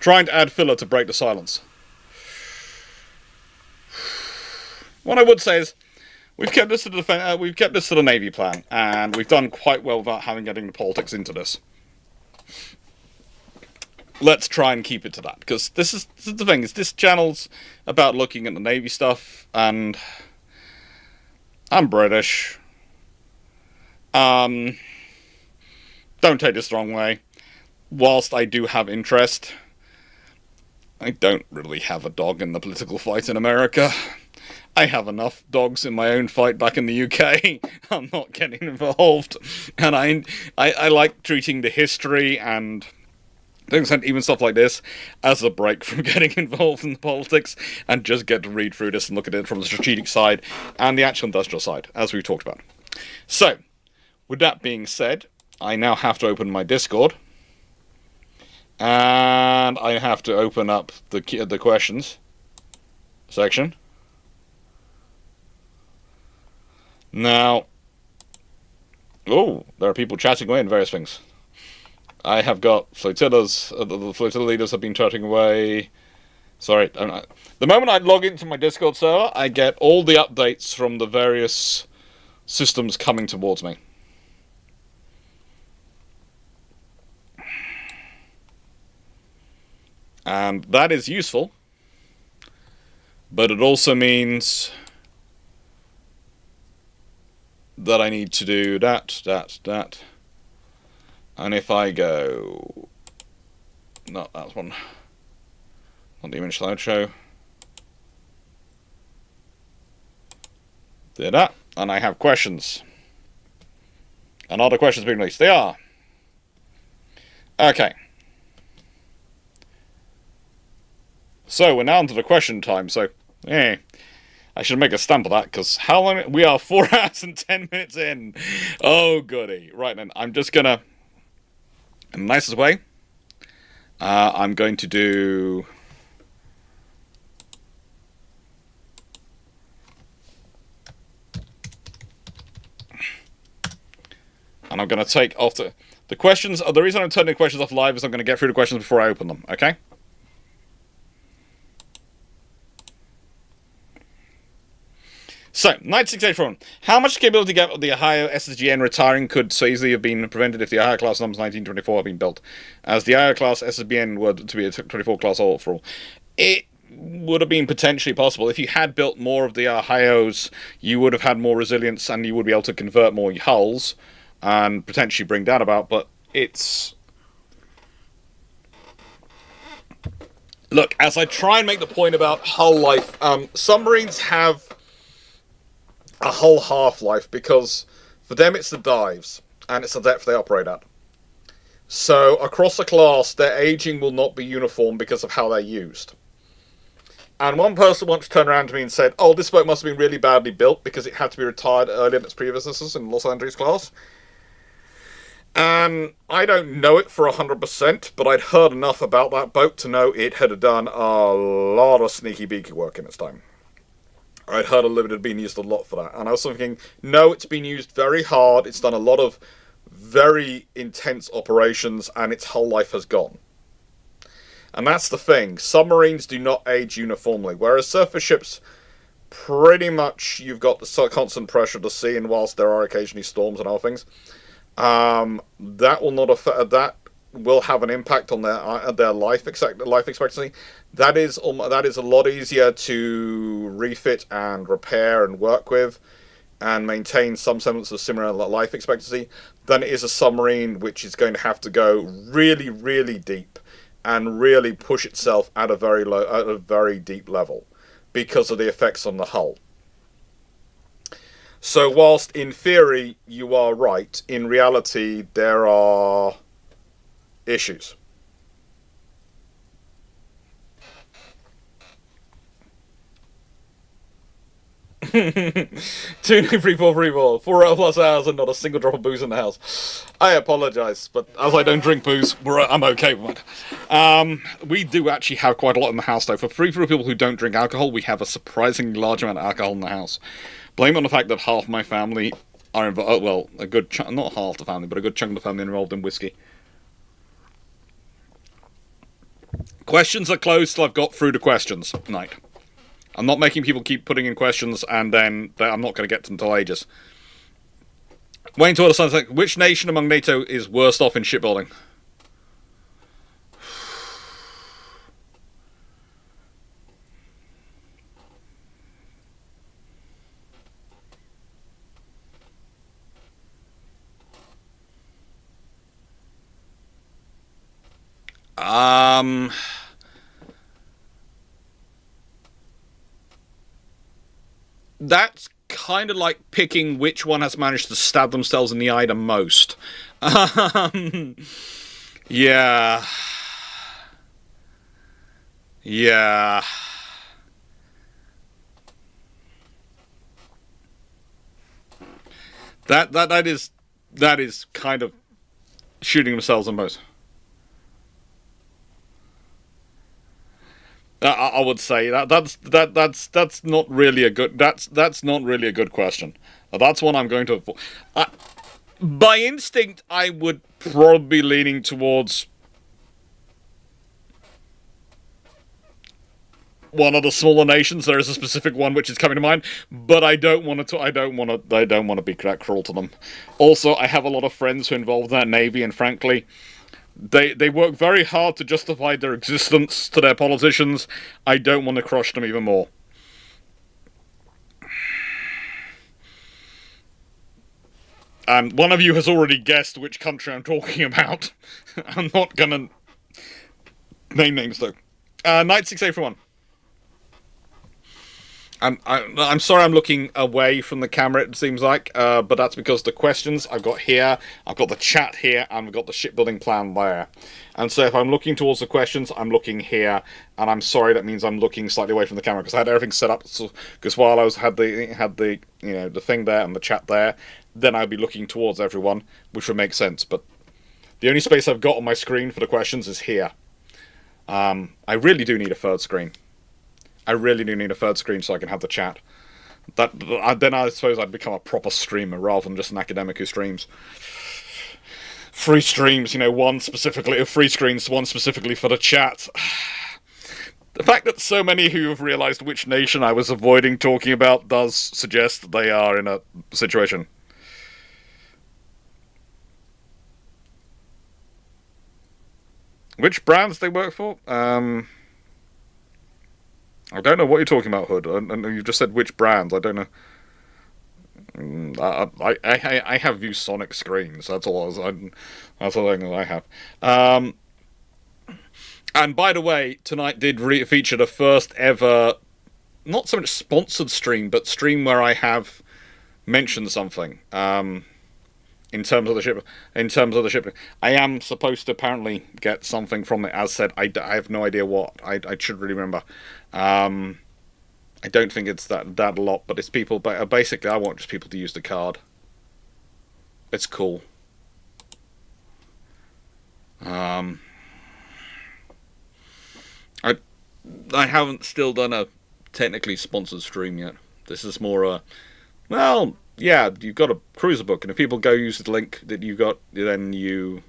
trying to add filler to break the silence. What I would say is, we've kept this to the Navy plan, and we've done quite well without getting the politics into this. Let's try and keep it to that, because this is the thing. Is this channel's about looking at the Navy stuff, and I'm British. Don't take this the wrong way. Whilst I do have interest, I don't really have a dog in the political fight in America. I have enough dogs in my own fight back in the UK. I'm not getting involved. And I like treating the history and things, and even stuff like this, as a break from getting involved in the politics, and just get to read through this and look at it from the strategic side and the actual industrial side, as we've talked about. So, with that being said, I now have to open my Discord, and I have to open up the questions section. Now, there are people chatting away and various things. I have got flotillas. The flotilla leaders have been trotting away. Sorry, the moment I log into my Discord server, I get all the updates from the various systems coming towards me. And that is useful, but it also means that I need to do that. And if I go... Not that one. Not the image slideshow. Do that, and I have questions. And are the questions being released? They are. Okay. So we're now into the question time, so... I should make a stamp of that, because how long... We are 4 hours and 10 minutes in. Oh, goody. Right then, I'm just gonna... In the nicest way, I'm going to do... And I'm going to take off the questions. The reason I'm turning questions off live is I'm going to get through the questions before I open them, okay? So, 9684. How much capability gap of the Ohio SSGN retiring could so easily have been prevented if the Ohio class numbers 1924 had been built? As the Ohio class SSBN were to be a 24 class overall. It would have been potentially possible. If you had built more of the Ohios, you would have had more resilience and you would be able to convert more hulls and potentially bring that about, but it's... Look, as I try and make the point about hull life, submarines have a hull half-life because for them it's the dives and it's the depth they operate at. So across the class, their aging will not be uniform because of how they're used. And one person once turned around to me and said, oh, this boat must have been really badly built because it had to be retired earlier than its predecessors in Los Angeles class. And I don't know it for 100%, but I'd heard enough about that boat to know it had done a lot of sneaky beaky work in its time. I'd heard it had been used a lot for that. And I was thinking, no, it's been used very hard. It's done a lot of very intense operations, and its hull life has gone. And that's the thing. Submarines do not age uniformly, whereas surface ships, pretty much you've got the constant pressure of the sea, and whilst there are occasionally storms and other things, that will not affect, that will have an impact on their life expectancy. That is a lot easier to refit and repair and work with and maintain some semblance of similar life expectancy than it is a submarine, which is going to have to go really, really deep and really push itself at a very deep level because of the effects on the hull. So whilst in theory you are right, in reality there are issues. 23434, 4 plus hours and not a single drop of booze in the house. I apologise, but as I don't drink booze, I'm okay with it. We do actually have quite a lot in the house, though. For people who don't drink alcohol, we have a surprisingly large amount of alcohol in the house. Blame on the fact that half my family are involved, well, a good chunk, not half the family, but a good chunk of the family involved in whiskey. Questions are closed till I've got through the questions. Night. I'm not making people keep putting in questions and then I'm not going to get to them until ages. Wayne Tour sounds like, which nation among NATO is worst off in shipbuilding? That's kind of like picking which one has managed to stab themselves in the eye the most. Yeah. Yeah. That is kind of shooting themselves the most. I would say that's not really a good that's not really a good question. That's one I'm going to avoid. By instinct, I would probably be leaning towards one of the smaller nations. There is a specific one which is coming to mind, but I don't want to. I don't want to be that cruel to them. Also, I have a lot of friends who are involved in that navy, and frankly, they work very hard to justify their existence to their politicians. I don't want to crush them even more. And one of you has already guessed which country I'm talking about. I'm not gonna name names though. Knight 6A for 1. I'm sorry I'm looking away from the camera, it seems like, but that's because the questions I've got here, I've got the chat here, and I've got the shipbuilding plan there. And so if I'm looking towards the questions, I'm looking here, and I'm sorry that means I'm looking slightly away from the camera, because I had everything set up, because while I had the the thing there and the chat there, then I'd be looking towards everyone, which would make sense, but the only space I've got on my screen for the questions is here. I really do need a third screen. I really do need a third screen so I can have the chat. Then I suppose I'd become a proper streamer rather than just an academic who streams. Free streams, one specifically, free screens, one specifically for the chat. The fact that so many who have realised which nation I was avoiding talking about does suggest that they are in a situation. Which brands they work for? I don't know what you're talking about, Hood. And you've just said which brands. I don't know. I have ViewSonic screens. That's all. That's all I have. And by the way, tonight did feature the first ever, not so much sponsored stream, but stream where I have mentioned something. In terms of the ship, I am supposed to apparently get something from it. As said, I have no idea what. I should really remember. I don't think it's that a lot, but it's people. But basically, I want just people to use the card. It's cool. I haven't still done a technically sponsored stream yet. This is more well. Yeah, you've got a cruiser book, and if people go use the link that you got, then you,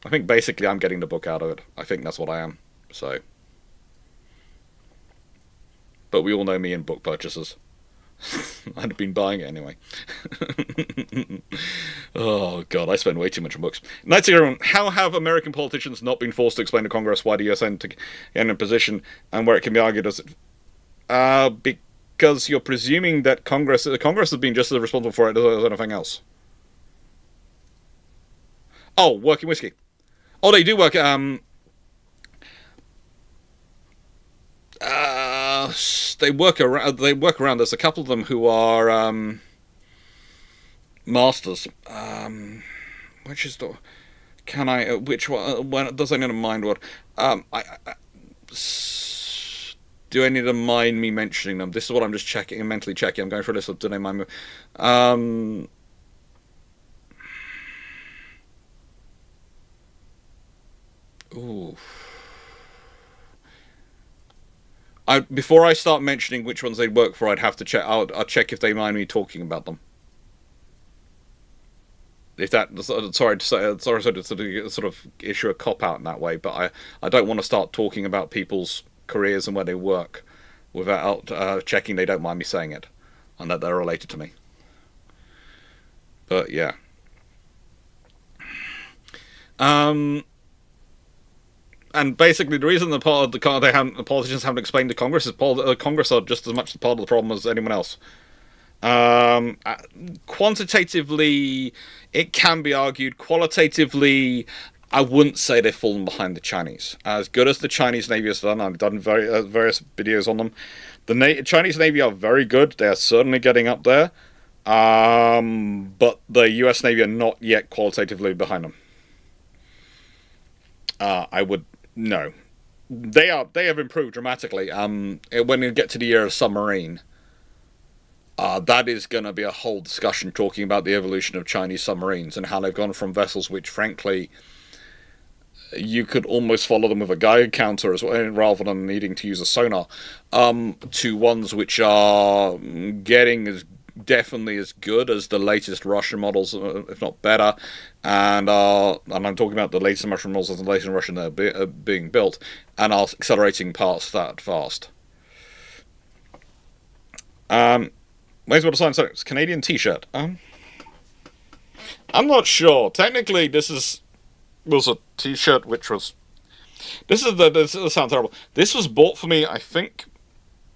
I think basically I'm getting the book out of it. I think that's what I am. So, but we all know me and book purchases. I'd been buying it anyway. Oh god, I spend way too much on books. Nights everyone. How have American politicians not been forced to explain to Congress why the US entered in a position and where it can be argued as because you're presuming that Congress has been just as responsible for it as anything else. Oh, working whiskey. Oh, they do work. They work around. They work around. There's a couple of them who are masters. Which is the? Can I? Which one? When does I need to mind what? Do I need to mind me mentioning them? This is what I'm just checking, mentally checking. I'm going for a list of do they mind me? Ooh. Before I start mentioning which ones they work for, I'd have to check. I'll check if they mind me talking about them. If that, sorry to sort of issue a cop out in that way, but I don't want to start talking about people's careers and where they work without checking they don't mind me saying it and that they're related to me. But yeah. And basically, the reason the politicians haven't explained to Congress is Congress are just as much part of the problem as anyone else. Quantitatively, it can be argued. Qualitatively, I wouldn't say they've fallen behind the Chinese. As good as the Chinese Navy has done, I've done various videos on them. The Chinese Navy are very good. They are certainly getting up there. But the US Navy are not yet qualitatively behind them. No. They have improved dramatically. When you get to the era of submarine, that is going to be a whole discussion talking about the evolution of Chinese submarines and how they've gone from vessels which, frankly, you could almost follow them with a Geiger counter as well, rather than needing to use a sonar, to ones which are getting as definitely as good as the latest Russian models, if not better. And I'm talking about the latest Russian models as the latest Russian that are being built, and are accelerating past that fast. Where's what a sign? Sorry, it's a Canadian T-shirt. I'm not sure. Technically, was a T-shirt which was. This sounds terrible. This was bought for me, I think,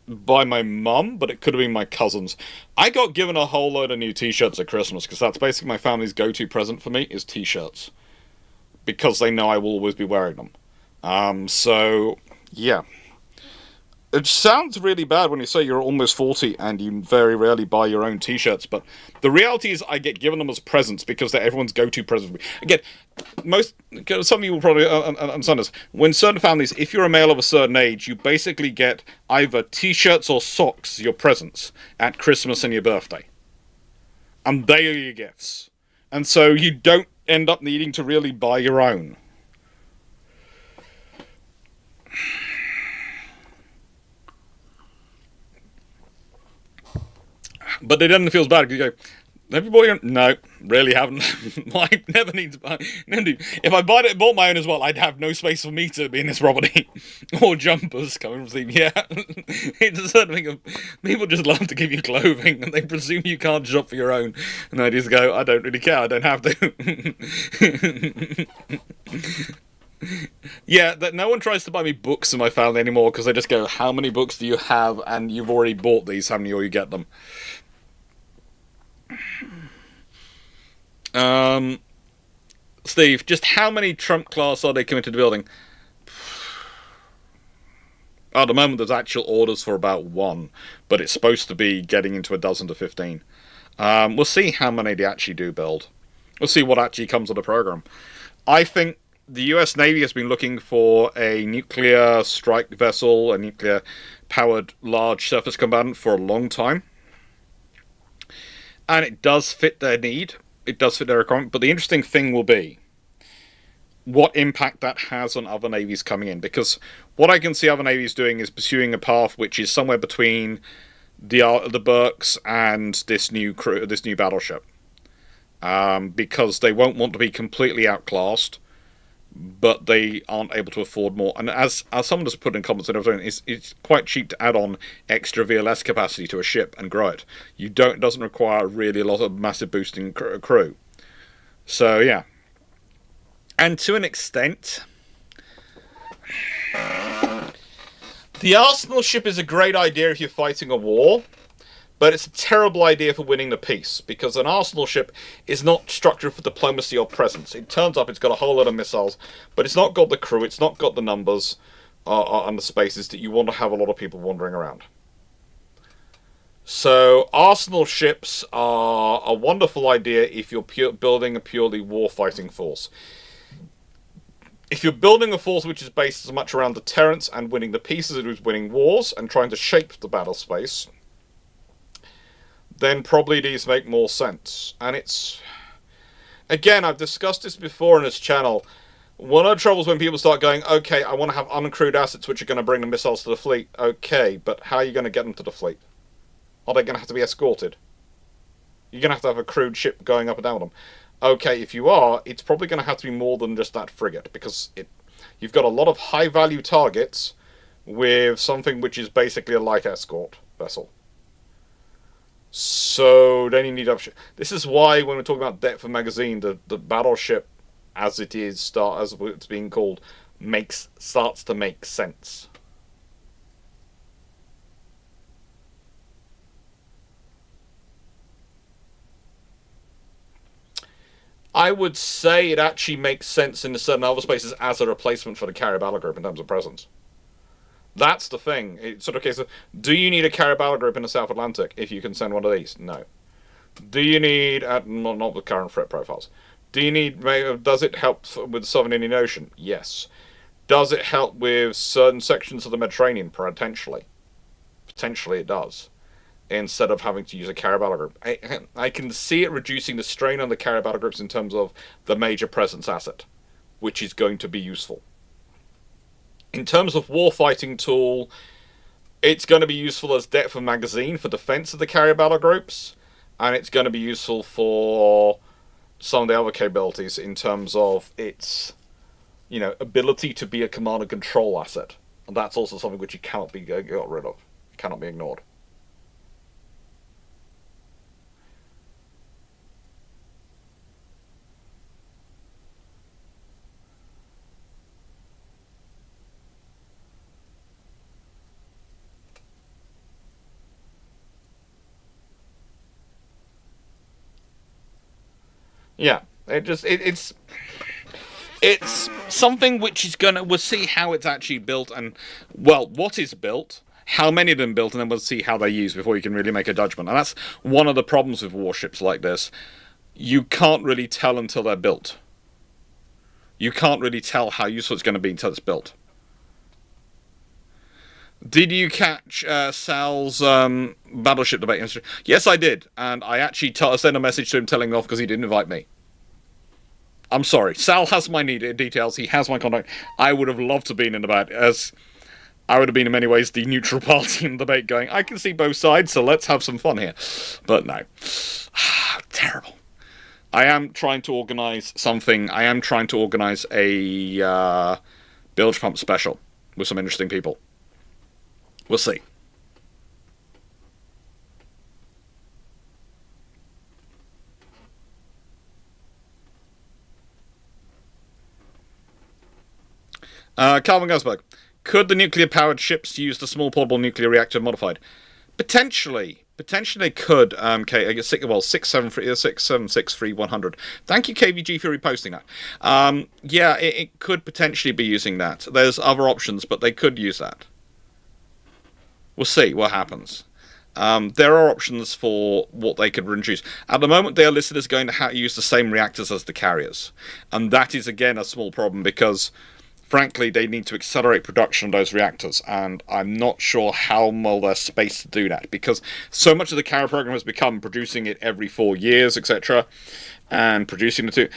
by my mum, but it could have been my cousins. I got given a whole load of new T-shirts at Christmas because that's basically my family's go-to present for me is T-shirts, because they know I will always be wearing them. So yeah. It sounds really bad when you say you're almost 40 and you very rarely buy your own T-shirts, but the reality is I get given them as presents because they're everyone's go-to present. Again, some of you will probably understand this. When certain families, if you're a male of a certain age, you basically get either T-shirts or socks, your presents, at Christmas and your birthday. And they are your gifts. And so you don't end up needing to really buy your own. But it doesn't feel bad because you go, have you bought your own? No, really haven't. I never need to buy. If I bought my own as well, I'd have no space for me to be in this property. Or jumpers coming from Steve. Yeah. It's a certain thing of people just love to give you clothing and they presume you can't shop for your own. And I just go, I don't really care, I don't have to. Yeah, that no one tries to buy me books in my family anymore because they just go, how many books do you have? And you've already bought these, how many will you get them? Steve, just how many Trump class are they committed to building? At the moment, there's actual orders for about 1, but it's supposed to be getting into a dozen to 15. We'll see how many they actually do build. We'll see what actually comes of the program. I think the US Navy has been looking for a nuclear strike vessel, a nuclear-powered large surface combatant for a long time. And it does fit their need. It does fit their requirement. But the interesting thing will be what impact that has on other navies coming in. Because what I can see other navies doing is pursuing a path which is somewhere between the Burks and this new battleship. Because they won't want to be completely outclassed, but they aren't able to afford more. And as someone just put in comments and everything, it's quite cheap to add on extra VLS capacity to a ship and grow it. It doesn't require really a lot of massive boosting crew. So yeah, and to an extent, the Arsenal ship is a great idea if you're fighting a war. But it's a terrible idea for winning the peace, because an Arsenal ship is not structured for diplomacy or presence. It turns up, it's got a whole lot of missiles, but it's not got the crew, it's not got the numbers and the spaces that you want to have a lot of people wandering around. So Arsenal ships are a wonderful idea if you're building a purely war-fighting force. If you're building a force which is based as much around deterrence and winning the peace as it is winning wars and trying to shape the battle space, then probably these make more sense. And it's... Again, I've discussed this before in this channel. One of the troubles when people start going, okay, I want to have uncrewed assets which are going to bring the missiles to the fleet. Okay, but how are you going to get them to the fleet? Are they going to have to be escorted? You're going to have a crewed ship going up and down with them. Okay, if you are, it's probably going to have to be more than just that frigate, because you've got a lot of high-value targets with something which is basically a light escort vessel. So then you need to have... This is why when we're talking about depth of magazine, the battleship, as it is, as it's being called, starts to make sense. I would say it actually makes sense in certain other spaces as a replacement for the carrier battle group in terms of presence. That's the thing. It's sort of a case of, do you need a carrier battle group in the South Atlantic if you can send one of these? No. Do you need, not with current threat profiles, does it help with the Southern Indian Ocean? Yes. Does it help with certain sections of the Mediterranean? Potentially. Potentially it does. Instead of having to use a carrier battle group. I can see it reducing the strain on the carrier battle groups in terms of the major presence asset, which is going to be useful. In terms of warfighting tool, it's going to be useful as depth of magazine for defense of the carrier battle groups. and it's going to be useful for some of the other capabilities in terms of its, ability to be a command and control asset. And that's also something which you cannot be got rid of. It cannot be ignored. Yeah, it's something which is we'll see how it's actually built and, well, what is built, how many of them built, and then we'll see how they're used before you can really make a judgment. And that's one of the problems with warships like this. You can't really tell until they're built. You can't really tell how useful it's going to be until it's built. Did you catch Sal's battleship debate? Yes, I did. And I actually sent a message to him telling him off because he didn't invite me. I'm sorry. Sal has my details. He has my contact. I would have loved to have been in the debate, as I would have been in many ways the neutral party in the debate going, I can see both sides, so let's have some fun here. But no. Terrible. I am trying to organise something. I am trying to organise a bilge pump special with some interesting people. We'll see. Calvin Gosberg. Could the nuclear-powered ships use the small portable nuclear reactor modified? Potentially. Potentially they could. Okay, I guess, 6763100. Thank you, KVG, for reposting that. Yeah, it could potentially be using that. There's other options, but they could use that. We'll see what happens. There are options for what they could reduce. At the moment, they are listed as going to use the same reactors as the carriers. And that is, again, a small problem because, frankly, they need to accelerate production of those reactors. And I'm not sure how well there's space to do that because so much of the carrier program has become producing it every 4 years, etc. And producing the two.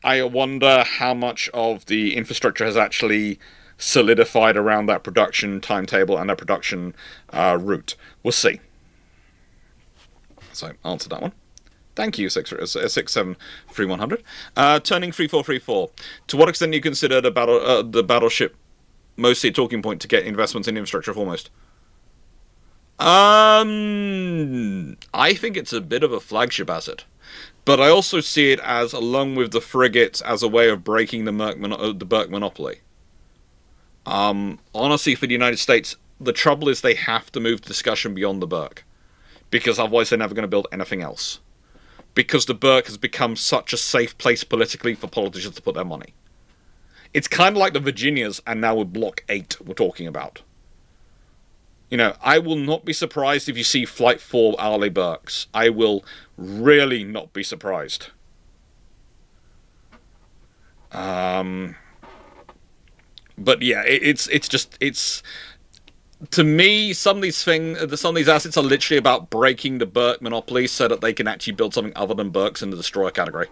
I wonder how much of the infrastructure has actually solidified around that production timetable and that production route. We'll see. So, answer that one. Thank you, 673-100. Turning 3434. To what extent do you consider the battleship mostly a talking point to get investments in infrastructure foremost? I think it's a bit of a flagship asset. But I also see it as, along with the frigates, as a way of breaking the Burke monopoly. Honestly, for the United States, the trouble is they have to move the discussion beyond the Burke. Because otherwise they're never going to build anything else. Because the Burke has become such a safe place politically for politicians to put their money. It's kind of like the Virginias and now with Block 8 we're talking about. I will not be surprised if you see Flight 4 Arleigh Burkes. I will really not be surprised. But yeah, it's to me, some of these assets are literally about breaking the Burke monopoly so that they can actually build something other than Burkes in the destroyer category.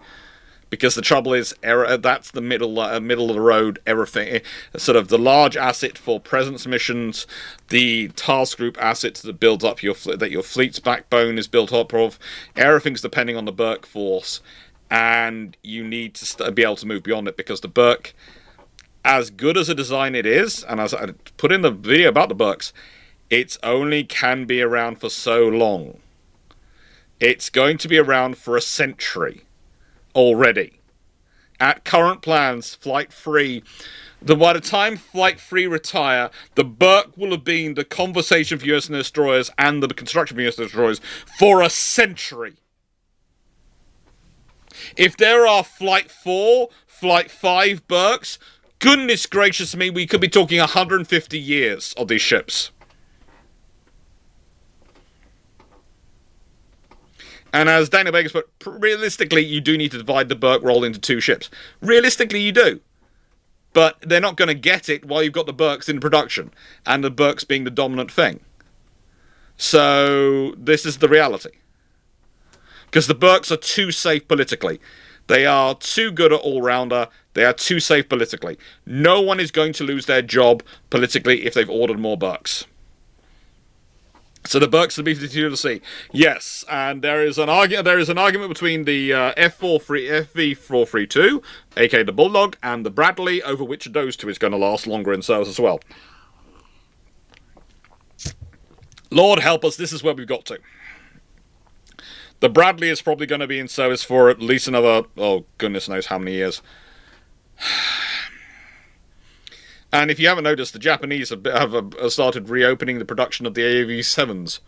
Because the trouble is, that's the middle of the road, everything. Sort of the large asset for presence missions, the task group assets that builds up your fleet's backbone is built up of. Everything's depending on the Burke force, and you need to be able to move beyond it because the Burke, as good as a design it is, and as I put in the video about the Burkes, it's only can be around for so long. It's going to be around for a century already. At current plans, Flight 3, by the time Flight 3 retire, the Burke will have been the conversation for US destroyers and the construction of US destroyers for a century. If there are Flight 4, Flight 5 Burkes, goodness gracious me, we could be talking 150 years of these ships. And as Daniel Baker's put, realistically, you do need to divide the Burke role into 2 ships. Realistically, you do. But they're not going to get it while you've got the Burkes in production, and the Burkes being the dominant thing. So, this is the reality. Because the Burkes are too safe politically. They are too good at all-rounder. They are too safe politically. No one is going to lose their job politically if they've ordered more Burkes. So the Burkes, the B-52 to the C. Yes, and there is an argument between the FV432, aka the Bulldog, and the Bradley over which of those two is going to last longer in service as well. Lord help us, this is where we've got to. The Bradley is probably going to be in service for at least another, oh goodness knows how many years. And if you haven't noticed, the Japanese have started reopening the production of the AAV-7s.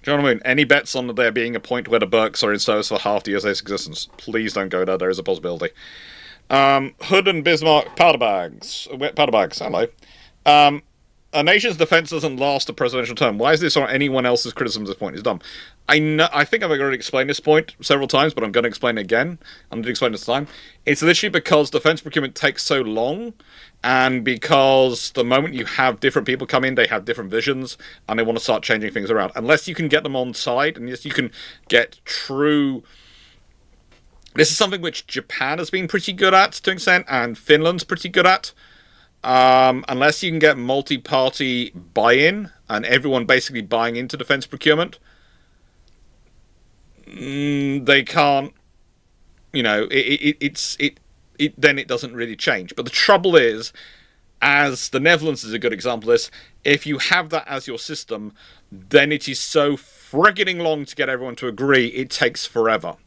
Do you know what I mean? Any bets on there being a point where the Burkes are in service for half the USA's existence? Please don't go there. There is a possibility. Hood and Bismarck powder bags. Hello. A nation's defense doesn't last a presidential term. Why is this or anyone else's criticism at this point? Is dumb. I think I've already explained this point several times, but I'm going to explain it again. I'm going to explain this time. It's literally because defense procurement takes so long, and because the moment you have different people come in, they have different visions, and they want to start changing things around. Unless you can get them on side, unless you can get true... This is something which Japan has been pretty good at, to an extent, and Finland's pretty good at. Unless you can get multi-party buy-in and everyone basically buying into defense procurement, they can't. You know, then it doesn't really change. But the trouble is, as the Netherlands is a good example of this, if you have that as your system, then it is so frigging long to get everyone to agree. It takes forever.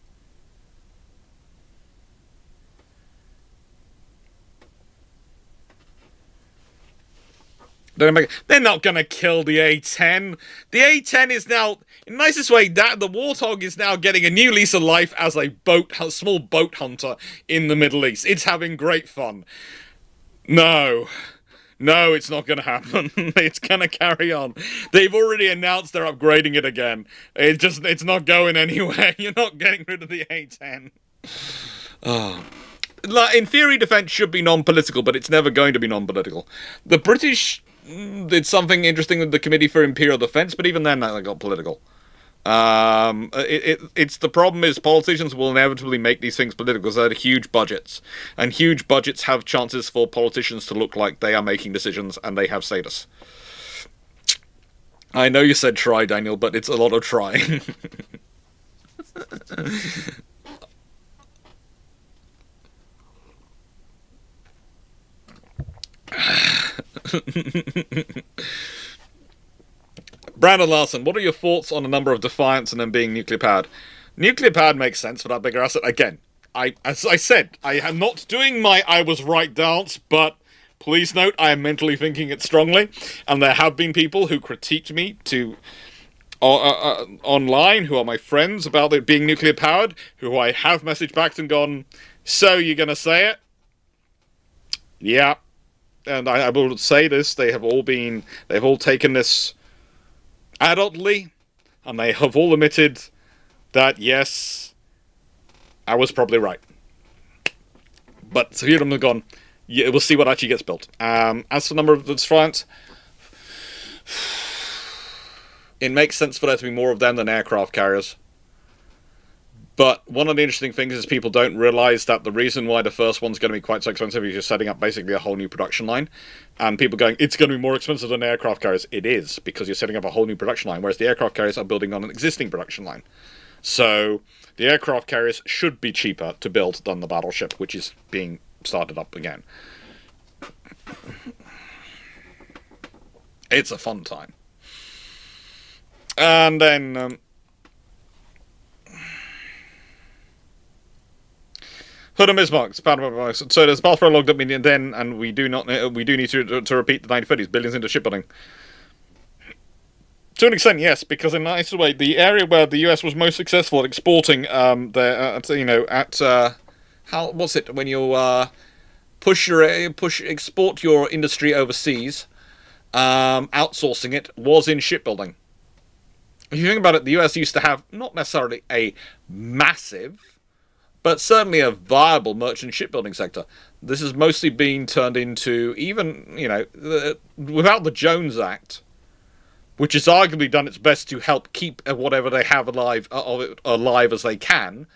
They're not going to kill the A-10. The A-10 is now, in the nicest way, that the Warthog is now getting a new lease of life as a small boat hunter in the Middle East. It's having great fun. No, it's not going to happen. It's going to carry on. They've already announced they're upgrading it again. It's not going anywhere. You're not getting rid of the A-10. Oh. In theory, defense should be non-political, but it's never going to be non-political. The British did something interesting with the Committee for Imperial Defence, but even then that got political. It's the problem is politicians will inevitably make these things political because they're huge budgets, and huge budgets have chances for politicians to look like they are making decisions and they have status. I know you said try, Daniel, but it's a lot of trying. Brandon Larson, what are your thoughts on the number of Defiants and them being nuclear powered? Nuclear powered makes sense for that bigger asset. Again, as I said, I am not doing my I was right dance, but please note I am mentally thinking it strongly, and there have been people who critiqued me online, who are my friends, about it being nuclear powered, who I have messaged back and gone, so you're gonna say it? Yeah. And I will say this, they've all taken this adultly, and they have all admitted that, yes, I was probably right. But so here them have gone, yeah, we'll see what actually gets built. As for the number of the Defiants, it makes sense for there to be more of them than aircraft carriers. But one of the interesting things is people don't realise that the reason why the first one's going to be quite so expensive is you're setting up basically a whole new production line. And people going, it's going to be more expensive than aircraft carriers. It is, because you're setting up a whole new production line, whereas the aircraft carriers are building on an existing production line. So the aircraft carriers should be cheaper to build than the battleship, which is being started up again. It's a fun time. And then... Hood and Bismarck. So there's path logged up in then, and we do need to repeat the 1930s, billions into shipbuilding. To an extent, yes, because in a nice way, the area where the US was most successful at exporting how what's it when you export your industry overseas, outsourcing it, was in shipbuilding. If you think about it, the US used to have not necessarily a massive, but certainly a viable merchant shipbuilding sector. This has mostly been turned into, even, without the Jones Act, which has arguably done its best to help keep whatever they have alive as they can.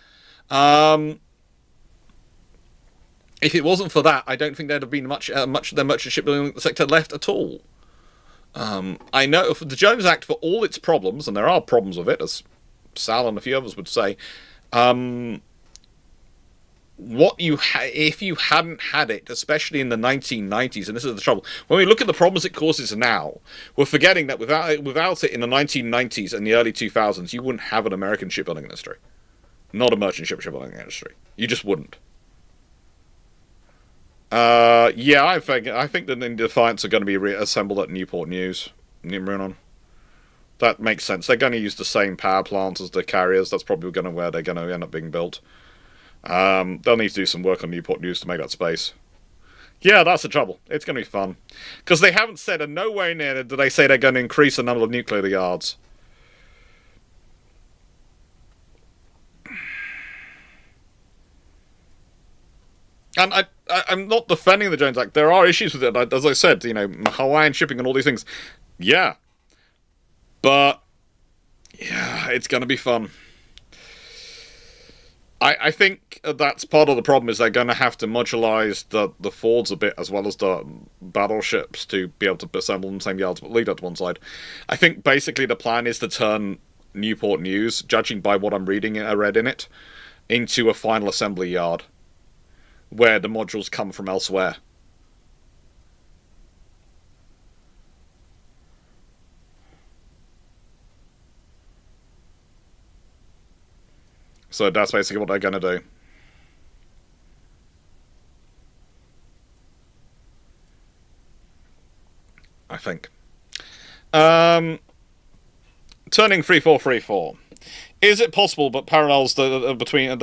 If it wasn't for that, I don't think there'd have been much of the merchant shipbuilding sector left at all. I know for the Jones Act, for all its problems, and there are problems with it, as Sal and a few others would say, if you hadn't had it, especially in the 1990s, and this is the trouble, when we look at the problems it causes now, we're forgetting that without it in the 1990s and the early 2000s, you wouldn't have an American shipbuilding industry, not a merchant shipbuilding industry. You just wouldn't. Yeah, I think that the Defiance are going to be reassembled at Newport News. That makes sense. They're going to use the same power plants as the carriers. That's probably where they're going to end up being built. They'll need to do some work on Newport News to make that space. Yeah, that's the trouble. It's going to be fun. Because they haven't said, and nowhere near do they say they're going to increase the number of nuclear yards. And I'm not defending the Jones Act. There are issues with it. As I said, Hawaiian shipping and all these things. Yeah. But, yeah, it's going to be fun. I think that's part of the problem, is they're going to have to modularize the Fords a bit, as well as the battleships, to be able to assemble them in the same yards, but leave that to one side. I think basically the plan is to turn Newport News, judging by what I read in it, into a final assembly yard, where the modules come from elsewhere. So that's basically what they're going to do. I think. Turning 3434. Is it possible but parallels between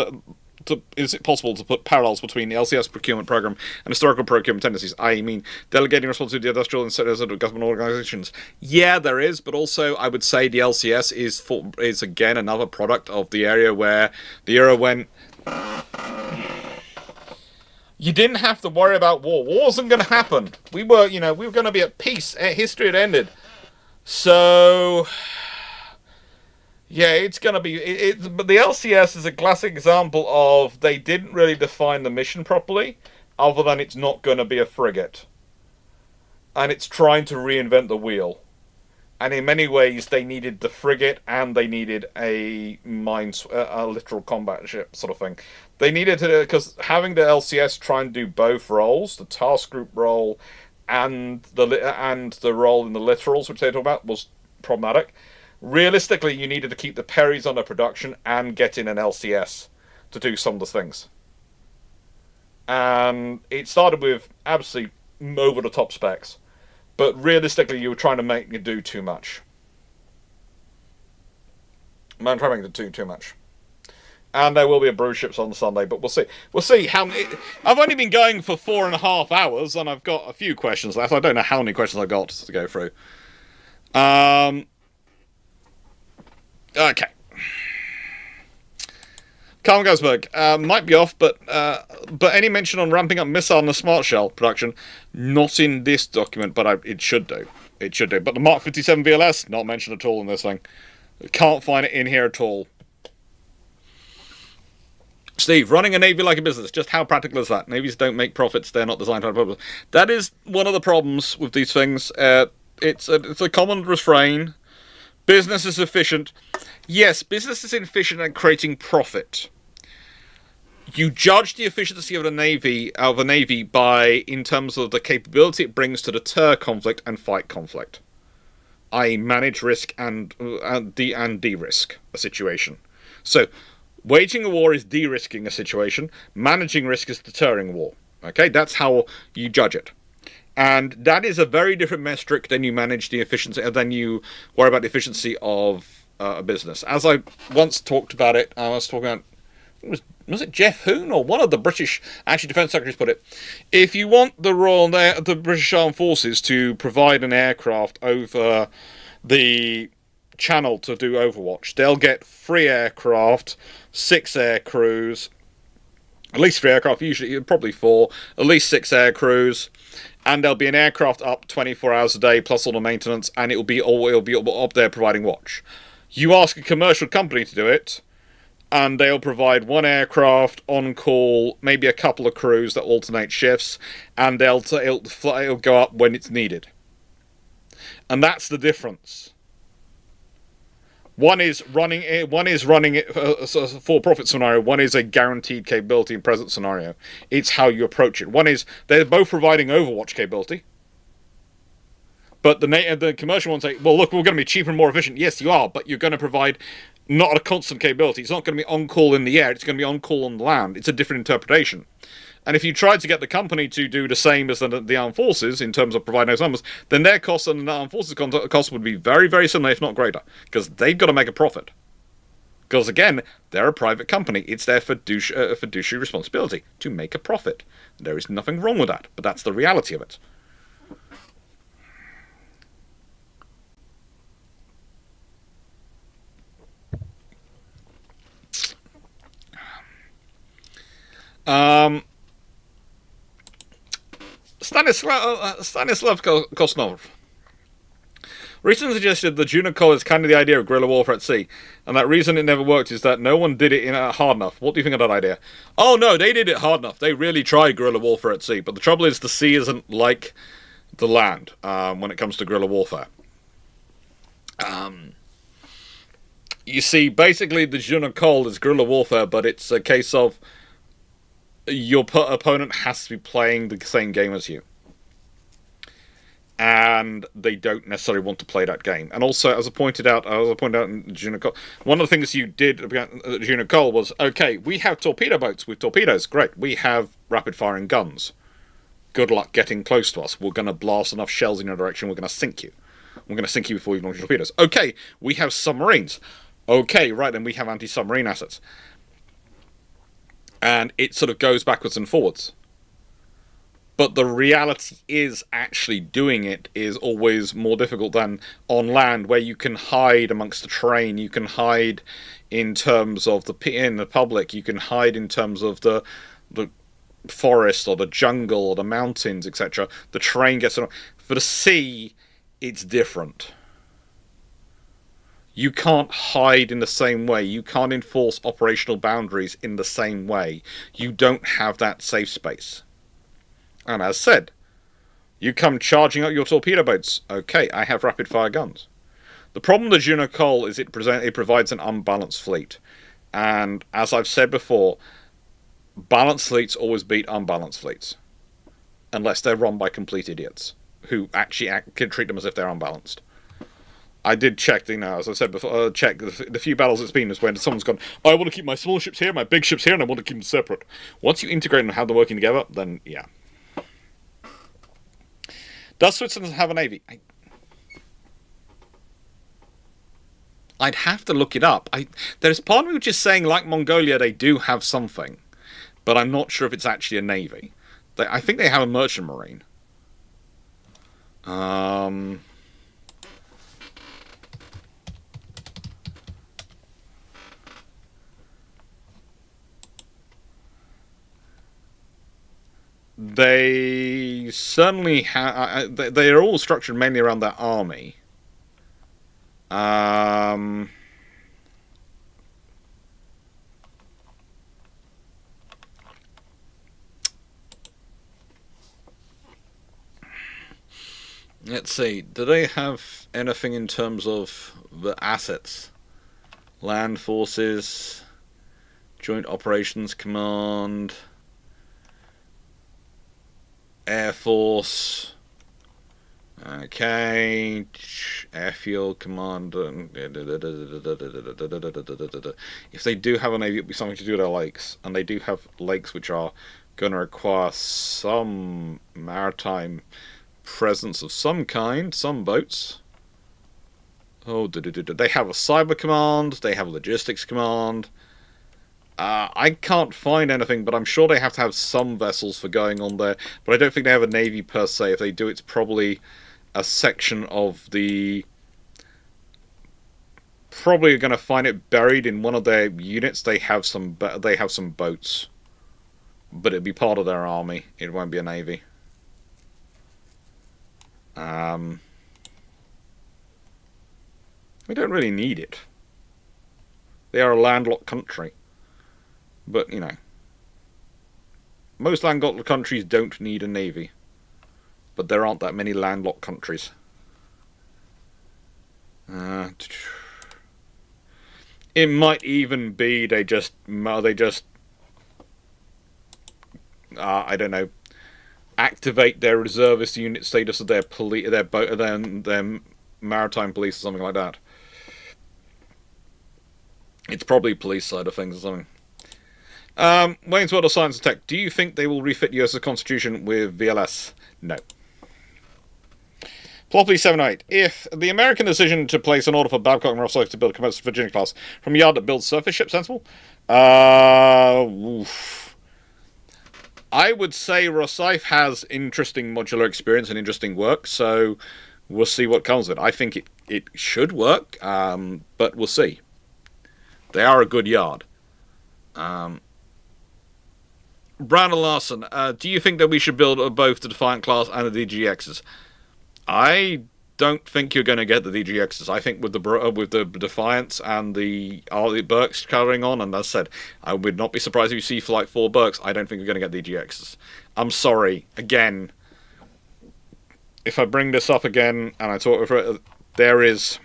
is it possible to put parallels between the LCS procurement program and historical procurement tendencies? I mean, delegating responsibility to industrial and government organizations. Yeah, there is, but also I would say the LCS is again another product of the area where the era when you didn't have to worry about war. War wasn't going to happen. We were going to be at peace. History had ended. So yeah, it's going to be... But the LCS is a classic example of they didn't really define the mission properly, other than it's not going to be a frigate. And it's trying to reinvent the wheel. And in many ways, they needed the frigate and they needed a literal combat ship sort of thing. They needed to... Because having the LCS try and do both roles, the task group role and the role in the literals, which they talk about, was problematic. Realistically, you needed to keep the Perrys under production and get in an LCS to do some of the things. And it started with absolutely over-the-top specs. But realistically, you were trying to make it do too much. Man, trying to make it do too much. And there will be a brew ships on Sunday, but we'll see. We'll see how many... I've only been going for 4.5 hours, and I've got a few questions left. I don't know how many questions I've got to go through. Okay. Carl Gosberg, might be off, but any mention on ramping up missile and the smart shell production? Not in this document, but it should do. It should do. But the Mark 57 VLS, not mentioned at all in this thing. Can't find it in here at all. Steve, running a navy like a business, just how practical is that? Navies don't make profits, they're not designed to have profits. That is one of the problems with these things. It's a common refrain. Business is efficient. Yes, business is efficient at creating profit. You judge the efficiency of a navy by in terms of the capability it brings to deter conflict and fight conflict, i.e., manage risk and de-risk a situation. So, waging a war is de-risking a situation. Managing risk is deterring war. Okay, that's how you judge it. And that is a very different metric than you manage the efficiency, than you worry about the efficiency of a business. As I once talked about it, I was talking about, was it Jeff Hoon or one of the British Defence Secretaries put it? If you want the British Armed Forces to provide an aircraft over the Channel to do Overwatch, they'll get 3 aircraft, 6 air crews, at least 3 aircraft, usually probably 4, at least 6 air crews. And there'll be an aircraft up 24 hours a day plus all the maintenance, and it'll be up there providing watch. You ask a commercial company to do it, and they'll provide one aircraft on call, maybe a couple of crews that alternate shifts, and it'll go up when it's needed. And that's the difference. One is running it as a for-profit scenario. One is a guaranteed capability and present scenario. It's how you approach it. One is they're both providing Overwatch capability, but the commercial ones say, well, look, we're going to be cheaper and more efficient. Yes, you are, but you're going to provide not a constant capability. It's not going to be on call in the air. It's going to be on call on the land. It's a different interpretation. And if you try to get the company to do the same as the armed forces in terms of providing those numbers, then their costs and the armed forces costs would be very, very similar, if not greater, because they've got to make a profit. Because again, they're a private company. It's their fiduciary responsibility to make a profit. There is nothing wrong with that, but that's the reality of it. Stanislav Kosnov recently suggested that Junocoll is kind of the idea of guerrilla warfare at sea, and that reason it never worked is that no one did it hard enough. What do you think of that idea? Oh no, they did it hard enough. They really tried guerrilla warfare at sea, but the trouble is the sea isn't like the land when it comes to guerrilla warfare. You see, basically the Junocoll is guerrilla warfare, but it's a case of your opponent has to be playing the same game as you. And they don't necessarily want to play that game. And also, as I pointed out in Junocoll, one of the things you did at Junocoll was, okay, we have torpedo boats with torpedoes. Great. We have rapid-firing guns. Good luck getting close to us. We're going to blast enough shells in your direction, we're going to sink you. We're going to sink you before you launch your torpedoes. Okay, we have submarines. Okay, right, then we have anti-submarine assets. And it sort of goes backwards and forwards. But the reality is actually doing it is always more difficult than on land, where you can hide amongst the terrain, you can hide in terms of in the public, you can hide in terms of the forest or the jungle or the mountains, etc. The terrain gets... For the sea, it's different. You can't hide in the same way. You can't enforce operational boundaries in the same way. You don't have that safe space. And as said, you come charging up your torpedo boats. Okay, I have rapid-fire guns. The problem with Junocoll is it provides an unbalanced fleet. And as I've said before, balanced fleets always beat unbalanced fleets. Unless they're run by complete idiots who actually can treat them as if they're unbalanced. I did check, as I said before, check the few battles it's been is when someone's gone, I want to keep my small ships here, my big ships here, and I want to keep them separate. Once you integrate and have them working together, then yeah. Does Switzerland have a navy? I'd have to look it up. There's part of me which is saying, like Mongolia, they do have something, but I'm not sure if it's actually a navy. I think they have a merchant marine. They certainly have. They are all structured mainly around their army. Let's see. Do they have anything in terms of the assets? Land forces, Joint Operations Command, Air Force, okay, Airfield Command. If they do have a navy, it'll be something to do with their lakes, and they do have lakes which are going to require some maritime presence of some kind, some boats. Oh, they have a cyber command, they have a logistics command. I can't find anything, but I'm sure they have to have some vessels for going on there. But I don't think they have a navy per se. If they do, it's probably a section of the... Probably going to find it buried in one of their units. They have some boats, but it'd be part of their army. It won't be a navy. We don't really need it. They are a landlocked country. But, most landlocked countries don't need a navy. But there aren't that many landlocked countries. It might even be they just I don't know, activate their reservist unit status of their their maritime police or something like that. It's probably police side of things or something. Wayne's World of Science and Tech. Do you think they will refit the US Constitution with VLS? No. Ploppy 708. If the American decision to place an order for Babcock and Rosyth to build a commercial Virginia class from a yard that builds surface ships sensible? I would say Rosyth has interesting modular experience and interesting work, so we'll see what comes of it. I think it should work, but we'll see. They are a good yard. Brandon Larson, do you think that we should build both the Defiant class and the DGXs? I don't think you're going to get the DGXs. I think with the Defiance and the Burks carrying on, and as I said, I would not be surprised if you see Flight 4 Burks. I don't think you're going to get DGXs. I'm sorry. Again, if I bring this up again and I talk for it, there is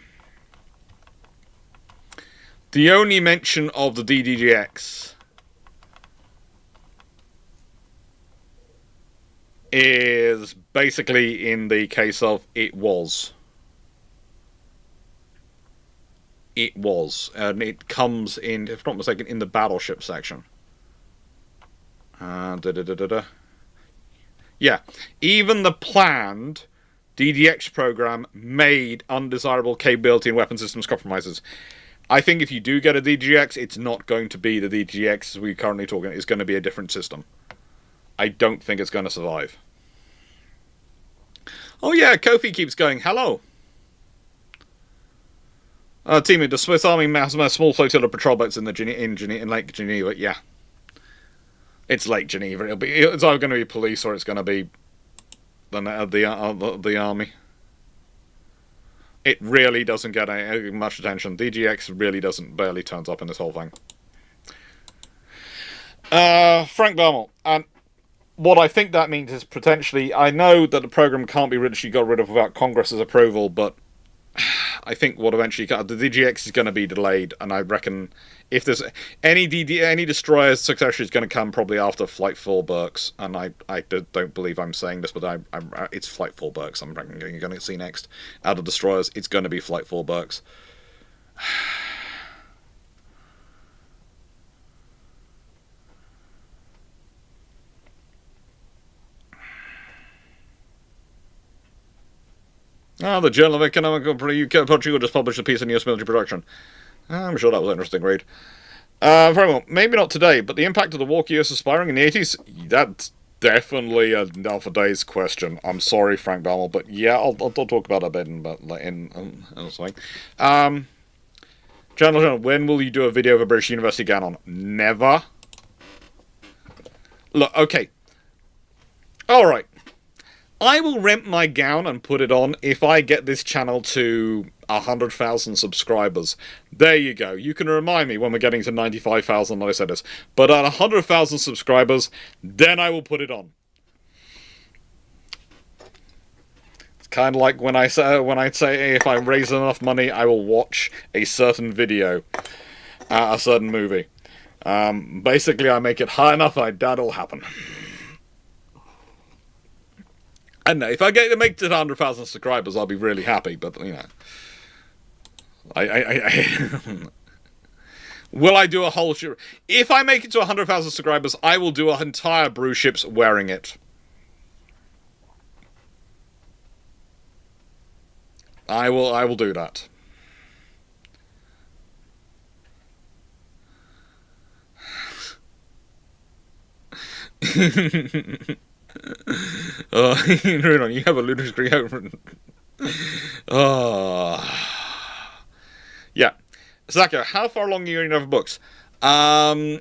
the only mention of the DDGX is basically in the case of it was, and it comes in, if not mistaken, in the battleship section. Yeah, even the planned DDX program made undesirable capability and weapon systems compromises. I think if you do get a DGX, it's not going to be the DGX we're currently talking. It's going to be a different system. I don't think it's going to survive. Oh yeah, Kofi keeps going. Hello. Team, the Swiss Army has a small flotilla of patrol boats in Lake Geneva. Yeah, it's Lake Geneva. It's either going to be police or it's going to be the army. It really doesn't get much attention. DGX really barely turns up in this whole thing. Frank Belmont, and what I think that means is potentially, I know that the program can't be literally got rid of without Congress's approval, but I think what eventually the DGX is going to be delayed, and I reckon if there's any destroyer's successor is going to come probably after Flight 4 Burks, and I don't believe I'm saying this, but it's Flight 4 Burks I'm reckoning you're going to see next. Out of destroyers, it's going to be Flight 4 Burks. The Journal of Economic Portugal just published a piece on US military production. I'm sure that was an interesting read. Very well. Maybe not today, but the impact of the war US aspiring in the 80s? That's definitely an Alpha Days question. I'm sorry, Frank Bammel, but yeah, I'll talk about it a bit in something. General, when will you do a video of a British University gown on? Never. Look, okay. Alright. I will rent my gown and put it on if I get this channel to 100,000 subscribers. There you go. You can remind me when we're getting to 95,000 that I said this. But at 100,000 subscribers, then I will put it on. It's kind of like when I say if I raise enough money, I will watch a certain video, a certain movie. Basically, I make it high enough, that'll happen. I don't know, if I get to make it to 100,000 subscribers, I'll be really happy, but, you know. Will I do a whole ship? If I make it to 100,000 subscribers, I will do an entire brew ships wearing it. I will do that. You have a ludicrous yeah. Zaka, how far along are you in other books? The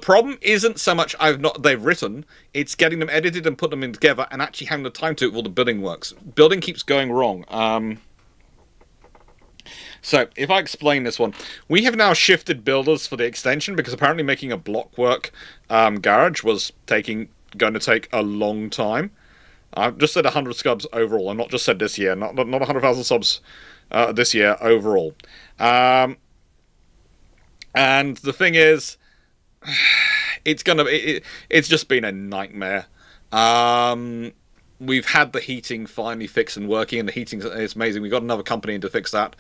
problem isn't so much they've written, it's getting them edited and put them in together and actually having the time to it while the building works. Building keeps going wrong. So, if I explain this one, we have now shifted builders for the extension because apparently making a blockwork garage was going to take a long time. I've just said 100 subs overall. I'm not just said this year, not 100,000 subs this year overall. And the thing is, it's just been a nightmare. We've had the heating finally fixed and working, and the heating is amazing. We got another company in to fix that,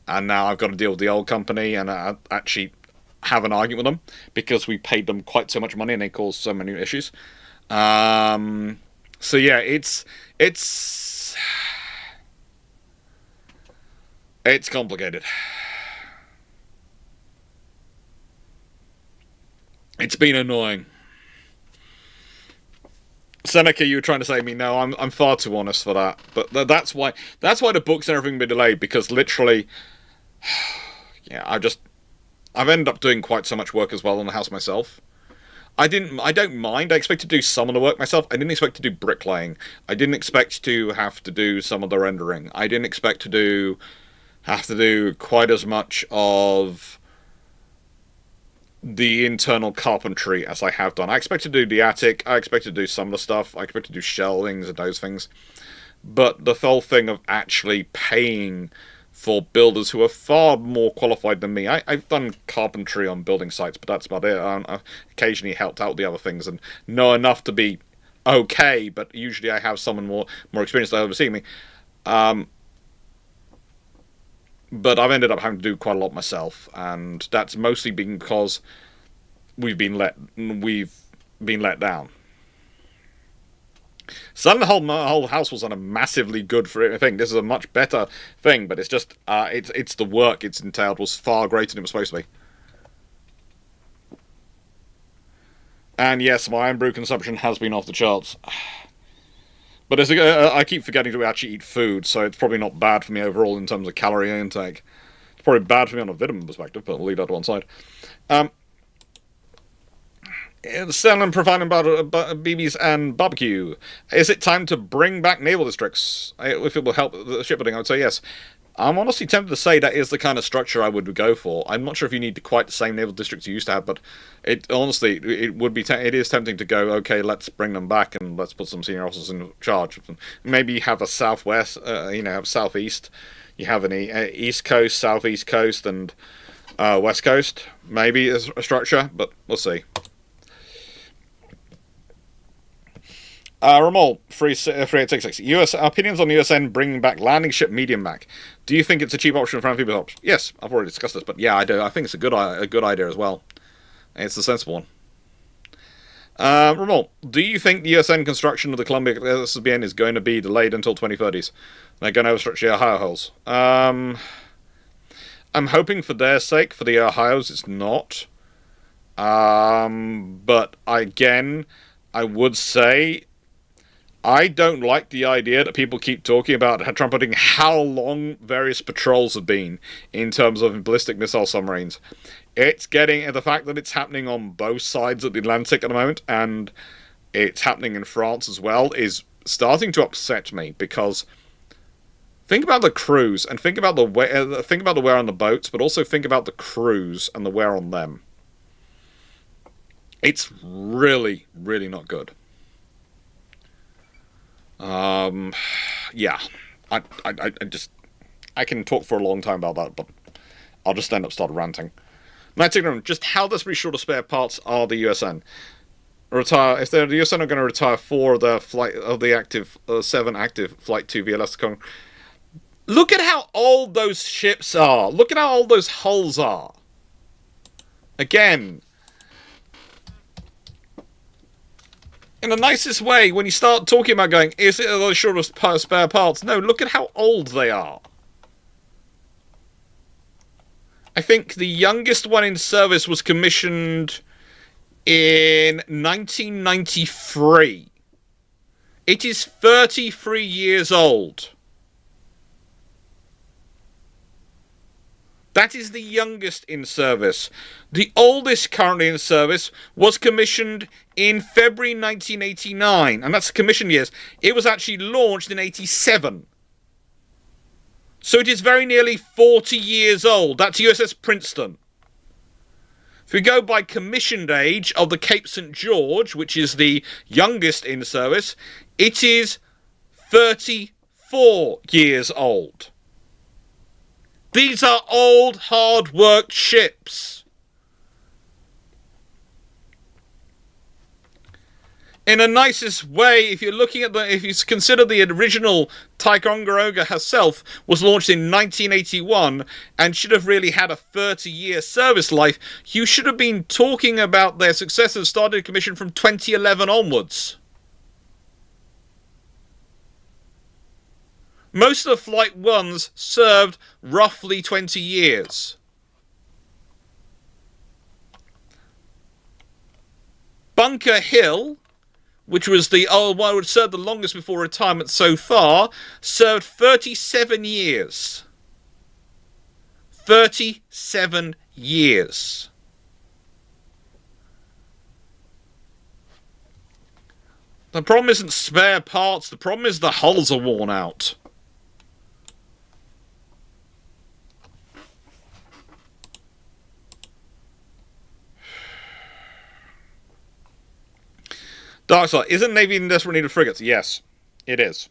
and now I've got to deal with the old company and actually have an argument with them because we paid them quite so much money and they caused so many issues. So yeah, it's complicated. It's been annoying. Seneca, you were trying to say to me, no, I'm far too honest for that. But that's why the books and everything been delayed, because literally, yeah, I've ended up doing quite so much work as well on the house myself. I don't mind. I expect to do some of the work myself. I didn't expect to do bricklaying. I didn't expect to have to do some of the rendering. I didn't expect to have to do quite as much of the internal carpentry as I have done. I expect to do the attic. I expect to do some of the stuff. I expect to do shelvings and those things. But the whole thing of actually paying for builders who are far more qualified than me. I've done carpentry on building sites, but that's about it. I've occasionally helped out with the other things and know enough to be okay, but usually I have someone more experienced to oversee me. But I've ended up having to do quite a lot myself, and that's mostly because we've been let down. Suddenly the whole house was on a massively good thing. This is a much better thing, but it's just it's the work it's entailed was far greater than it was supposed to be. And yes, my iron brew consumption has been off the charts. But I keep forgetting to actually eat food, so it's probably not bad for me overall in terms of calorie intake. It's probably bad for me on a vitamin perspective, but we'll leave that to one side. Selling, providing BBs and barbecue. Is it time to bring back naval districts? If it will help the shipbuilding, I would say yes. I'm honestly tempted to say that is the kind of structure I would go for. I'm not sure if you need quite the same naval districts you used to have, but it would be it is tempting to go, okay, let's bring them back and let's put some senior officers in charge. Maybe have a southwest, have southeast. You have an east coast, southeast coast, and west coast. Maybe as a structure, but we'll see. Ramol 3866. US opinions on USN bringing back landing ship medium back. Do you think it's a cheap option for amphibious ops? Yes, I've already discussed this, but yeah, I do. I think it's a good idea as well. It's a sensible one. Ramol, do you think the USN construction of the Columbia SSBN is going to be delayed until 2030s? They're going to overstretch the Ohio hulls. I'm hoping for their sake, for the Ohio's, it's not. But again, I would say I don't like the idea that people keep talking about trumpeting how long various patrols have been in terms of ballistic missile submarines. It's getting the fact that it's happening on both sides of the Atlantic at the moment, and it's happening in France as well, is starting to upset me, because think about the crews and think about the wear on the boats, but also think about the crews and the wear on them. It's really, really not good. Yeah, I can talk for a long time about that, but I'll just end up ranting. Just how desperately short of spare parts are the USN? Retire if the USN are going to retire 4 of the active 7 active Flight 2 VLS. Look at how old those ships are. Look at how old those hulls are. Again, in the nicest way, when you start talking about going, is it a short of spare parts? No, look at how old they are. I think the youngest one in service was commissioned in 1993. It is 33 years old. That is the youngest in service. The oldest currently in service was commissioned in February 1989, and that's commission years. It was actually launched in 87. So it is very nearly 40 years old. That's USS Princeton. If we go by commissioned age of the Cape St. George, which is the youngest in service, it is 34 years old. These are old, hard-worked ships. In a nicest way, if you're looking at if you consider the original Ticonderoga herself was launched in 1981 and should have really had a 30-year service life, you should have been talking about their successors started commission from 2011 onwards. Most of the Flight 1s served roughly 20 years. Bunker Hill, which was the one would serve the longest before retirement so far, served 37 years. 37 years. The problem isn't spare parts, the problem is the hulls are worn out. Darkside, isn't Navy in desperate need of frigates? Yes, it is.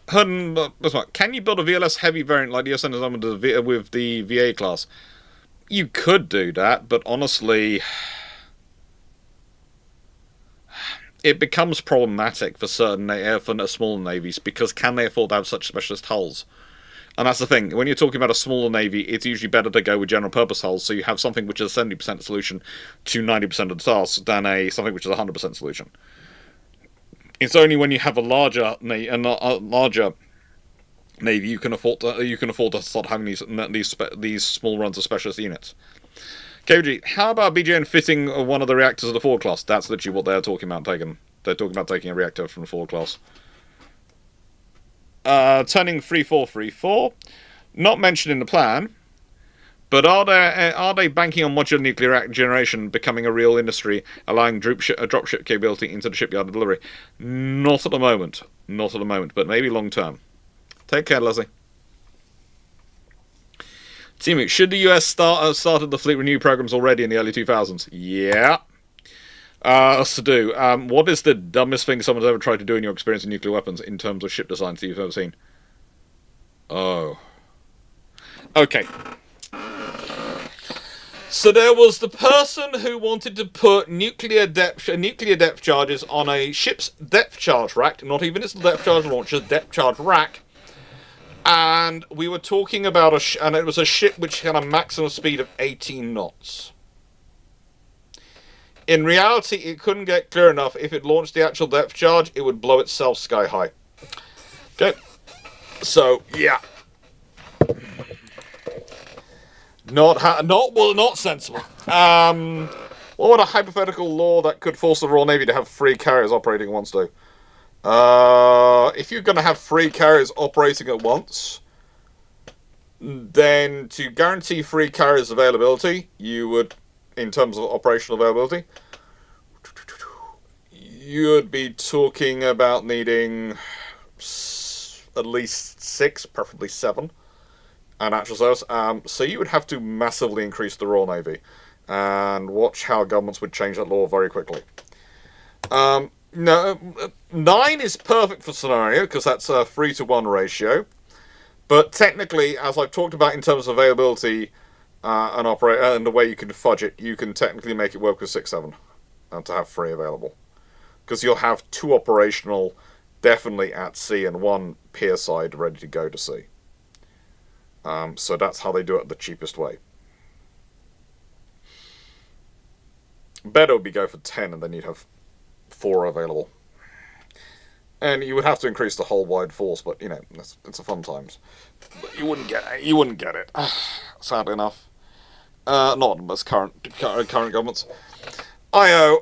Can you build a VLS heavy variant like the US has done with the VA class? You could do that, but honestly, it becomes problematic for certain smaller navies because can they afford to have such specialist hulls? And that's the thing, when you're talking about a smaller navy, it's usually better to go with general purpose hulls, so you have something which is a 70% solution to 90% of the task than something which is a 100% solution. It's only when you have a larger navy you can afford to start having these small runs of specialist units. KG, how about BGN fitting one of the reactors of the Ford class? That's literally what they're talking about taking. They're talking about taking a reactor from the Ford class. Turning 3434, not mentioned in the plan, but are they banking on modular nuclear reactor generation becoming a real industry, allowing dropship capability into the shipyard delivery? Not at the moment. Not at the moment, but maybe long term. Take care, Leslie. Teammate, should the US started the fleet renew programs already in the early 2000s? Yeah. To do. What is the dumbest thing someone's ever tried to do in your experience in nuclear weapons in terms of ship designs that you've ever seen? Oh. Okay. So there was the person who wanted to put nuclear depth charges on a ship's depth charge rack, not even its depth charge launcher, depth charge rack. And we were talking about and it was a ship which had a maximum speed of 18 knots. In reality, it couldn't get clear enough. If it launched the actual depth charge, it would blow itself sky high. Okay. So, yeah. Not sensible. What would a hypothetical law that could force the Royal Navy to have 3 carriers operating at once do? If you're going to have 3 carriers operating at once, then to guarantee 3 carriers availability, you would, in terms of operational availability, you would be talking about needing at least 6, preferably 7, and actual service. So you would have to massively increase the Royal Navy, and watch how governments would change that law very quickly. No, 9 is perfect for scenario, because that's a 3-to-1 ratio. But technically, as I've talked about in terms of availability and the way you can fudge it, you can technically make it work with 6-7 and to have 3 available. Because you'll have 2 operational, definitely at sea, and 1 pier side ready to go to sea. So that's how they do it the cheapest way. Better would be go for 10, and then you'd have 4 available. And you would have to increase the whole wide force, but you know, it's a fun times. But you wouldn't get it. Sadly enough. Not as current governments. IO,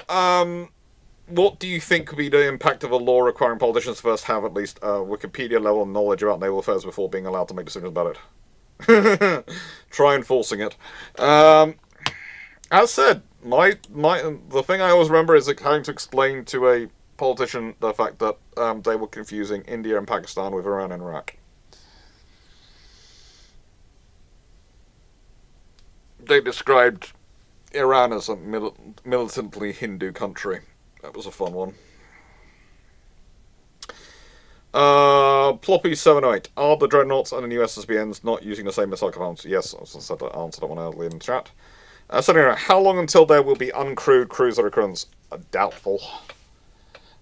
what do you think would be the impact of a law requiring politicians to first have at least Wikipedia level knowledge about naval affairs before being allowed to make decisions about it? Try enforcing it. As said, the thing I always remember is having to explain to a politician the fact that they were confusing India and Pakistan with Iran and Iraq. They described Iran as a militantly Hindu country. That was a fun one. Ploppy708. Are the dreadnoughts and the new SSBNs not using the same missile commands? Yes, I said that, answered that one earlier in the chat. So anyway, how long until there will be uncrewed cruiser recurrence? Doubtful.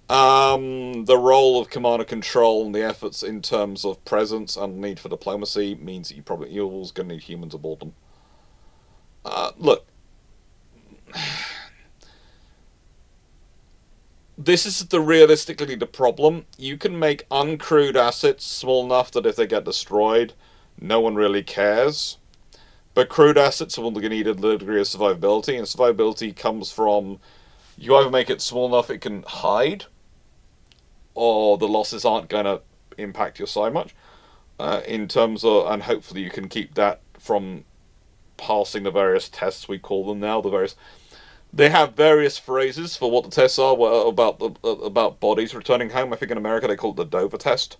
The role of command and control and the efforts in terms of presence and need for diplomacy means that you're always going to need humans aboard them. Look, this is realistically the problem. You can make uncrewed assets small enough that if they get destroyed, no one really cares. But crewed assets will need a degree of survivability, and survivability comes from you either make it small enough it can hide, or the losses aren't going to impact your side much. In terms of, and hopefully you can keep that from passing the various tests we call them now. They have various phrases for what the tests are about bodies returning home. I think in America they call it the Dover test.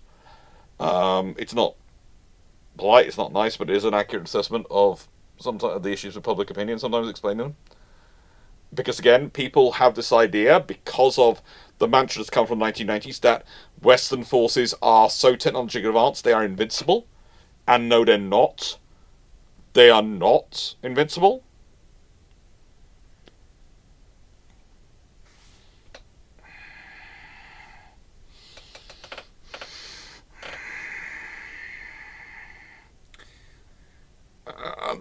It's not polite, it's not nice, but it is an accurate assessment of sometimes the issues with public opinion, sometimes explaining them. Because again, people have this idea, because of the mantra that's come from the 1990s, that Western forces are so technologically advanced, they are invincible. And no, they're not. They are not invincible.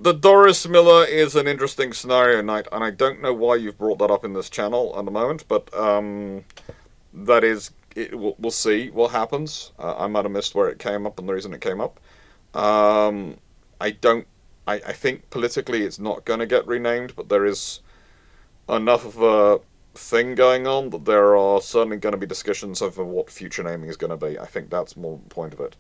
The Doris Miller is an interesting scenario, Knight, and I don't know why you've brought that up in this channel at the moment, but that is, we'll see what happens. I might have missed where it came up and the reason it came up. I think politically it's not going to get renamed, but there is enough of a thing going on that there are certainly going to be discussions over what future naming is going to be. I think that's more the point of it.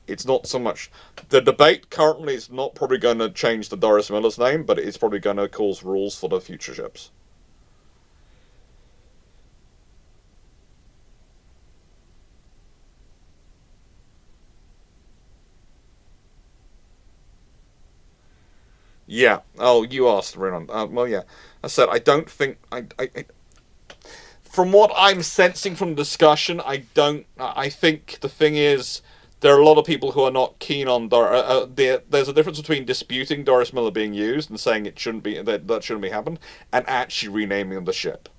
It's not so much... The debate currently is not probably going to change the Doris Miller's name, but it's probably going to cause rules for the future ships. Yeah. Oh, you asked, Renan. Well, yeah. I said, I don't think... From what I'm sensing from the discussion, I think the thing is... There are a lot of people who are not keen on there's a difference between disputing Doris Miller being used and saying it shouldn't be that shouldn't be happened, and actually renaming the ship.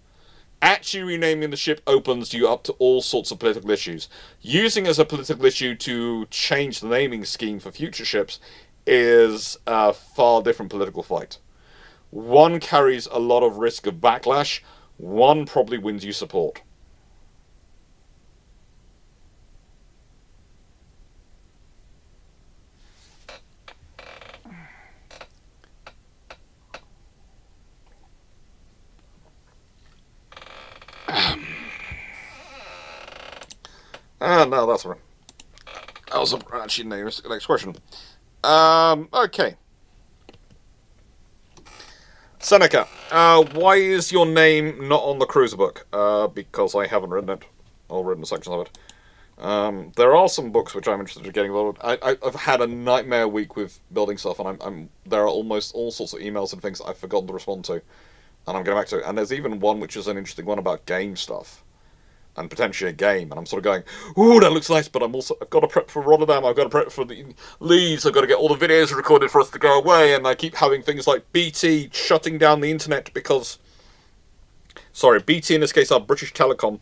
Actually renaming the ship opens you up to all sorts of political issues. Using it as a political issue to change the naming scheme for future ships is a far different political fight. One carries a lot of risk of backlash. One probably wins you support. No, that's right. That was actually the next question. Okay. Seneca, why is your name not on the cruiser book? Because I haven't written it, or written sections of it. There are some books which I'm interested in getting involved with. I've had a nightmare week with building stuff, and there are almost all sorts of emails and things that I've forgotten to respond to, and I'm going back to it. And there's even one which is an interesting one about game stuff. And potentially a game, and I'm sort of going, ooh, that looks nice, but I've got to prep for Rotterdam, I've got to prep for the Leeds, I've got to get all the videos recorded for us to go away, and I keep having things like BT shutting down the internet because, sorry, BT in this case are British Telecom,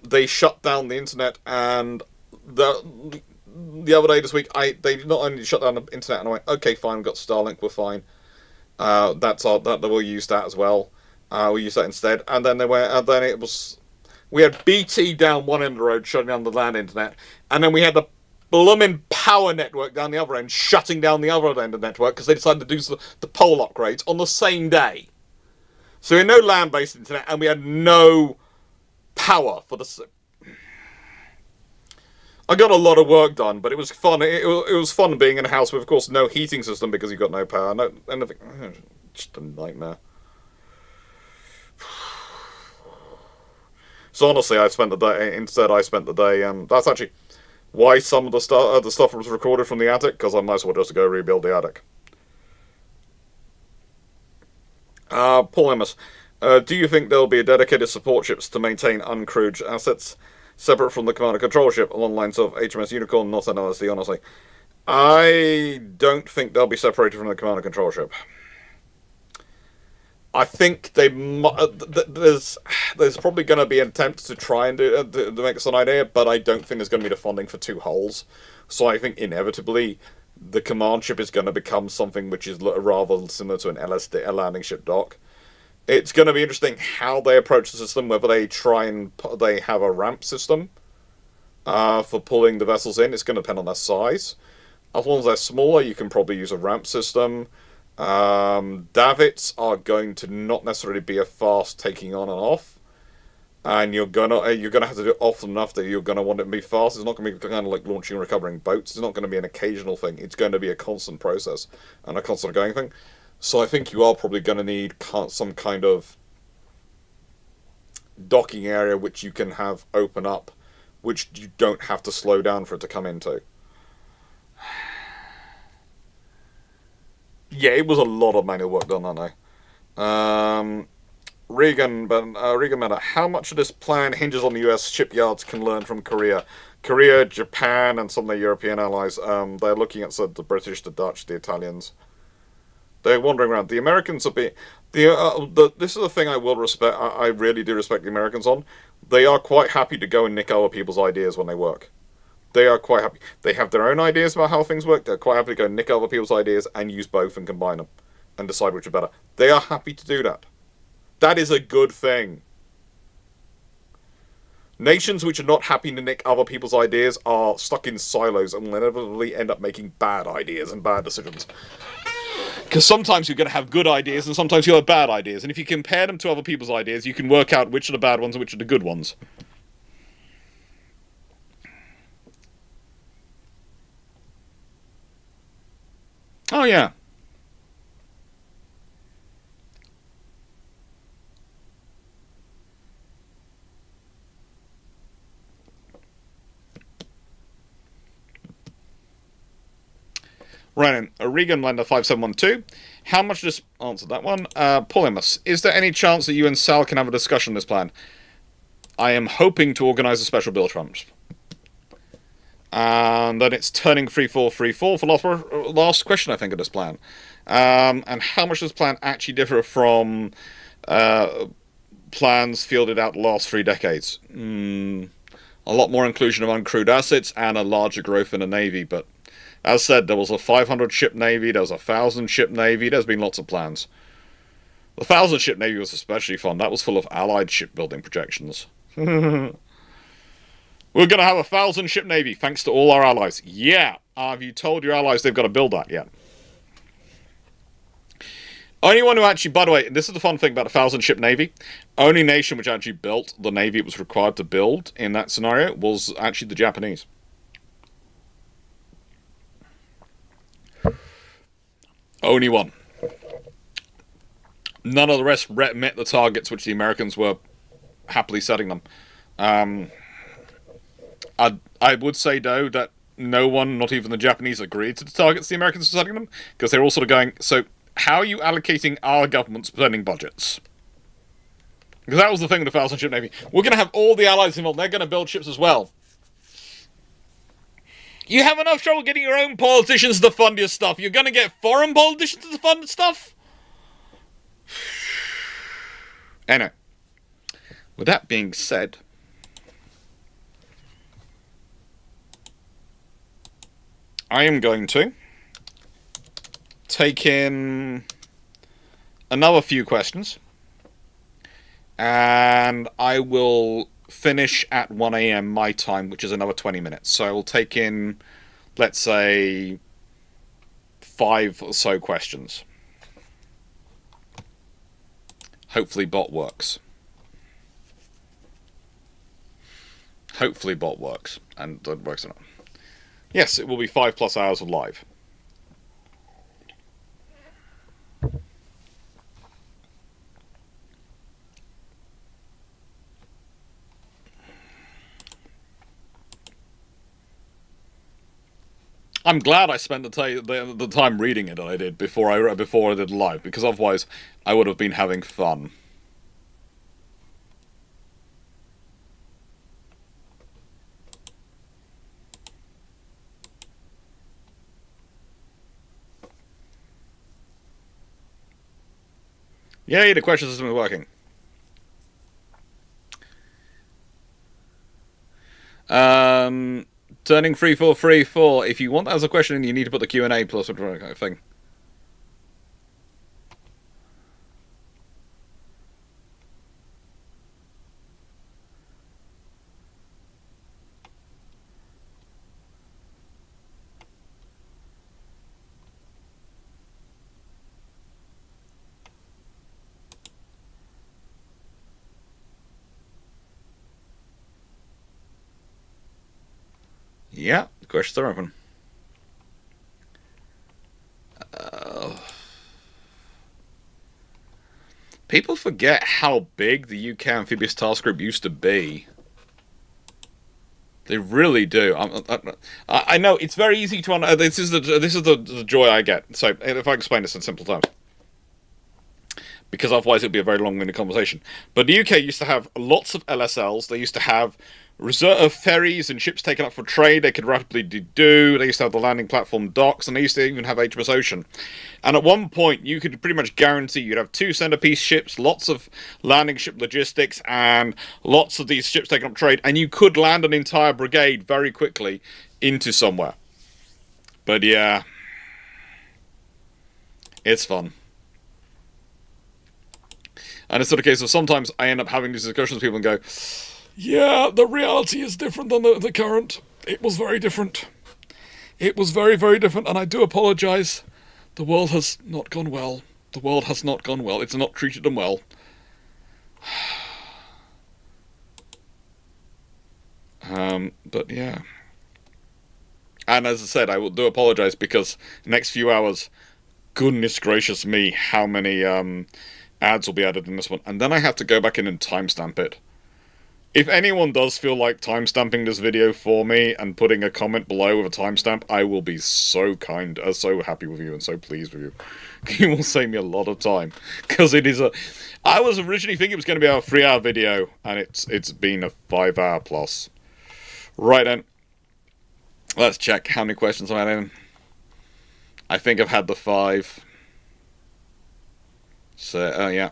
they shut down the internet, and the other day this week, they not only shut down the internet, and I went, okay, fine, we've got Starlink, we're fine, we'll use that as well, we'll use that instead, and then it was... We had BT down one end of the road, shutting down the land internet, and then we had the blooming power network down the other end, shutting down the other end of the network, because they decided to do the pole upgrades on the same day. So we had no land-based internet, and we had no power for the... I got a lot of work done, but it was fun. It was fun being in a house with, of course, no heating system, because you've got no power. No, anything. Just a nightmare. So honestly, I spent the day and that's actually why some of the stuff was recorded from the attic, because I might as well just go rebuild the attic. Paul Emmis, do you think there'll be a dedicated support ships to maintain uncrewed assets, separate from the command and control ship, along the lines of HMS Unicorn, not NLSD, honestly? I don't think they'll be separated from the command and control ship. I think there's probably going to be an attempt to try and to make this an idea, but I don't think there's going to be the funding for two hulls. So I think inevitably the command ship is going to become something which is rather similar to an LSD, a landing ship dock. It's going to be interesting how they approach the system, whether they they have a ramp system for pulling the vessels in. It's going to depend on their size. As long as they're smaller, you can probably use a ramp system. Davits are going to not necessarily be a fast taking on and off, and you're gonna have to do it often enough that you're gonna want it to be fast. It's not gonna be kind of like launching and recovering boats. It's not going to be an occasional thing. It's going to be a constant process and a constant going thing. So I think you are probably going to need some kind of docking area which you can have open up, which you don't have to slow down for it to come into. Yeah, it was a lot of manual work done that day. Regan Meta, how much of this plan hinges on the US shipyards can learn from Korea? Korea, Japan, and some of their European allies. They're looking at the British, the Dutch, the Italians. They're wandering around. The Americans are being... this is the thing I will respect. I really do respect the Americans on. They are quite happy to go and nick other people's ideas when they work. They are quite happy. They have their own ideas about how things work. They're quite happy to go nick other people's ideas and use both and combine them and decide which are better. They are happy to do that. That is a good thing. Nations which are not happy to nick other people's ideas are stuck in silos and will inevitably end up making bad ideas and bad decisions. Because sometimes you're going to have good ideas and sometimes you'll have bad ideas. And if you compare them to other people's ideas, you can work out which are the bad ones and which are the good ones. Oh, yeah. Right, Regan Lender 5712. How much does answer that one? Polymus, is there any chance that you and Sal can have a discussion on this plan? I am hoping to organise a special bill trumps. And then it's turning 3434 for last question, I think, of this plan. And how much does this plan actually differ from plans fielded out the last 3 decades? A lot more inclusion of uncrewed assets and a larger growth in the Navy, but as said, there was a 500-ship Navy, there was a 1,000-ship Navy, there's been lots of plans. The 1,000-ship Navy was especially fun. That was full of Allied shipbuilding projections. We're going to have a 1,000-ship Navy, thanks to all our allies. Yeah! Have you told your allies they've got to build that yet? Only one who actually, by the way, this is the fun thing about a 1,000-ship Navy. Only nation which actually built the Navy it was required to build in that scenario was actually the Japanese. Only one. None of the rest met the targets which the Americans were happily setting them. I would say, though, that no one, not even the Japanese, agreed to the targets the Americans were setting them, because they're all sort of going, so how are you allocating our government spending budgets? Because that was the thing with the 1,000-ship Navy. We're going to have all the allies involved. They're going to build ships as well. You have enough trouble getting your own politicians to fund your stuff. You're going to get foreign politicians to fund stuff? Anyway, with that being said, I am going to take in another few questions, and I will finish at 1 a.m. my time, which is another 20 minutes. So I will take in, let's say, 5 or so questions. Hopefully bot works. Hopefully bot works. And it works or not. Yes, it will be 5+ hours of live. I'm glad I spent the time reading it that I did before I did live, because otherwise I would have been having fun. Yay, the question system is working. Turning 3434. If you want that as a question, you need to put the Q&A plus a thing. Yeah, the questions are open. People forget how big the UK Amphibious Task Group used to be. They really do. I know it's very easy to understand. This is the joy I get. So if I explain this in simple terms, because otherwise it'd be a very long-winded conversation. But the UK used to have lots of LSLs. They used to have reserve ferries and ships taken up for trade they could rapidly do. They used to have the landing platform docks, and they used to even have HMS Ocean. And at one point, you could pretty much guarantee you'd have 2 centerpiece ships, lots of landing ship logistics, and lots of these ships taking up trade, and you could land an entire brigade very quickly into somewhere. But yeah, it's fun. And it's sort of a case of sometimes I end up having these discussions with people and go, yeah, the reality is different than the current. It was very different. It was very, very different, and I do apologise. The world has not gone well. The world has not gone well. It's not treated them well. But yeah. And as I said, I do apologise because next few hours, goodness gracious me, how many ads will be added in this one. And then I have to go back in and timestamp it. If anyone does feel like timestamping this video for me and putting a comment below with a timestamp, I will be so kind, so happy with you and so pleased with you. You will save me a lot of time. Because it is I was originally thinking it was going to be a 3-hour video, and it's been a 5-hour plus. Right then. Let's check how many questions I had in. I think I've had the 5. So, yeah.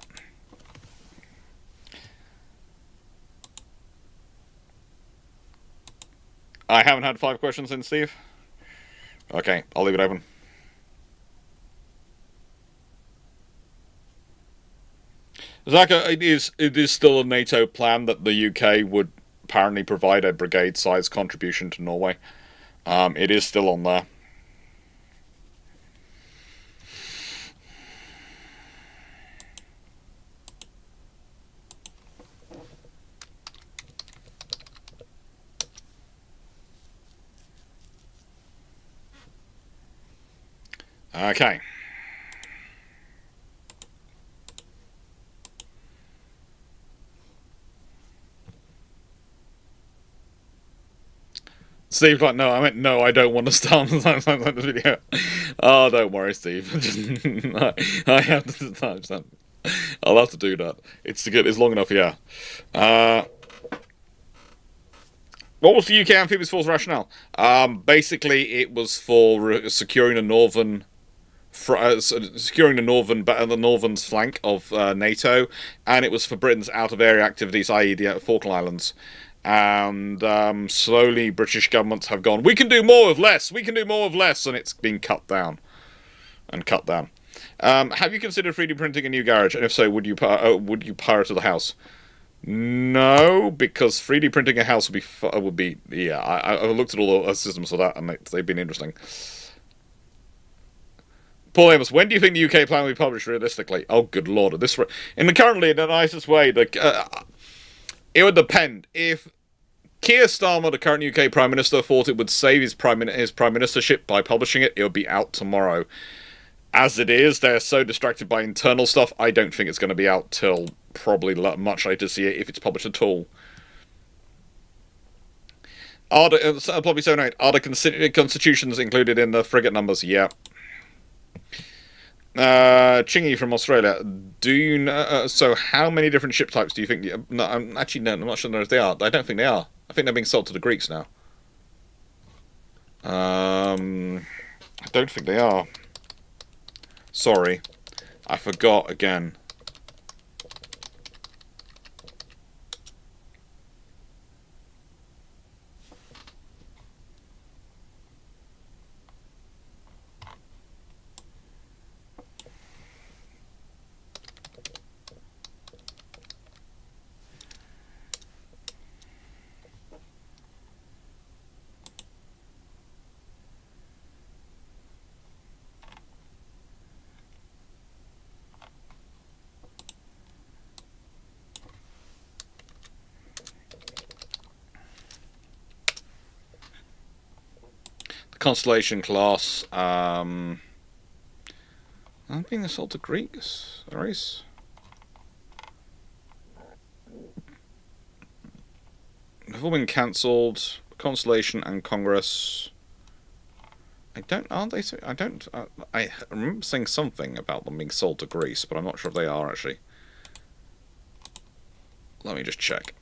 I haven't had 5 questions in, Steve. Okay, I'll leave it open. Zaka, it is still a NATO plan that the UK would apparently provide a brigade-sized contribution to Norway. It is still on there. Okay. Steve's like, no, I meant no, I don't want to start the video. Oh, don't worry, Steve. I have to timestamp. I'll have to do that. It's long enough, yeah. What was the UK Amphibious Force rationale? Basically, it was for securing the northern flank of NATO, and it was for Britain's out-of-area activities, i.e. the Falkland Islands. And slowly British governments have gone, we can do more with less, we can do more with less, and it's been cut down. Have you considered 3D printing a new garage? And if so, would you pirate the house? No, because 3D printing a house would be yeah. I've looked at all the systems for that, and they've been interesting. Paul Amos, when do you think the UK plan will be published realistically? Oh, good lord! In the nicest way, it would depend. If Keir Starmer, the current UK Prime Minister, thought it would save his prime ministership by publishing it, it would be out tomorrow. As it is, they're so distracted by internal stuff, I don't think it's going to be out till probably much later this year, if it's published at all. Are the, probably 7 or 8. Are the constitutions included in the frigate numbers? Yeah. Chingy from Australia. Do you know? So, how many different ship types do you think? No, I'm actually no, I'm not sure if they are. I don't think they are. I think they're being sold to the Greeks now. I don't think they are. Sorry, I forgot again. Constellation class. I'm being assaulted to Greeks. Race. Have all been cancelled. Constellation and Congress. I don't. Aren't they? I don't. I remember saying something about them being sold to Greece, but I'm not sure if they are actually. Let me just check.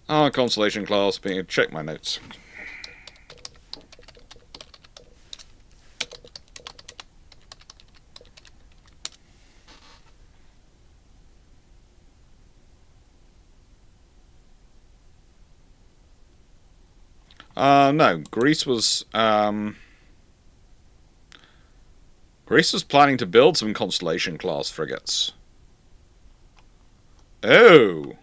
Constellation class. Check my notes. No. Greece was planning to build some Constellation class frigates. Oh.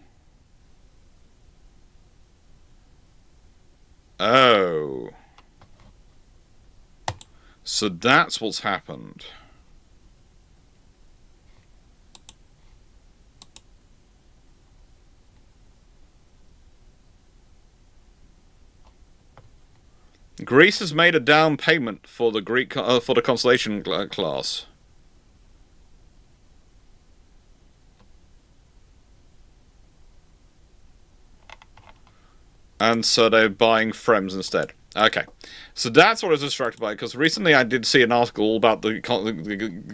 Oh. So that's what's happened. Greece has made a down payment for the for the Constellation class. And so they're buying Frems instead. Okay. So that's what I was distracted by, because recently I did see an article about the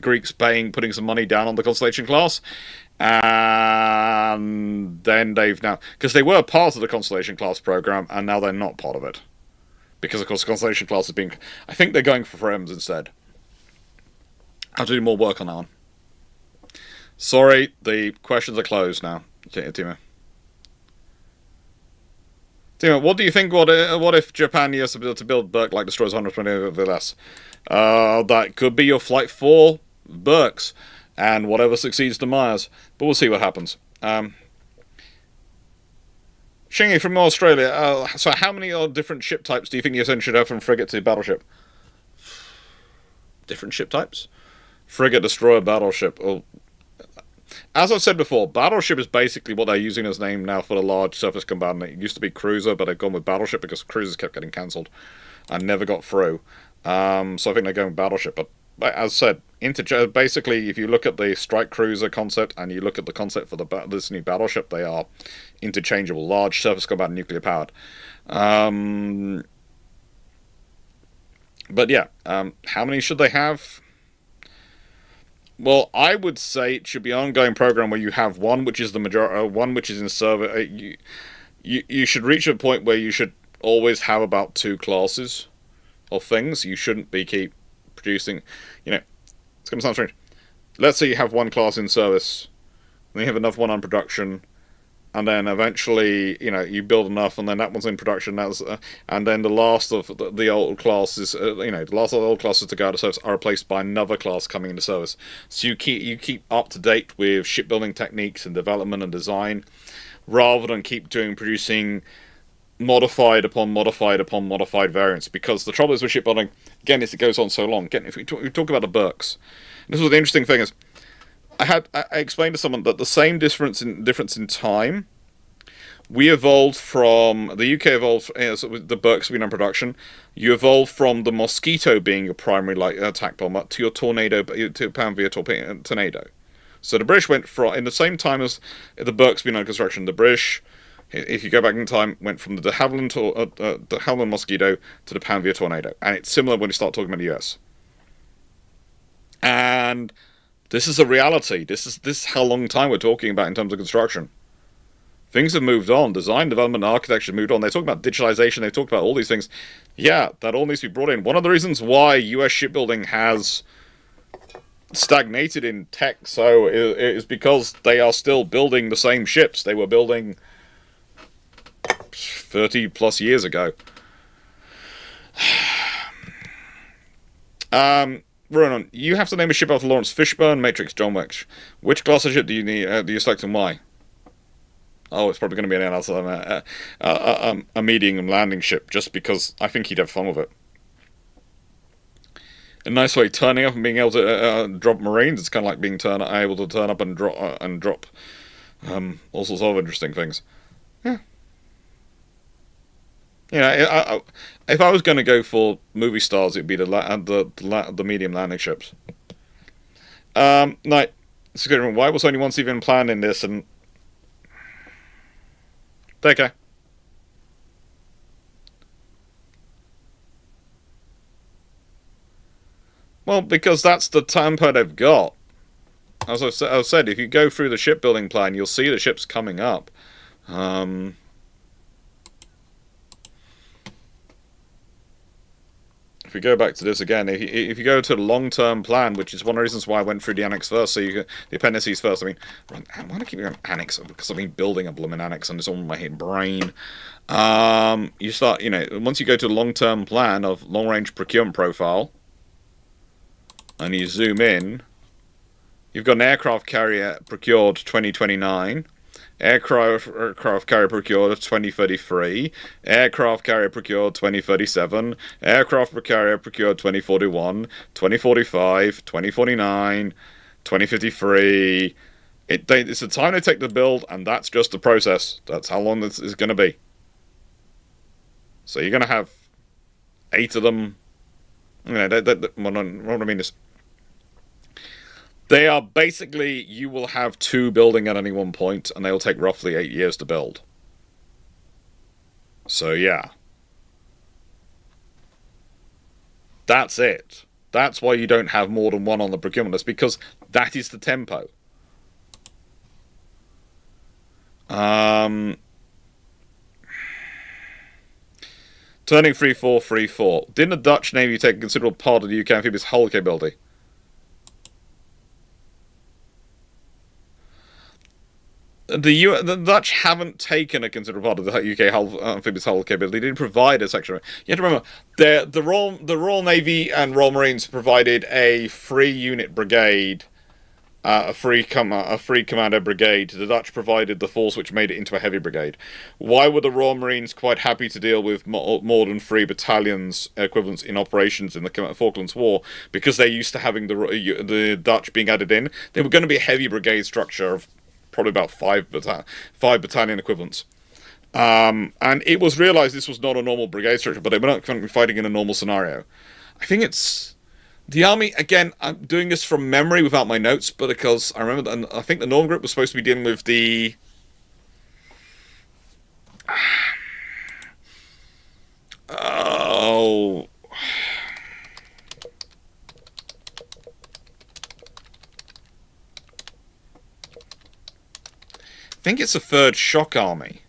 Greeks putting some money down on the Constellation class. And then they've now... Because they were part of the Constellation class program, and now they're not part of it. Because, of course, the Constellation class is being... I think they're going for Frems instead. I have to do more work on that one. Sorry, the questions are closed now, Timo. What do you think? What if Japan used to build Burke-like destroyers 120 or less? That could be your Flight 4 Burks, and whatever succeeds to Myers. But we'll see what happens. Shingy from Australia. So how many different ship types do you think the Ascent should have from frigate to battleship? Different ship types? Frigate, destroyer, battleship. Oh. As I've said before, battleship is basically what they're using as name now for the large surface combatant. It used to be cruiser, but they've gone with battleship because cruisers kept getting cancelled and never got through. So I think they're going with battleship. But as I said, basically, if you look at the strike cruiser concept and you look at the concept for this new battleship, they are interchangeable. Large surface combatant, nuclear powered. But yeah, how many should they have? Well, I would say it should be an ongoing program where you have one which is the majority, one which is in service. You should reach a point where you should always have about 2 classes of things. You shouldn't keep producing. It's going to sound strange. Let's say you have one class in service, then you have another one on production, and then eventually, you build enough, and then that one's in production. And then the last of the old classes, the last of the old classes to go out of service are replaced by another class coming into service. So you keep up to date with shipbuilding techniques and development and design, rather than producing modified upon modified upon modified variants. Because the trouble is with shipbuilding, again, is it goes on so long. Again, if we talk about the Burks, this was the interesting thing is. I explained to someone that the same difference in time, we evolved from the UK evolved so with the Burks being on production. You evolved from the Mosquito being your primary attack bomber to your tornado to Panvia tornado. So the British went from, in the same time as the Burke's been under construction, the British, if you go back in time, went from the de Havilland Mosquito to the Panvia Tornado. And it's similar when you start talking about the US. And this is a reality. This is how long time we're talking about in terms of construction. Things have moved on. Design, development, and architecture moved on. They talk about digitalization. They talked about all these things. Yeah, that all needs to be brought in. One of the reasons why US shipbuilding has stagnated in tech so is because they are still building the same ships they were building 30 plus years ago. Ronan, you have to name a ship after Lawrence Fishburne, Matrix, John Wick. Which class of ship do you need? Do you select and why? Oh, it's probably going to be a medium landing ship, just because I think he'd have fun with it. A nice way, turning up and being able to drop Marines. It's kind of like being able to turn up and drop all sorts of interesting things. Yeah. Yeah, if I was going to go for movie stars, it'd be the medium landing ships. Why was only one even planned in this? And take care. Well, because that's the tempo they've got. As I've said, if you go through the shipbuilding plan, you'll see the ships coming up. If we go back to this again, if you go to the long-term plan, which is one of the reasons why I went through the annex first, so you the appendices first. I mean, why do I keep going annex? Because I've been building a blooming annex and it's all in my brain. You start, once you go to the long-term plan of long-range procurement profile, and you zoom in, you've got an aircraft carrier procured 2029, aircraft carrier procured 2033, aircraft carrier procured 2037, aircraft carrier procured 2041, 2045, 2049, 2053. It's the time they take to build, and that's just the process. That's how long this is going to be. So you're going to have 8 of them. What I mean is, they are basically, you will have 2 building at any one point, and they will take roughly 8 years to build. So yeah. That's it. That's why you don't have more than one on the procurement list, because that is the tempo. Turning 3434. Didn't the Dutch Navy take a considerable part of the UK amphibious hull capability? The Dutch haven't taken a considerable part of the UK amphibious hull capability. They didn't provide a section. You have to remember, the Royal Navy and Royal Marines provided a free unit brigade, a free commander brigade. The Dutch provided the force which made it into a heavy brigade. Why were the Royal Marines quite happy to deal with more than 3 battalions equivalents in operations in the Falklands War? Because they're used to having the Dutch being added in. They were going to be a heavy brigade structure of probably about 5 battalion equivalents. And it was realized this was not a normal brigade structure, but they were not going to be fighting in a normal scenario. I think it's the Army, again, I'm doing this from memory without my notes, but because I remember that, I think the Northern Group was supposed to be dealing with the I think it's a 3rd Shock Army.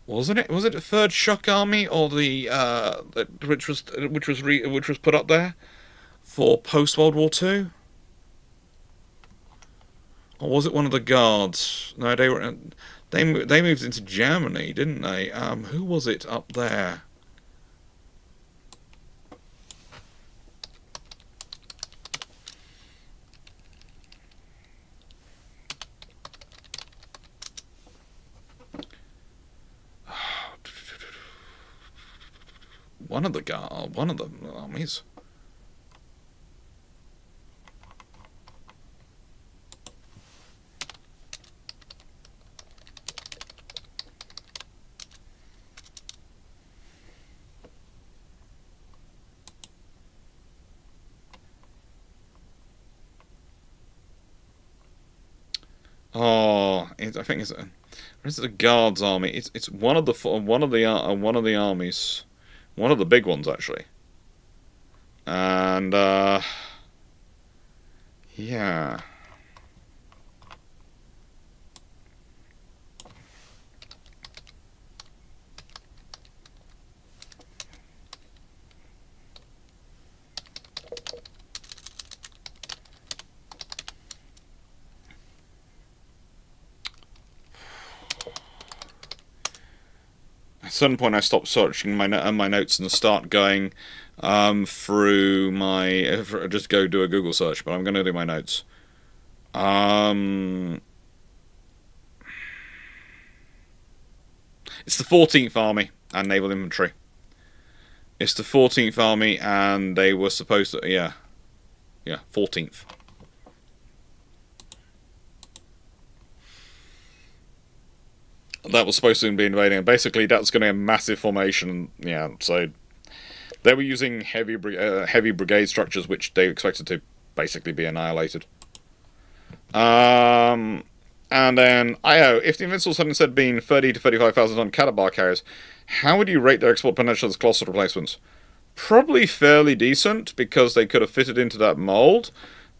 Wasn't it? Was it a 3rd Shock Army, or the which was put up there for post World War II? Or was it one of the Guards? No, they moved into Germany, didn't they? Who was it up there? One of the armies. Oh, I think it's is it a guards army? It's one of the armies, one of the big ones actually. And yeah. At a certain point, I stopped searching my notes and start going through my. Just go do a Google search, but I'm going to do my notes. Um, it's the 14th Army and Naval Infantry. It's the 14th Army, and they were supposed to. Yeah, 14th. That was supposed to be invading, and basically that's going to be a massive formation. Yeah, so they were using heavy brigade structures, which they expected to basically be annihilated. And then if the Invincibles had instead been 30 to 35,000 ton Catabar carriers, how would you rate their export potential as colossal replacements? Probably fairly decent, because they could have fitted into that mold,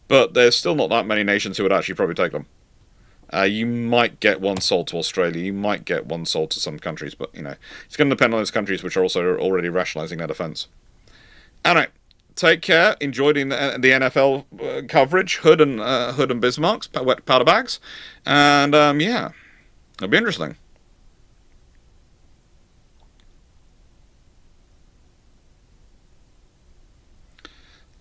but there's still not that many nations who would actually probably take them. You might get one sold to Australia, you might get one sold to some countries, but, it's going to depend on those countries which are also already rationalising their defence. Anyway, take care, enjoyed the NFL coverage, Hood and Bismarck's, wet powder bags, and, yeah, it'll be interesting.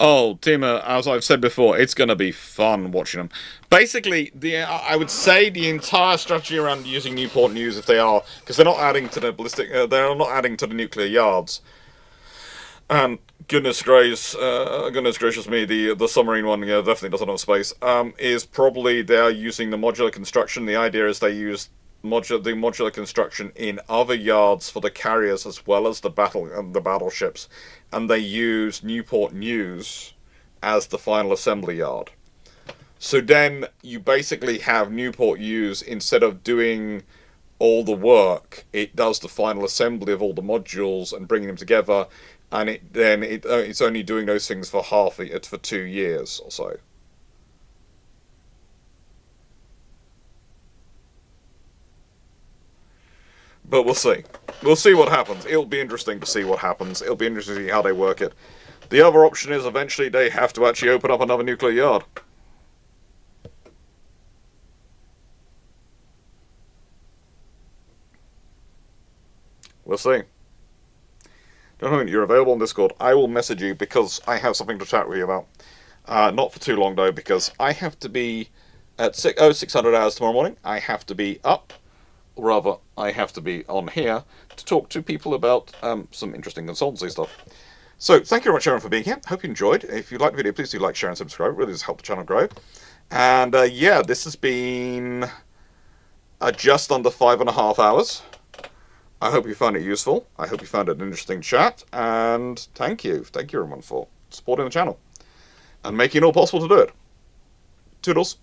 Oh, Tima, as I've said before, it's going to be fun watching them. Basically, I would say the entire strategy around using Newport News, if they are, because they're not adding to the ballistic, they're not adding to the nuclear yards. And goodness gracious me, the submarine one, definitely doesn't have space. Is probably they're using the modular construction. The idea is they use the modular construction in other yards for the carriers as well as the battleships, and they use Newport News as the final assembly yard. So then you basically have Newport News, instead of doing all the work, it does the final assembly of all the modules and bringing them together, and it's only doing those things for for 2 years or so. But we'll see. We'll see what happens. It'll be interesting to see what happens. It'll be interesting to see how they work it. The other option is eventually they have to actually open up another nuclear yard. We'll see. Don't know when you're available on Discord. I will message you because I have something to chat with you about. Not for too long though, because I have to be at 600 hours tomorrow morning. I have to be up. Rather, I have to be on here to talk to people about some interesting consultancy stuff. So, thank you very much, Aaron, for being here. Hope you enjoyed. If you liked the video, please do like, share, and subscribe. It really does help the channel grow. And, yeah, this has been just under 5.5 hours. I hope you found it useful. I hope you found it an interesting chat. And thank you. Thank you, everyone, for supporting the channel and making it all possible to do it. Toodles.